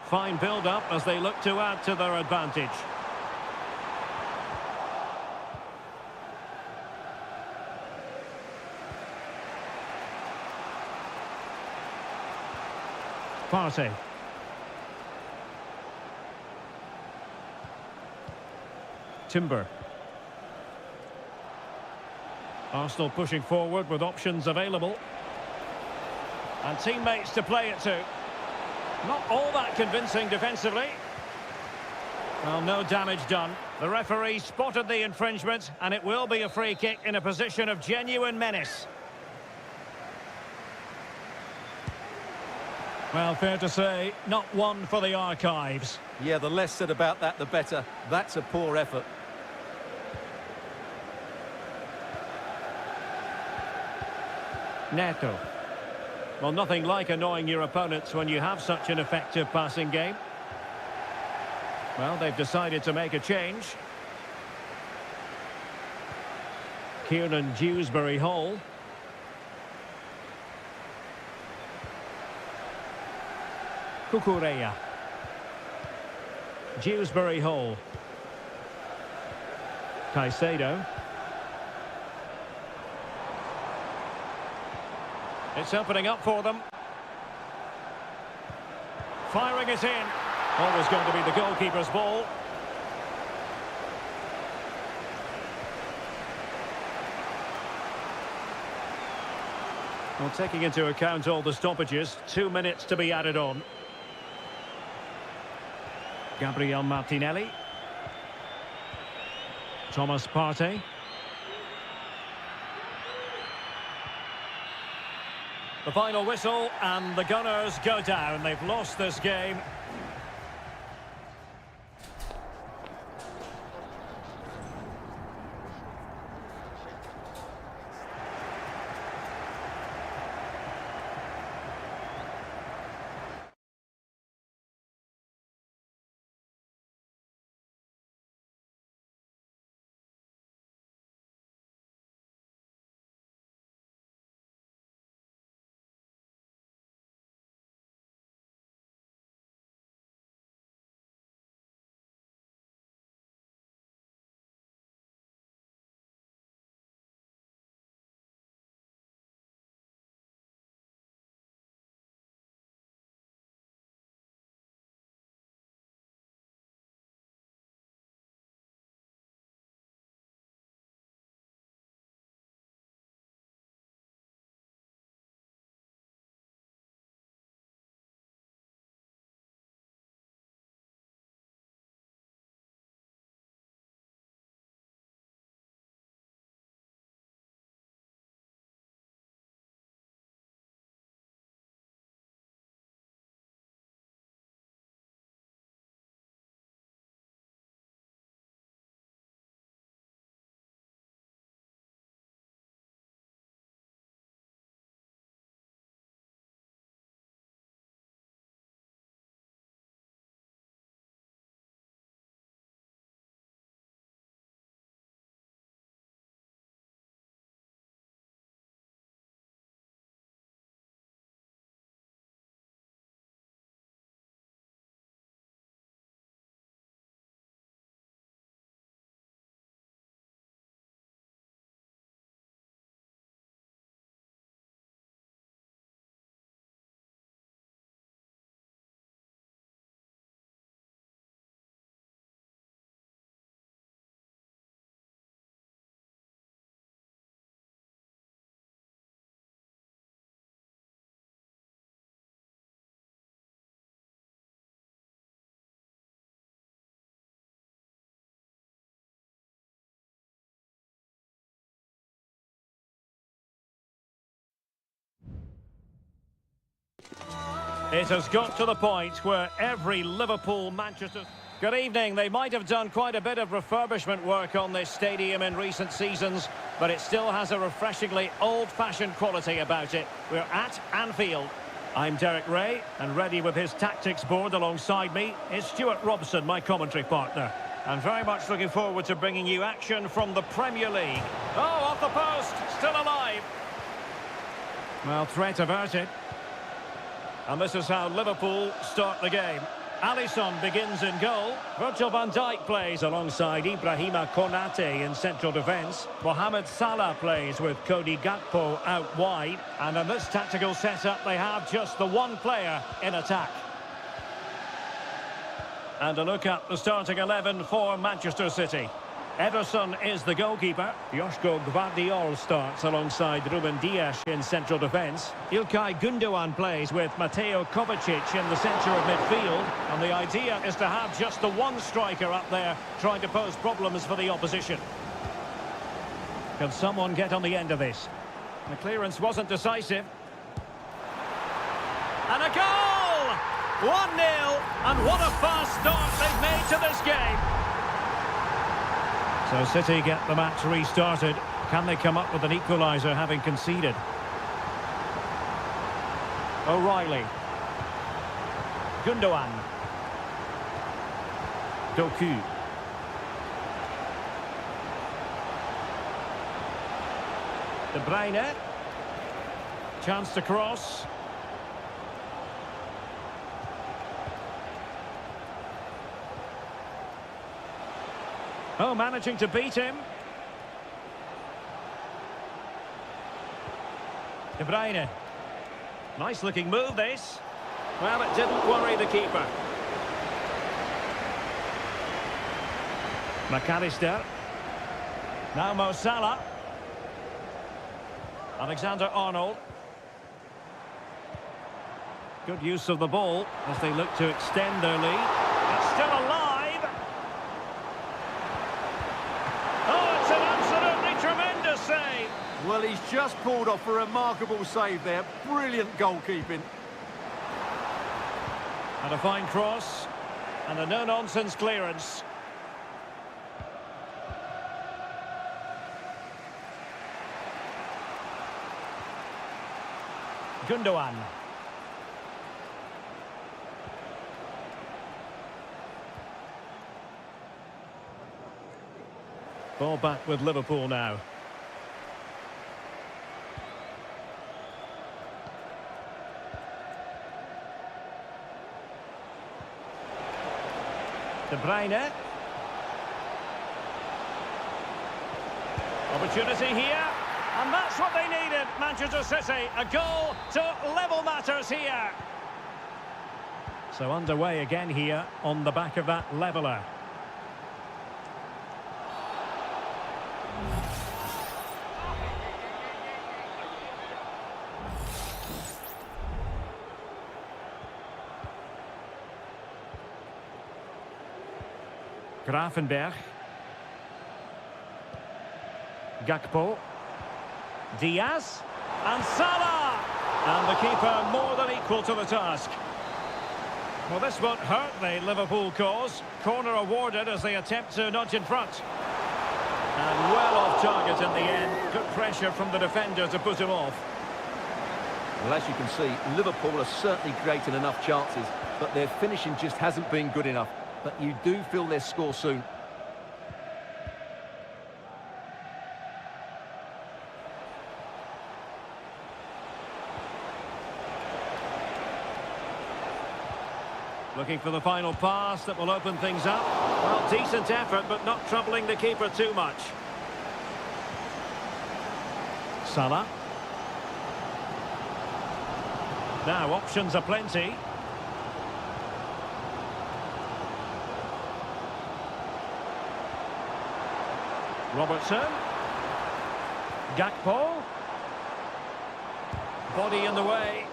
Fine build-up as they look to add to their advantage. Partey. Timber. Arsenal pushing forward with options available. And teammates to play it to. Not all that convincing defensively. Well, no damage done. The referee spotted the infringement, and it will be a free kick in a position of genuine menace. Well, fair to say, not one for the archives. Yeah, the less said about that, the better. That's a poor effort. Neto. Well, nothing like annoying your opponents when you have such an effective passing game. Well, they've decided to make a change. Kieran Dewsbury-Hall. Kukureya. Dewsbury-Hall. Caicedo. It's opening up for them. Firing it in. Always going to be the goalkeeper's ball. Well, taking into account all the stoppages, 2 minutes to be added on. Gabriel Martinelli. Thomas Partey. The final whistle, and the Gunners go down. They've lost this game. It has got to the point where every Liverpool, Manchester... Good evening. They might have done quite a bit of refurbishment work on this stadium in recent seasons, but it still has a refreshingly old-fashioned quality about it. We're at Anfield. I'm Derek Ray, and ready with his tactics board alongside me is Stuart Robson, my commentary partner. And very much looking forward to bringing you action from the Premier League. Oh, off the post, still alive. Well, threat averted. And this is how Liverpool start the game. Alisson begins in goal. Virgil van Dijk plays alongside Ibrahima Konate in central defence. Mohamed Salah plays with Cody Gakpo out wide. And in this tactical setup, they have just the one player in attack. And a look at the starting 11 for Manchester City. Ederson is the goalkeeper. Joško Gvardiol starts alongside Ruben Dias in central defence. Ilkay Gundogan plays with Mateo Kovacic in the centre of midfield. And the idea is to have just the one striker up there trying to pose problems for the opposition. Can someone get on the end of this? The clearance wasn't decisive. And a goal! 1-0, and what a fast start they've made to this game. So City get the match restarted. Can they come up with an equaliser having conceded? O'Reilly. Gundogan. Doku. De Bruyne. Chance to cross. Oh, managing to beat him. De Bruyne. Nice looking move, this. Well, it didn't worry the keeper. McAllister. Now Mo Salah. Alexander-Arnold. Good use of the ball as they look to extend their lead. It's still alive. Oh, it's an absolutely tremendous save. Well, he's just pulled off a remarkable save there. Brilliant goalkeeping. And a fine cross. And a no-nonsense clearance. Gundogan. Ball back with Liverpool now. De Bruyne. Opportunity here. And that's what they needed, Manchester City. A goal to level matters here. So underway again here on the back of that leveller. Gravenberch. Gakpo. Diaz. And Salah! And the keeper more than equal to the task. Well, this won't hurt the Liverpool cause. Corner awarded as they attempt to nudge in front. And well off target in the end. Good pressure from the defender to put him off. Well, as you can see, Liverpool are certainly creating enough chances, but their finishing just hasn't been good enough. But you do feel they'll score soon. Looking for the final pass that will open things up. Well, decent effort, but not troubling the keeper too much. Salah. Now, options are plenty. Robertson. Gakpo. Body in the way.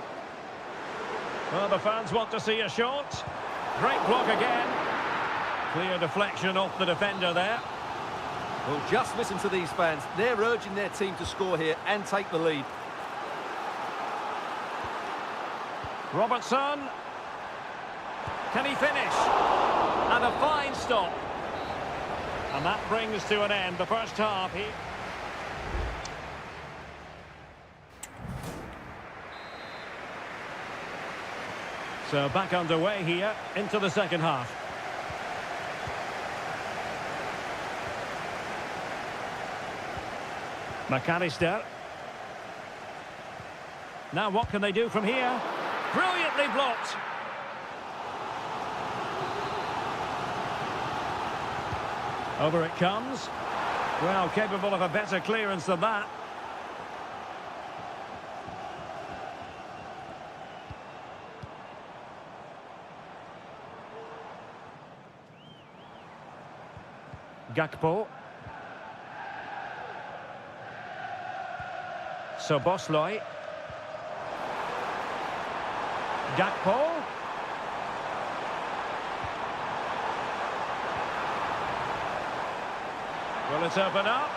Well, the fans want to see a shot. Great block again. Clear deflection off the defender there. Well, just listen to these fans. They're urging their team to score here and take the lead. Robertson. Can he finish? And a fine stop. And that brings to an end the first half here. So back underway here into the second half. McAllister. Now what can they do from here? Brilliantly blocked. Over it comes. Well, capable of a better clearance than that. Gakpo. Szoboszlai. Gakpo. Will it open up?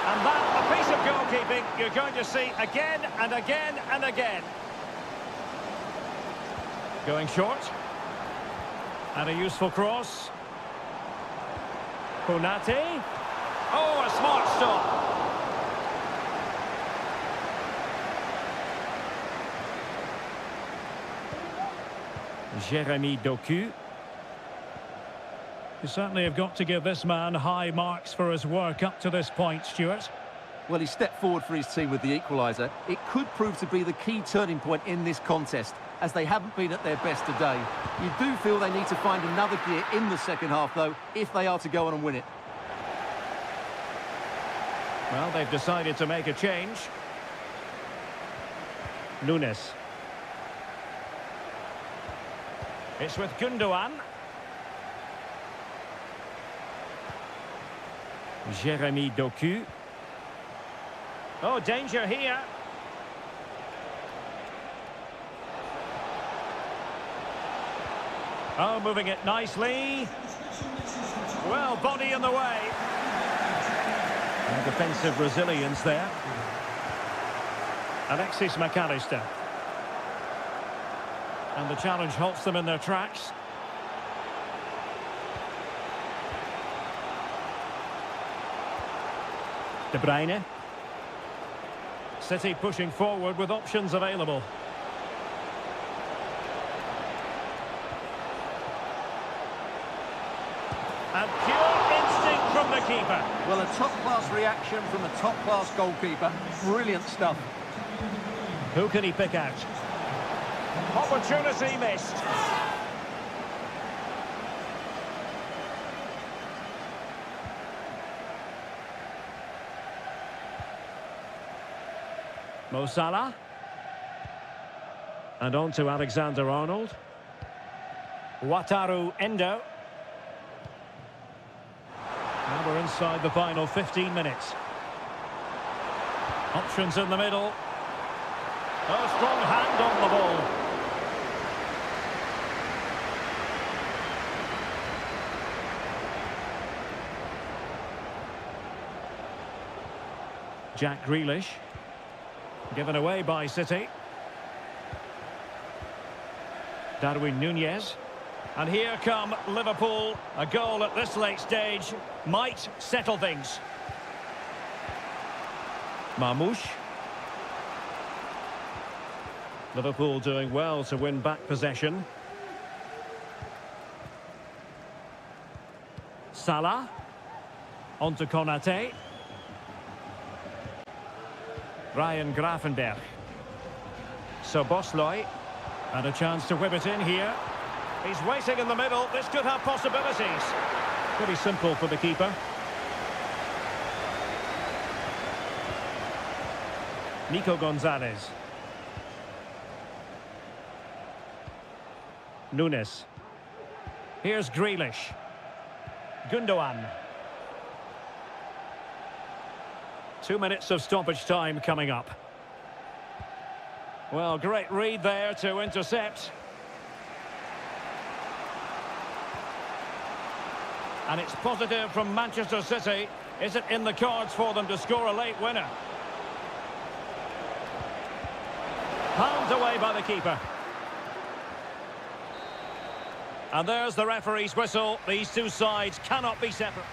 And that, a piece of goalkeeping you're going to see again and again and again. Going short. And a useful cross. Konate. Oh, a smart stop. Jeremy Doku. You certainly have got to give this man high marks for his work up to this point, Stuart. Well, he stepped forward for his team with the equaliser. It could prove to be the key turning point in this contest, as they haven't been at their best today. You do feel they need to find another gear in the second half, though, if they are to go on and win it. Well, they've decided to make a change. Nunes. It's with Gundogan. Jeremy Doku. Oh, danger here. Oh, moving it nicely. Well, body in the way. And defensive resilience there. Alexis McAllister. And the challenge halts them in their tracks. De Bruyne. City pushing forward with options available. And pure instinct from the keeper. Well, a top-class reaction from a top-class goalkeeper. Brilliant stuff. Who can he pick out? Opportunity missed. Mo Salah. And on to Alexander-Arnold. Wataru Endo. Now we're inside the final 15 minutes. Options in the middle. A strong hand on the ball. Jack Grealish. Given away by City. Darwin Núñez. And here come Liverpool. A goal at this late stage might settle things. Marmoush. Liverpool doing well to win back possession. Salah. On to Konate. Ryan Gravenberch. Szoboszlai. And a chance to whip it in here. He's waiting in the middle. This could have possibilities. Pretty simple for the keeper. Nico Gonzalez. Nunes. Here's Grealish. Gundogan. 2 minutes of stoppage time coming up. Well, great read there to intercept. And it's positive from Manchester City. Is it in the cards for them to score a late winner? Pounded away by the keeper. And there's the referee's whistle. These two sides cannot be separate.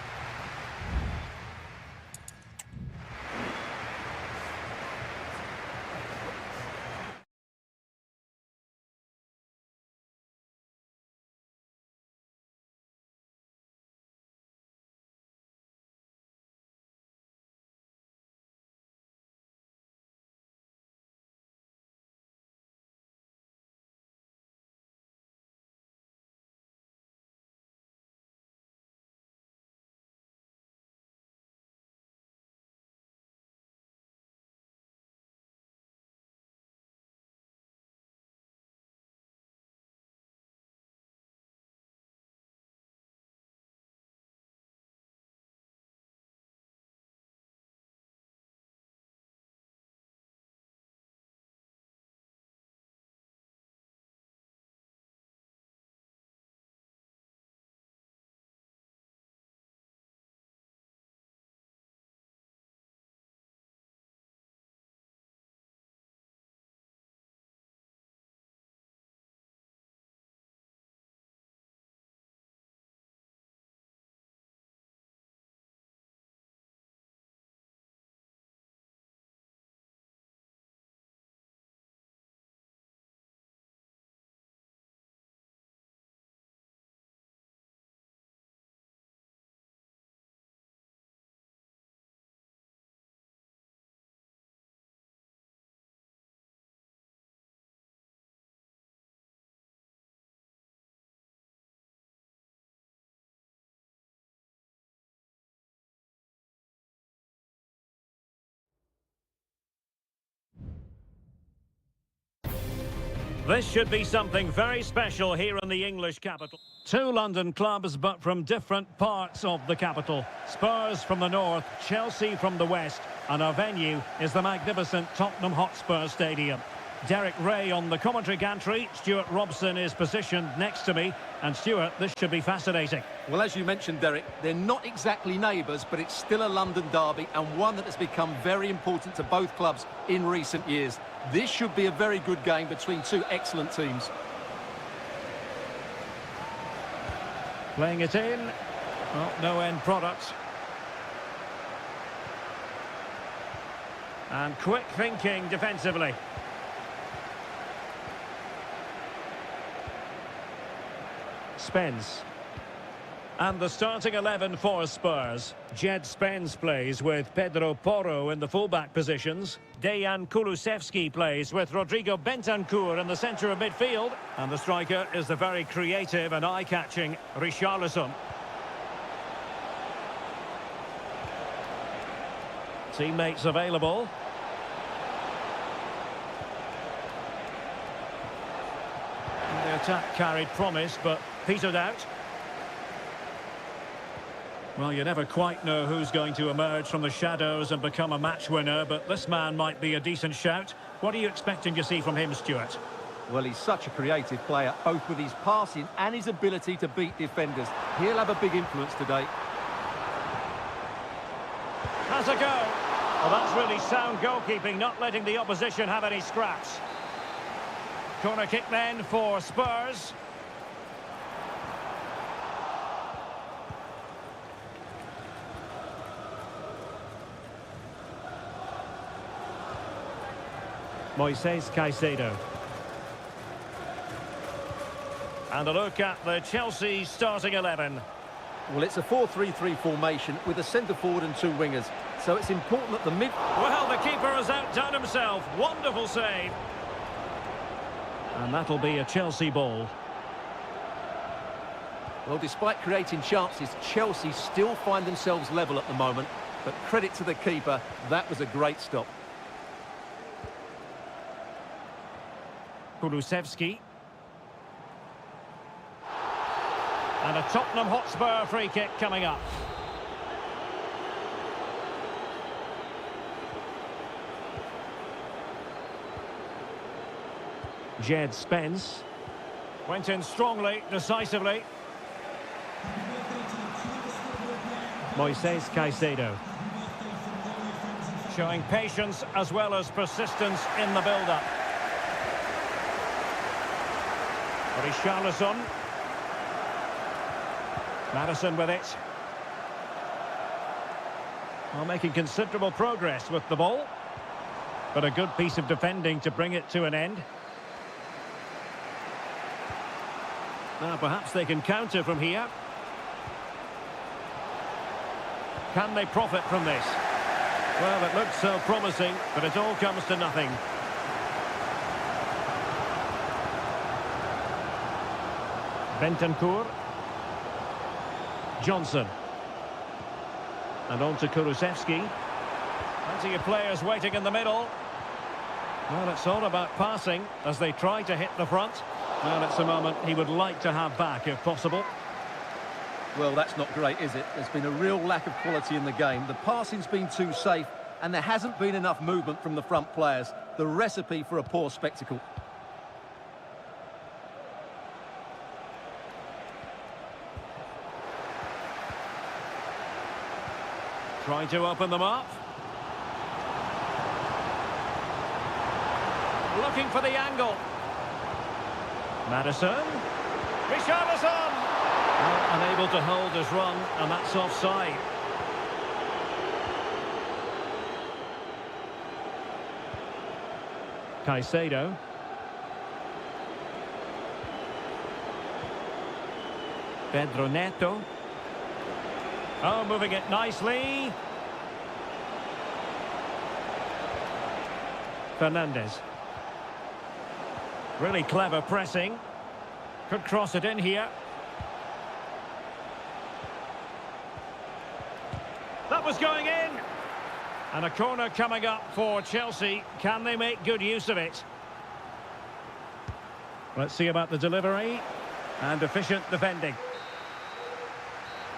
This should be something very special here in the English capital. Two London clubs, but from different parts of the capital. Spurs from the north, Chelsea from the west, and our venue is the magnificent Tottenham Hotspur Stadium. Derek Ray on the commentary gantry. Stuart Robson is positioned next to me. And Stuart, this should be fascinating. Well, as you mentioned, Derek, they're not exactly neighbours, but it's still a London derby and one that has become very important to both clubs in recent years. This should be a very good game between two excellent teams. Playing it in. Well, no end product. And quick thinking defensively. Spence. And the starting 11 for Spurs. Jed Spence plays with Pedro Porro in the fullback positions. Dejan Kulusevski plays with Rodrigo Bentancur in the centre of midfield. And the striker is the very creative and eye-catching Richarlison. Teammates available. The attack carried promise, but petered out. Well, you never quite know who's going to emerge from the shadows and become a match winner, but this man might be a decent shout. What are you expecting to see from him, Stuart? Well, he's such a creative player, both with his passing and his ability to beat defenders. He'll have a big influence today. Has a go. Well, that's really sound goalkeeping, not letting the opposition have any scraps. Corner kick then for Spurs. Moises Caicedo. And a look at the Chelsea starting 11. Well, it's a 4-3-3 formation with a centre-forward and two wingers. So it's important that the mid... Well, the keeper has outdone himself. Wonderful save. And that'll be a Chelsea ball. Well, despite creating chances, Chelsea still find themselves level at the moment. But credit to the keeper, that was a great stop. Kulusevski. And a Tottenham Hotspur free kick coming up. Jed Spence. Went in strongly, decisively. Moises Caicedo. Showing patience as well as persistence in the build-up. Richarlison. Madison with it. Well, making considerable progress with the ball. But a good piece of defending to bring it to an end. Now, perhaps they can counter from here. Can they profit from this? Well, it looks so promising, but it all comes to nothing. Bentancur. Johnson. And on to Kulusevski. Plenty of players waiting in the middle. Well, it's all about passing as they try to hit the front. Well, it's a moment he would like to have back if possible. Well, that's not great, is it? There's been a real lack of quality in the game. The passing's been too safe, and there hasn't been enough movement from the front players. The recipe for a poor spectacle. Trying to open them up. Looking for the angle. Madison. Richarlison! Well, unable to hold his run, and that's offside. Caicedo. Pedro Neto. Oh, moving it nicely. Fernandez. Really clever pressing. Could cross it in here. That was going in. And a corner coming up for Chelsea. Can they make good use of it? Let's see about the delivery. And efficient defending.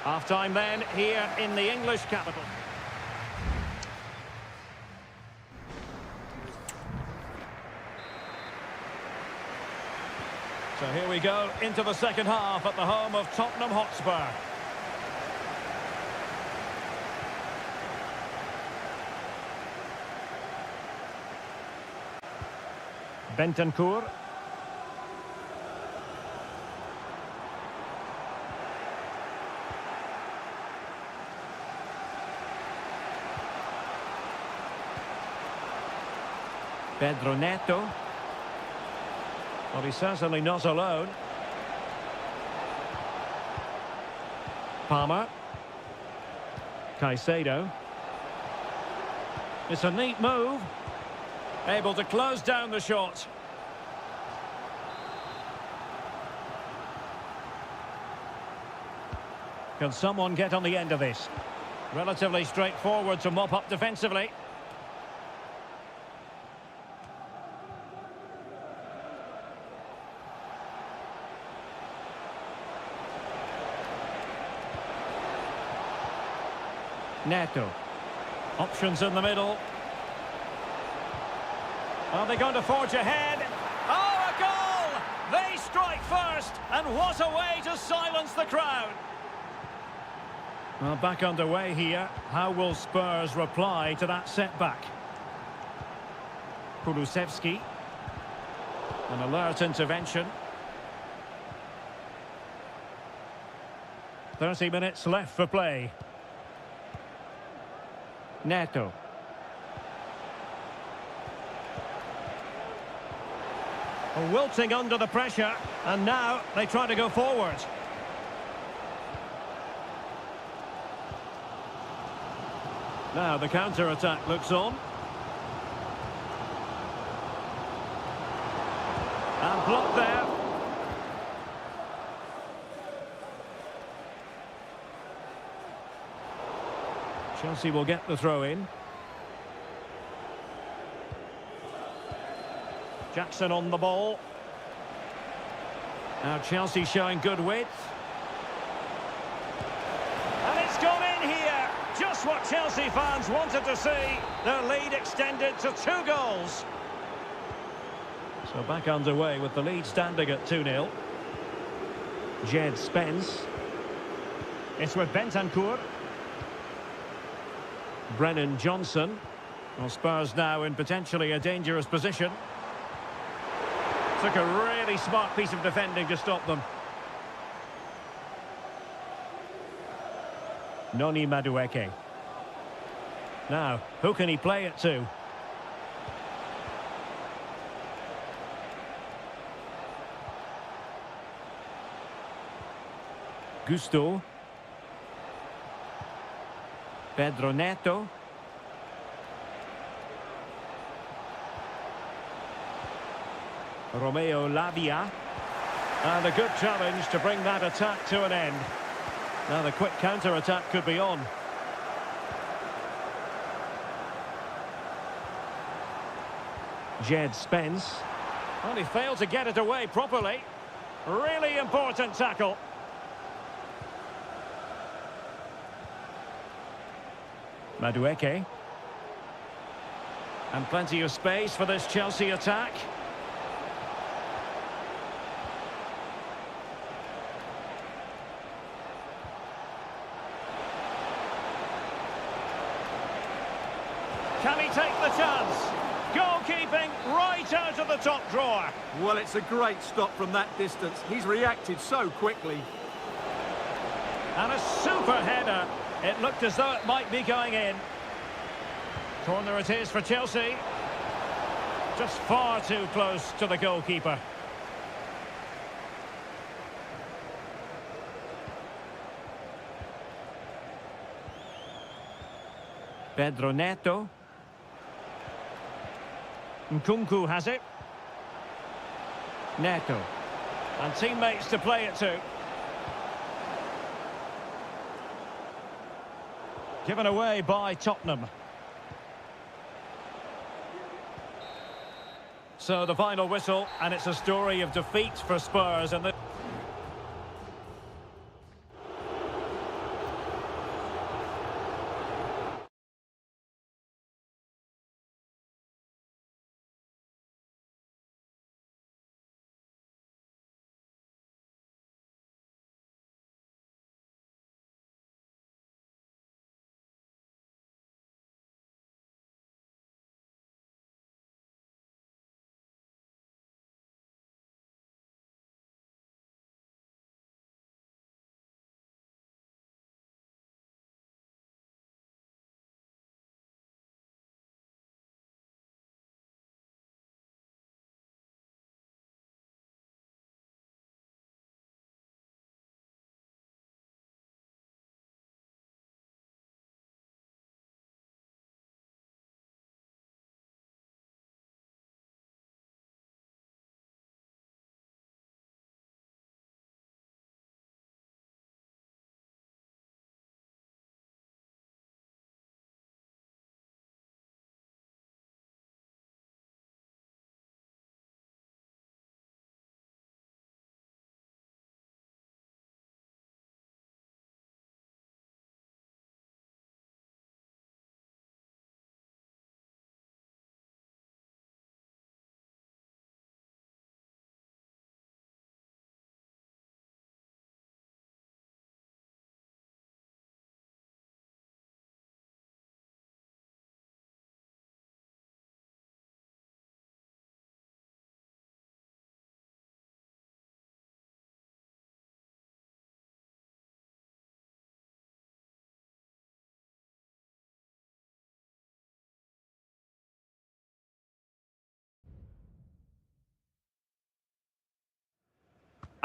Half-time then, here in the English capital. So here we go into the second half at the home of Tottenham Hotspur. Bentancur. Pedro Neto. Well, he's certainly not alone. Palmer. Caicedo. It's a neat move. Able to close down the shot. Can someone get on the end of this? Relatively straightforward to mop up defensively. Neto. Options in the middle. Are they going to forge ahead? Oh, a goal! They strike first, and what a way to silence the crowd. Well, back underway here. How will Spurs reply to that setback? Kulusevski. An alert intervention. 30 minutes left for play. Neto. Wilting under the pressure, and now they try to go forward. Now the counter-attack looks on. And blocked there. Chelsea will get the throw in. Jackson on the ball. Now Chelsea showing good width. And it's gone in here. Just what Chelsea fans wanted to see. Their lead extended to 2 goals. So back underway with the lead standing at 2-0. Jed Spence. It's with Bentancur. Brennan Johnson. Well, Spurs now in potentially a dangerous position. Took a really smart piece of defending to stop them. Noni Madueke. Now, who can he play it to? Gusto. Pedro Neto. Romeo Lavia. And a good challenge to bring that attack to an end. Now the quick counter-attack could be on. Jed Spence. Well, he failed to get it away properly. Really important tackle. Madueke. And plenty of space for this Chelsea attack. Can he take the chance? Goalkeeping right out of the top drawer. Well, it's a great stop from that distance. He's reacted so quickly. And a super header. It looked as though it might be going in. Corner it is for Chelsea. Just far too close to the goalkeeper. Pedro Neto. Nkunku has it. Neto. And teammates to play it to. Given away by Tottenham. So the final whistle, and it's a story of defeat for Spurs. And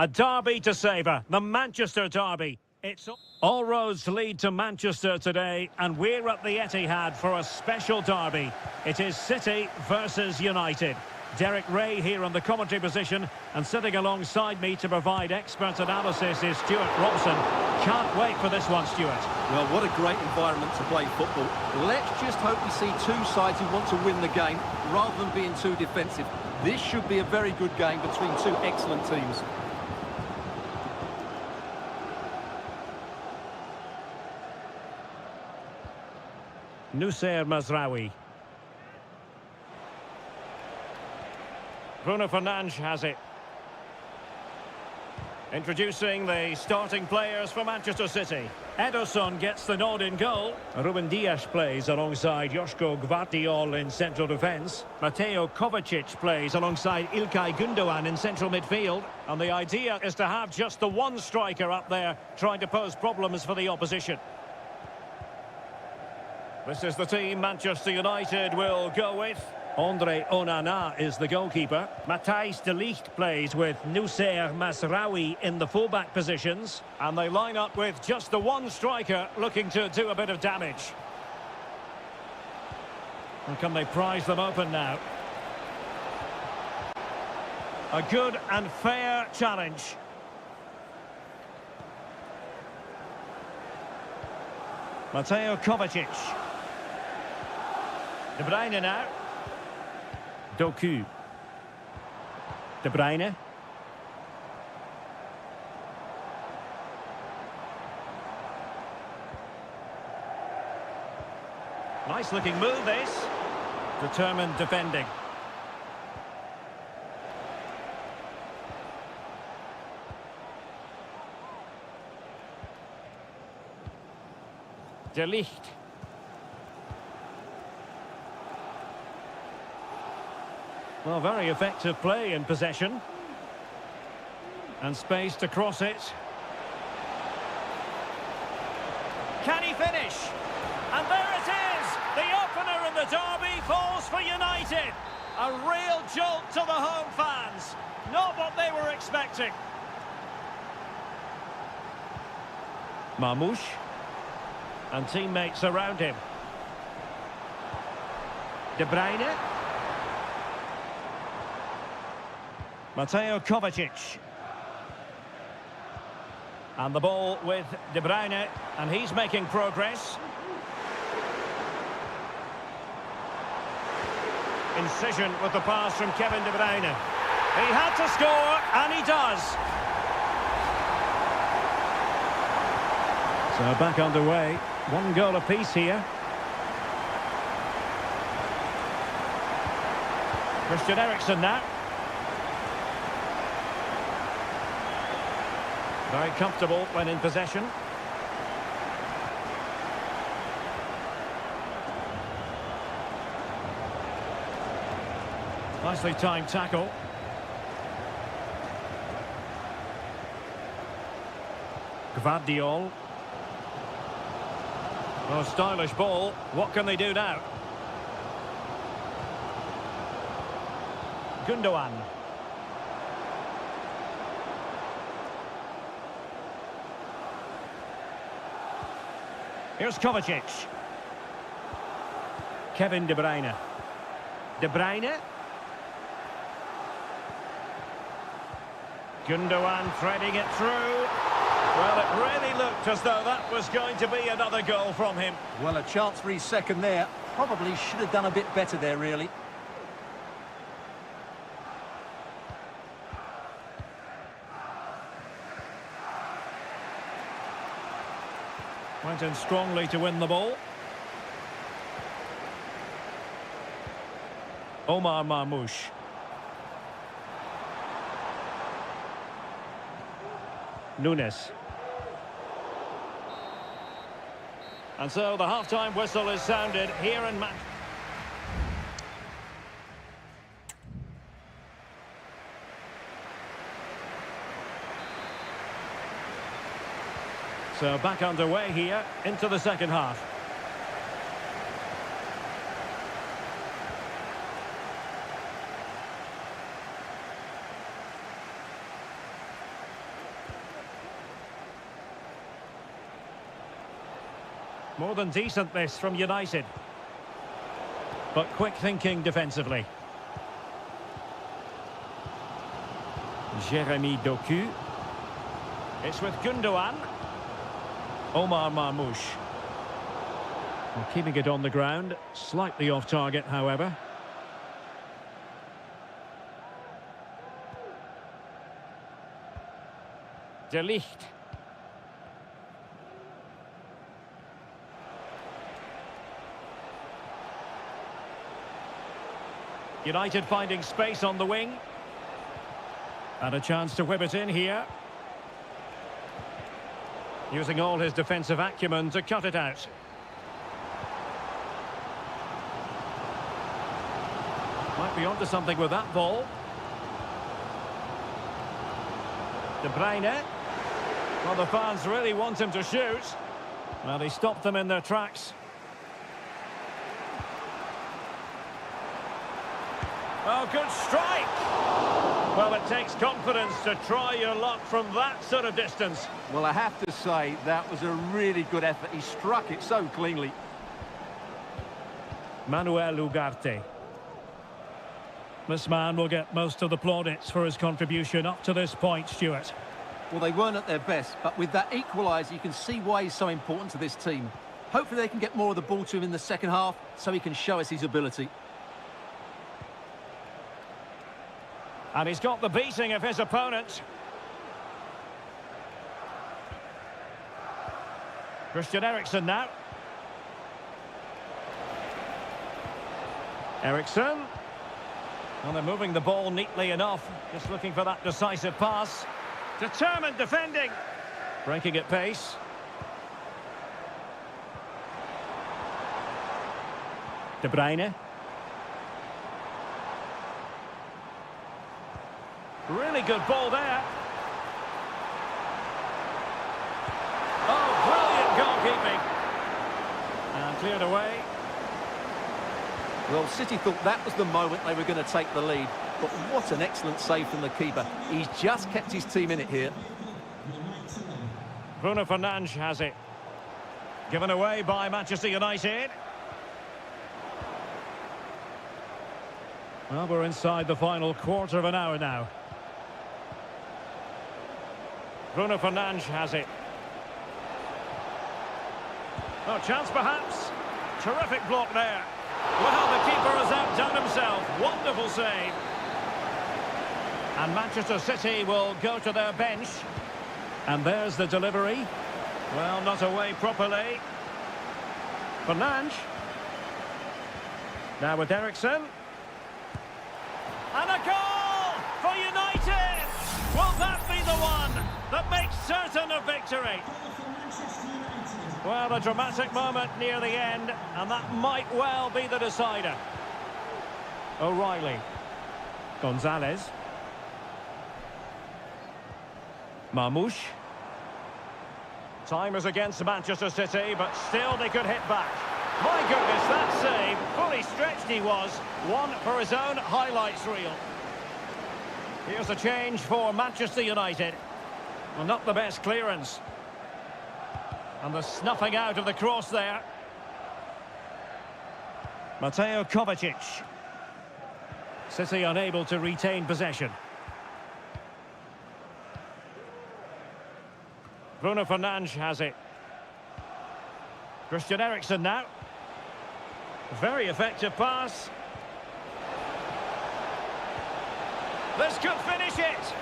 a derby to savour, the Manchester derby. It's all roads lead to Manchester today, and we're at the Etihad for a special derby. It is City versus United. Derek Ray here on the commentary position, and sitting alongside me to provide expert analysis is Stuart Robson. Can't wait for this one, Stuart. Well, what a great environment to play football. Let's just hope we see two sides who want to win the game rather than being too defensive. This should be a very good game between two excellent teams. Nusayr Mazraoui. Bruno Fernandes has it. Introducing the starting players for Manchester City. Ederson gets the nod in goal. Ruben Dias plays alongside Joško Gvardiol in central defence. Mateo Kovacic plays alongside İlkay Gündoğan in central midfield. And the idea is to have just the one striker up there trying to pose problems for the opposition. This is the team Manchester United will go with. Andre Onana is the goalkeeper. Matthijs de Ligt plays with Nusayr Mazraoui in the fullback positions. And they line up with just the one striker looking to do a bit of damage. And can they prise them open now? A good and fair challenge. Mateo Kovacic. De Bruyne now. Doku. De Bruyne. Nice looking move this. Determined defending. De Ligt. Well, very effective play in possession. And space to cross it. Can he finish? And there it is! The opener in the derby falls for United. A real jolt to the home fans. Not what they were expecting. Marmoush. And teammates around him. De Bruyne. Mateo Kovacic. And the ball with De Bruyne, and he's making progress. Incision with the pass from Kevin De Bruyne. He had to score, and he does. So back underway. One goal apiece here. Christian Eriksen now. Very comfortable when in possession. Nicely timed tackle. Gvardiol. Oh, stylish ball. What can they do now? Gundogan. Here's Kovacic. Kevin De Bruyne. De Bruyne. Gundogan threading it through. Well, it really looked as though that was going to be another goal from him. Well, a chance for his second there. Probably should have done a bit better there, really. Went in strongly to win the ball. Omar Marmoush. Nunes. And so the half-time whistle is sounded here in match. So back underway here into the second half. More than decent this from United. But quick thinking defensively. Jeremy Doku. It's with Gundogan. Omar Marmoush. Well, keeping it on the ground. Slightly off target, however. De Ligt. United finding space on the wing. And a chance to whip it in here. Using all his defensive acumen to cut it out. Might be onto something with that ball. De Bruyne. Well, the fans really want him to shoot. Well, he stopped them in their tracks. Oh, good strike! Well, it takes confidence to try your luck from that sort of distance. Well, I have to say, that was a really good effort. He struck it so cleanly. Manuel Ugarte. This man will get most of the plaudits for his contribution up to this point, Stuart. Well, they weren't at their best, but with that equaliser, you can see why he's so important to this team. Hopefully they can get more of the ball to him in the second half, so he can show us his ability. And he's got the beating of his opponent. Christian Eriksen now. Eriksen. Well, they're moving the ball neatly enough. Just looking for that decisive pass. Determined defending. Breaking at pace. De Bruyne. Really good ball there. Oh, brilliant goalkeeping. And cleared away. Well, City thought that was the moment they were going to take the lead. But what an excellent save from the keeper. He's just kept his team in it here. Bruno Fernandes has it. Given away by Manchester United. Well, we're inside the final quarter of an hour now. Bruno Fernandes has it. Oh, chance perhaps. Terrific block there. Well, the keeper has outdone himself. Wonderful save. And Manchester City will go to their bench. And there's the delivery. Well, not away properly. Fernandes. Now with Ericsson. And a goal for United! Will that be the one that makes certain a victory? Well, a dramatic moment near the end, and that might well be the decider. O'Reilly. Gonzalez. Marmoush. Time is against Manchester City, but still they could hit back. My goodness, that save, fully stretched he was. One for his own highlights reel. Here's a change for Manchester United. Well, not the best clearance. And the snuffing out of the cross there. Mateo Kovacic. City unable to retain possession. Bruno Fernandes has it. Christian Eriksen now. Very effective pass. This could finish it.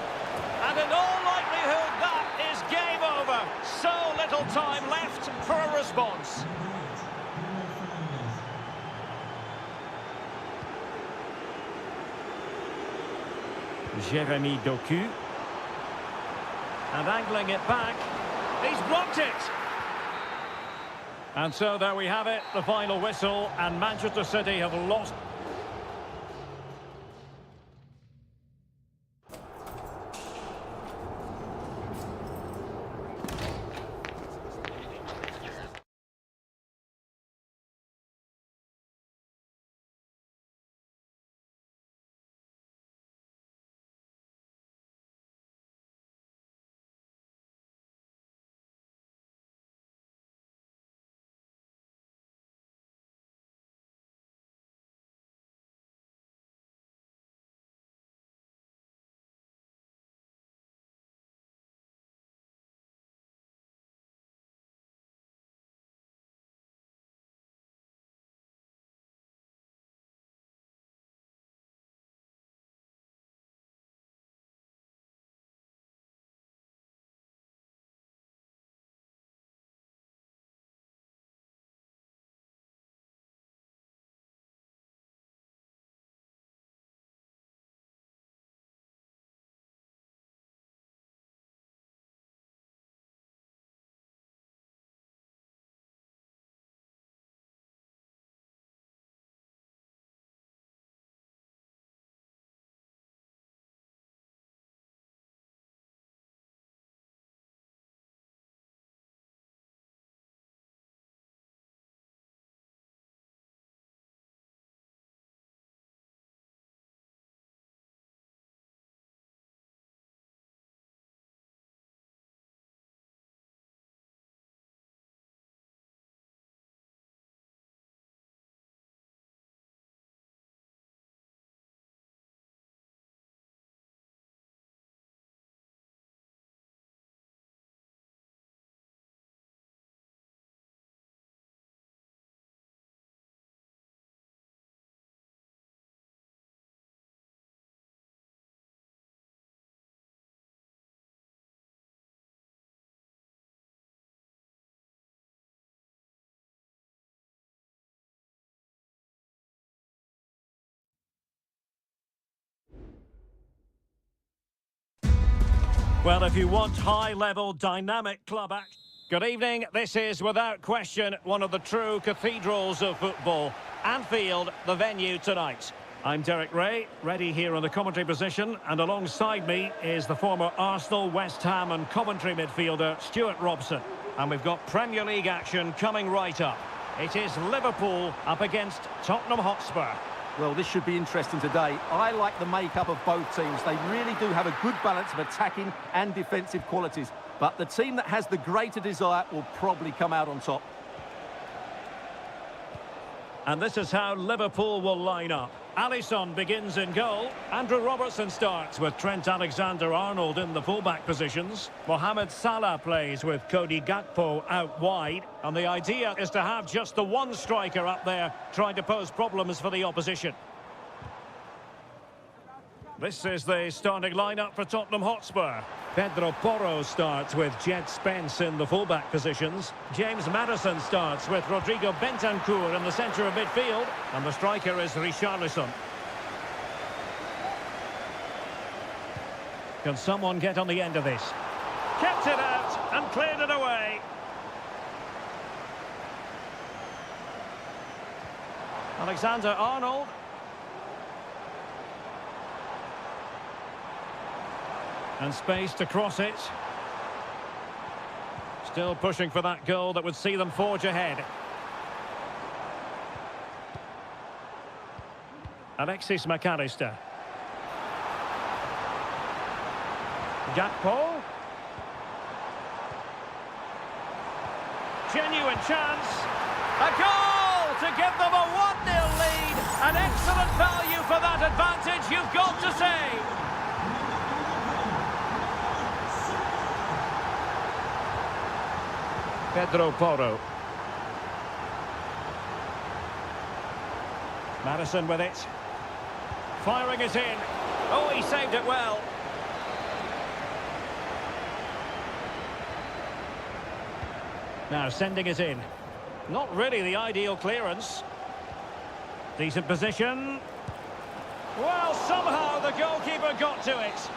And in all likelihood, that is game over. So little time left for a response. Jeremy Doku. And angling it back. He's blocked it. And so there we have it, the final whistle, and Manchester City have lost. Well, if you want high-level, dynamic club action... Good evening. This is, without question, one of the true cathedrals of football. Anfield, the venue tonight. I'm Derek Ray, ready here on the commentary position, and alongside me is the former Arsenal, West Ham and Coventry midfielder, Stuart Robson. And we've got Premier League action coming right up. It is Liverpool up against Tottenham Hotspur. Well, this should be interesting today. I like the makeup of both teams. They really do have a good balance of attacking and defensive qualities. But the team that has the greater desire will probably come out on top. And this is how Liverpool will line up. Alisson begins in goal. Andrew Robertson starts with Trent Alexander-Arnold in the fullback positions. Mohamed Salah plays with Cody Gakpo out wide. And the idea is to have just the one striker up there trying to pose problems for the opposition. This is the starting lineup for Tottenham Hotspur. Pedro Porro starts with Jed Spence in the fullback positions. James Maddison starts with Rodrigo Bentancur in the centre of midfield. And the striker is Richarlison. Can someone get on the end of this? Kept it out and cleared it away. Alexander-Arnold. And space to cross it. Still pushing for that goal that would see them forge ahead. Alexis McAllister. Gakpo. Genuine chance. A goal to give them a 1-0 lead. An excellent value for that advantage, you've got to say. Pedro Porro. Maddison with it. Firing it in. Oh, he saved it well. Now sending it in. Not really the ideal clearance. Decent position. Well, somehow the goalkeeper got to it.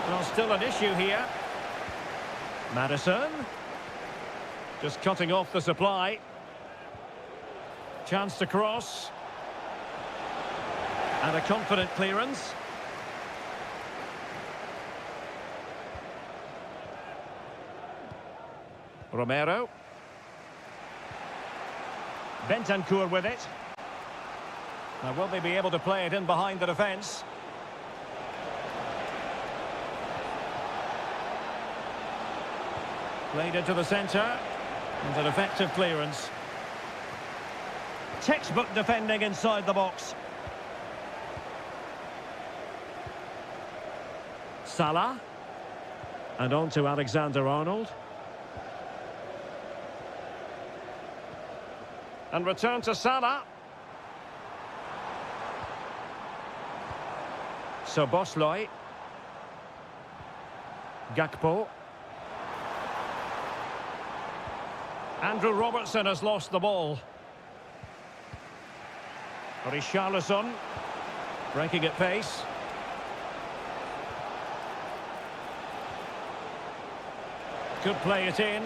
Well, still an issue here. Maddison. Just cutting off the supply. Chance to cross. And a confident clearance. Romero. Bentancur with it. Now, will they be able to play it in behind the defence? Played into the centre, and an effective clearance. Textbook defending inside the box. Salah. And on to Alexander-Arnold. And return to Salah. Szoboszlai. Gakpo. Andrew Robertson has lost the ball. Richarlison breaking at pace. Could play it in.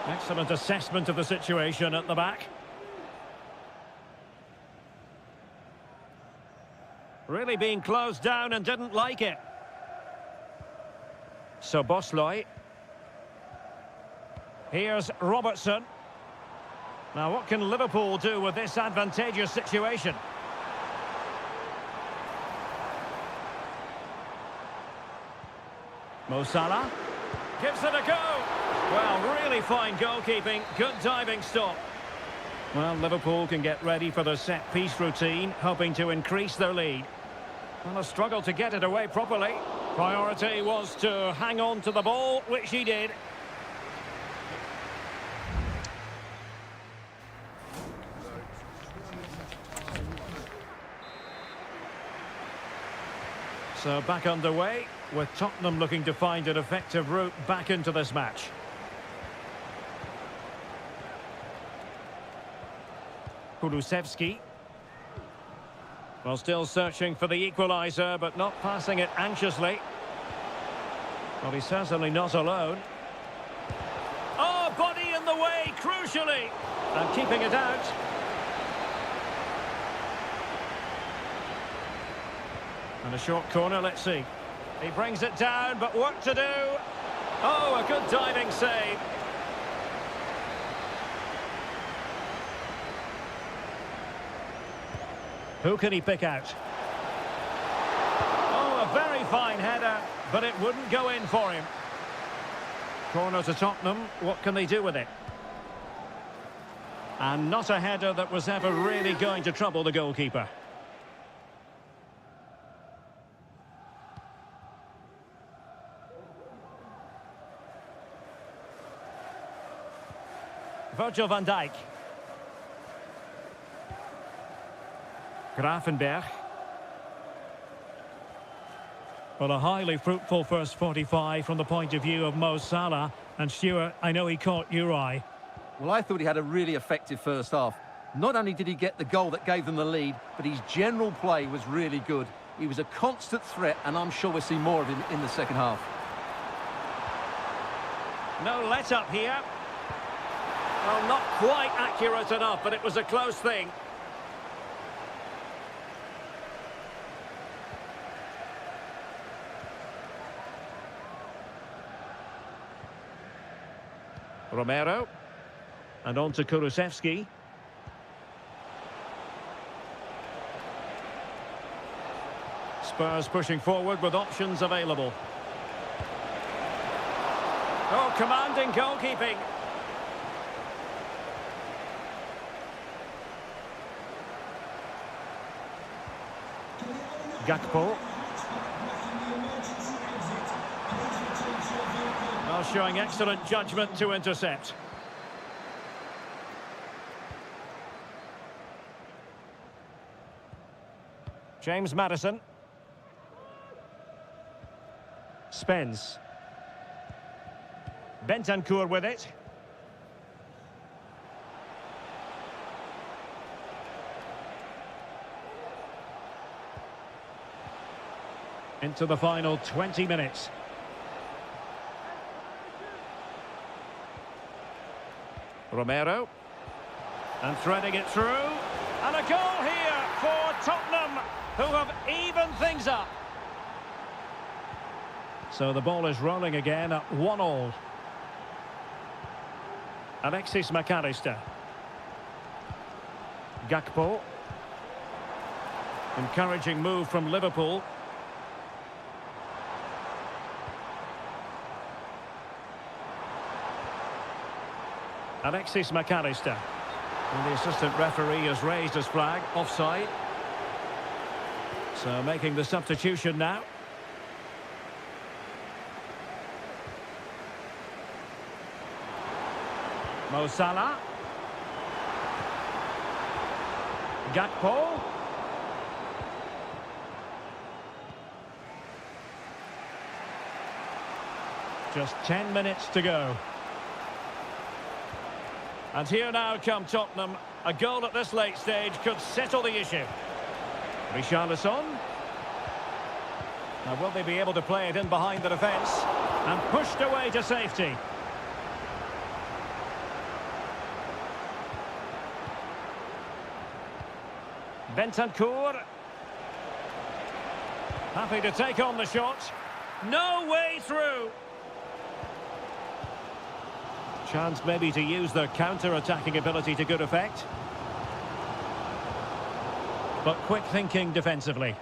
Excellent assessment of the situation at the back. Really being closed down and didn't like it. Szoboszlai. Here's Robertson. Now, what can Liverpool do with this advantageous situation? Mo Salah gives it a go. Well, really fine goalkeeping, good diving stop. Well, Liverpool can get ready for the set-piece routine, hoping to increase their lead. Well, a struggle to get it away properly. Priority was to hang on to the ball, which he did. So back underway, with Tottenham looking to find an effective route back into this match. Kulusevski. Well, still searching for the equaliser, but not passing it anxiously. Well, he's certainly not alone. Oh, body in the way, crucially. And keeping it out. And a short corner, let's see. He brings it down, but work to do. Oh, a good diving save. Who can he pick out? Oh, a very fine header, but it wouldn't go in for him. Corner to Tottenham. What can they do with it? And not a header that was ever really going to trouble the goalkeeper. Virgil van Dijk. Gravenberg. Well, a highly fruitful first 45 from the point of view of Mo Salah. And Stuart, I know he caught your eye. Well, I thought he had a really effective first half. Not only did he get the goal that gave them the lead, but his general play was really good. He was a constant threat, and I'm sure we'll see more of him in the second half. No let-up here. Well, not quite accurate enough, but it was a close thing. Romero. And on to Kulusevski. Spurs pushing forward with options available. Oh, commanding goalkeeping. Gakpo. Well, showing excellent judgment to intercept. James Maddison. Spence. Bentancur with it. Into the final 20 minutes. Romero. And threading it through. And a goal here for Tottenham, who have evened things up. So the ball is rolling again at 1-1. Alexis McAllister. Gakpo. Encouraging move from Liverpool. Alexis McAllister. And the assistant referee has raised his flag, offside. So making the substitution now. Mo Salah. Gakpo. Just 10 minutes to go. And here now come Tottenham. A goal at this late stage could settle the issue. Richarlison. Now will they be able to play it in behind the defence? And pushed away to safety. Bentancur. Happy to take on the shot. No way through. Chance maybe to use their counter-attacking ability to good effect. But quick thinking defensively.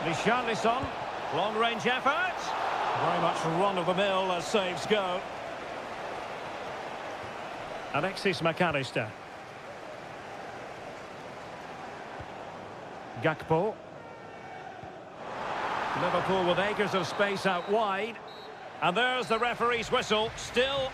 Richarlison. Long-range effort. Very much run-of-the-mill as saves go. Alexis McAllister. Gakpo. Liverpool with acres of space out wide. And there's the referee's whistle. Still...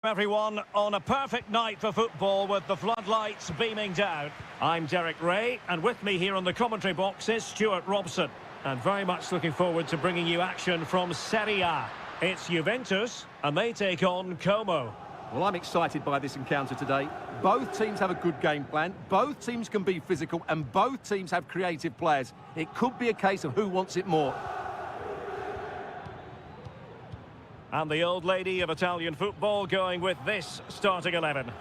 Everyone, on a perfect night for football with the floodlights beaming down. I'm Derek Ray, and with me here on the commentary box is Stuart Robson. And very much looking forward to bringing you action from Seria. It's Juventus, and they take on Como. Well, I'm excited by this encounter today. Both teams have a good game plan, both teams can be physical, and both teams have creative players. It could be a case of who wants it more. And the old lady of Italian football going with this starting 11.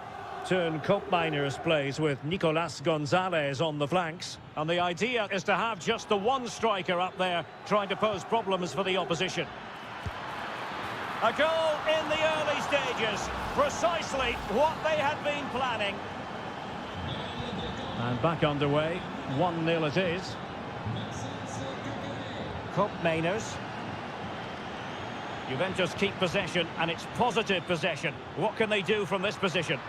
Turn Koopmeiners plays with Nicolas Gonzalez on the flanks. And the idea is to have just the one striker up there trying to pose problems for the opposition. A goal in the early stages. Precisely what they had been planning. And back underway. 1-0 it is. Koopmeiners. Juventus keep possession, and it's positive possession. What can they do from this position?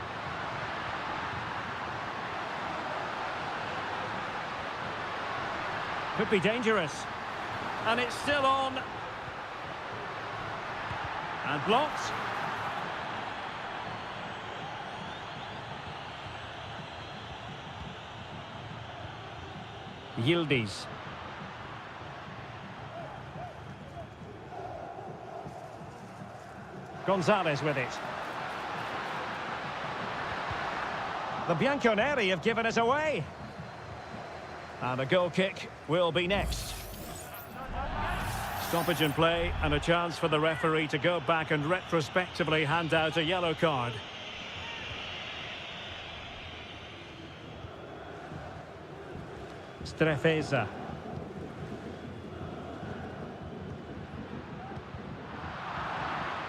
Could be dangerous. And it's still on. And blocked. Yildiz. Gonzalez with it. The Bianconeri have given us away. And a goal kick will be next. Stoppage in play and a chance for the referee to go back and retrospectively hand out a yellow card. Strefeza.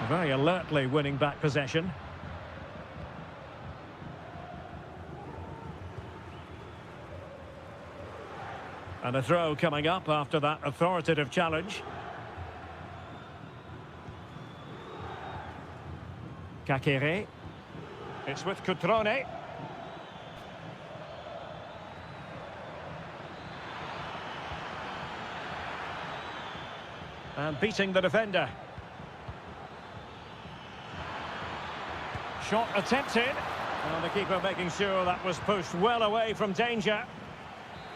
Very alertly winning back possession. And a throw coming up after that authoritative challenge. Kakere. It's with Cutrone. And beating the defender. Shot attempted. And the keeper making sure that was pushed well away from danger.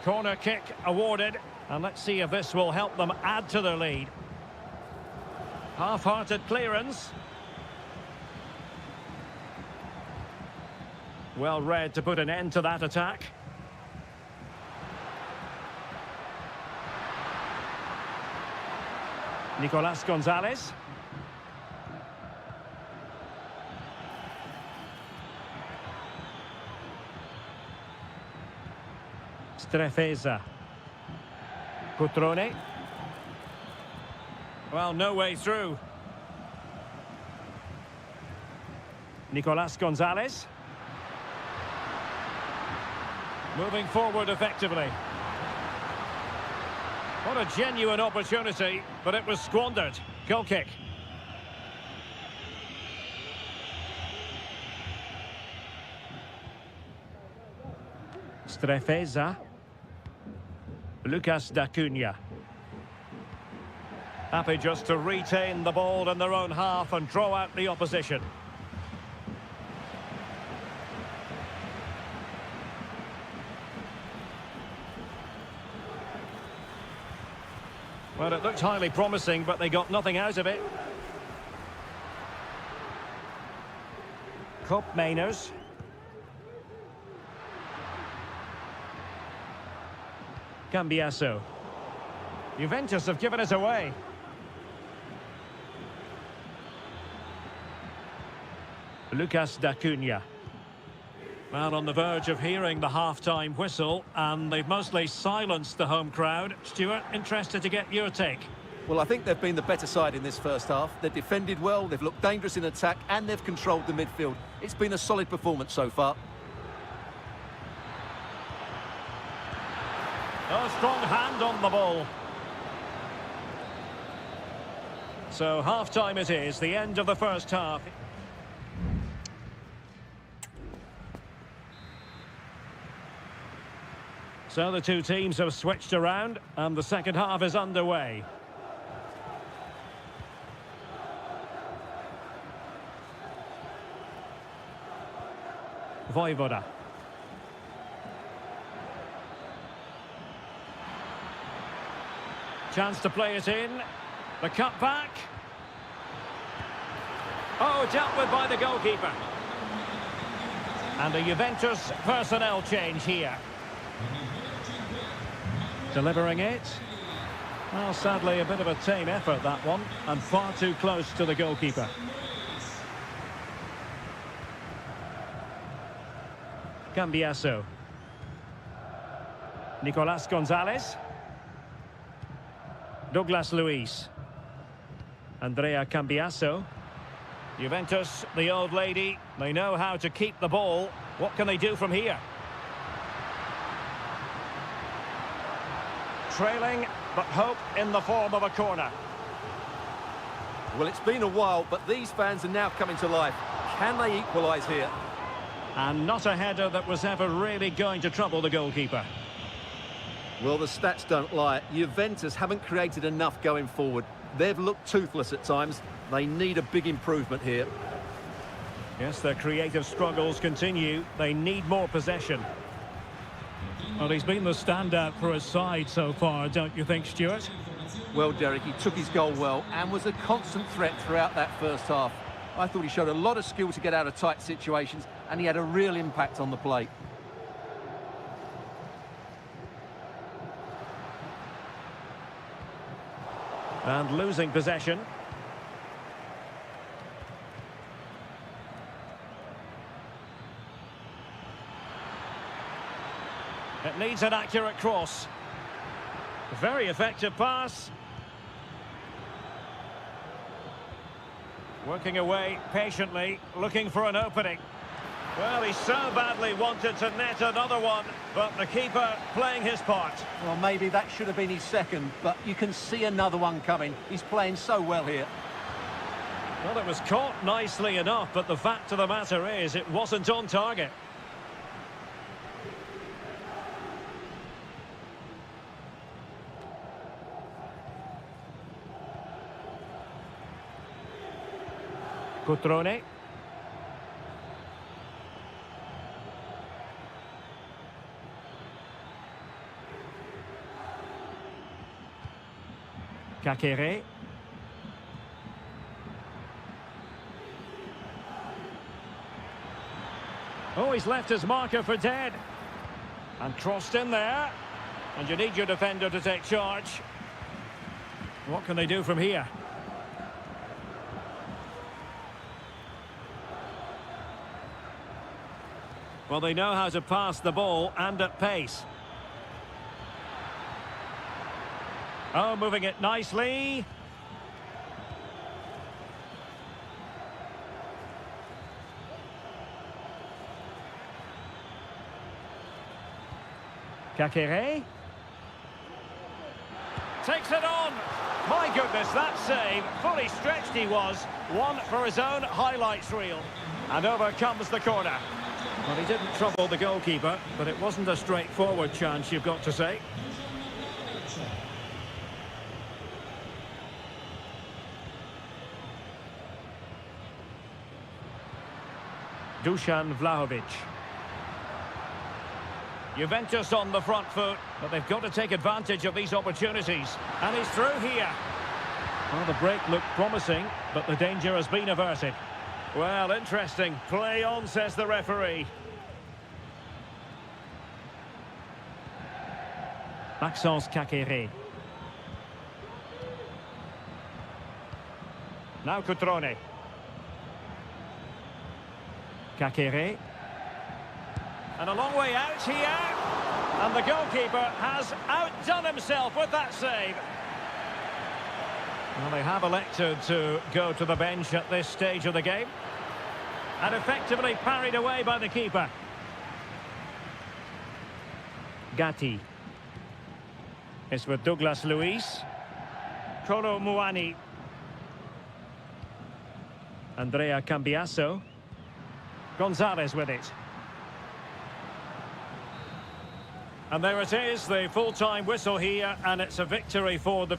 Corner kick awarded. And let's see if this will help them add to their lead. Half-hearted clearance. Well read to put an end to that attack. Nicolas Gonzalez. Strefeza. Cutrone. Well, no way through. Nicolas Gonzalez. Moving forward effectively. What a genuine opportunity, but it was squandered. Goal kick. Strefeza. Lucas d'Acunha. Happy just to retain the ball in their own half and draw out the opposition. Well, it looked highly promising, but they got nothing out of it. Koopmeiners. Cambiasso. Juventus have given us away. Lucas d'Acunha. Well, on the verge of hearing the half-time whistle, and they've mostly silenced the home crowd. Stuart, interested to get your take. Well, I think they've been the better side in this first half. They've defended well, they've looked dangerous in attack, and they've controlled the midfield. It's been a solid performance so far. A strong hand on the ball. So half-time it is, the end of the first half. So the two teams have switched around, and the second half is underway. Voivoda. Chance to play it in. The cut back. Oh, dealt with by the goalkeeper. And a Juventus personnel change here. Delivering it. Well, sadly, a bit of a tame effort, that one, and far too close to the goalkeeper. Cambiasso. Nicolas Gonzalez. Douglas Luiz. Andrea Cambiasso. Juventus, the old lady, they know how to keep the ball. What can they do from here? Trailing, but hope in the form of a corner. Well, it's been a while, but these fans are now coming to life. Can they equalise here? And not a header that was ever really going to trouble the goalkeeper. Well, the stats don't lie. Juventus haven't created enough going forward. They've looked toothless at times. They need a big improvement here. Yes, their creative struggles continue. They need more possession. Well, he's been the standout for his side so far, don't you think, Stuart? Well, Derek, he took his goal well and was a constant threat throughout that first half. I thought he showed a lot of skill to get out of tight situations, and he had a real impact on the plate. And losing possession. It needs an accurate cross. Very effective pass. Working away patiently, looking for an opening. Well, he so badly wanted to net another one, but the keeper playing his part. Well, maybe that should have been his second, but you can see another one coming. He's playing so well here. Well, it was caught nicely enough, but the fact of the matter is it wasn't on target. Cutrone. Kakere. Oh, he's left his marker for dead. And crossed in there. And you need your defender to take charge. What can they do from here? Well, they know how to pass the ball and at pace. Oh, moving it nicely. Kakere. Takes it on. My goodness, that save. Fully stretched he was. One for his own highlights reel. And over comes the corner. Well, he didn't trouble the goalkeeper, but it wasn't a straightforward chance, you've got to say. Dusan Vlahovic. Juventus on the front foot, but they've got to take advantage of these opportunities. And he's through here. Well, the break looked promising, but the danger has been averted. Well, interesting. Play on, says the referee. Maxence Kakere. Now Cutrone. Kakere. And a long way out here. And the goalkeeper has outdone himself with that save. Well, they have elected to go to the bench at this stage of the game. And effectively parried away by the keeper. Gatti. It's with Douglas Luiz. Kolo Muani. Andrea Cambiasso. Gonzalez with it. And there it is, the full-time whistle here, and it's a victory for the...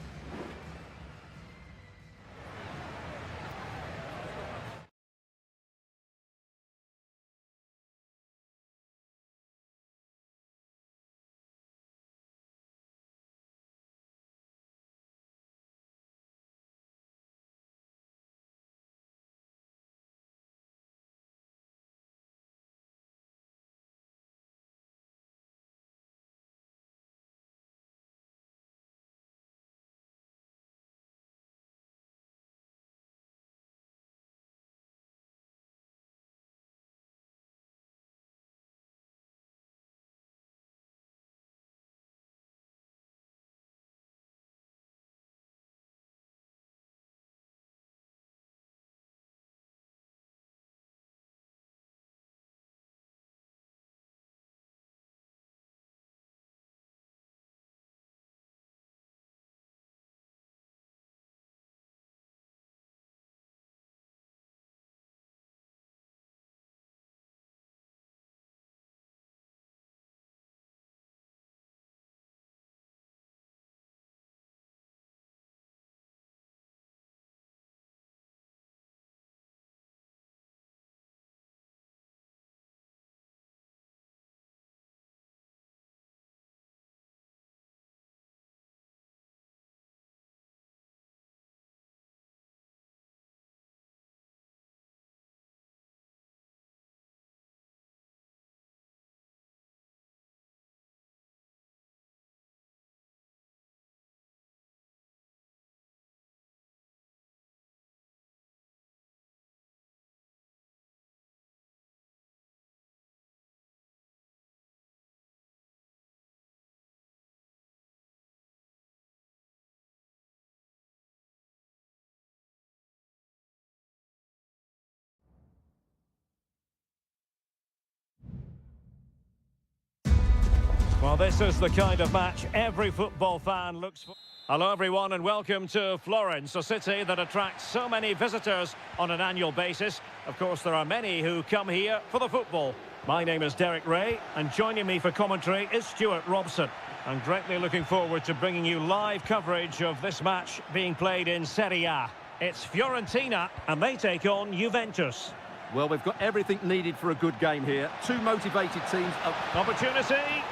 Well, this is the kind of match every football fan looks for. Hello, everyone, and welcome to Florence, a city that attracts so many visitors on an annual basis. Of course, there are many who come here for the football. My name is Derek Ray, and joining me for commentary is Stuart Robson. I'm greatly looking forward to bringing you live coverage of this match being played in Seria. It's Fiorentina, and they take on Juventus. Well, we've got everything needed for a good game here. Two motivated teams. Opportunity.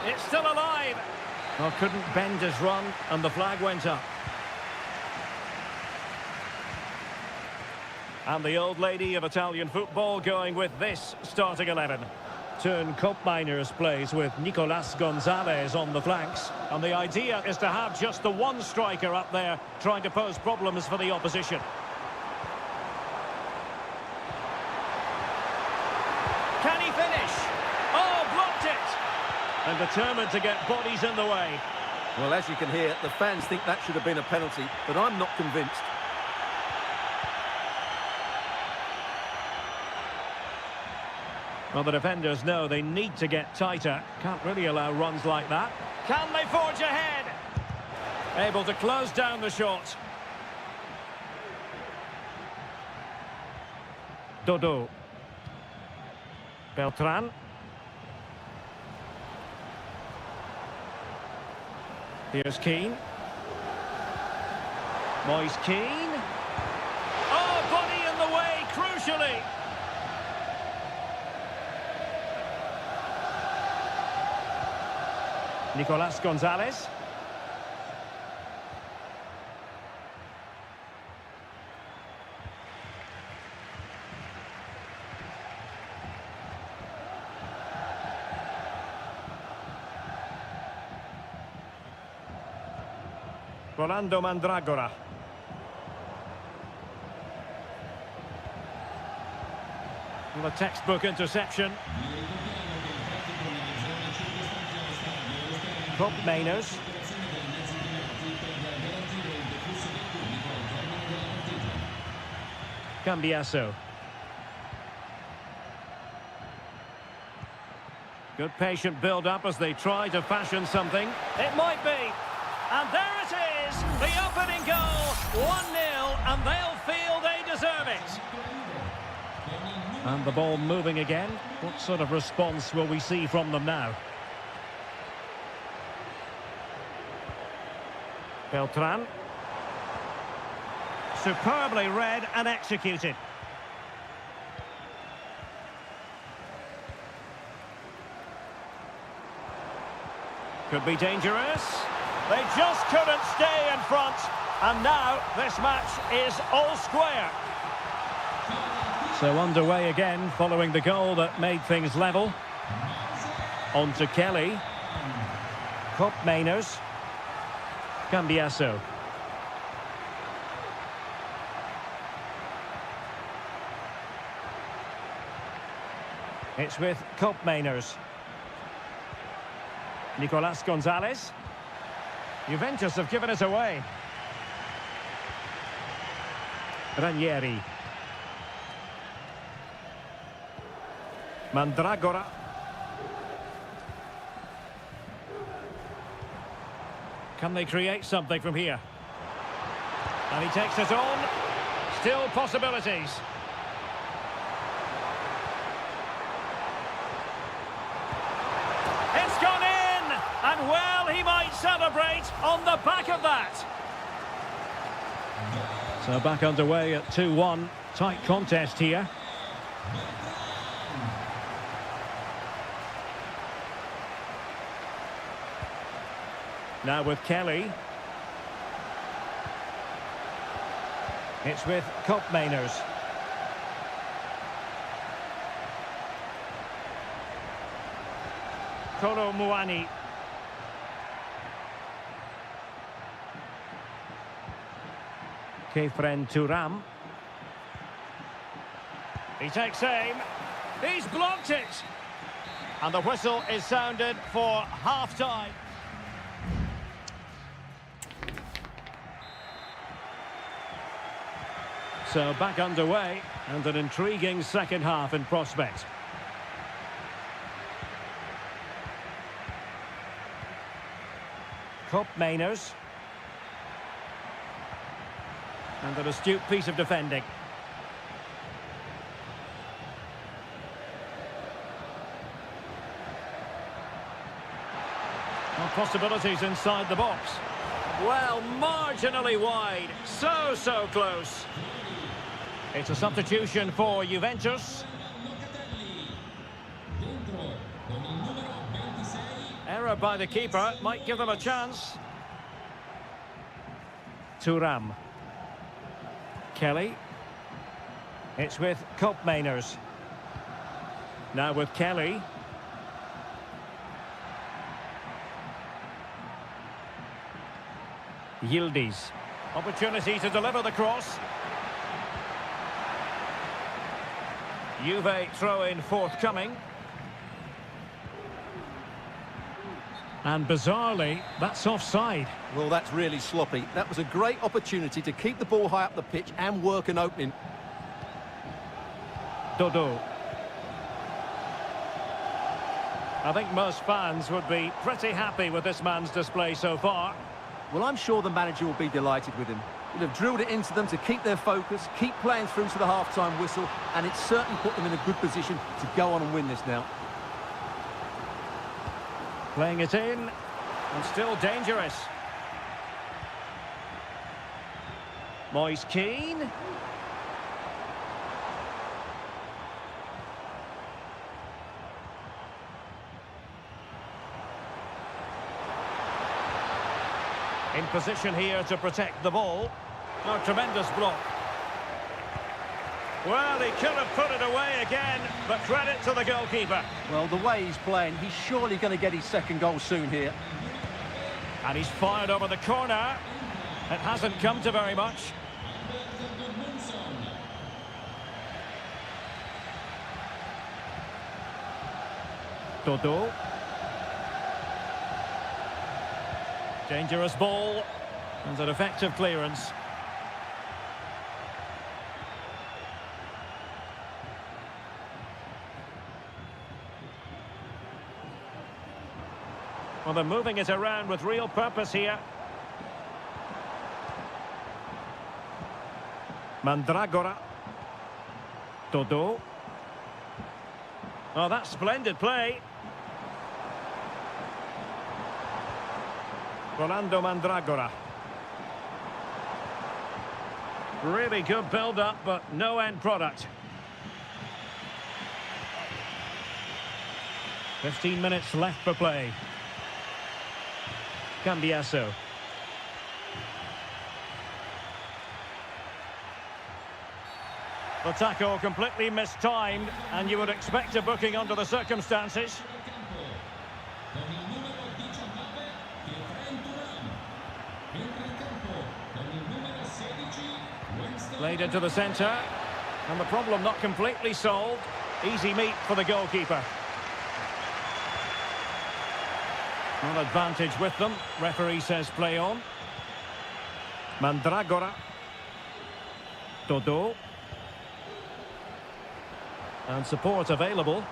It's still alive. Well, couldn't bend his run, and the flag went up. And the old lady of Italian football going with this starting 11. Turn Koopmeiners plays with Nicolas Gonzalez on the flanks. And the idea is to have just the one striker up there trying to pose problems for the opposition. Can he finish? Oh, blocked it! And determined to get bodies in the way. Well, as you can hear, the fans think that should have been a penalty, but I'm not convinced. Well, the defenders know they need to get tighter. Can't really allow runs like that. Can they forge ahead? Able to close down the shot. Dodo. Beltran. Here's Keane. Moise Keane. Oh, body in the way, crucially. Nicolas Gonzalez. Rolando Mandragora. Well, a textbook interception. Koopmeiners. Cambiasso. Good patient build-up as they try to fashion something. It might be. And there it is, the opening goal, 1-0, and they'll feel they deserve it. And the ball moving again. What sort of response will we see from them now? Beltran. Superbly read and executed. Could be dangerous. They just couldn't stay in front. And now this match is all square. So underway again following the goal that made things level. On to Kelly. Koopmeiners. Cambiasso. It's with Koopmeiners. Nicolas Gonzalez. Juventus have given it away. Ranieri. Mandragora. Can they create something from here? And he takes it on. Still possibilities. It's gone in! And well, he might celebrate on the back of that. So back underway at 2-1. Tight contest here. Now with Kelly. It's with Koopmeiners. Kolo Muani. Kefren Turam. He takes aim. He's blocked it. And the whistle is sounded for half-time. So back underway, and an intriguing second half in prospect. Mainers. And an astute piece of defending. Well, possibilities inside the box. Well, marginally wide. So close. It's a substitution for Juventus. Error by the keeper might give them a chance. Thuram. Kelly. It's with Mainers. Now with Kelly. Yildiz. Opportunity to deliver the cross. Juve throw-in forthcoming. And bizarrely, that's offside. Well, that's really sloppy. That was a great opportunity to keep the ball high up the pitch and work an opening. Dodo. I think most fans would be pretty happy with this man's display so far. Well, I'm sure the manager will be delighted with him. He'll have drilled it into them to keep their focus, keep playing through to the half-time whistle, and it's certainly put them in a good position to go on and win this now. Playing it in, and still dangerous. Moise Keane. In position here to protect the ball. Oh, tremendous block. Well, he could have put it away again, but credit to the goalkeeper. Well, the way he's playing, he's surely going to get his second goal soon here. And he's fired over the corner. It hasn't come to very much. Dodo. Dangerous ball. And an effective clearance. Well, they're moving it around with real purpose here. Mandragora. Dodo. Oh, that's splendid play. Rolando Mandragora. Really good build-up, but no end product. 15 minutes left for play. Cambiaso. The tackle completely mistimed, and you would expect a booking under the circumstances. Played into the centre, and the problem not completely solved. Easy meat for the goalkeeper. An advantage with them. Referee says play on. Mandragora. Dodo. And support available.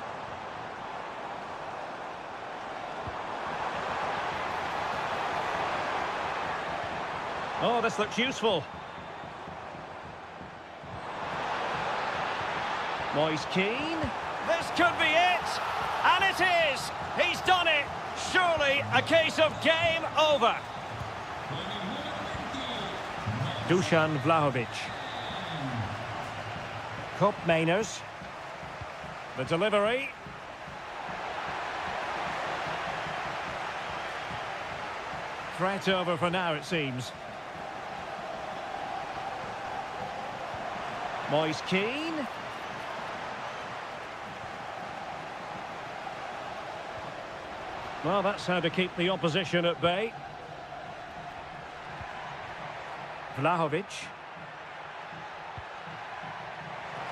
Oh, this looks useful. Moise Keane. This could be it! And it is! He's done it! Surely a case of game over. Dusan Vlahovic. Mainers. The delivery. Threat over for now, it seems. Moise Keane. Well, that's how to keep the opposition at bay. Vlahovic.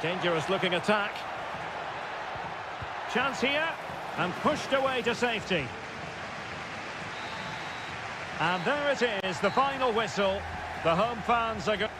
Dangerous looking attack. Chance here, and pushed away to safety. And there it is, the final whistle. The home fans are going...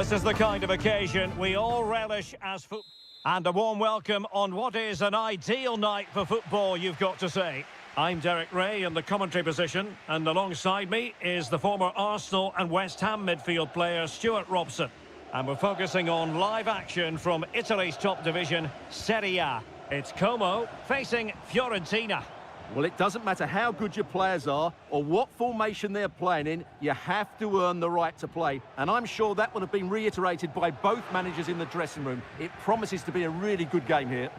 This is the kind of occasion we all relish as football. And a warm welcome on what is an ideal night for football, you've got to say. I'm Derek Ray in the commentary position, and alongside me is the former Arsenal and West Ham midfield player Stuart Robson. And we're focusing on live action from Italy's top division, Seria. It's Como facing Fiorentina. Well, it doesn't matter how good your players are or what formation they're playing in, you have to earn the right to play. And I'm sure that would have been reiterated by both managers in the dressing room. It promises to be a really good game here.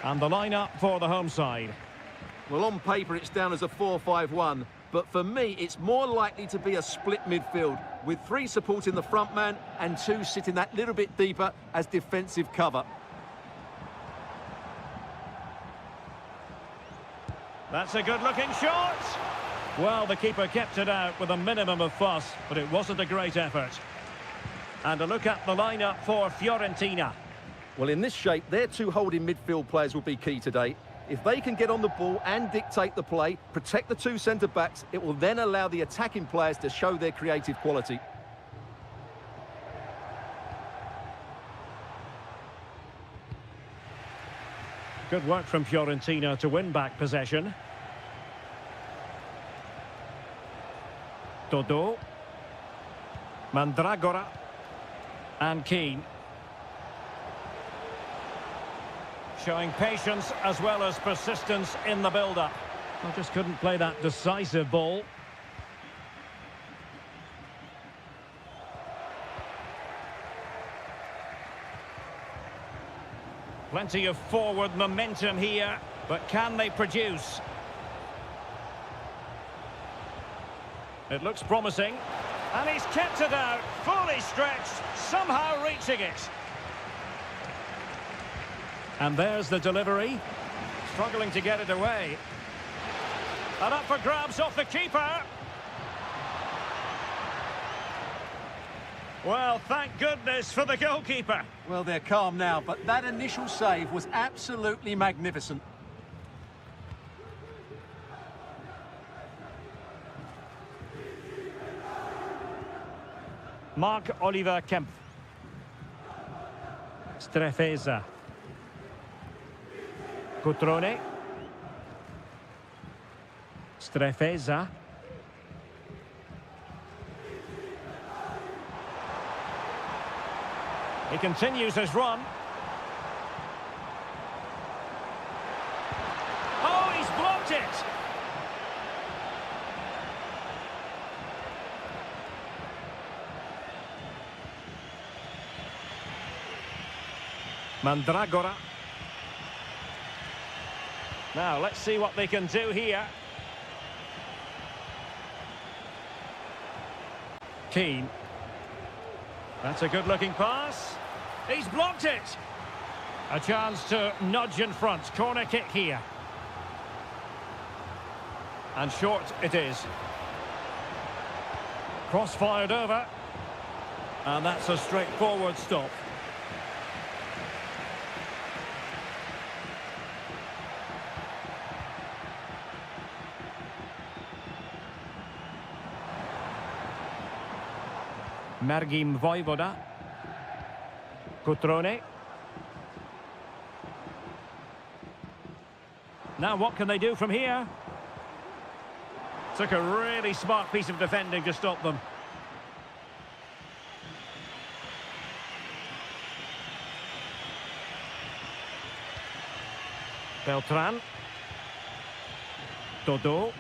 And the lineup for the home side. Well, on paper, it's down as a 4-5-1. But for me, it's more likely to be a split midfield, with 3 supporting the front man and 2 sitting that little bit deeper as defensive cover. That's a good-looking shot. Well, the keeper kept it out with a minimum of fuss, but it wasn't a great effort. And a look at the lineup for Fiorentina. Well, in this shape, their 2 holding midfield players will be key today. If they can get on the ball and dictate the play, protect the 2 centre-backs, it will then allow the attacking players to show their creative quality. Good work from Fiorentina to win back possession. Dodo. Mandragora. And Keane. Showing patience as well as persistence in the build-up. I just couldn't play that decisive ball. Plenty of forward momentum here, but can they produce? It looks promising. And he's kept it out, fully stretched, somehow reaching it. And there's the delivery. Struggling to get it away. And up for grabs off the keeper. Well, thank goodness for the goalkeeper. Well, they're calm now, but that initial save was absolutely magnificent. Marc-Oliver Kempf. Strefeza. Cutrone. Strefeza. He continues his run. Oh, he's blocked it! Mandragora. Now, let's see what they can do here. Keane. That's a good-looking pass. He's blocked it. A chance to nudge in front. Corner kick here. And short it is. Cross fired over. And that's a straightforward stop. Mergim Vojvoda. Cutrone. Now what can they do from here? Took a really smart piece of defending to stop them. Beltran. Dodo.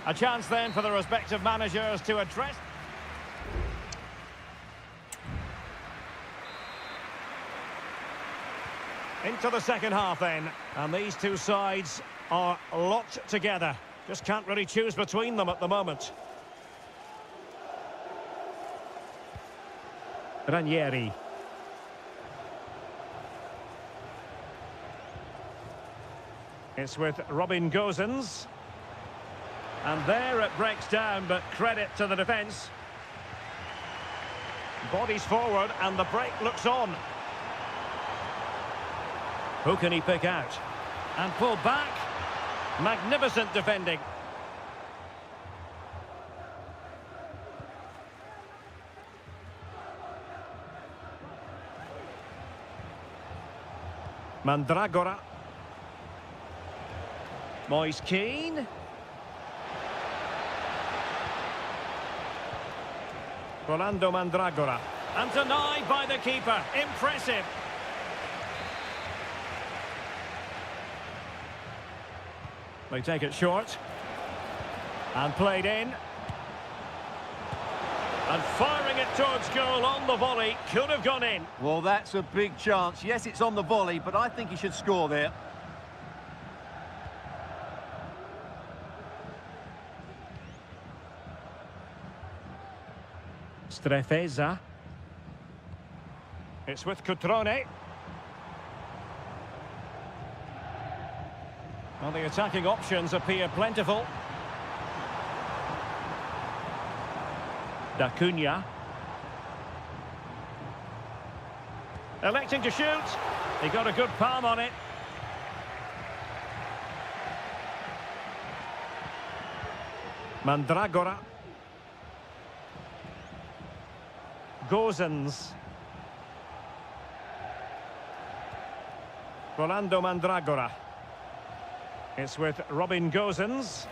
A chance then for the respective managers to address. Into the second half then. And these 2 sides are locked together. Just can't really choose between them at the moment. Ranieri. It's with Robin Gosens. And there it breaks down, but credit to the defence. Bodies forward and the break looks on. Who can he pick out? And pull back. Magnificent defending. Mandragora. Moise Keane. Rolando Mandragora. And denied by the keeper. Impressive. They take it short. And played in. And firing it towards goal on the volley. Could have gone in. Well, that's a big chance. Yes, it's on the volley, but I think he should score there. Strefeza. It's with Cutrone. Well, the attacking options appear plentiful. Da Cunha. Electing to shoot. He got a good palm on it. Mandragora. Gozens. Rolando Mandragora. It's with Robin Gozens.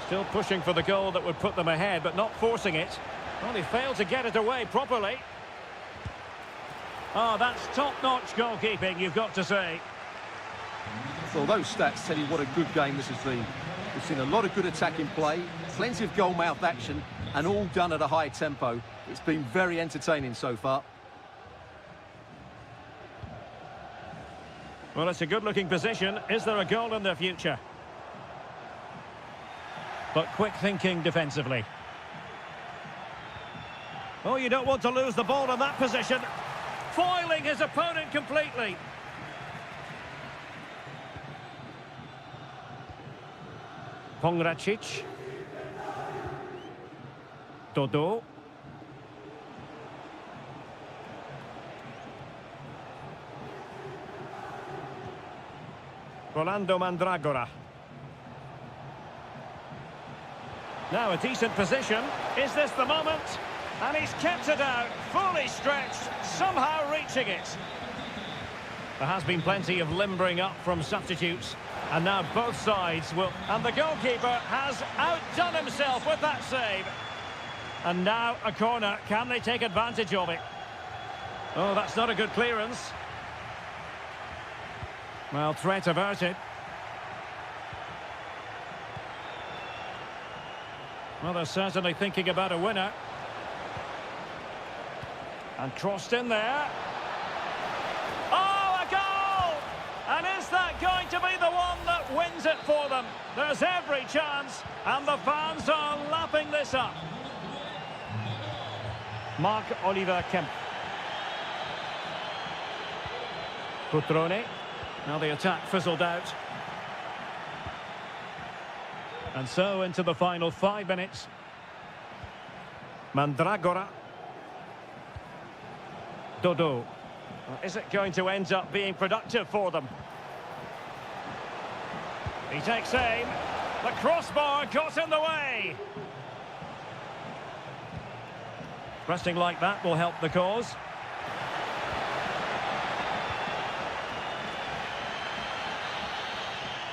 Still pushing for the goal that would put them ahead, but not forcing it. Well, he failed to get it away properly. Oh, that's top-notch goalkeeping, you've got to say. Well, those stats tell you what a good game this has been. We've seen a lot of good attacking play, plenty of goal-mouth action, and all done at a high tempo. It's been very entertaining so far. Well, it's a good-looking position. Is there a goal in the future? But quick thinking defensively. Oh, you don't want to lose the ball in that position. Foiling his opponent completely. Pongracic. Dodo. Rolando Mandragora. Now a decent position. Is this the moment? And he's kept it out, fully stretched, somehow reaching it. There has been plenty of limbering up from substitutes. And now both sides will... And the goalkeeper has outdone himself with that save. And now a corner. Can they take advantage of it? Oh, that's not a good clearance. Well, threat averted. Well, they're certainly thinking about a winner. And crossed in there. Oh, a goal! And is that going to be the one that wins it for them? There's every chance, and the fans are lapping this up. Marc-Oliver Kemp. Cutrone. Now the attack fizzled out. And so into the final 5 minutes. Mandragora. Dodo. Well, is it going to end up being productive for them? He takes aim. The crossbar got in the way. Pressing like that will help the cause.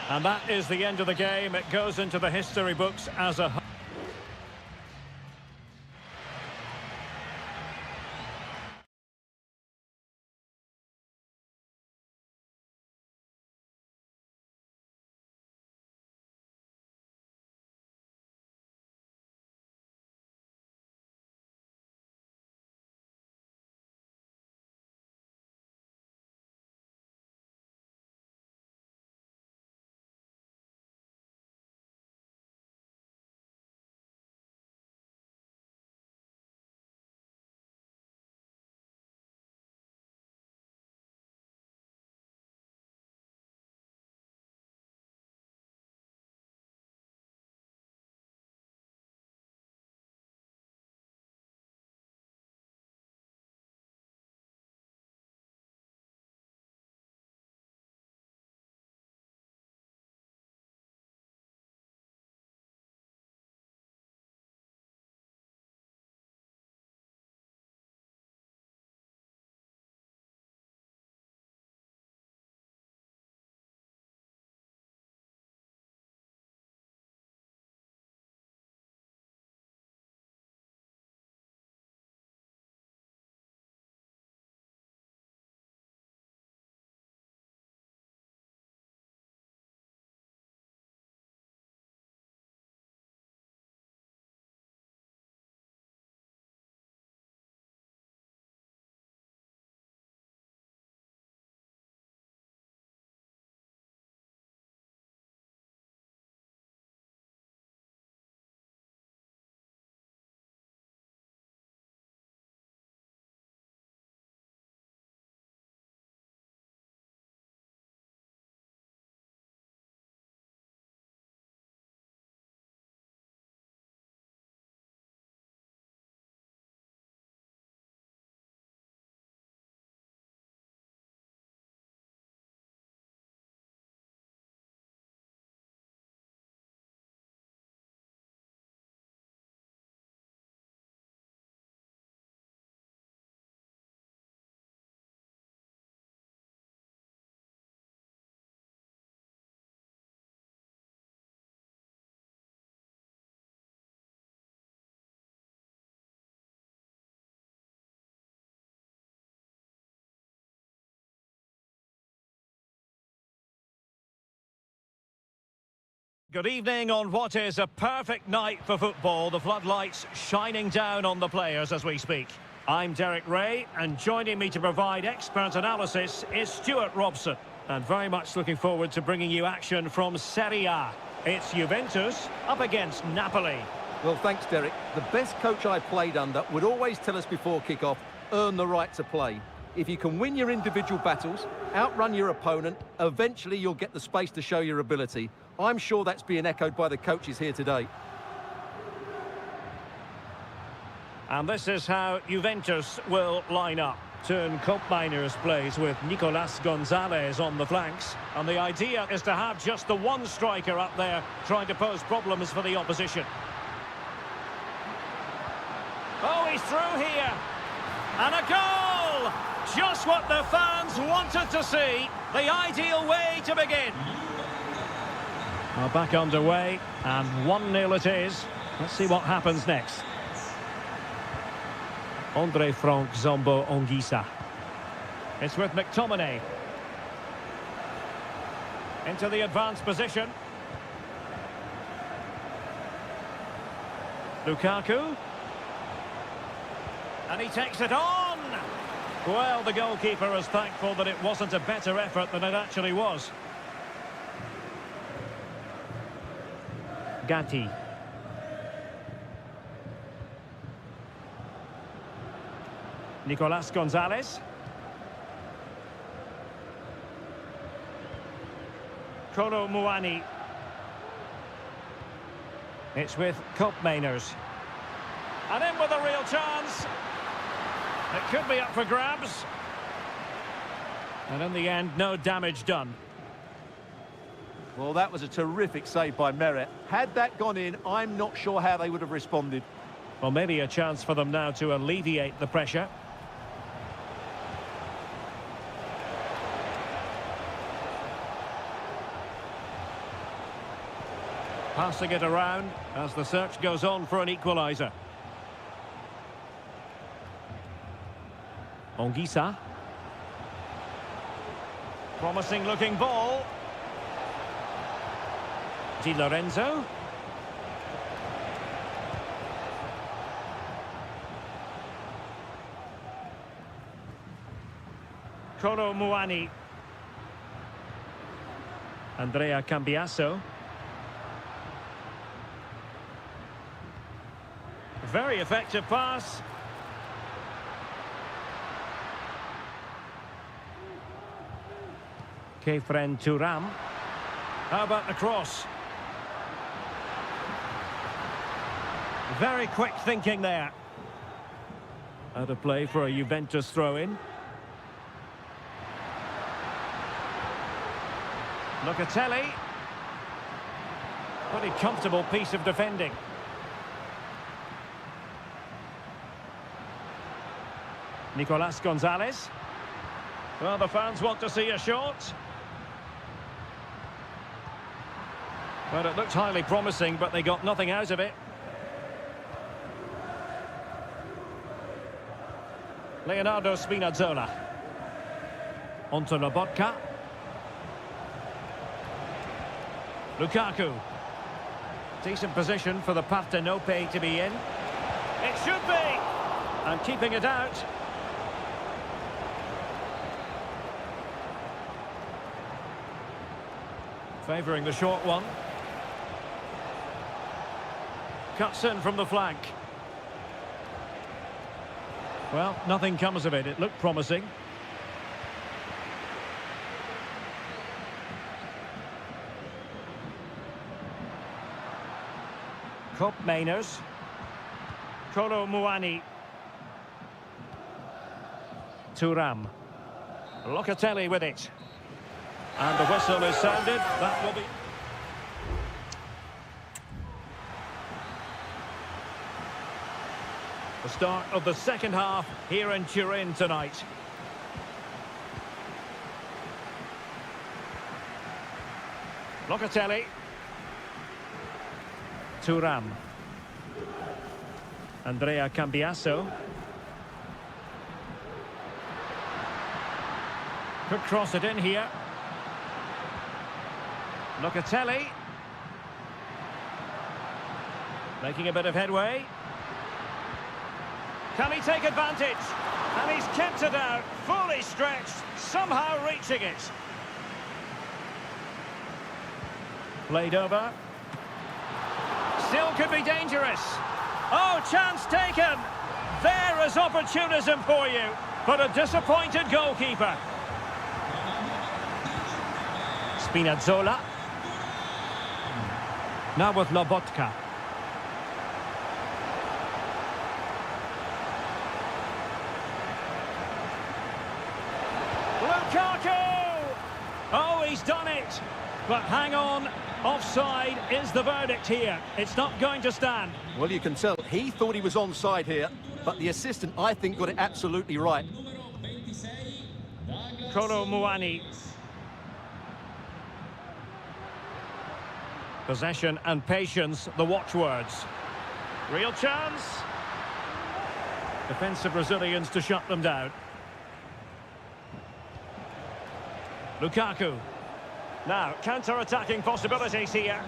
And that is the end of the game. It goes into the history books as a... Good evening on what is a perfect night for football. The floodlights shining down on the players as we speak. I'm Derek Ray, and joining me to provide expert analysis is Stuart Robson. And very much looking forward to bringing you action from Seria. It's Juventus up against Napoli. Well, thanks, Derek. The best coach I played under would always tell us before kick-off, earn the right to play. If you can win your individual battles, outrun your opponent, eventually you'll get the space to show your ability. I'm sure that's being echoed by the coaches here today. And this is how Juventus will line up. Turn Koopmeiners plays with Nicolas Gonzalez on the flanks. And the idea is to have just the one striker up there trying to pose problems for the opposition. Oh, he's through here. And a goal! Just what the fans wanted to see. The ideal way to begin. Well, back underway, and 1-0 it is. Let's see what happens next. Andre Frank Zombo Ongisa. It's with McTominay. Into the advanced position. Lukaku. And he takes it on! Well, the goalkeeper is thankful that it wasn't a better effort than it actually was. Gatti. Nicolas Gonzalez. Kolo Muani. It's with Koopmeiners. And in with a real chance. It could be up for grabs. And in the end, no damage done. Well, that was a terrific save by Meret. Had that gone in, I'm not sure how they would have responded. Well, maybe a chance for them now to alleviate the pressure. Passing it around as the search goes on for an equaliser. Ongisa. Promising looking ball. Di Lorenzo. Kolo Muani. Andrea Cambiasso. Very effective pass. Kefren Turam. How about the cross? Very quick thinking there. Out of play for a Juventus throw-in. Locatelli. Pretty comfortable piece of defending. Nicolas Gonzalez. Well, the fans want to see a shot. Well, it looked highly promising, but they got nothing out of it. Leonardo Spinazzola. Onto Lobotka. Lukaku. Decent position for the Partenope to be in. It should be! And keeping it out. Favouring the short one. Cuts in from the flank. Well, nothing comes of it. It looked promising. Koopmeiners. Kolo Muani. Turam. Locatelli with it. And the whistle is sounded. That will be... the start of the second half here in Turin tonight. Locatelli. Turam. Andrea Cambiasso. Could cross it in here. Locatelli. Making a bit of headway. Can he take advantage? And he's kept it out, fully stretched, somehow reaching it. Played over. Still could be dangerous. Oh, chance taken. There is opportunism for you, but a disappointed goalkeeper. Spinazzola. Now with Lobotka. Lukaku! Oh, he's done it. But hang on, offside is the verdict here. It's not going to stand. Well, you can tell he thought he was onside here, but the assistant, I think, got it absolutely right. Kolo Muani. Possession and patience, the watchwords. Real chance. Defensive Brazilians to shut them down. Lukaku. Now, counter-attacking possibilities here.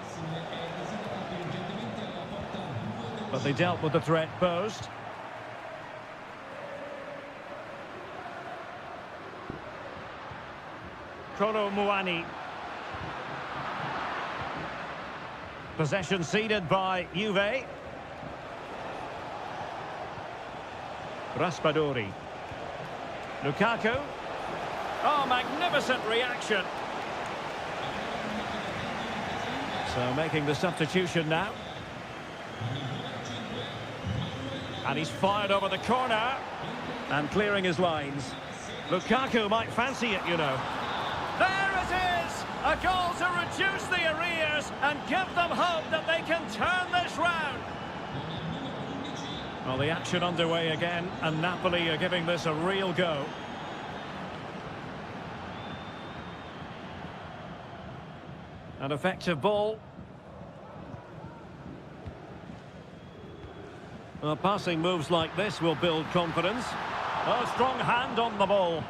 But they dealt with the threat posed. Kolo Muani. Possession ceded by Juve. Raspadori. Lukaku. Oh, magnificent reaction. So making the substitution now. And he's fired over the corner. And clearing his lines. Lukaku might fancy it, you know. There it is! A goal to reduce the arrears and give them hope that they can turn this round. Well, the action underway again, and Napoli are giving this a real go. An effective ball. Well, passing moves like this will build confidence. Oh, strong hand on the ball.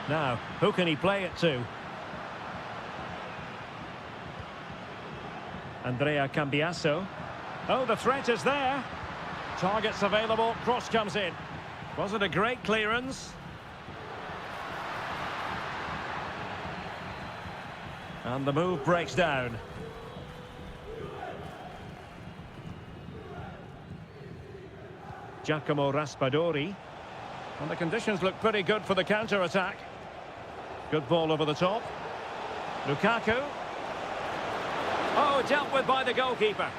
Now, who can he play it to? Andrea Cambiasso. Oh, the threat is there. Targets available, cross comes in. Was it a great clearance? And the move breaks down. Giacomo Raspadori. And the conditions look pretty good for the counter-attack. Good ball over the top. Lukaku. Oh, dealt with by the goalkeeper.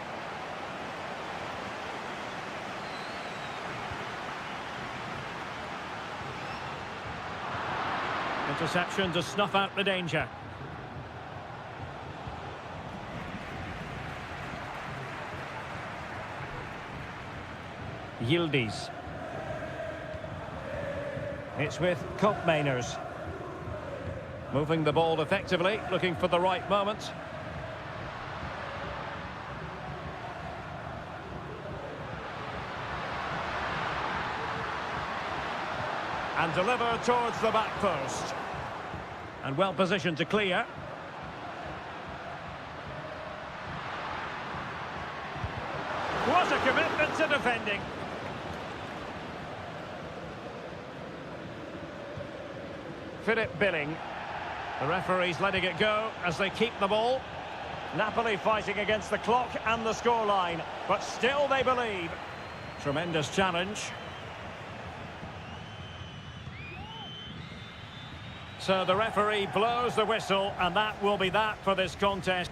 Interception to snuff out the danger. Yildiz. It's with Koopmeiners. Moving the ball effectively, looking for the right moment. And deliver towards the back post. And well positioned to clear. What a commitment to defending. Philip Billing. The referee's letting it go as they keep the ball. Napoli fighting against the clock and the scoreline, but still they believe. Tremendous challenge. So the referee blows the whistle, and that will be that for this contest.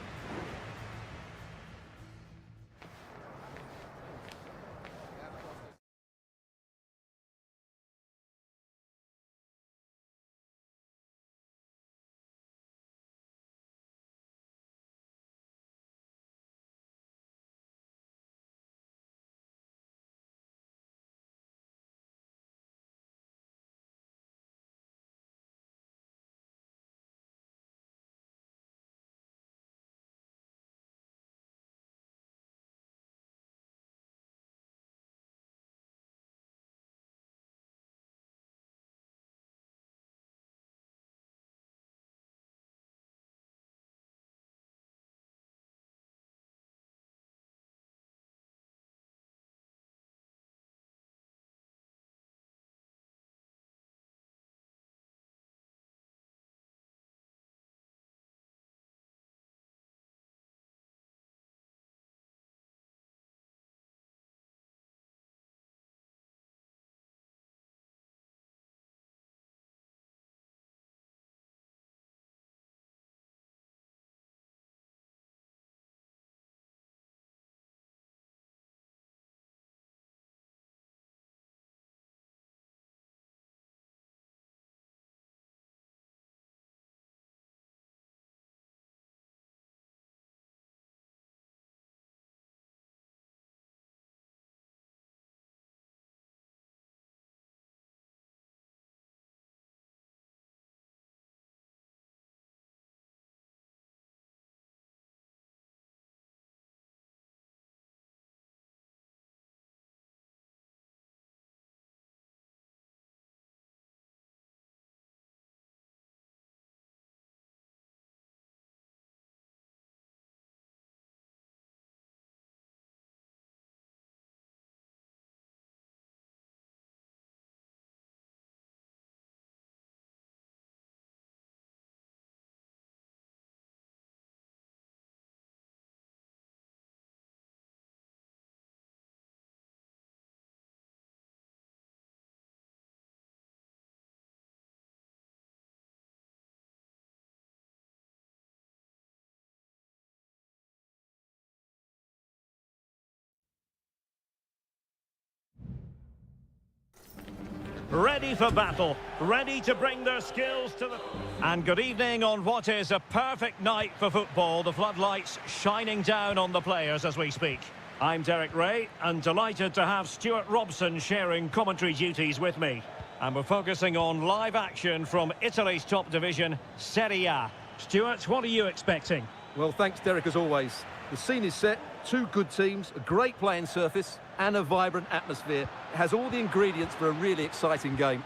ready for battle, ready to bring their skills to the... And good evening on what is a perfect night for football. The floodlights shining down on the players as we speak. I'm Derek Ray, and delighted to have Stuart Robson sharing commentary duties with me. And we're focusing on live action from Italy's top division, Seria. Stuart, what are you expecting? Well, thanks, Derek, as always. The scene is set, two good teams, a great playing surface, and a vibrant atmosphere. It has all the ingredients for a really exciting game.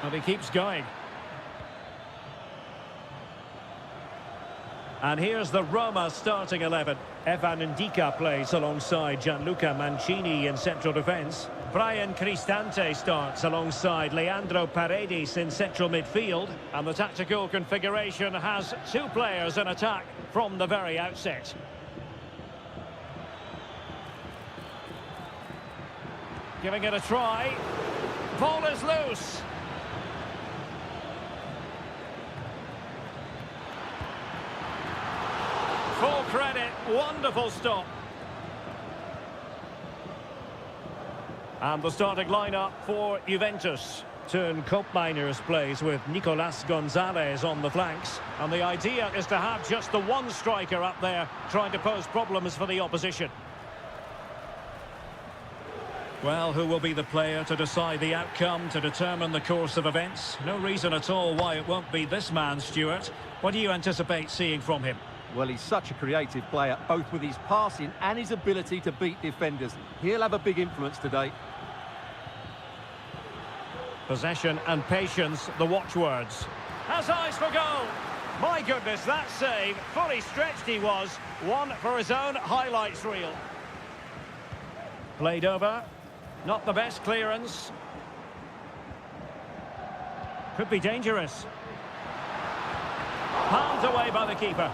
And he keeps going. And here's the Roma starting 11. Evan Ndika plays alongside Gianluca Mancini in central defence. Brian Cristante starts alongside Leandro Paredes in central midfield. And the tactical configuration has two players in attack from the very outset. Giving it a try. Ball is loose. Full credit, wonderful stop. And the starting lineup for Juventus. Turn Koopmeiners plays with Nicolas Gonzalez on the flanks. And the idea is to have just the one striker up there trying to pose problems for the opposition. Well, who will be the player to decide the outcome, to determine the course of events? No reason at all why it won't be this man, Stuart. What do you anticipate seeing from him? Well, he's such a creative player, both with his passing and his ability to beat defenders. He'll have a big influence today. Possession and patience, the watchwords. Has eyes for goal. My goodness, that save. Fully stretched he was. One for his own highlights reel. Played over. Not the best clearance. Could be dangerous. Palmed away by the keeper.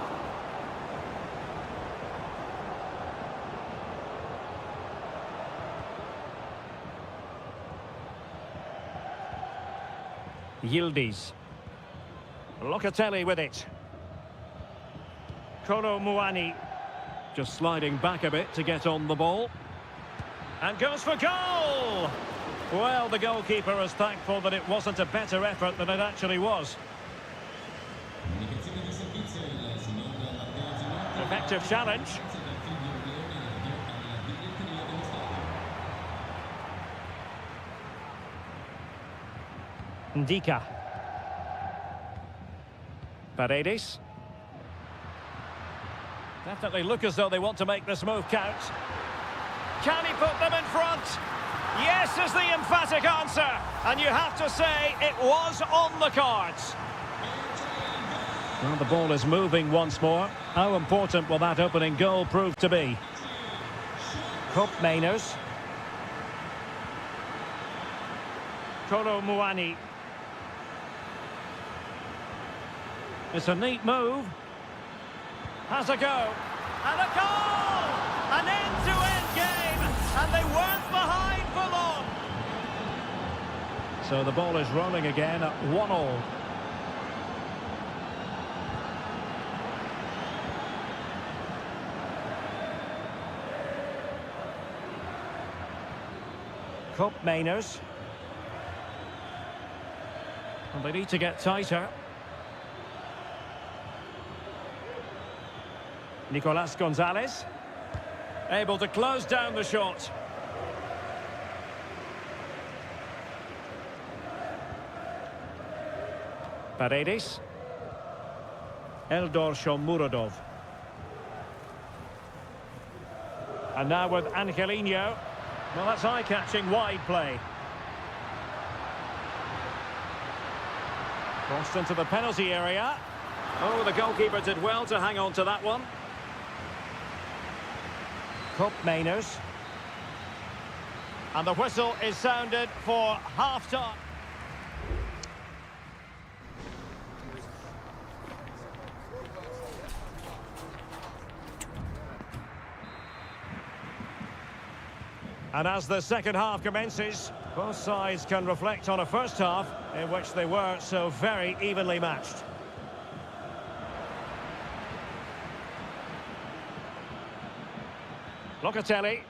Yildiz. Locatelli with it. Kolo Muani just sliding back a bit to get on the ball. And goes for goal! Well, the goalkeeper is thankful that it wasn't a better effort than it actually was. Effective challenge. Ndika. Paredes. Definitely look as though they want to make this move count. Can he put them in front? Yes is the emphatic answer. And you have to say it was on the cards. Well, the ball is moving once more. How important will that opening goal prove to be? Koopmeiners. Kolo Muani. It's a neat move. Has a go. And a goal! An end-to-end game. And they weren't behind for long. So the ball is rolling again at 1-1. Koopmeiners. And they need to get tighter. Nicolas Gonzalez. Able to close down the shot. Paredes. Eldor Shomurodov. And now with Angelino. Well, that's eye-catching wide play. Crossed into the penalty area. Oh, the goalkeeper did well to hang on to that one. Koopmeiners. And the whistle is sounded for half-time. And as the second half commences, both sides can reflect on a first half in which they were so very evenly matched. Locatelli.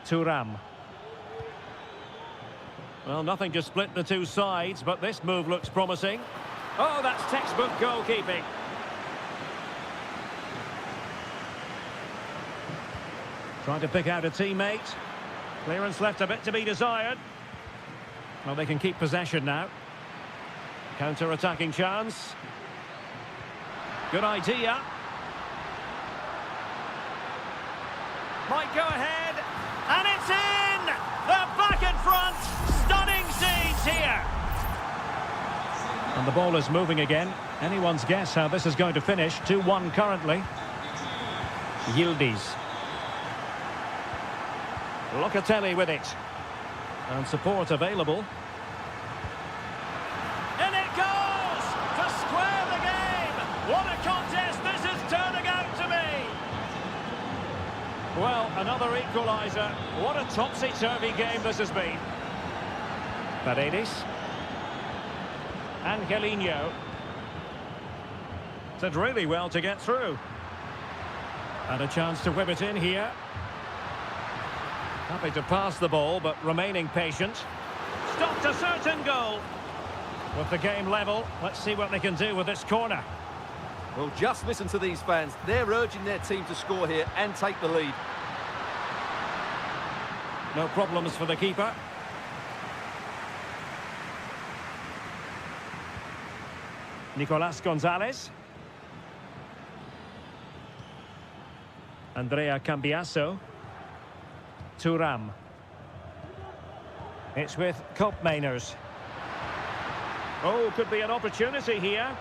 Thuram. Well, nothing to split the two sides, but this move looks promising. Oh, that's textbook goalkeeping. Trying to pick out a teammate. Clearance left a bit to be desired. Well, they can keep possession now. Counter-attacking chance. Good idea. Might go ahead. And it's in! They're back in front. Stunning scenes here. And the ball is moving again. Anyone's guess how this is going to finish. 2-1 currently. Yildiz. Locatelli with it. And support available. In it goes! To square the game! What a contest this is turning out to be! Well, another equaliser. What a topsy-turvy game this has been. Paredes. Angelino. Did really well to get through. And a chance to whip it in here. Happy to pass the ball, but remaining patient. Stopped a certain goal. With the game level, let's see what they can do with this corner. Well, just listen to these fans. They're urging their team to score here and take the lead. No problems for the keeper. Nicolas Gonzalez. Andrea Cambiasso. Thuram. It's with Koopmeiners. Oh, could be an opportunity here.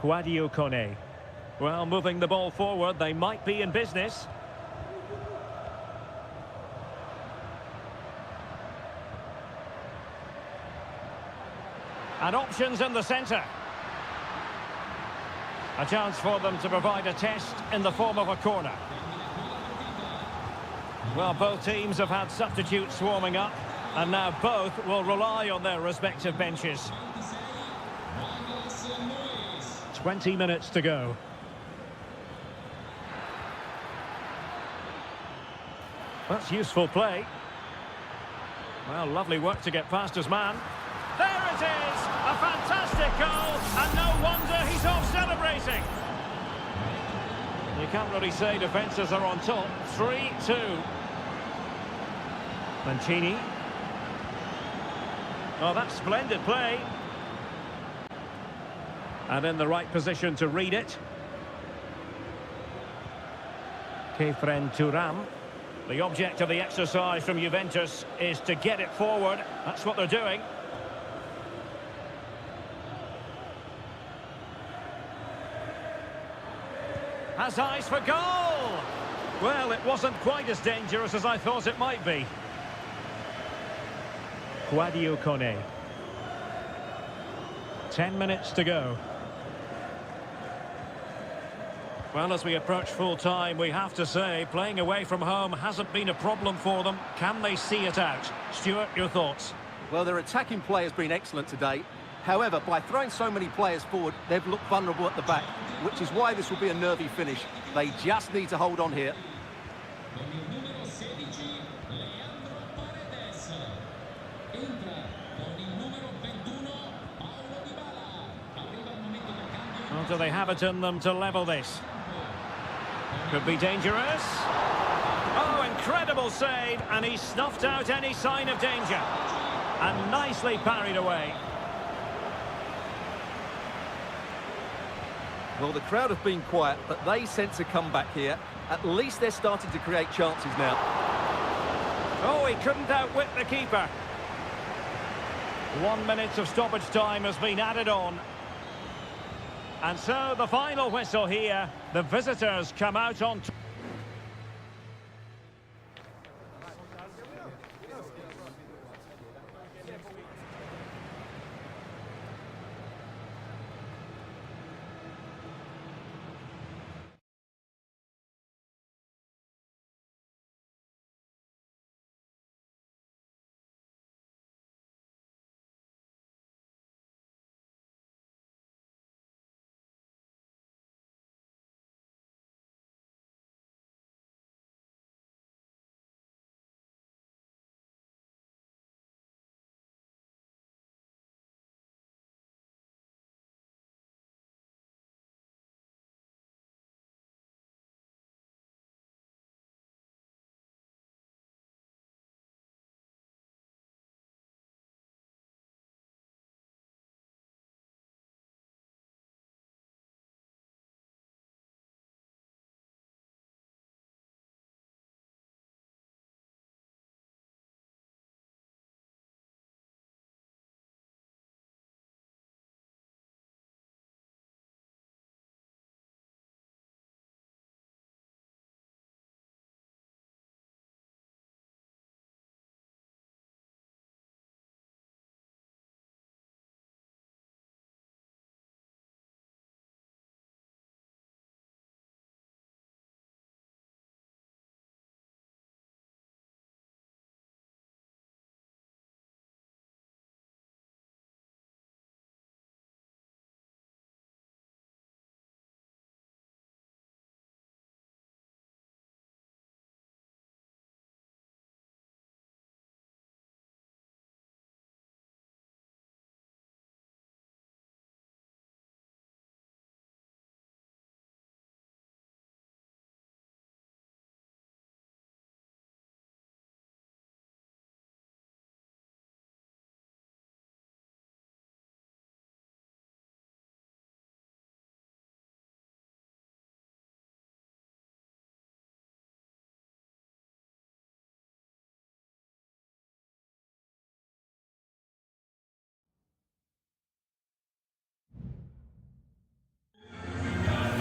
Guadio Kone. Well, moving the ball forward, they might be in business. And options in the centre. A chance for them to provide a test in the form of a corner. Well, both teams have had substitutes warming up, and now both will rely on their respective benches. 20 minutes to go. That's useful play. Well, lovely work to get past his man. There it is! A fantastic goal, and no wonder he's off celebrating. You can't really say defences are on top. 3-2. Mancini. Oh, that's splendid play. And in the right position to read it. Kefren Thuram. The object of the exercise from Juventus is to get it forward. That's what they're doing. Has eyes for goal! Well, it wasn't quite as dangerous as I thought it might be. Guadio Kone. 10 minutes to go. Well, as we approach full time, we have to say, playing away from home hasn't been a problem for them. Can they see it out? Stuart, your thoughts? Well, their attacking play has been excellent today. However, by throwing so many players forward, they've looked vulnerable at the back, which is why this will be a nervy finish. They just need to hold on here. Well, do they have it in them to level this? Could be dangerous. Oh, incredible save, and he snuffed out any sign of danger. And nicely parried away. Well, the crowd have been quiet, but they sense a comeback here. At least they're starting to create chances now. Oh, he couldn't outwit the keeper. 1 minute of stoppage time has been added on. And so the final whistle here. The visitors come out on top.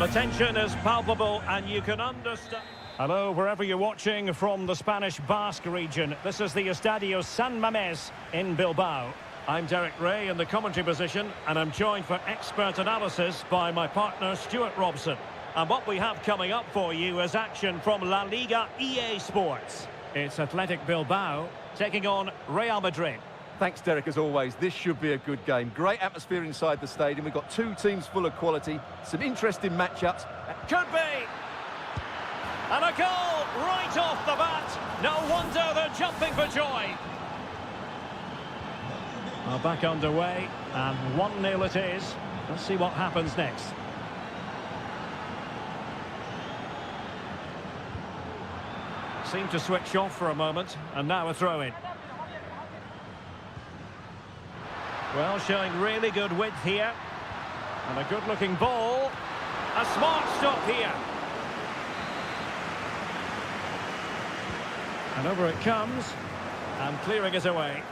The tension is palpable and you can understand. Hello, wherever you're watching from the Spanish Basque region. This is the Estadio San Mamés in Bilbao. I'm Derek Ray in the commentary position, and I'm joined for expert analysis by my partner Stuart Robson. And what we have coming up for you is action from La Liga EA Sports. It's Athletic Bilbao taking on Real Madrid. Thanks, Derek, as always. This should be a good game. Great atmosphere inside the stadium. We've got two teams full of quality, some interesting matchups. Could be! And a goal right off the bat. No wonder they're jumping for joy. Well, back underway, and 1-0 it is. Let's see what happens next. Seemed to switch off for a moment, and now a throw-in. Well, showing really good width here. And a good-looking ball. A smart stop here. And over it comes. And clearing it away.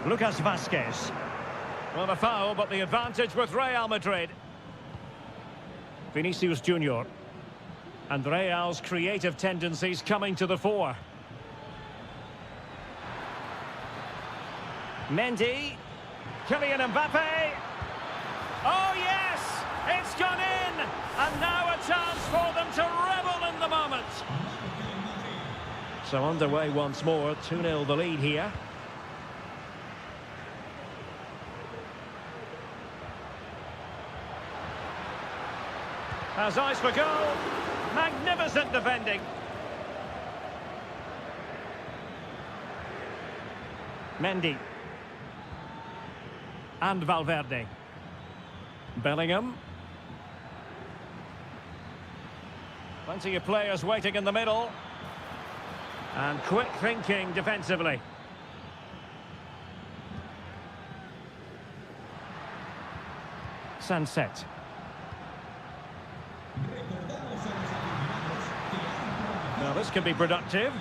Lucas Vázquez. Well, a foul, but the advantage with Real Madrid. Vinicius Junior. And Real's creative tendencies coming to the fore. Mendy. Kylian Mbappe. Oh, yes! It's gone in! And now a chance for them to revel in the moment. So underway once more. 2-0 the lead here. Has eyes for goal. Magnificent defending. Mendy. And Valverde. Bellingham. Plenty of players waiting in the middle. And quick thinking defensively. Sunset. Now this could be productive.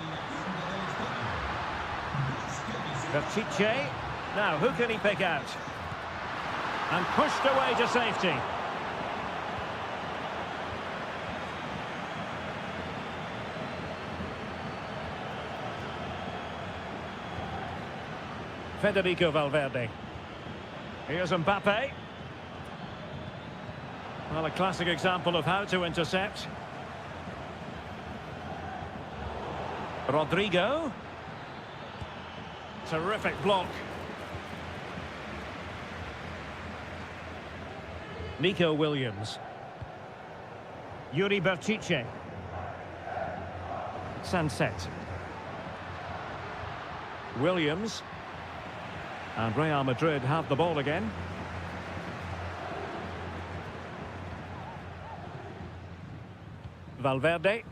Pichet. Now who can he pick out? And pushed away to safety. Federico Valverde. Here's Mbappe. Well, a classic example of how to intercept. Rodrigo. Terrific block. Nico Williams. Yuri Berchiche. Sunset. Williams. And Real Madrid have the ball again. Valverde.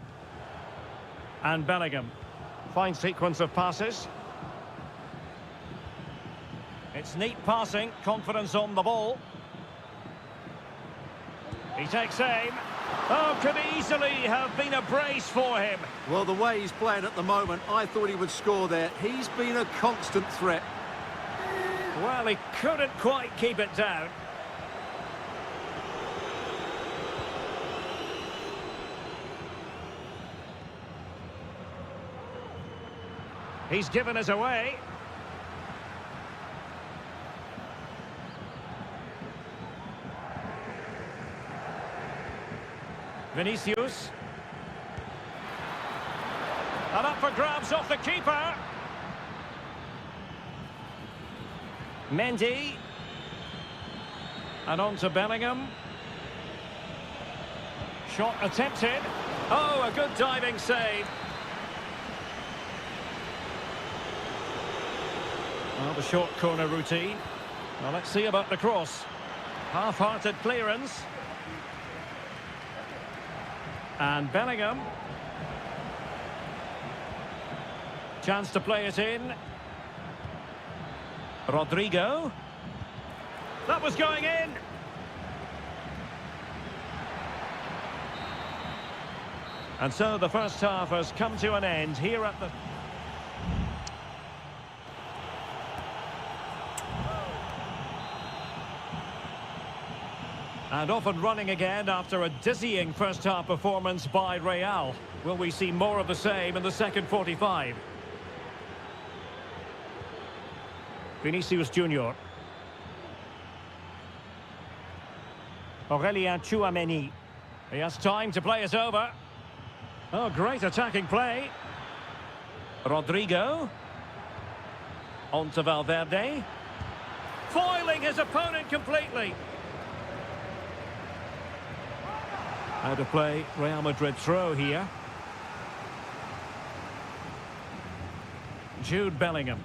And Bellingham. Fine sequence of passes. It's neat passing, confidence on the ball. He takes aim. Oh, could easily have been a brace for him. Well, the way he's playing at the moment, I thought he would score there. He's been a constant threat. Well, he couldn't quite keep it down. He's given us away. Vinicius. And up for grabs off the keeper. Mendy. And on to Bellingham. Shot attempted. Oh, a good diving save. Well, the short corner routine. Well, let's see about the cross. Half-hearted clearance. And Bellingham. Chance to play it in. Rodrigo. That was going in. And so the first half has come to an end here at the... And off and running again after a dizzying first-half performance by Real. Will we see more of the same in the second 45? Vinicius Junior. Aurelien Tchouameni. He has time to play it over. Oh, great attacking play. Rodrigo. On to Valverde. Foiling his opponent completely. Out of play, Real Madrid throw here. Jude Bellingham.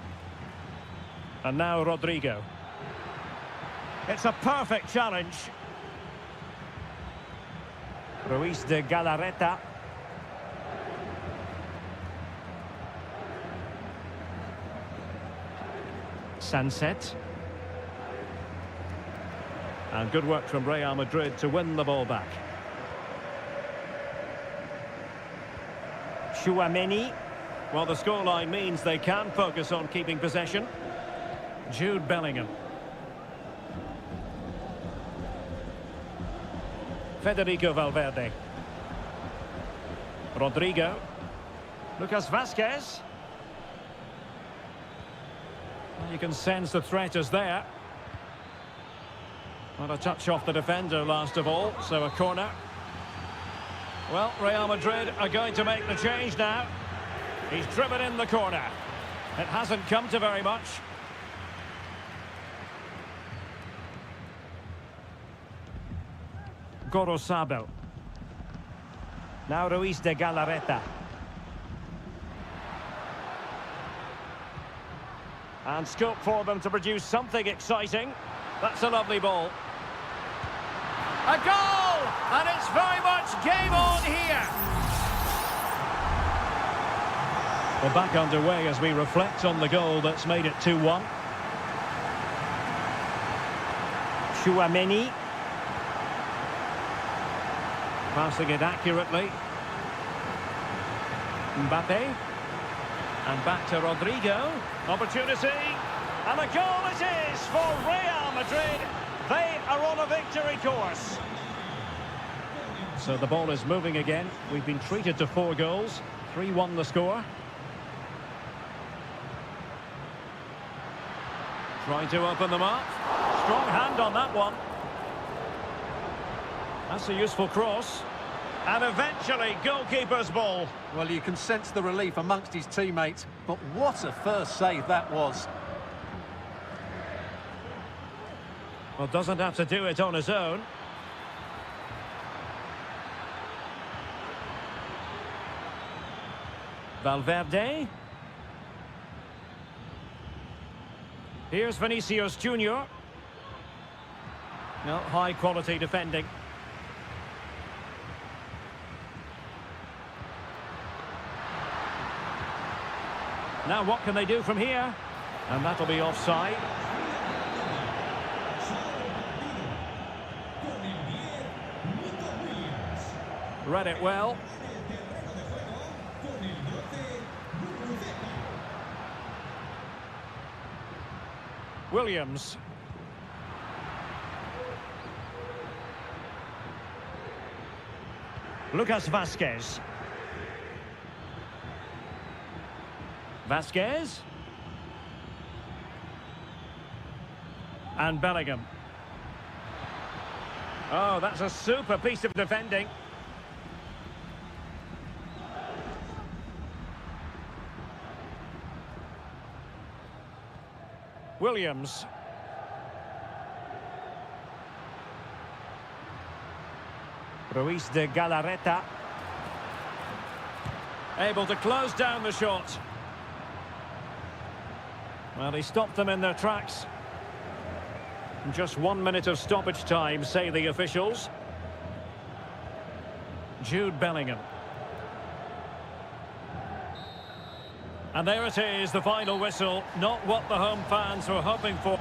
And now Rodrigo. It's a perfect challenge. Ruiz de Galarreta. Sunset. And good work from Real Madrid to win the ball back. Tchouameni. Well, the scoreline means they can focus on keeping possession. Jude Bellingham. Federico Valverde. Rodrigo. Lucas Vazquez. Well, you can sense the threat is there. Not a touch off the defender last of all, so a corner. Well, Real Madrid are going to make the change now. He's driven in the corner. It hasn't come to very much. Gorosabel. Now Ruiz de Galarreta. And scope for them to produce something exciting. That's a lovely ball. A goal! And it's very much game on here. We're back underway as we reflect on the goal that's made it 2-1. Tchouameni. Passing it accurately. Mbappe. And back to Rodrigo. Opportunity. And a goal it is for Real Madrid. They are on a victory course. So the ball is moving again. We've been treated to 4 goals. 3-1 the score. Trying to open them up. Strong hand on that one. That's a useful cross. And eventually, goalkeeper's ball. Well, you can sense the relief amongst his teammates, but what a first save that was. Well, doesn't have to do it on his own. Valverde. Here's Vinicius Junior. No, high quality defending. Now what can they do from here? And that'll be offside. Read it well. Williams. Lucas Vazquez. Vazquez. And Bellingham. Oh, that's a super piece of defending. Williams. Ruiz de Galarreta. Able to close down the shot. Well, he stopped them in their tracks. Just 1 minute of stoppage time, say the officials. Jude Bellingham. And there it is, the final whistle. Not what the home fans were hoping for.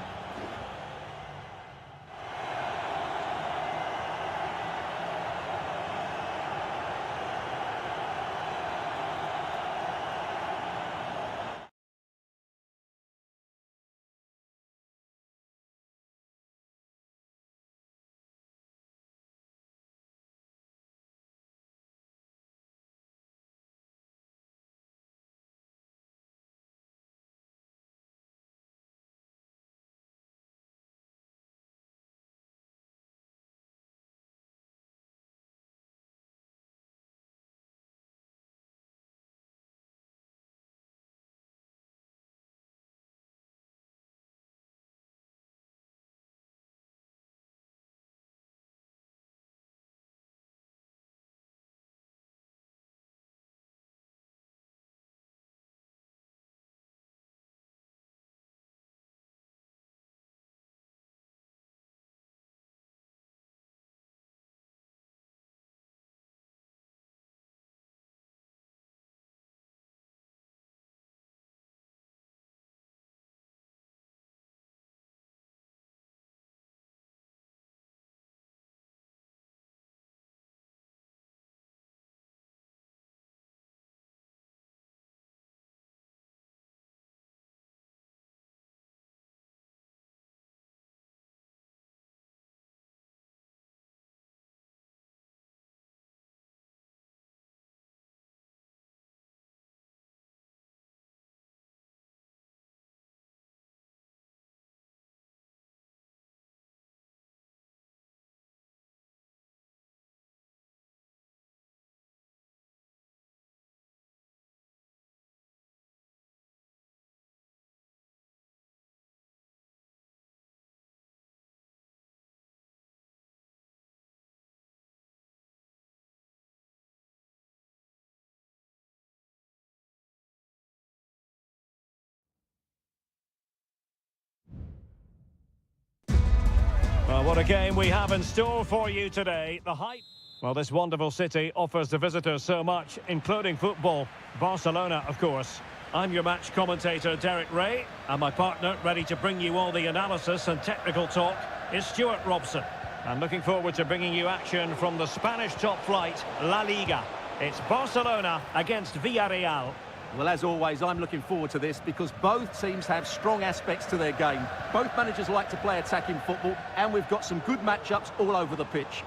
Well, what a game we have in store for you today. The hype. Well, this wonderful city offers the visitors so much, including football. Barcelona, of course. I'm your match commentator, Derek Ray, and my partner, ready to bring you all the analysis and technical talk, is Stuart Robson. I'm looking forward to bringing you action from the Spanish top flight, La Liga. It's Barcelona against Villarreal. Well, as always, I'm looking forward to this because both teams have strong aspects to their game. Both managers like to play attacking football, and we've got some good matchups all over the pitch.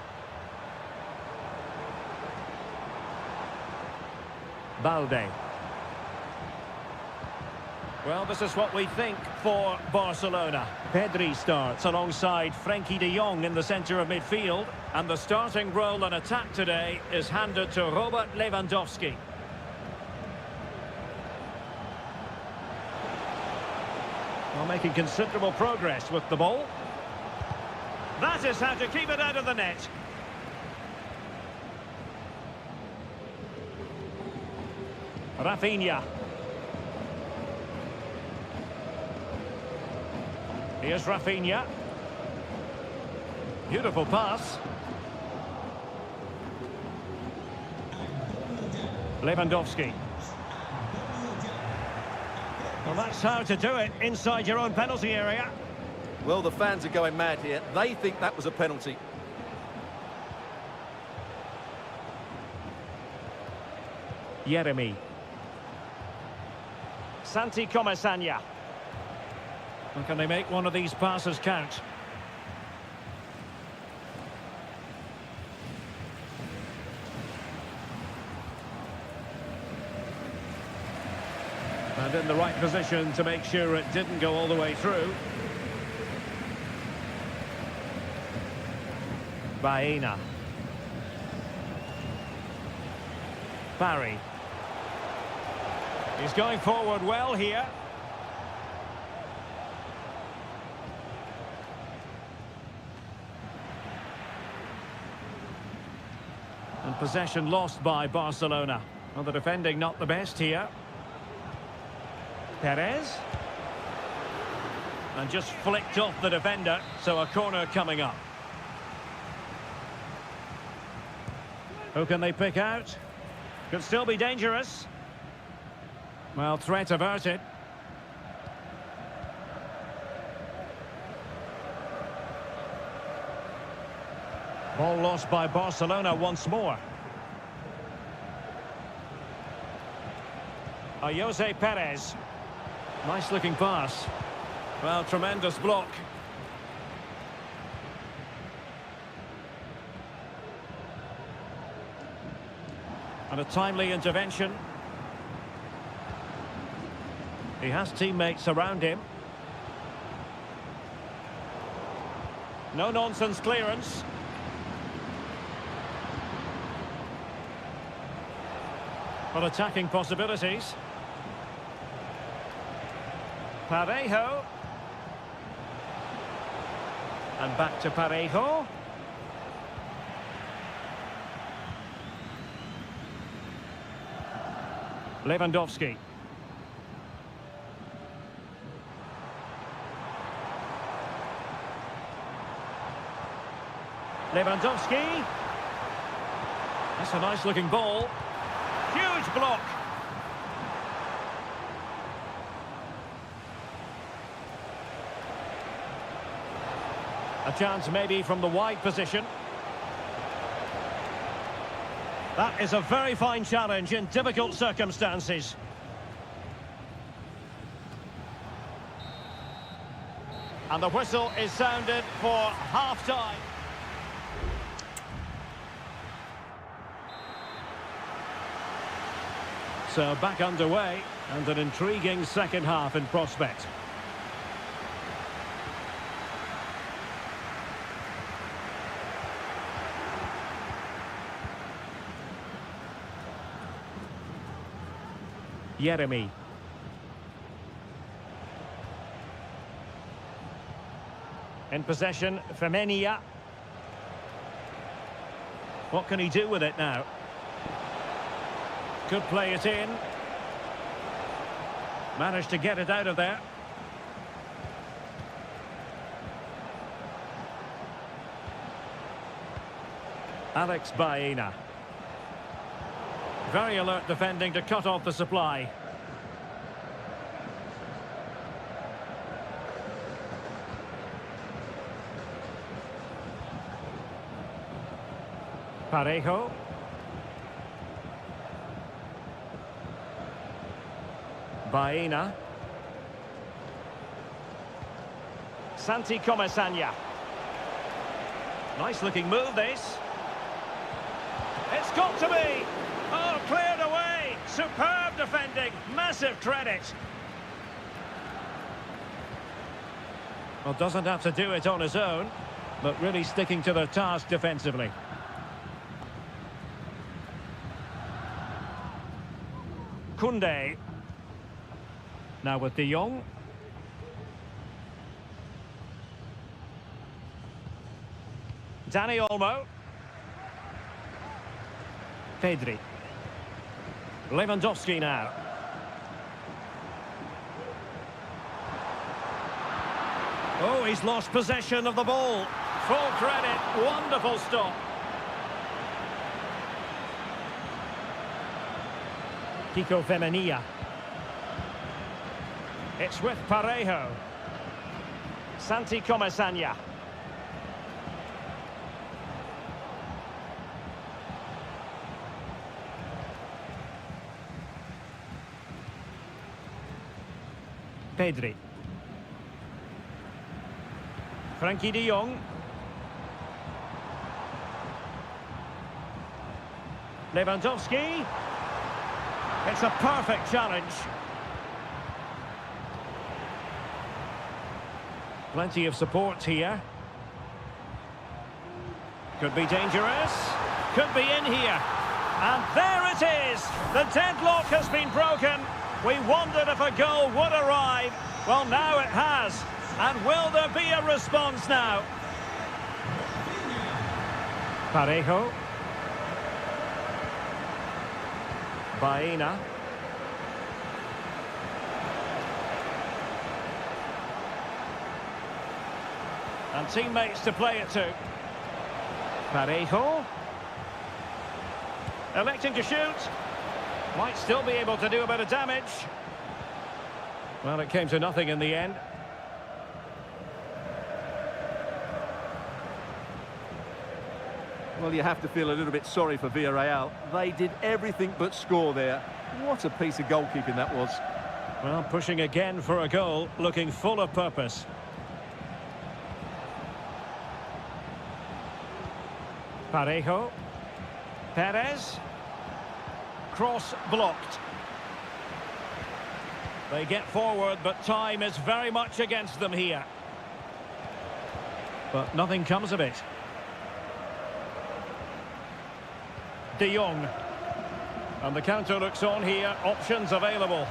Balde. Well, this is what we think for Barcelona. Pedri starts alongside Frenkie de Jong in the centre of midfield. And the starting role in attack today is handed to Robert Lewandowski. Well, making considerable progress with the ball. That is how to keep it out of the net. Rafinha. Here's Rafinha. Beautiful pass. Lewandowski. Well, that's how to do it inside your own penalty area. Well, the fans are going mad here. They think that was a penalty. Jeremy. Santi Comesaña. And can they make one of these passes count? And in the right position to make sure it didn't go all the way through. Baena. Barry. He's going forward well here. And possession lost by Barcelona. Well, the defending not the best here. Perez. And just flicked off the defender, so a corner coming up. Who can they pick out? Could still be dangerous. Well, threat averted. Ball lost by Barcelona once more. Jose Perez. Nice looking pass. Well, tremendous block. And a timely intervention. He has teammates around him. No nonsense clearance. But attacking possibilities. Parejo. And back to Parejo. Lewandowski. Lewandowski. That's a nice looking ball. Huge block. A chance maybe from the wide position. That is a very fine challenge in difficult circumstances. And the whistle is sounded for half-time. So back underway, and an intriguing second half in prospect. Jeremy. In possession, Femenia. What can he do with it now? Could play it in. Managed to get it out of there. Alex Baena. Very alert defending to cut off the supply. Parejo. Baena. Santi Comesaña. Nice looking move this. It's got to be! Oh, cleared away! Superb defending, massive credit. Well, doesn't have to do it on his own, but really sticking to the task defensively. Koundé. Now with De Jong. Dani Olmo. Pedri. Lewandowski now. Oh, he's lost possession of the ball. Full credit, wonderful stop. Kiko Femenia. It's with Parejo. Santi Comesaña. Pedri. Frankie de Jong. Lewandowski. It's a perfect challenge. Plenty of support here. Could be dangerous. Could be in here. And there it is. The deadlock has been broken. We wondered if a goal would arrive. Well, now it has. And will there be a response now? Parejo. Baena. And teammates to play it to. Parejo. Electing to shoot. Might still be able to do a bit of damage. Well, it came to nothing in the end. Well, you have to feel a little bit sorry for Villarreal. They did everything but score there. What a piece of goalkeeping that was. Well, pushing again for a goal, looking full of purpose. Parejo. Perez. Cross blocked. They get forward, but time is very much against them here. But nothing comes of it. De Jong. And the counter looks on here. Options available.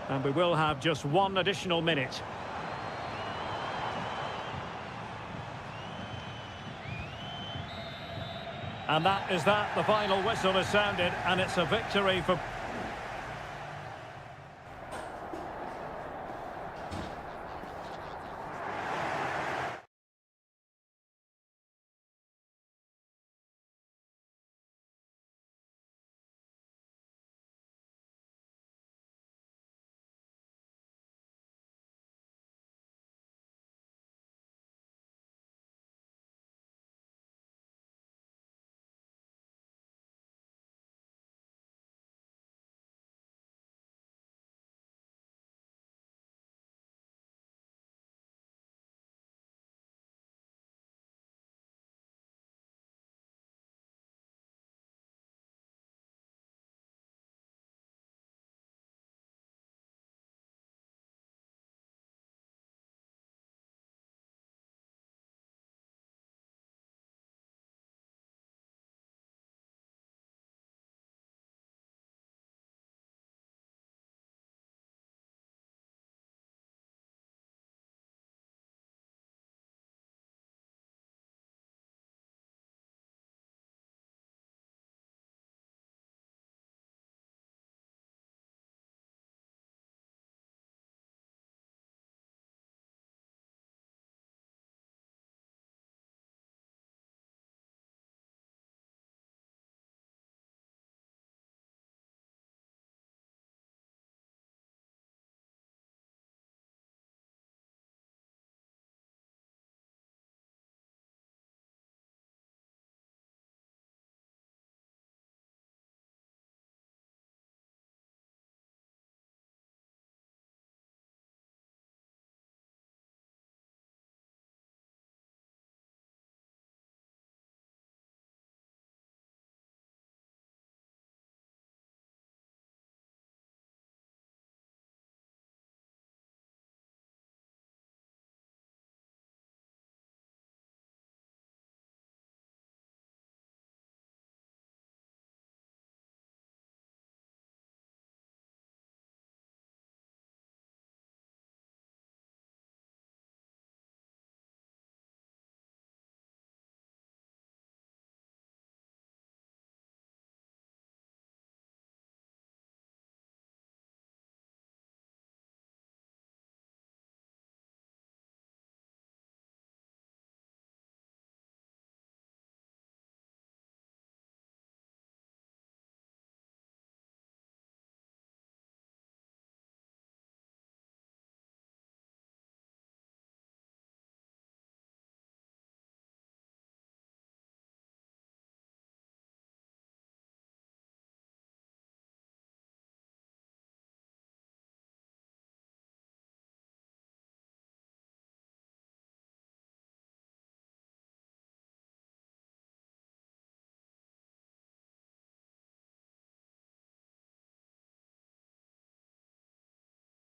And we will have just one additional minute. And that is that. The final whistle is sounded, and it's a victory for...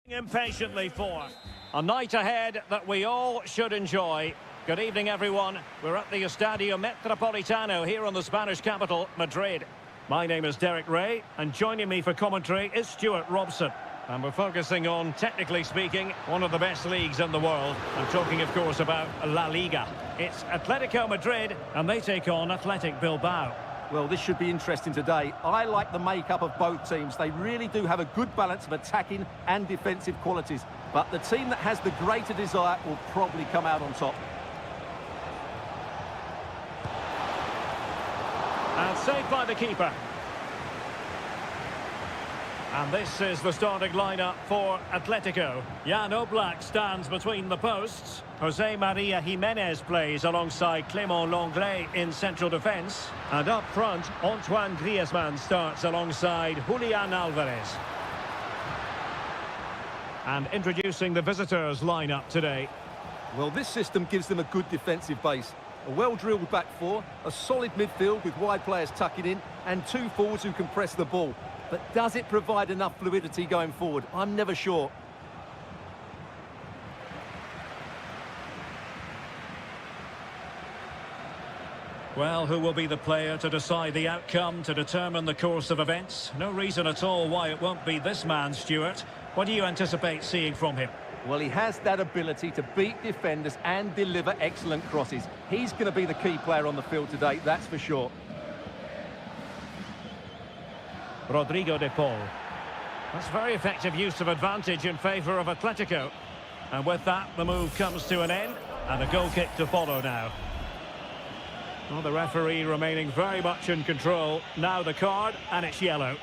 Impatiently for a night ahead that we all should enjoy. Good evening, everyone. We're at the Estadio Metropolitano here in the Spanish capital, Madrid. My name is Derek Ray, and joining me for commentary is Stuart Robson. And we're focusing on, technically speaking, one of the best leagues in the world. I'm talking, of course, about La Liga. It's Atletico Madrid, and they take on Athletic Bilbao. Well, this should be interesting today. I like the makeup of both teams. They really do have a good balance of attacking and defensive qualities. But the team that has the greater desire will probably come out on top. And saved by the keeper. And this is the starting lineup for Atletico. Jan Oblak stands between the posts. Jose Maria Jimenez plays alongside Clément Lenglet in central defence. And up front, Antoine Griezmann starts alongside Julian Alvarez. And introducing the visitors' lineup today. Well, this system gives them a good defensive base. A well-drilled back four, a solid midfield with wide players tucking in, and two forwards who can press the ball. But does it provide enough fluidity going forward? I'm never sure. Well, who will be the player to decide the outcome, to determine the course of events? No reason at all why it won't be this man, Stuart. What do you anticipate seeing from him? Well, he has that ability to beat defenders and deliver excellent crosses. He's going to be the key player on the field today, that's for sure. Rodrigo de Paul. That's very effective use of advantage in favour of Atletico. And with that, the move comes to an end, and a goal kick to follow now. Well, the referee remaining very much in control. Now the card, and it's yellow.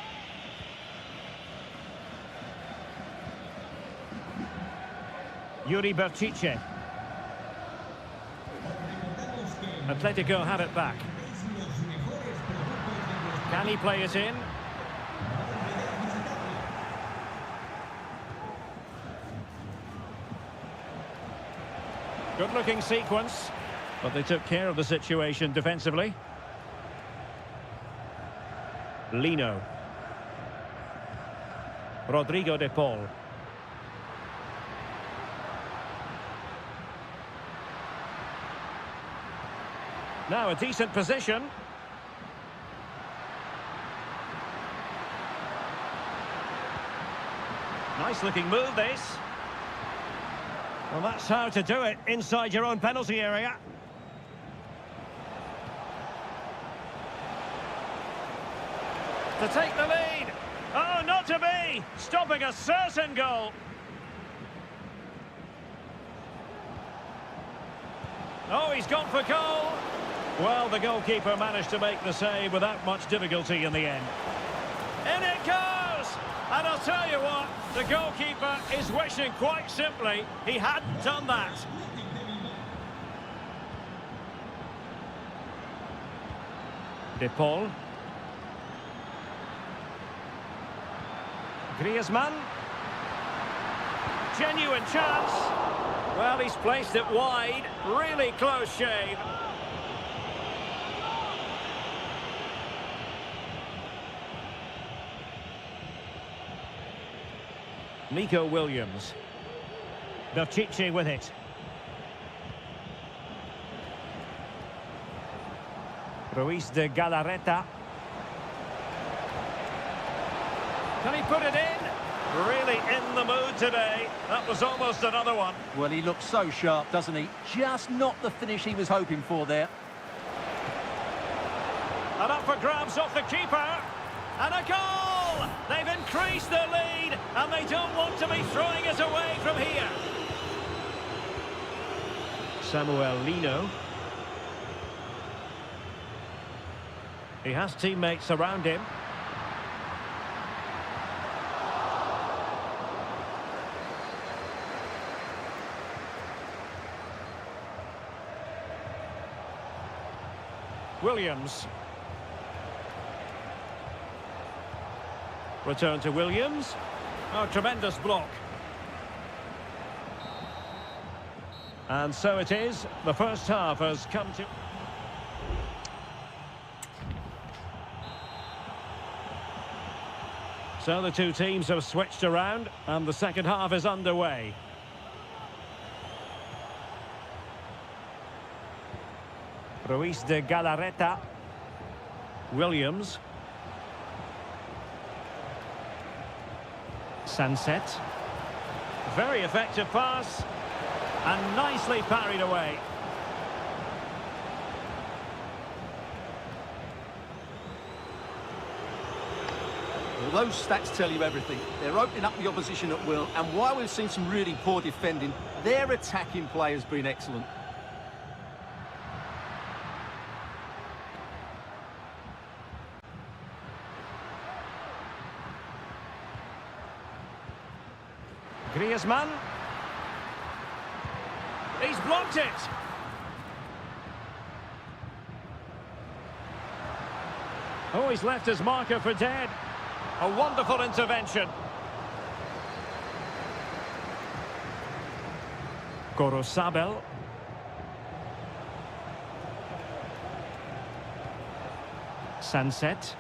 Yuri Berchiche. Atletico have it back. Can he play it in? Good-looking sequence, but they took care of the situation defensively. Lino. Rodrigo de Paul. Now a decent position. Nice looking move, this. Well, that's how to do it inside your own penalty area. To take the lead. Oh, not to be. Stopping a certain goal. Oh, he's gone for goal. Well, the goalkeeper managed to make the save without much difficulty in the end. In it goes! And I'll tell you what, the goalkeeper is wishing quite simply he hadn't done that. De Paul. Griezmann. Genuine chance. Well, he's placed it wide. Really close shave. Nico Williams. Berchiche with it. Ruiz de Galarreta. Can he put it in? Really in the mood today. That was almost another one. Well, he looks so sharp, doesn't he? Just not the finish he was hoping for there. And up for grabs off the keeper. And a goal! They've increased their lead, and they don't want to be throwing it away from here. Samuel Lino. He has teammates around him. Williams. Return to Williams. Oh, tremendous block. And so it is. The first half has come to... So the two teams have switched around and the second half is underway. Ruiz de Galarreta. Williams. Sunset. Very effective pass. And nicely parried away. Well, those stats tell you everything. They're opening up the opposition at will, and while we've seen some really poor defending, their attacking play has been excellent. Griezmann. He's blocked it. Oh, he's left his marker for dead. A wonderful intervention. Gorosabel. Sunset.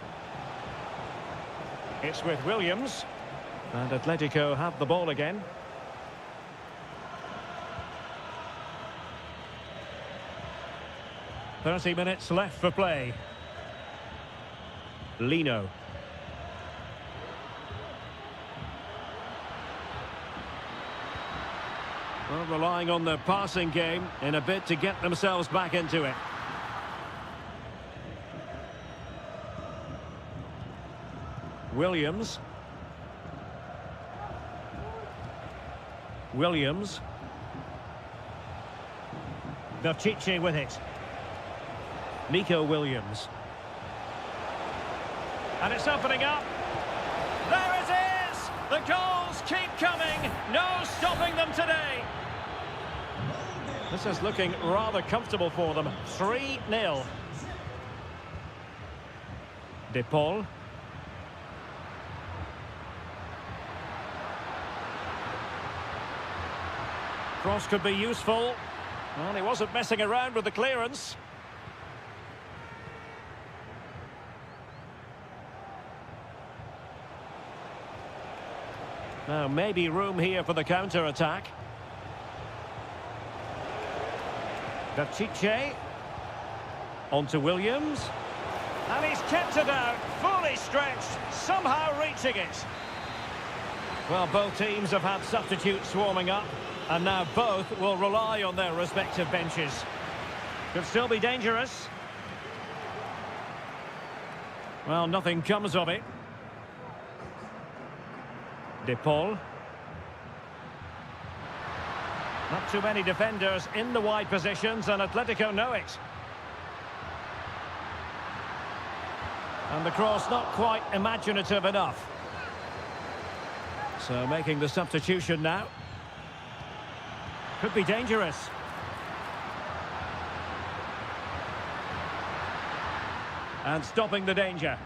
It's with Williams. And Atletico have the ball again. "30 minutes left for play." Lino. Well, relying on their passing game in a bid to get themselves back into it. Williams. Williams. Berchiche with it. Nico Williams. And it's opening up. There it is! The goals keep coming. No stopping them today. This is looking rather comfortable for them. 3-0. De Paul. Cross could be useful. Well, he wasn't messing around with the clearance. Now, maybe room here for the counter-attack. Berchiche. On to Williams. And he's kept it out, fully stretched, somehow reaching it. Well, both teams have had substitutes swarming up, and now both will rely on their respective benches. Could still be dangerous. Well, nothing comes of it. De Paul. Not too many defenders in the wide positions, and Atletico know it. And the cross not quite imaginative enough. So making the substitution now. Could be dangerous. And stopping the danger.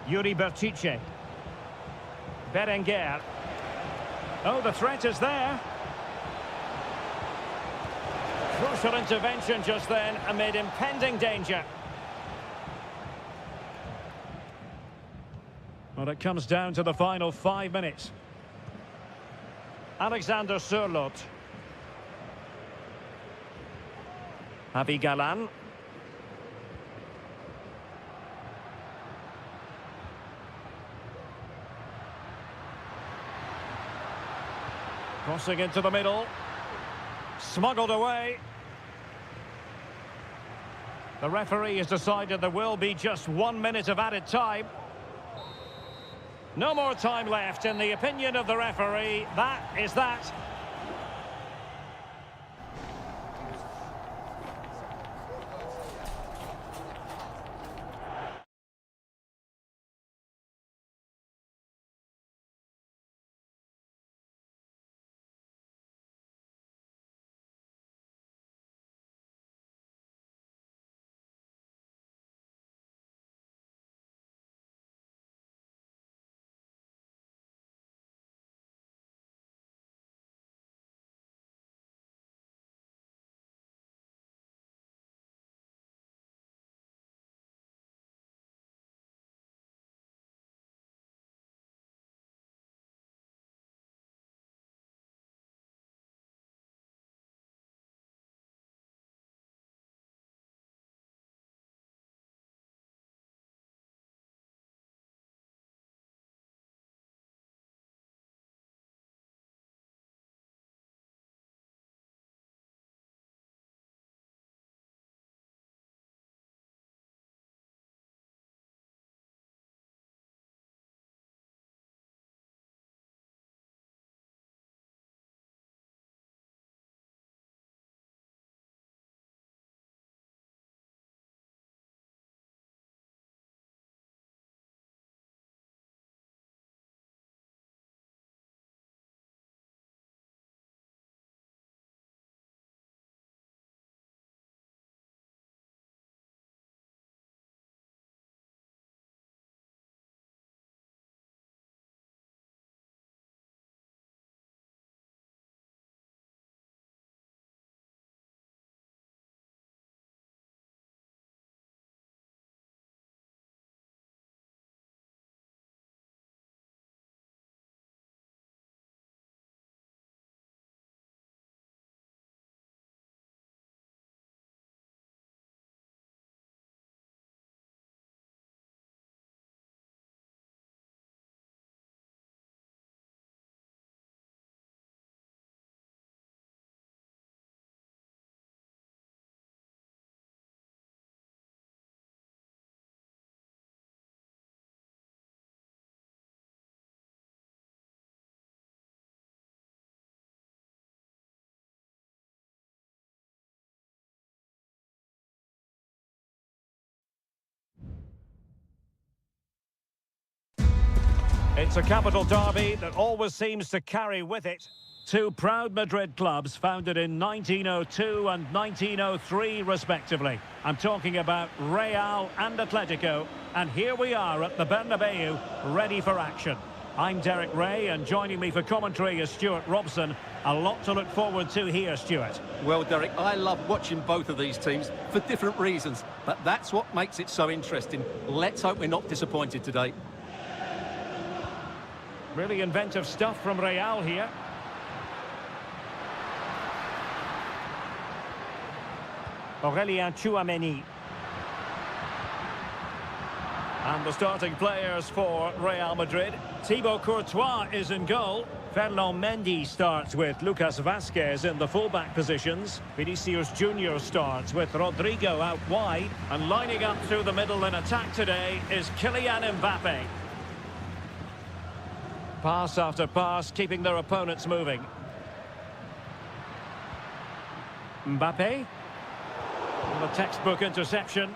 Yuri Berchiche. Berenguer. Oh, the threat is there. Crucial intervention just then amid impending danger. Well, it comes down to the final 5 minutes. Alexander Sørloth. Javi Galan. Crossing into the middle. Smuggled away. The referee has decided there will be just 1 minute of added time. No more time left. In the opinion of the referee, that is that. It's a capital derby that always seems to carry with it two proud Madrid clubs founded in 1902 and 1903 respectively. I'm talking about Real and Atletico, and here we are at the Bernabeu, ready for action. I'm Derek Ray, and joining me for commentary is Stuart Robson. A lot to look forward to here, Stuart. Well, Derek, I love watching both of these teams for different reasons, but that's what makes it so interesting. Let's hope we're not disappointed today. Really inventive stuff from Real here. Aurélien Tchouameni. And the starting players for Real Madrid. Thibaut Courtois is in goal. Ferland Mendy starts with Lucas Vazquez in the fullback positions. Vinicius Junior starts with Rodrigo out wide. And lining up through the middle in attack today is Kylian Mbappe. Pass after pass, keeping their opponents moving. Mbappe. The textbook interception.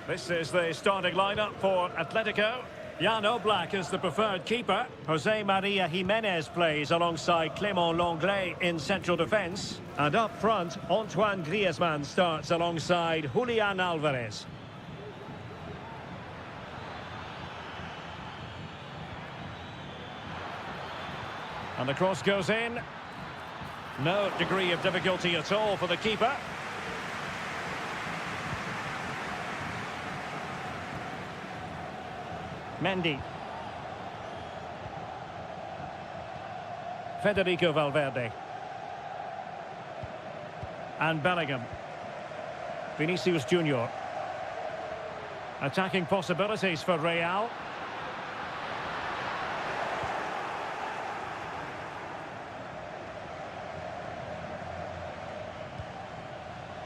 This is the starting lineup for Atletico. Jan Oblak is the preferred keeper. Jose Maria Jimenez plays alongside Clément Lenglet in central defence. And up front, Antoine Griezmann starts alongside Julian Alvarez. And the cross goes in. No degree of difficulty at all for the keeper. Mendy. Federico Valverde. And Bellingham. Vinicius Junior. Attacking possibilities for Real.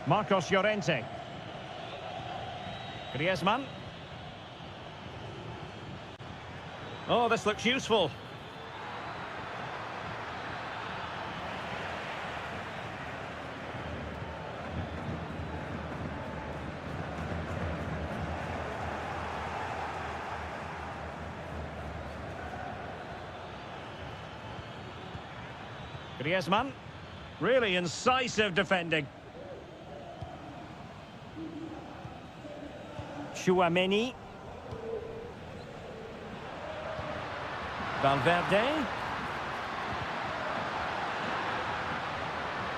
Marcos Llorente. Griezmann. Oh, this looks useful. Griezmann. Really incisive defending. Tchouameni. Valverde.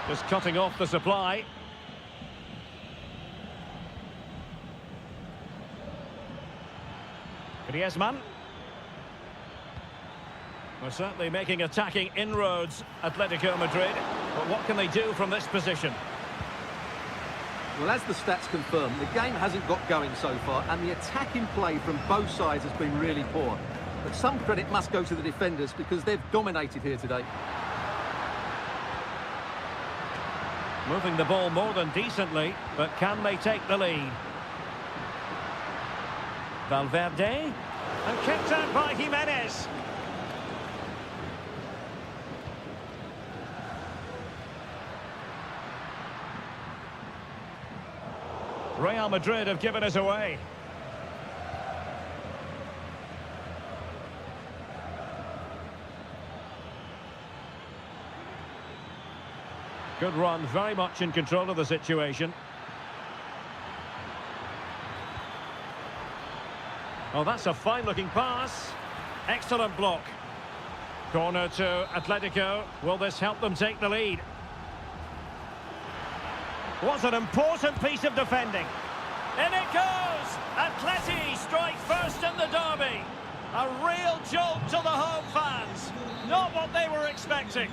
Just cutting off the supply. Griezmann. We're certainly making attacking inroads, Atletico Madrid. But what can they do from this position? Well, as the stats confirm, the game hasn't got going so far, and the attacking play from both sides has been really poor. But some credit must go to the defenders because they've dominated here today. Moving the ball more than decently, but can they take the lead? Valverde. And kicked out by Jimenez. Real Madrid have given us away. Good run, very much in control of the situation. Oh, that's a fine-looking pass. Excellent block. Corner to Atletico. Will this help them take the lead? What an important piece of defending. In it goes! Atleti strike first in the derby. A real jolt to the home fans. Not what they were expecting.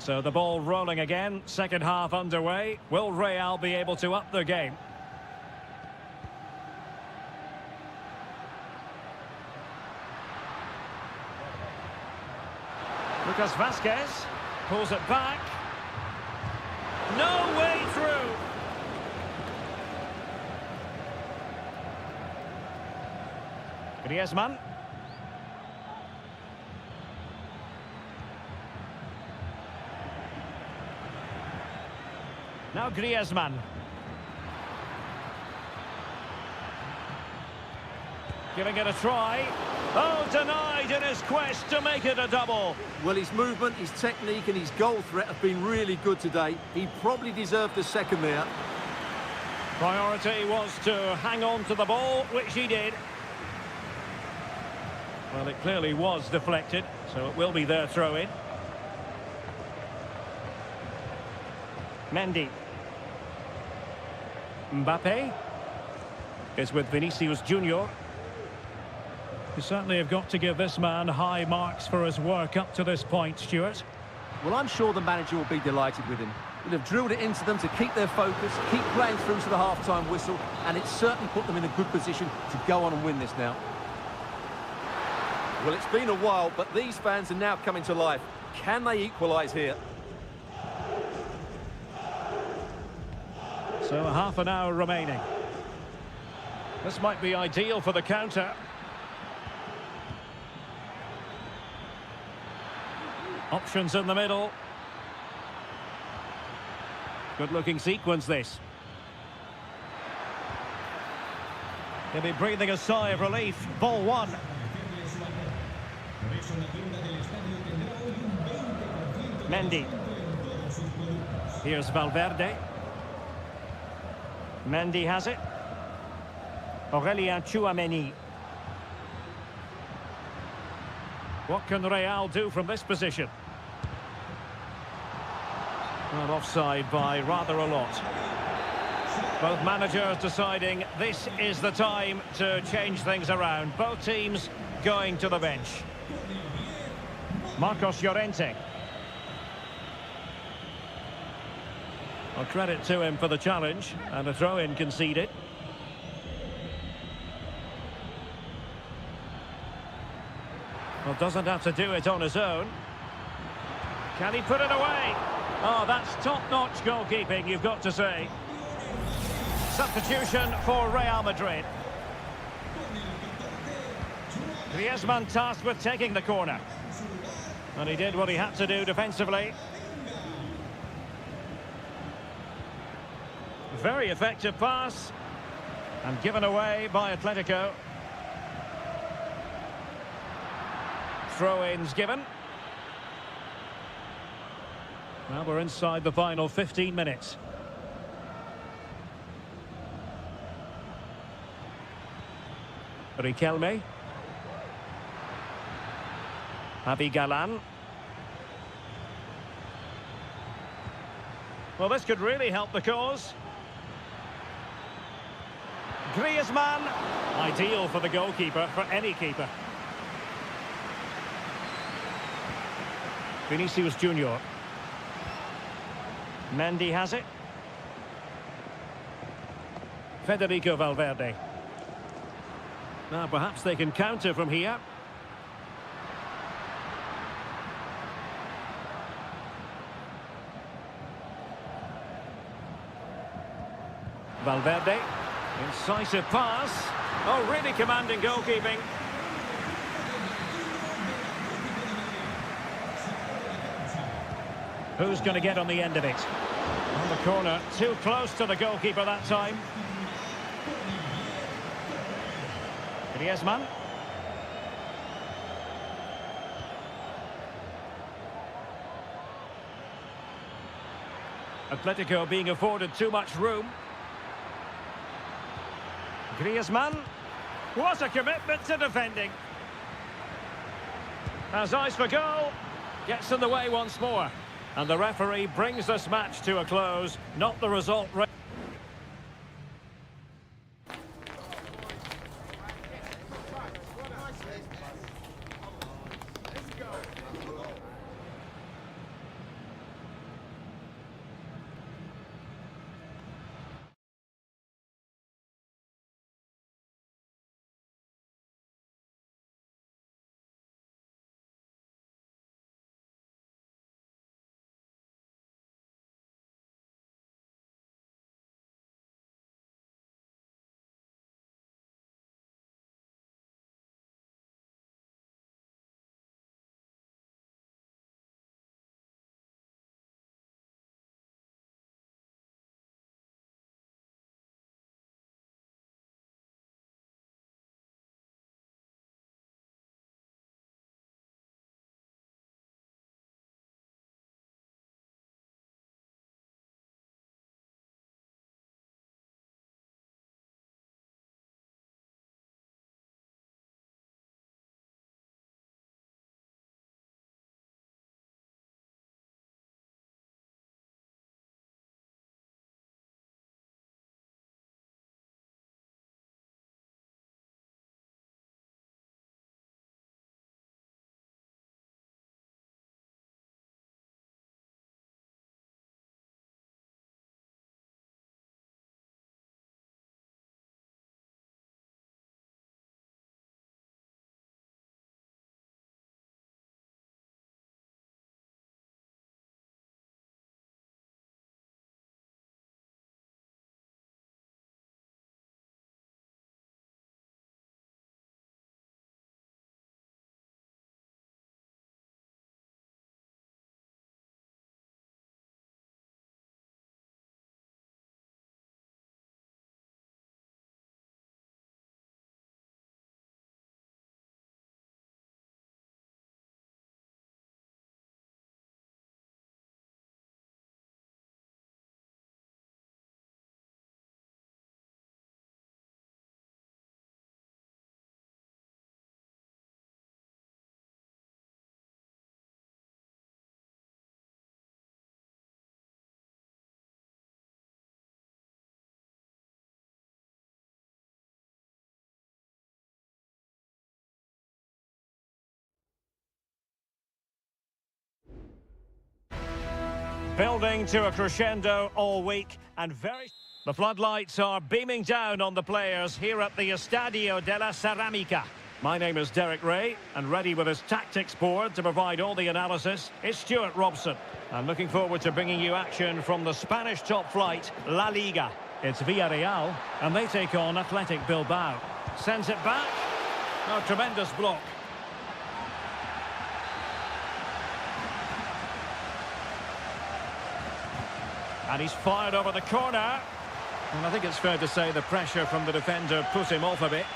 So the ball rolling again, second half underway. Will Real be able to up their game? Lucas Vazquez pulls it back. No way through. Griezmann. Now Griezmann. Giving it a try. Oh, denied in his quest to make it a double. Well, his movement, his technique and his goal threat have been really good today. He probably deserved a second there. Priority was to hang on to the ball, which he did. Well, it clearly was deflected, so it will be their throw-in. Mendy. Mbappe is with Vinicius Junior. You certainly have got to give this man high marks for his work up to this point, Stuart. Well, I'm sure the manager will be delighted with him. He'll have drilled it into them to keep their focus, keep playing through to the half-time whistle, and it's certainly put them in a good position to go on and win this now. Well, it's been a while, but these fans are now coming to life. Can they equalise here? So half an hour remaining. This might be ideal for the counter. Options in the middle. Good-looking sequence, this. He'll be breathing a sigh of relief. Ball one. Mendy. Here's Valverde. Mendy has it. Aurelien Tchouameni. What can Real do from this position? Well, offside by rather a lot. Both managers deciding this is the time to change things around. Both teams going to the bench. Marcos Llorente. Well, credit to him for the challenge, and a throw-in conceded. Well, doesn't have to do it on his own. Can he put it away? Oh, that's top-notch goalkeeping, you've got to say. Substitution for Real Madrid. Griezmann tasked with taking the corner. And he did what he had to do defensively. Very effective pass. And given away by Atletico. Throw-ins given. Well, we're inside the final 15 minutes. Riquelme. Galan. Well, this could really help the cause. Griezmann. Ideal for the goalkeeper, for any keeper. Vinicius Junior. Mendy has it. Federico Valverde. Now perhaps they can counter from here. Valverde. Incisive pass. Oh, really commanding goalkeeping. Who's going to get on the end of it? On the corner, too close to the goalkeeper that time. Griezmann. Atletico being afforded too much room. Griezmann. What a commitment to defending. Has eyes for goal. Gets in the way once more. And the referee brings this match to a close. Not the result. Building to a crescendo all week and very... The floodlights are beaming down on the players here at the Estadio de la Ceramica. My name is Derek Ray, and ready with his tactics board to provide all the analysis is Stuart Robson. I'm looking forward to bringing you action from the Spanish top flight, La Liga. It's Villarreal, and they take on Athletic Bilbao. Sends it back. Oh, tremendous block. And he's fired over the corner. And I think it's fair to say the pressure from the defender put him off a bit.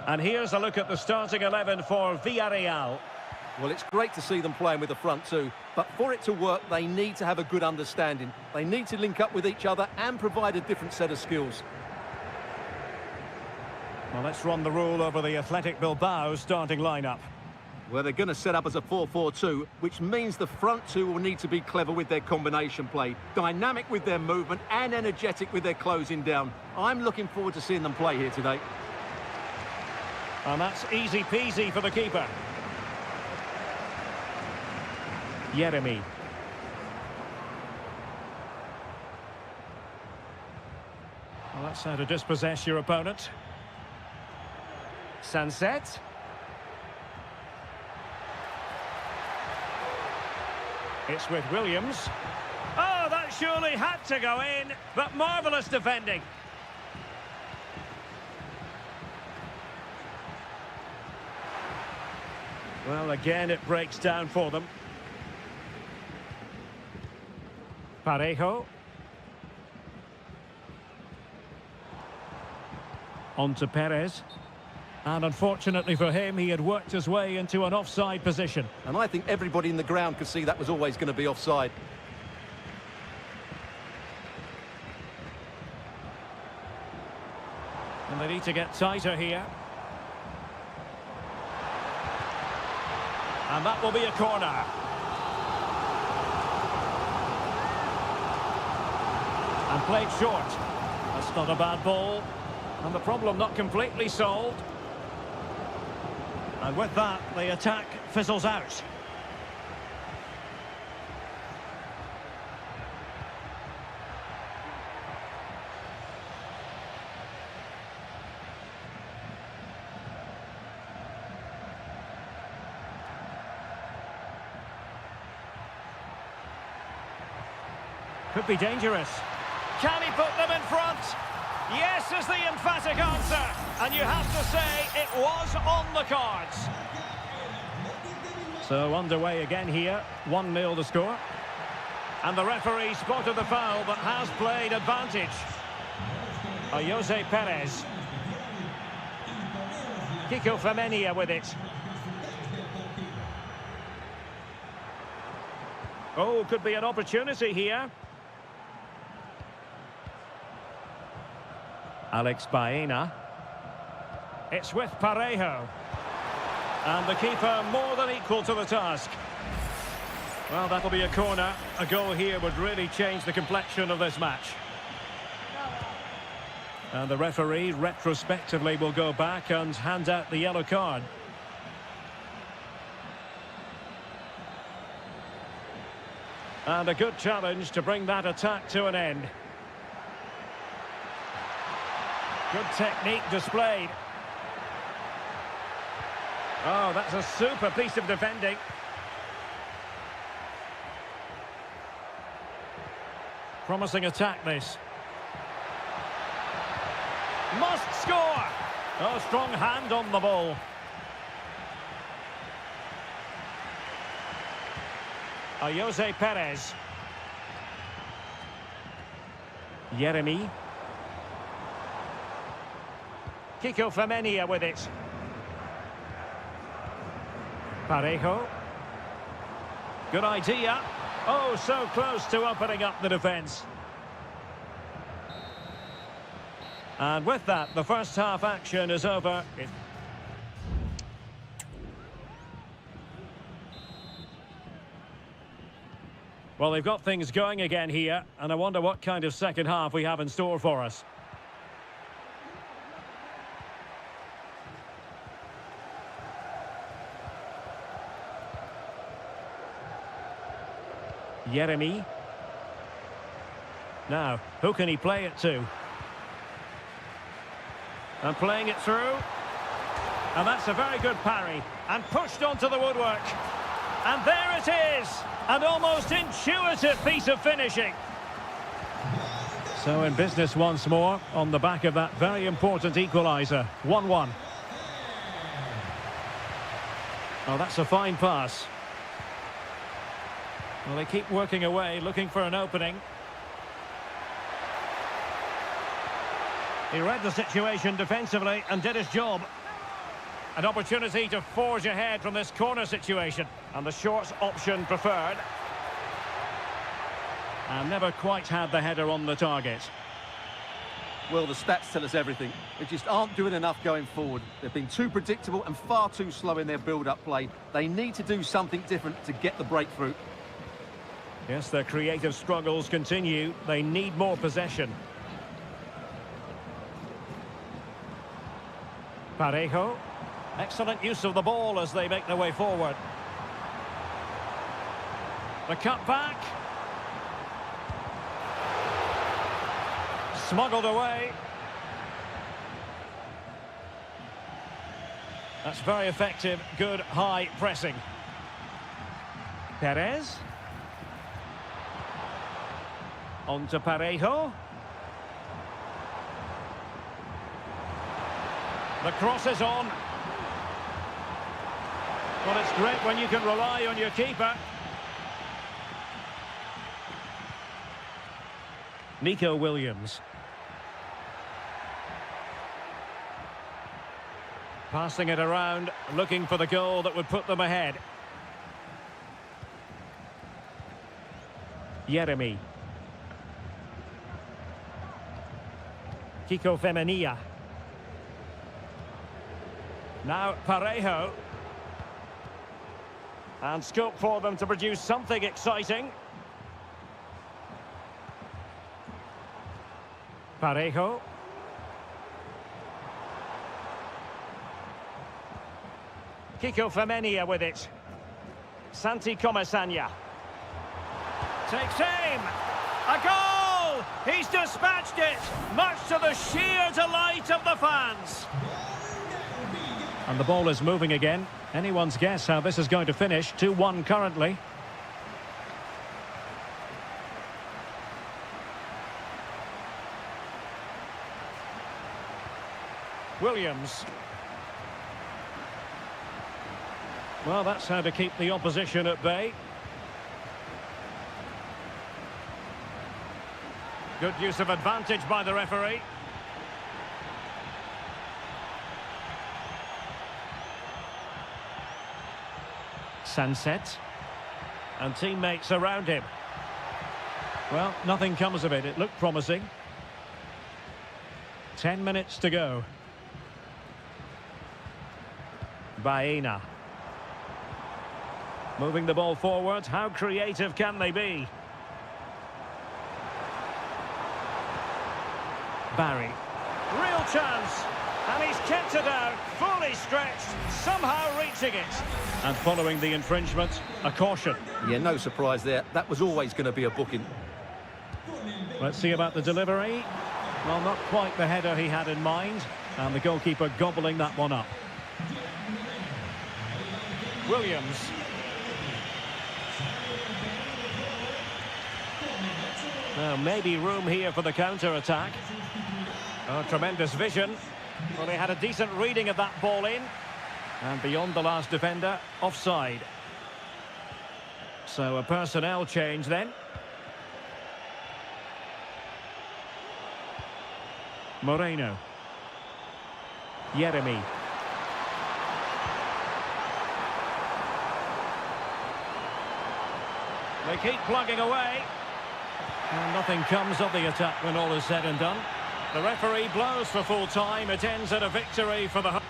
And here's a look at the starting 11 for Villarreal. Well, it's great to see them playing with the front two, but for it to work, they need to have a good understanding. They need to link up with each other and provide a different set of skills. Well, let's run the rule over the Athletic Bilbao starting lineup. Well, they're going to set up as a 4-4-2, which means the front two will need to be clever with their combination play, dynamic with their movement and energetic with their closing down. I'm looking forward to seeing them play here today. And that's easy peasy for the keeper. Jeremy. Well, that's how to dispossess your opponent. Sunset. It's with Williams. Oh, that surely had to go in, but marvellous defending. Well, again, it breaks down for them. Parejo. On to Perez. And unfortunately for him, he had worked his way into an offside position. And I think everybody in the ground could see that was always going to be offside. And they need to get tighter here. And that will be a corner. And played short. That's not a bad ball. And the problem not completely solved. And with that, the attack fizzles out. Could be dangerous. Can he put them in front? Yes is the emphatic answer. And you have to say it was on the cards. So underway again here. 1-0 the score. And the referee spotted the foul but has played advantage. Jose Perez. Kiko Femenia with it. Oh, could be an opportunity here. Alex Baena. It's with Parejo. And the keeper more than equal to the task. Well, that'll be a corner. A goal here would really change the complexion of this match. And the referee retrospectively will go back and hand out the yellow card. And a good challenge to bring that attack to an end. Good technique displayed. Oh, that's a super piece of defending. Promising attack, this. Must score! Oh, strong hand on the ball. Jose Perez. Jeremy. Kiko Femenia with it. Parejo. Good idea. Oh, so close to opening up the defence. And with that, the first half action is over. Well, they've got things going again here, and I wonder what kind of second half we have in store for us. Jeremy. Now, who can he play it to? And playing it through. And that's a very good parry. And pushed onto the woodwork. And there it is. An almost intuitive piece of finishing. So in business once more, on the back of that very important equaliser. 1-1. Oh, that's a fine pass. Well, they keep working away, looking for an opening. He read the situation defensively and did his job. An opportunity to forge ahead from this corner situation. And the short option preferred. And never quite had the header on the target. Well, the stats tell us everything. They just aren't doing enough going forward. They've been too predictable and far too slow in their build-up play. They need to do something different to get the breakthrough. Yes, their creative struggles continue. They need more possession. Parejo. Excellent use of the ball as they make their way forward. The cut back. Smuggled away. That's very effective, good high pressing. Perez. On to Parejo. The cross is on. Well, it's great when you can rely on your keeper. Nico Williams. Passing it around, looking for the goal that would put them ahead. Jeremy. Kiko Femenia. Now Parejo. And scope for them to produce something exciting. Parejo. Kiko Femenia with it. Santi Comasanya. Takes aim. A goal! He's dispatched it, much to the sheer delight of the fans. And the ball is moving again. Anyone's guess how this is going to finish. 2-1 currently. Williams. Well, that's how to keep the opposition at bay. Good use of advantage by the referee. Sunset. And teammates around him. Well, nothing comes of it. It looked promising. 10 minutes to go. Baena. Moving the ball forward. How creative can they be? Barry. Real chance. And he's kept it out. Fully stretched. Somehow reaching it. And following the infringement, a caution. Yeah, no surprise there. That was always going to be a booking. Let's see about the delivery. Well, not quite the header he had in mind. And the goalkeeper gobbling that one up. Williams. Now, maybe room here for the counter-attack. Oh, tremendous vision. Well, they had a decent reading of that ball in. And beyond the last defender, offside. So a personnel change then. Moreno. Jeremy. They keep plugging away. And nothing comes of the attack when all is said and done. The referee blows for full time. It ends at a victory for the...